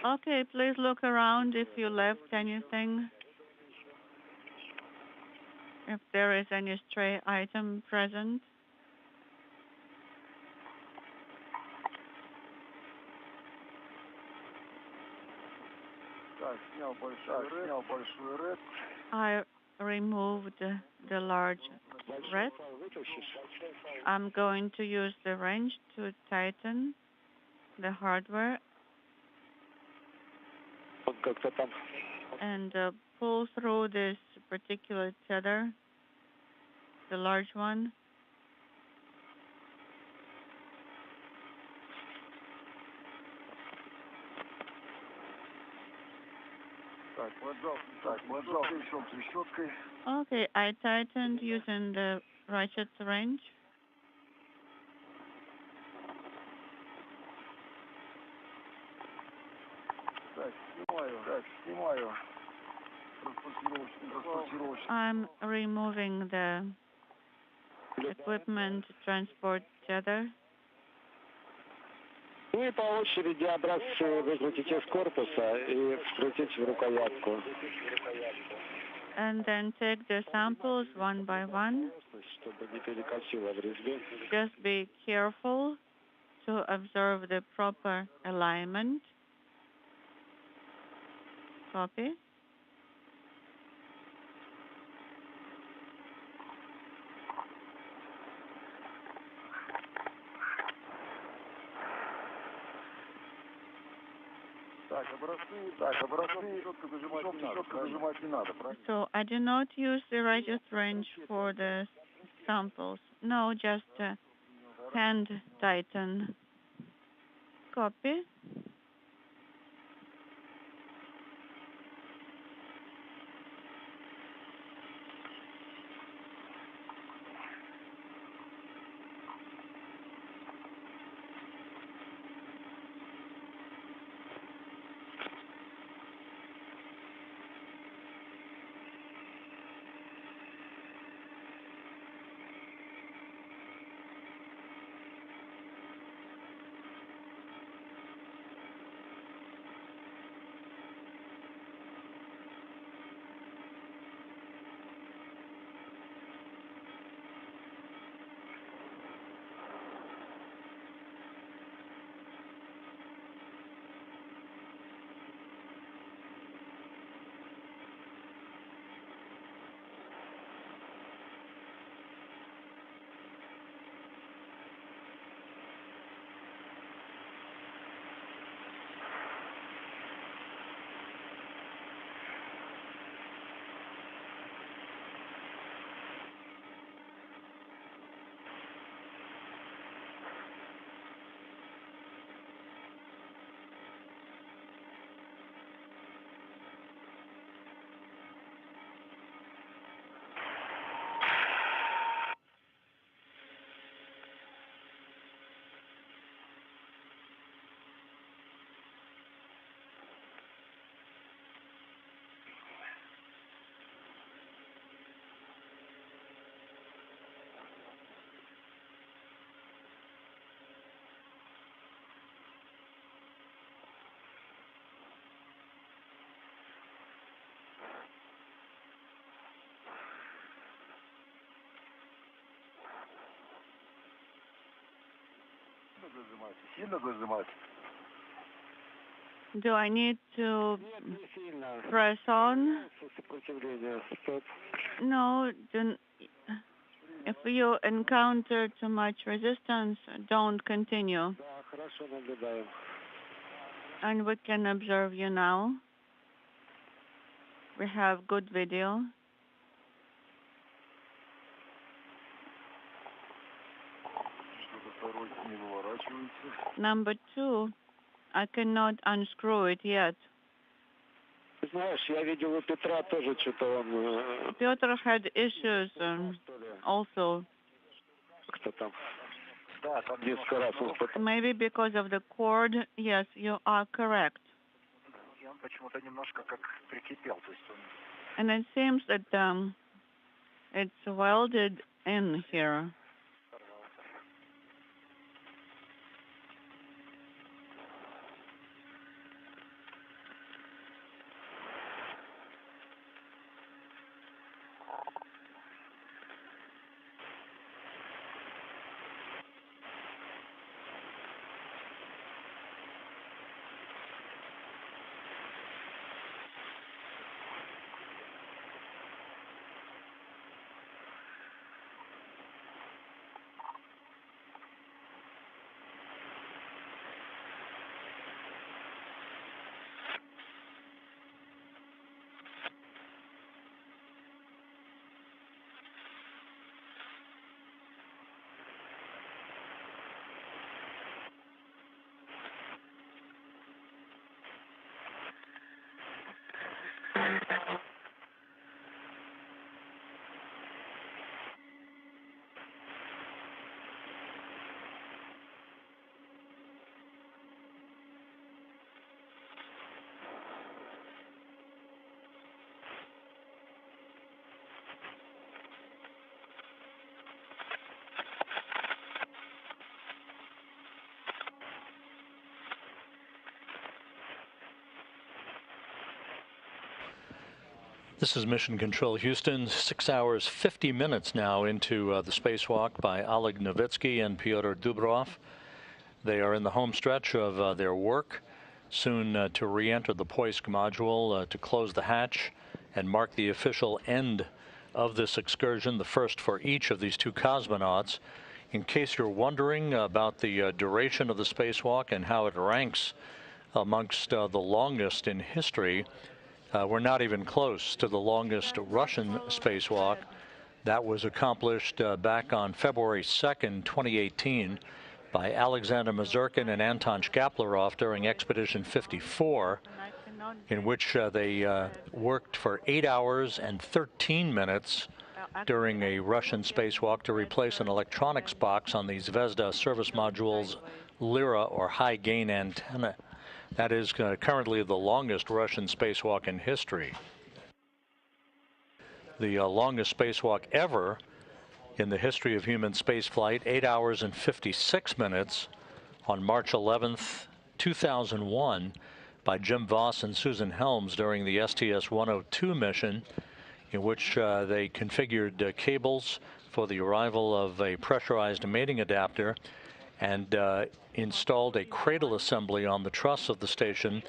Okay, please look around if you left anything. If there is any stray item present. I removed the large red. I'm going to use the wrench to tighten the hardware and pull through this particular tether, the large one. Okay, I tightened using the ratchet wrench. I'm removing the equipment to transport tether. Ну и по очереди образцы выкрутите из корпуса и вкрутите в рукоятку. And then take the samples one by one. Чтобы не перекосило в резьбе. Just be careful to observe the proper alignment. Copy. So I do not use the ratchet wrench for the samples. No, just hand tighten. Copy. Do I need to press on? No. If you encounter too much resistance, don't continue. And we can observe you now. We have good video. Number 2, I cannot unscrew it yet. Знаешь, я видел у Петра тоже что-то он... Peter had issues also. Кто там? Да, там несколько раз он... Maybe because of the cord. Yes, you are correct. И он почему-то немножко как прикипел, то есть он... And it seems that it's welded in here. This is Mission Control Houston, 6 hours, 50 minutes now into the spacewalk by Oleg Novitsky and Pyotr Dubrov. They are in the home stretch of their work, soon to re-enter the Poisk module to close the hatch and mark the official end of this excursion, the first for each of these two cosmonauts. In case you're wondering about the duration of the spacewalk and how it ranks amongst the longest in history, we're not even close to the longest Russian spacewalk. That was accomplished back on February 2nd, 2018 by Alexander Mazurkin and Anton Shkaplerov during Expedition 54, in which they worked for 8 hours and 13 minutes during a Russian spacewalk to replace an electronics box on the Zvezda service module's Lyra or high gain antenna. That is currently the longest Russian spacewalk in history. The longest spacewalk ever in the history of human spaceflight, 8 hours and 56 minutes on March 11th, 2001 by Jim Voss and Susan Helms during the STS-102 mission, in which they configured cables for the arrival of a pressurized mating adapter and installed a cradle assembly on the truss of the station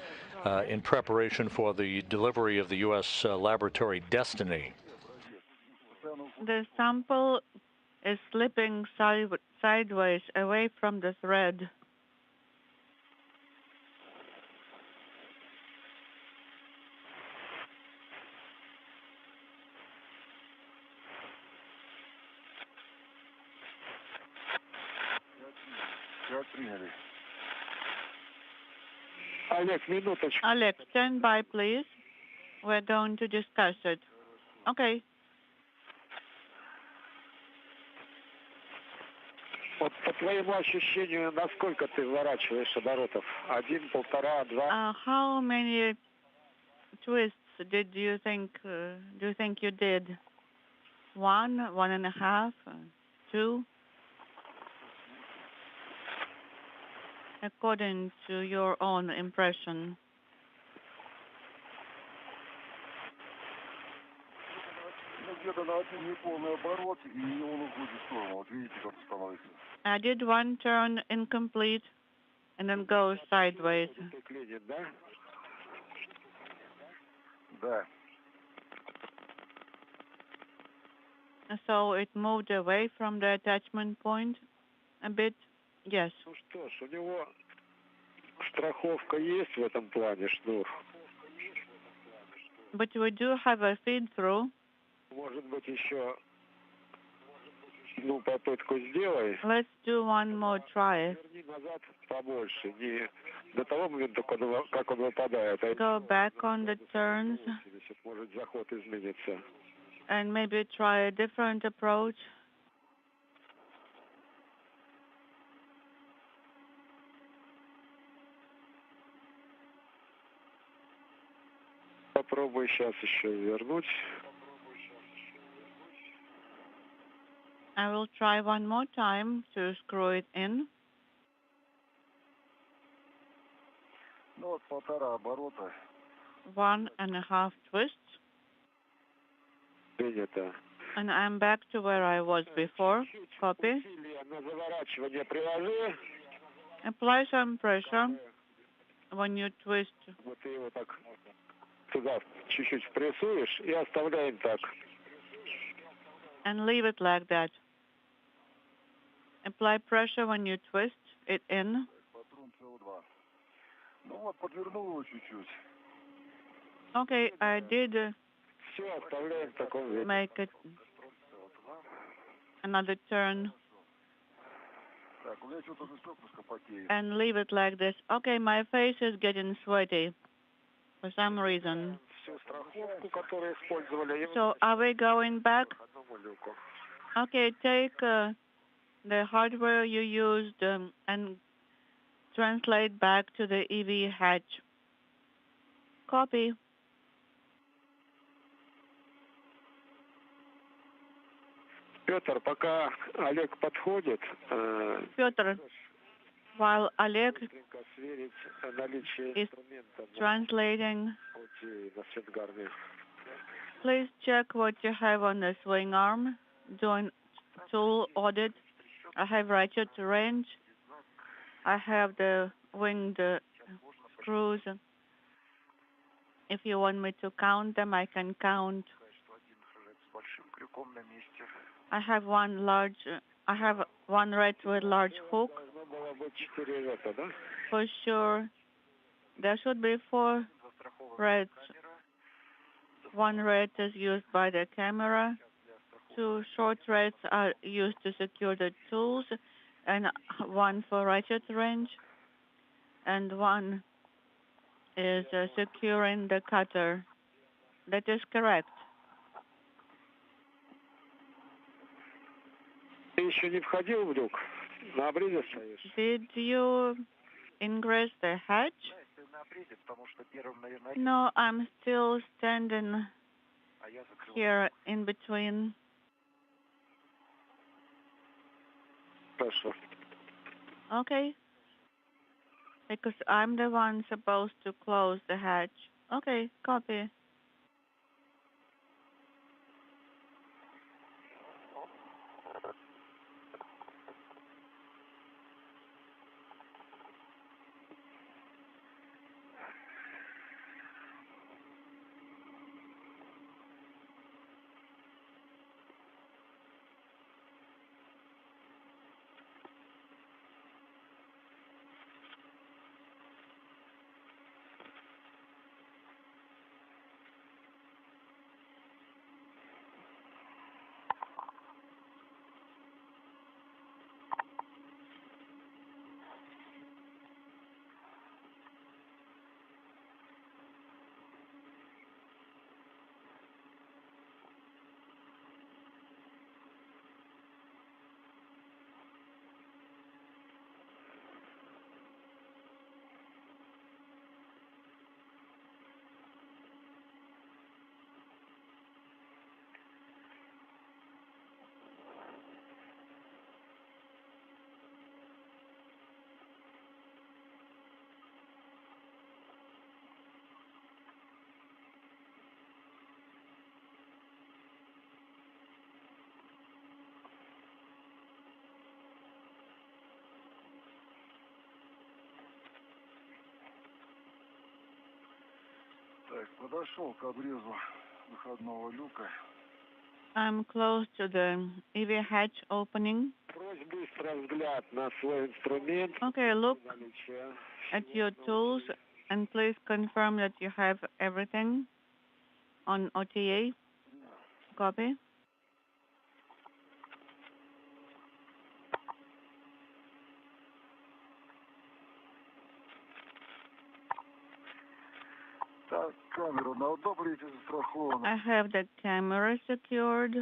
in preparation for the delivery of the U.S. laboratory Destiny. The sample is slipping sideways away from the thread. Alex, stand by, please. We're going to discuss it. Okay. Вот по твоему ощущению, насколько ты вворачиваешь оборотов? 1, 1,5, 2? How many twists did you think you did? 1, 1.5, 2? According to your own impression. I did one turn incomplete and then go sideways. So it moved away from the attachment point a bit. Yes. Ну что ж, у него страховка есть в этом плане, шнур. But we do have a feed-through. Может быть, еще одну попытку сделай. Let's do one more try. Верни назад побольше, не до того момента, как он выпадает. Go back on the turns. Может, заход изменится. And maybe try a different approach. Попробуй сейчас еще вернуть. I will try one more time to screw it in. Ну вот 1,5 оборота. 1.5 twists. Принято. And I'm back to where I was before. Copy. На заворачивание приложи. Apply some pressure when you twist. Вот ты его так туда чуть-чуть впрессуешь и оставляем так. And leave it like that. Apply pressure when you twist it in. Ну вот, подвернул его чуть-чуть. Okay, I did Все, оставляем в таком виде. make it another turn. Так, у меня что-то жестко потеет. And leave it like this. Okay, my face is getting sweaty for some reason. Всю страховку, которую использовали. So are we going back? Okay, take the hardware you used and translate back to the EV hatch. Copy. Петр, пока Олег подходит, Piotr, while Oleg сверить наличие is инструмента translating, на Светгарме. Please check what you have on the swing arm. Join tool audit. I have ratchet range. I have the winged screws. If you want me to count them, I can count. I have one red with large hook. For sure, there should be 4 reds. 1 red is used by the camera. 2 short reds are used to secure the tools, and 1 for ratchet range, and 1 is securing the cutter. That is correct. Did you ingress the hatch? No, I'm still standing here in between. Okay. Because I'm the one supposed to close the hatch. Okay, copy. Подошел к обрезу выходного люка. I'm close to the EV hatch opening. Okay, look at your tools and please confirm that you have everything on OTA. Copy. I have the camera secured,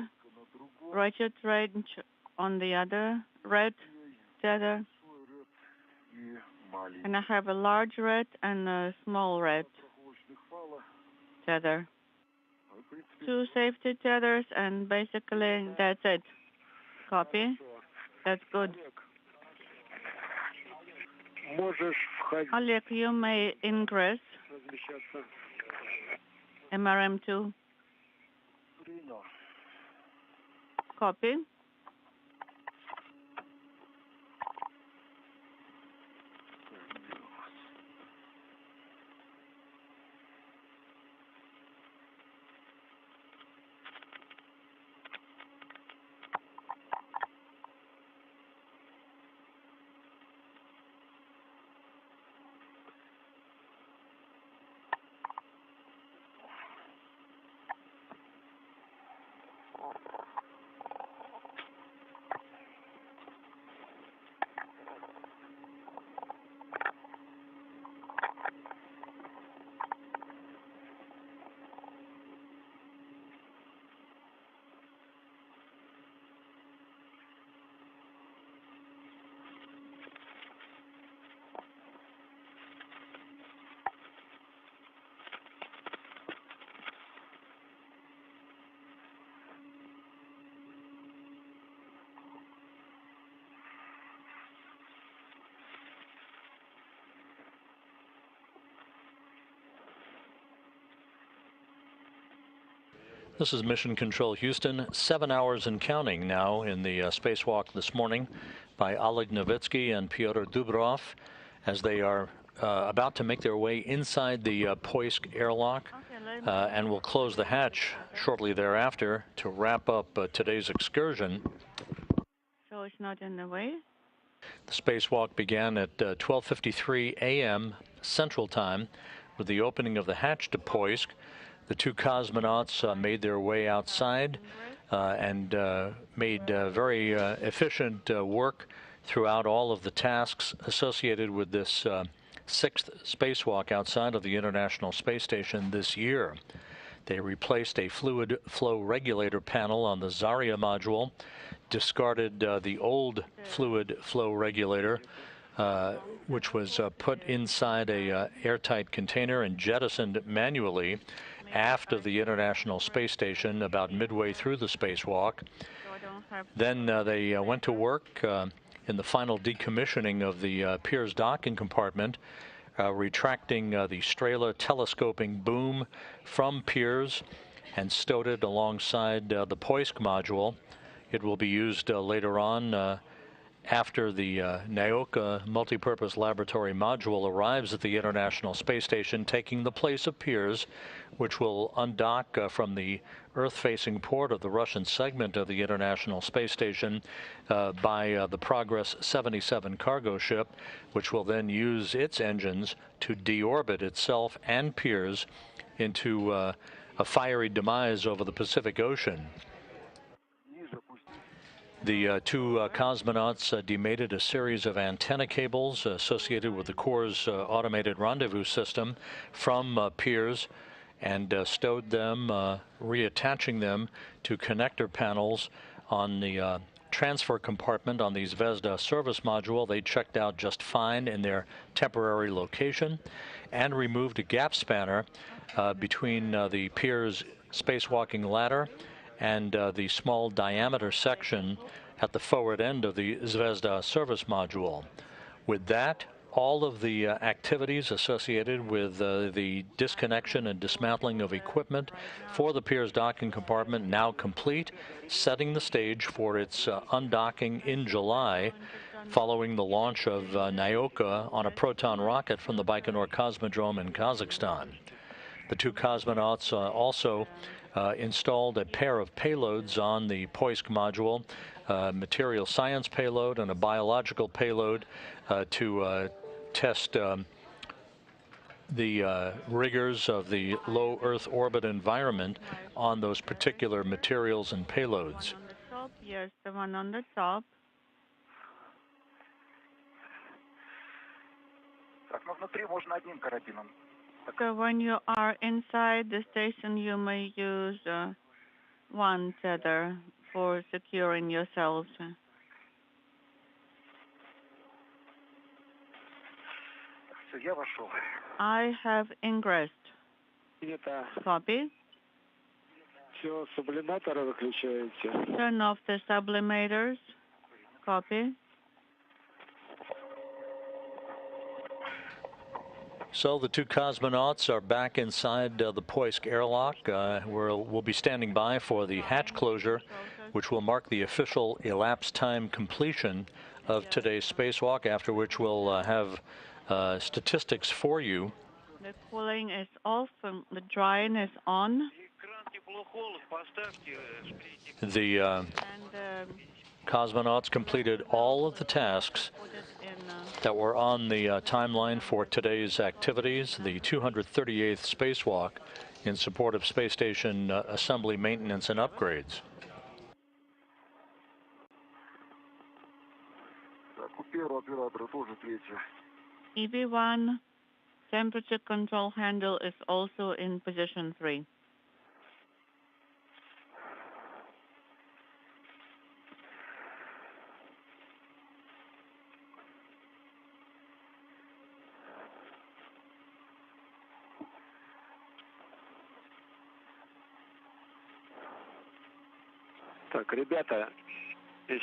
ratchet range on the other red tether, and I have a large red and a small red tether. 2 safety tethers, and basically that's it. Copy. That's good. Oleg, you may ingress. MRM2. Copy. This is Mission Control Houston. 7 hours and counting now in the spacewalk this morning by Oleg Novitsky and Pyotr Dubrov as they are about to make their way inside the Poisk airlock and will close the hatch shortly thereafter to wrap up today's excursion. So it's not in the way? The spacewalk began at 12:53 a.m. Central Time with the opening of the hatch to Poisk. The two cosmonauts made their way outside and made very efficient work throughout all of the tasks associated with this sixth spacewalk outside of the International Space Station this year. They replaced a fluid flow regulator panel on the Zarya module, discarded the old fluid flow regulator, which was put inside a airtight container and jettisoned manually aft of the International Space Station about midway through the spacewalk. Then they went to work in the final decommissioning of the Pirs docking compartment, retracting the Strela telescoping boom from Pirs and stowed it alongside the Poisk module. It will be used later on after the Nauka multipurpose laboratory module arrives at the International Space Station, taking the place of Pirs, which will undock from the Earth-facing port of the Russian segment of the International Space Station by the Progress 77 cargo ship, which will then use its engines to deorbit itself and Pirs into a fiery demise over the Pacific Ocean. The two cosmonauts demated a series of antenna cables associated with the Corps' automated rendezvous system from Pirs and stowed them, reattaching them to connector panels on the transfer compartment on the Zvezda service module. They checked out just fine in their temporary location and removed a gap spanner between the Pirs spacewalking ladder and the small diameter section at the forward end of the Zvezda service module. With that, all of the activities associated with the disconnection and dismantling of equipment for the Pirs docking compartment now complete, setting the stage for its undocking in July following the launch of Nauka on a Proton rocket from the Baikonur Cosmodrome in Kazakhstan. The two cosmonauts also installed a pair of payloads on the Poisk module, a material science payload and a biological payload to test the rigors of the low Earth orbit environment on those particular materials and payloads. On the top, yes, the one on the top. So when you are inside the station, you may use one tether for securing yourselves. I have ingressed. Copy. Turn off the sublimators. Copy. So the two cosmonauts are back inside the Poisk airlock. We'll be standing by for the hatch closure, which will mark the official elapsed time completion of today's spacewalk, after which we'll have statistics for you. The cooling is off and the drying is on. The cosmonauts completed all of the tasks that were on the timeline for today's activities, the 238th spacewalk in support of space station assembly, maintenance, and upgrades. EV1 temperature control handle is also in position 3.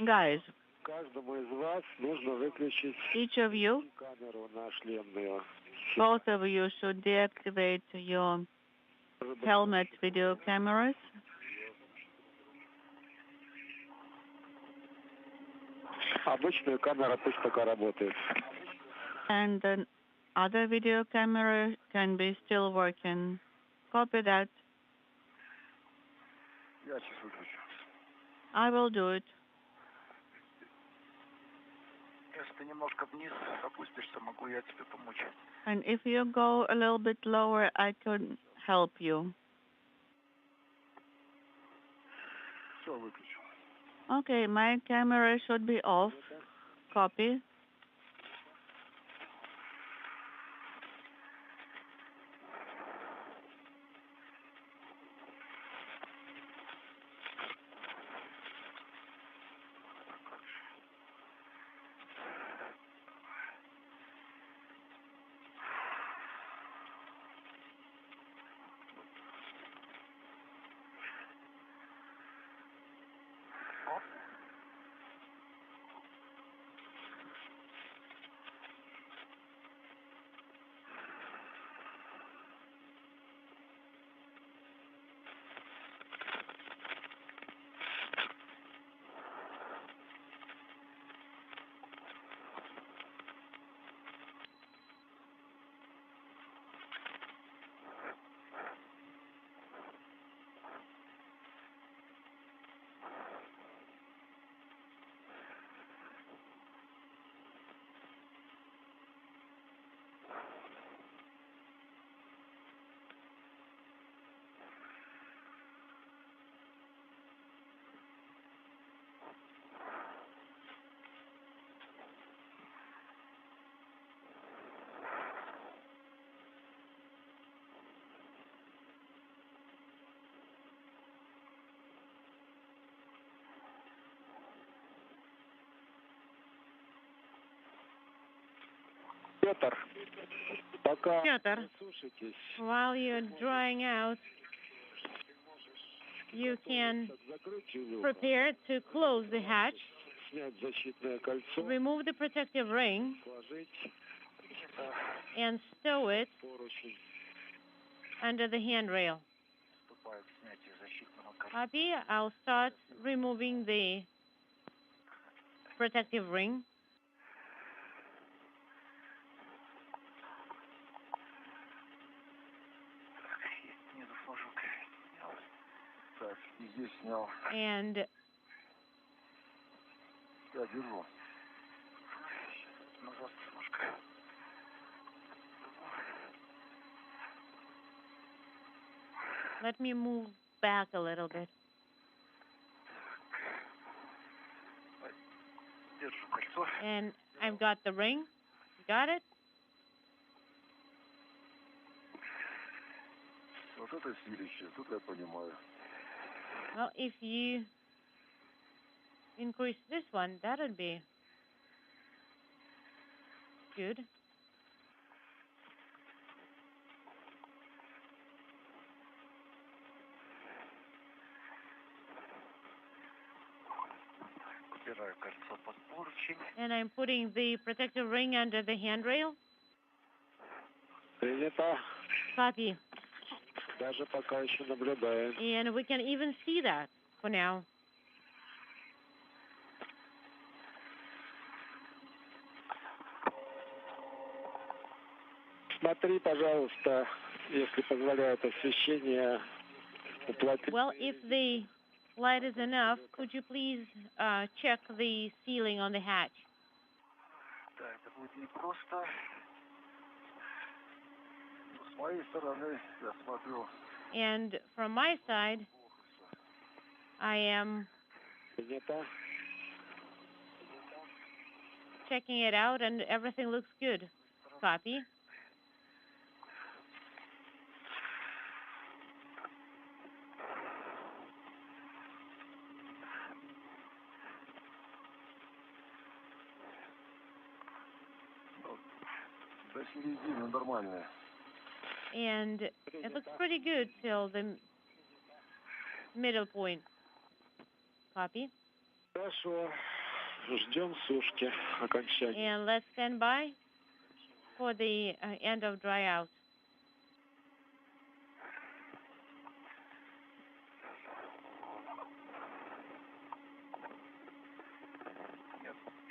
Guys, each of you, both of you should deactivate your helmet video cameras Обычная камера пусть пока работает. And the other video camera can be still working. Copy that. Я сейчас выключу. I will do it. Если ты немножко вниз опустишься, могу я тебе помочь. And if you go a little bit lower, I can help you. Все, выключу. Okay, my camera should be off. Copy. Петр, пока Петр, сушитесь, while you're drying out, you can prepare to close the hatch, снять защитное кольцо, remove the protective ring, сложить and stow it поручень. under the handrail. Вступаю в снятие защитного кольца. Copy. I'll start removing the protective ring. Снизу флажок. Так, и здесь снял. And Я держу. Назад немножко. let me move back a little bit. Держу кольцо. And I've got the ring. You got it? Вот это силище, тут я понимаю. Well, if you increase this one, that would be good. Убираю кольцо под поручень. And I'm putting the protective ring under the handrail. Принято. Copy. Даже пока еще наблюдаем. And we can even see that for now. Смотри, пожалуйста, если позволяет освещение, уплотнить. Well, if the light is enough, could you please check the ceiling on the hatch? Да, это будет непросто. С моей стороны, я смотрю, And from my side, I am Принято. checking it out and everything looks good. Copy. до середины нормально. And it looks pretty good till the middle point. Copy. Хорошо. Ждем сушки окончания. And let's stand by for the end of dry out.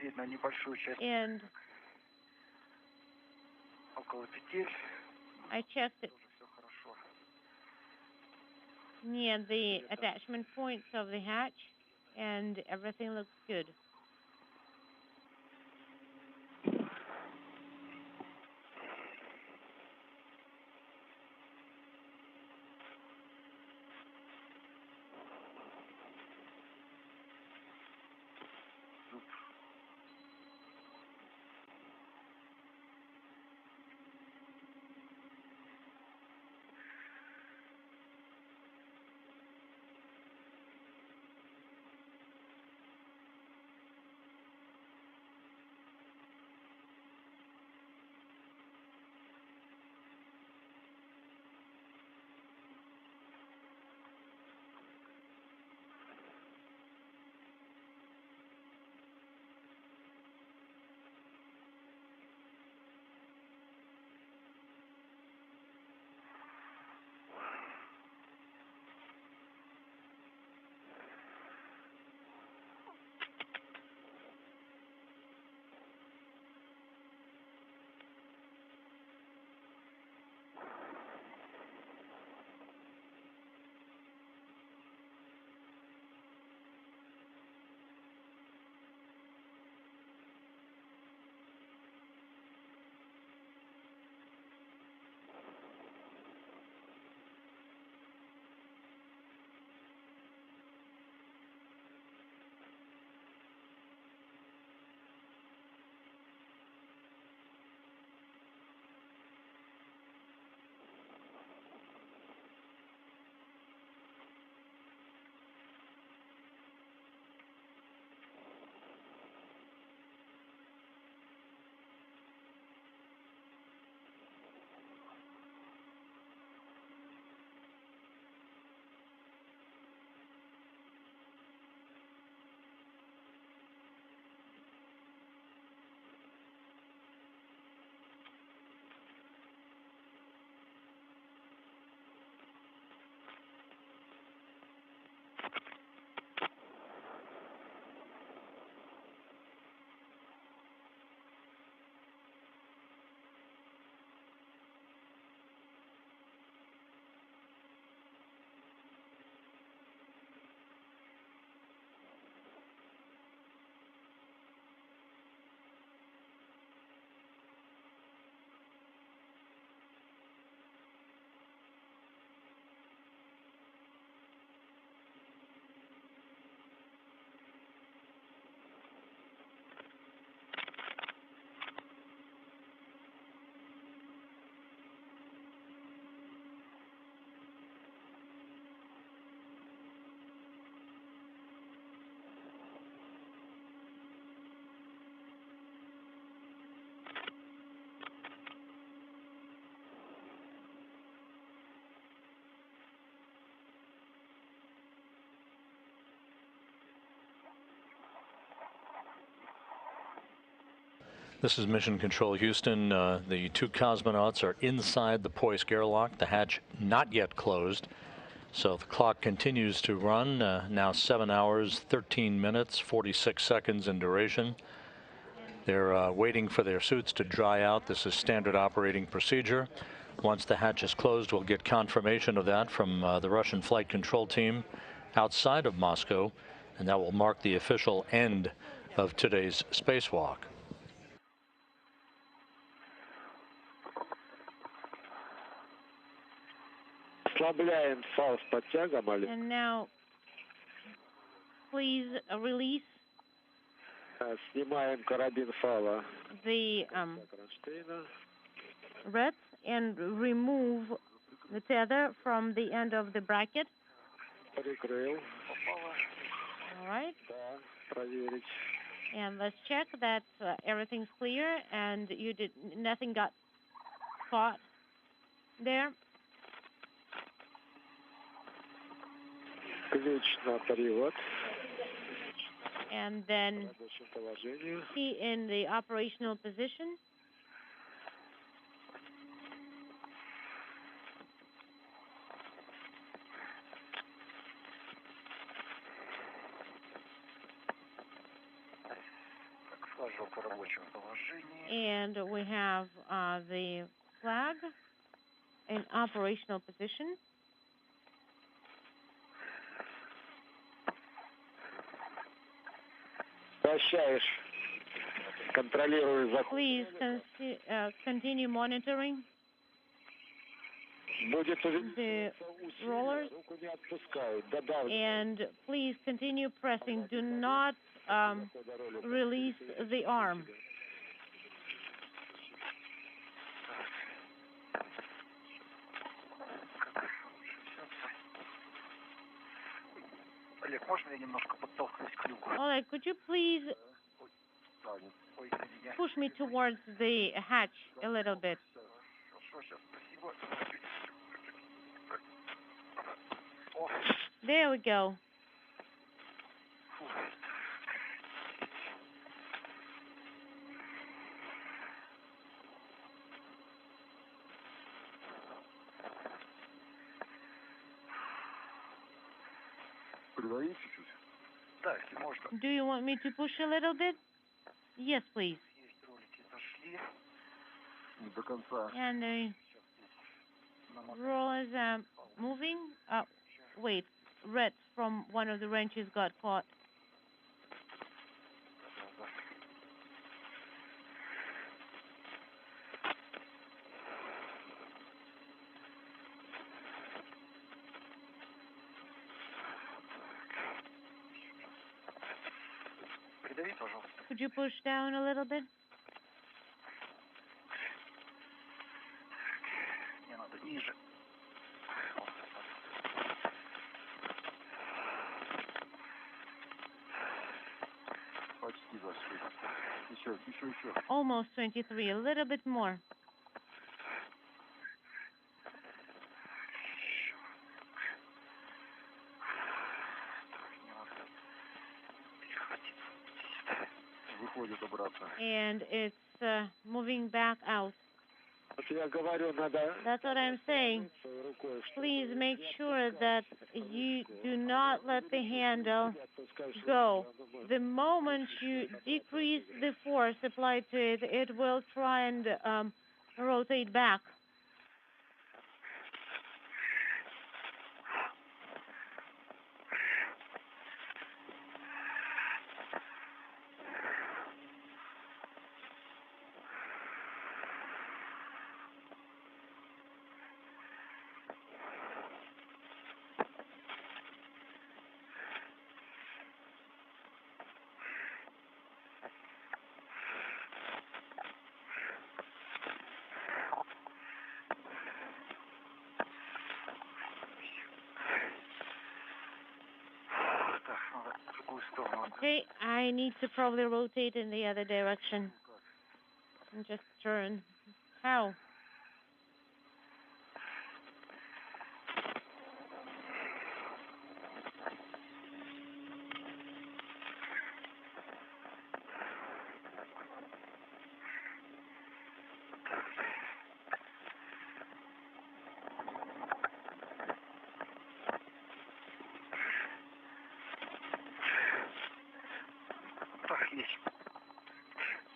видно небольшую часть And около петель. I checked it Все хорошо. near the attachment points of the hatch, and everything looks good. This is Mission Control Houston. The two cosmonauts are inside the Poisk airlock, the hatch not yet closed. So the clock continues to run, now 7 hours, 13 minutes, 46 seconds in duration. They're waiting for their suits to dry out. This is standard operating procedure. Once the hatch is closed, we'll get confirmation of that from the Russian flight control team outside of Moscow, and that will mark the official end of today's spacewalk. And now, please release the reds and remove the tether from the end of the bracket. All right. And let's check that everything's clear and nothing got caught there. And then key in the operational position. And we have the flag in operational position. Please continue monitoring the rollers, and please continue pressing. Do not release the arm. Oleg, could you please push me towards the hatch a little bit? There we go. Do you want me to push a little bit? Yes, please. And the rollers are moving. Wait, red from one of the wrenches got caught. Could you push down a little bit? Almost 23, a little bit more. And it's moving back out. That's what I'm saying. Please make sure that you do not let the handle go. The moment you decrease the force applied to it, it will try and rotate back. Okay, I need to probably rotate in the other direction and just turn. How?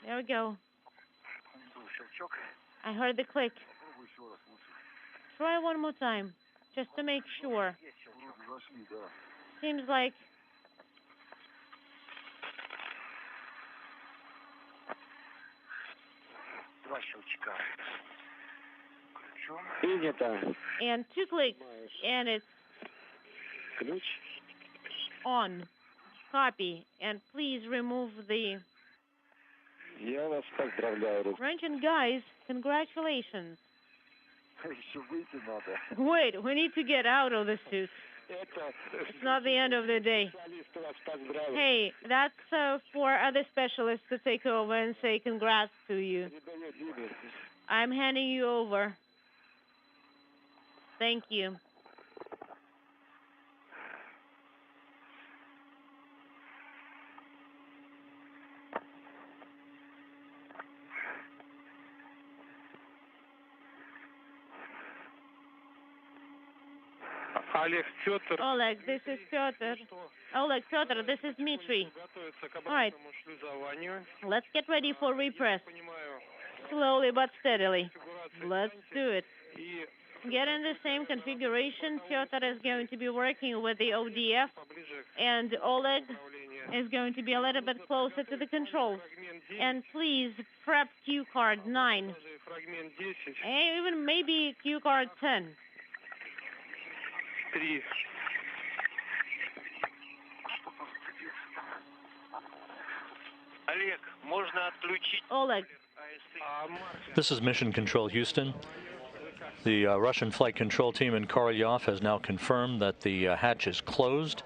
There we go. I heard the click. Try one more time, just to make sure. Seems like and 2 clicks, and it's on. Copy, and please remove the wrench. And guys, congratulations. Wait, we need to get out of the suit. It's not the end of the day. Hey, that's for other specialists to take over and say congrats to you. I'm handing you over. Thank you. Oleg, this is Piotr. Oleg, Piotr, this is Dmitry. All right. Let's get ready for repress. Slowly but steadily. Let's do it. Get in the same configuration. Piotr is going to be working with the ODF, and Oleg is going to be a little bit closer to the controls. And please prep cue card 9, and even maybe cue card 10. Oleg. This is Mission Control Houston. The Russian flight control team in Korolyov has now confirmed that the hatch is closed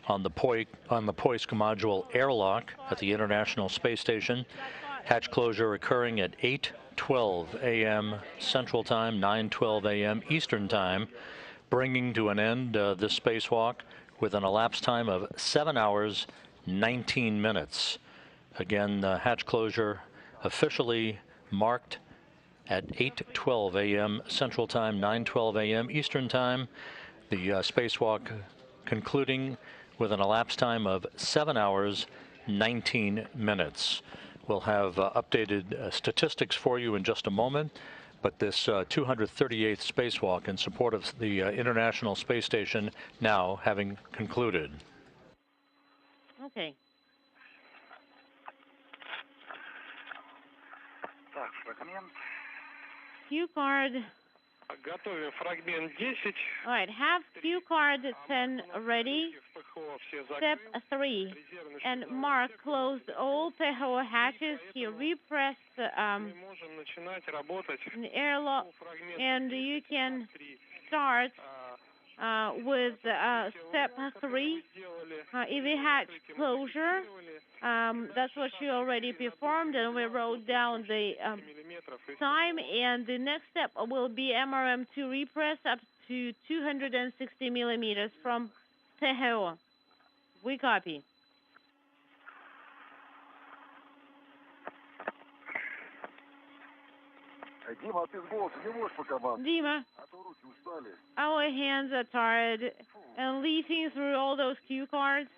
on the Poisk module airlock at the International Space Station. Hatch closure occurring at 8:12 a.m. Central Time, 9:12 a.m. Eastern Time, bringing to an end this spacewalk with an elapsed time of 7 hours, 19 minutes. Again, the hatch closure officially marked at 8:12 a.m. Central Time, 9:12 a.m. Eastern Time. The spacewalk concluding with an elapsed time of 7 hours, 19 minutes. We'll have updated statistics for you in just a moment, but this 238th spacewalk in support of the International Space Station now having concluded. Okay. Cue card. All right, have cue card 10 ready. Step 3. And Mark closed all PHO hatches. He repressed the airlock, and you can start with step 3, EV hatch closure. That's what you already performed, and we wrote down the time. And the next step will be MRM2 repress up to 260 millimeters from PHO. We copy. Dima, our hands are tired, and leafing through all those cue cards.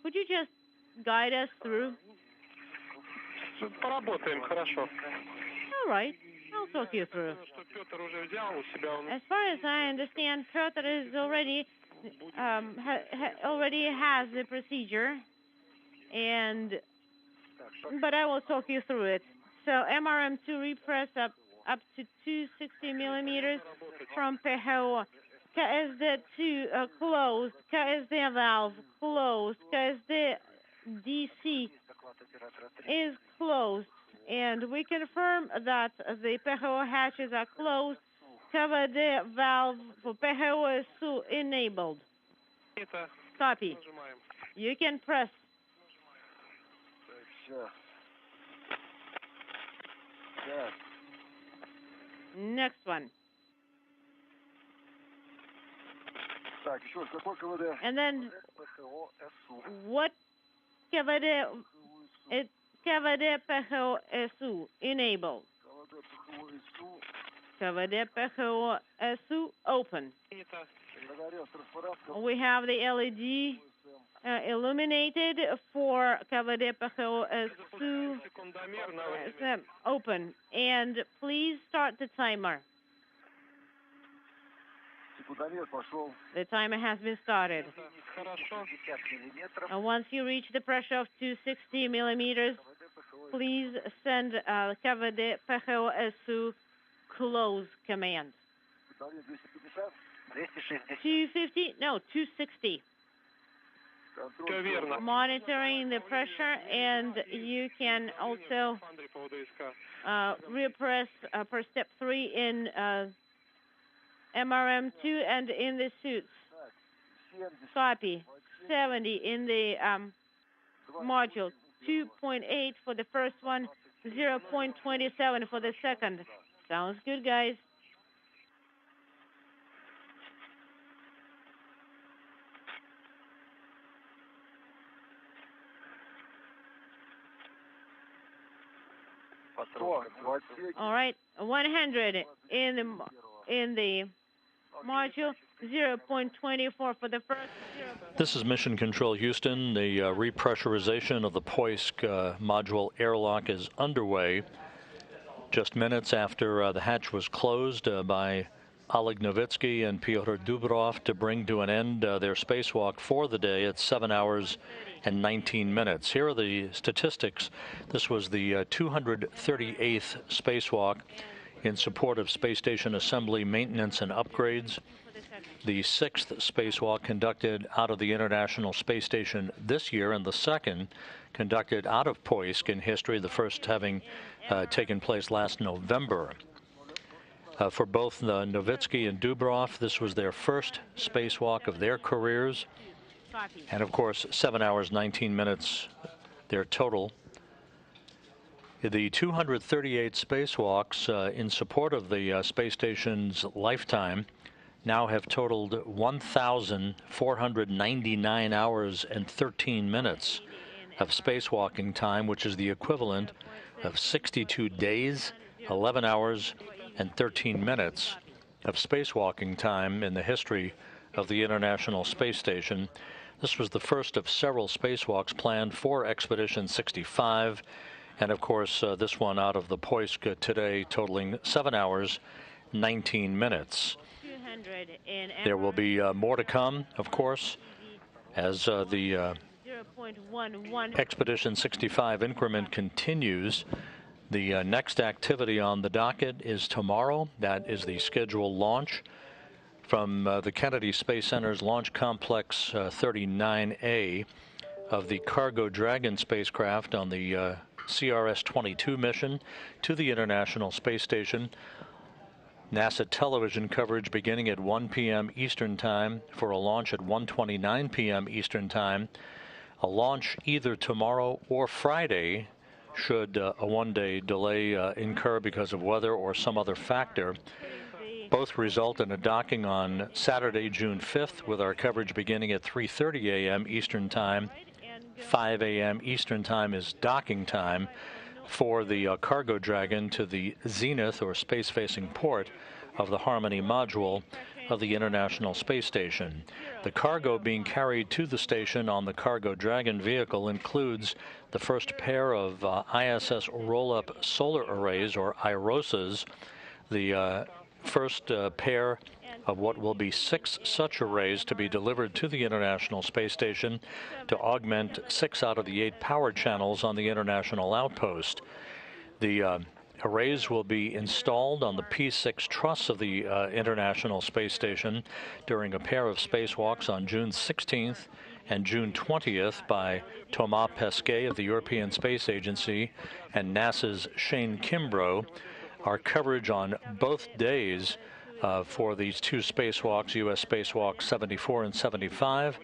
Would you just guide us through? All right, I'll talk you through. As far as I understand, Piotr is already has the procedure, but I will talk you through it. So MRM2 repress up to 260 millimeters from PHO. KSD2 closed. KSD valve closed. KSD DC is closed. And we confirm that the PHO hatches are closed. KVD valve for PHO is enabled. Copy. You can press. Next one. And then what KVD? It's KVD PHO SU enabled. KVD PHO SU open. We have the LED illuminated for KVD PHO SU open. And please start the timer. The timer has been started. Once you reach the pressure of 260 millimeters, please send KVD PHO SU close command. 250? No, 260. Monitoring the pressure, and you can also repress per step 3 in MRM2 and in the suits. Copy. 70 in the module. 2.8 for the first one. 0.27 for the second. Sounds good, guys. All right, 100 in the module, 0.24 for the first. This is Mission Control Houston. The repressurization of the Poisk module airlock is underway. Just minutes after the hatch was closed by Oleg Novitsky and Pyotr Dubrov to bring to an end their spacewalk for the day at 7 hours and 19 minutes. Here are the statistics. This was the 238th spacewalk in support of space station assembly, maintenance, and upgrades. The 6th spacewalk conducted out of the International Space Station this year, and the 2nd conducted out of Poisk in history, the first having taken place last November. For both Novitsky and Dubrov, this was their first spacewalk of their careers. And of course, 7 hours, 19 minutes, their total. The 238 spacewalks in support of the space station's lifetime now have totaled 1,499 hours and 13 minutes of spacewalking time, which is the equivalent of 62 days, 11 hours, and 13 minutes of spacewalking time in the history of the International Space Station. This was the first of several spacewalks planned for Expedition 65. And of course, this one out of the Poisk today, totaling 7 hours, 19 minutes. There will be more to come, of course, as the Expedition 65 increment continues. The next activity on the docket is tomorrow. That is the scheduled launch from the Kennedy Space Center's Launch Complex 39A of the Cargo Dragon spacecraft on the CRS-22 mission to the International Space Station. NASA television coverage beginning at 1 p.m. Eastern Time for a launch at 1:29 p.m. Eastern Time. A launch either tomorrow or Friday should a one-day delay incur because of weather or some other factor. Both result in a docking on Saturday, June 5th, with our coverage beginning at 3:30 a.m. Eastern Time. 5 a.m. Eastern Time is docking time for the Cargo Dragon to the zenith or space-facing port of the Harmony module of the International Space Station. The cargo being carried to the station on the Cargo Dragon vehicle includes the first pair of ISS roll-up solar arrays, or IROSAs, the first pair of what will be 6 such arrays to be delivered to the International Space Station to augment 6 out of the 8 power channels on the International Outpost. The arrays will be installed on the P6 truss of the International Space Station during a pair of spacewalks on June 16th and June 20th by Thomas Pesquet of the European Space Agency and NASA's Shane Kimbrough. Our coverage on both days for these 2 spacewalks, U.S. spacewalks 74 and 75,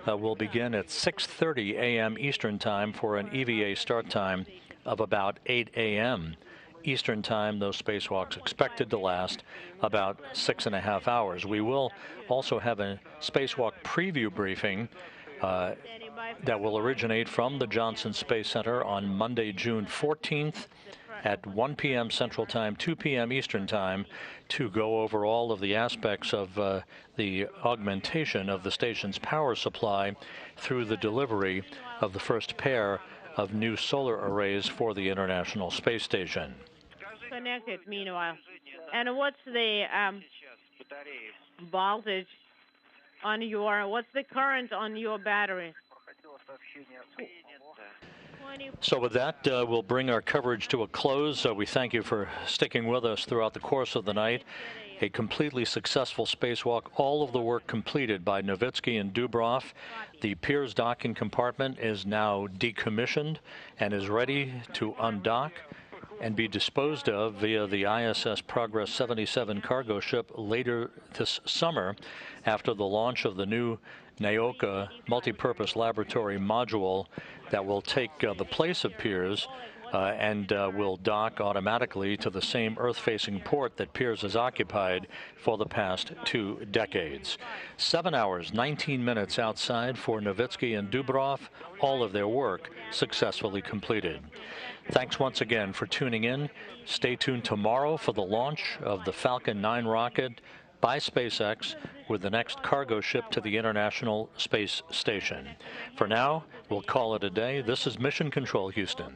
will begin at 6:30 a.m. Eastern Time for an EVA start time of about 8 a.m. Eastern Time. Those spacewalks expected to last about 6.5 hours. We will also have a spacewalk preview briefing that will originate from the Johnson Space Center on Monday, June 14th at 1 p.m. Central Time, 2 p.m. Eastern Time, to go over all of the aspects of the augmentation of the station's power supply through the delivery of the first pair of new solar arrays for the International Space Station. Connected, meanwhile. And what's the voltage on your, what's the current on your battery? So with that, we'll bring our coverage to a close. We thank you for sticking with us throughout the course of the night. A completely successful spacewalk, all of the work completed by Novitsky and Dubrov. The Pirs docking compartment is now decommissioned and is ready to undock and be disposed of via the ISS Progress 77 cargo ship later this summer after the launch of the new Naoka multipurpose laboratory module that will take the place of Pirs and will dock automatically to the same Earth-facing port that Pirs has occupied for the past 2 decades. 7 hours, 19 minutes outside for Novitsky and Dubrov, all of their work successfully completed. Thanks once again for tuning in. Stay tuned tomorrow for the launch of the Falcon 9 rocket by SpaceX with the next cargo ship to the International Space Station. For now, we'll call it a day. This is Mission Control, Houston.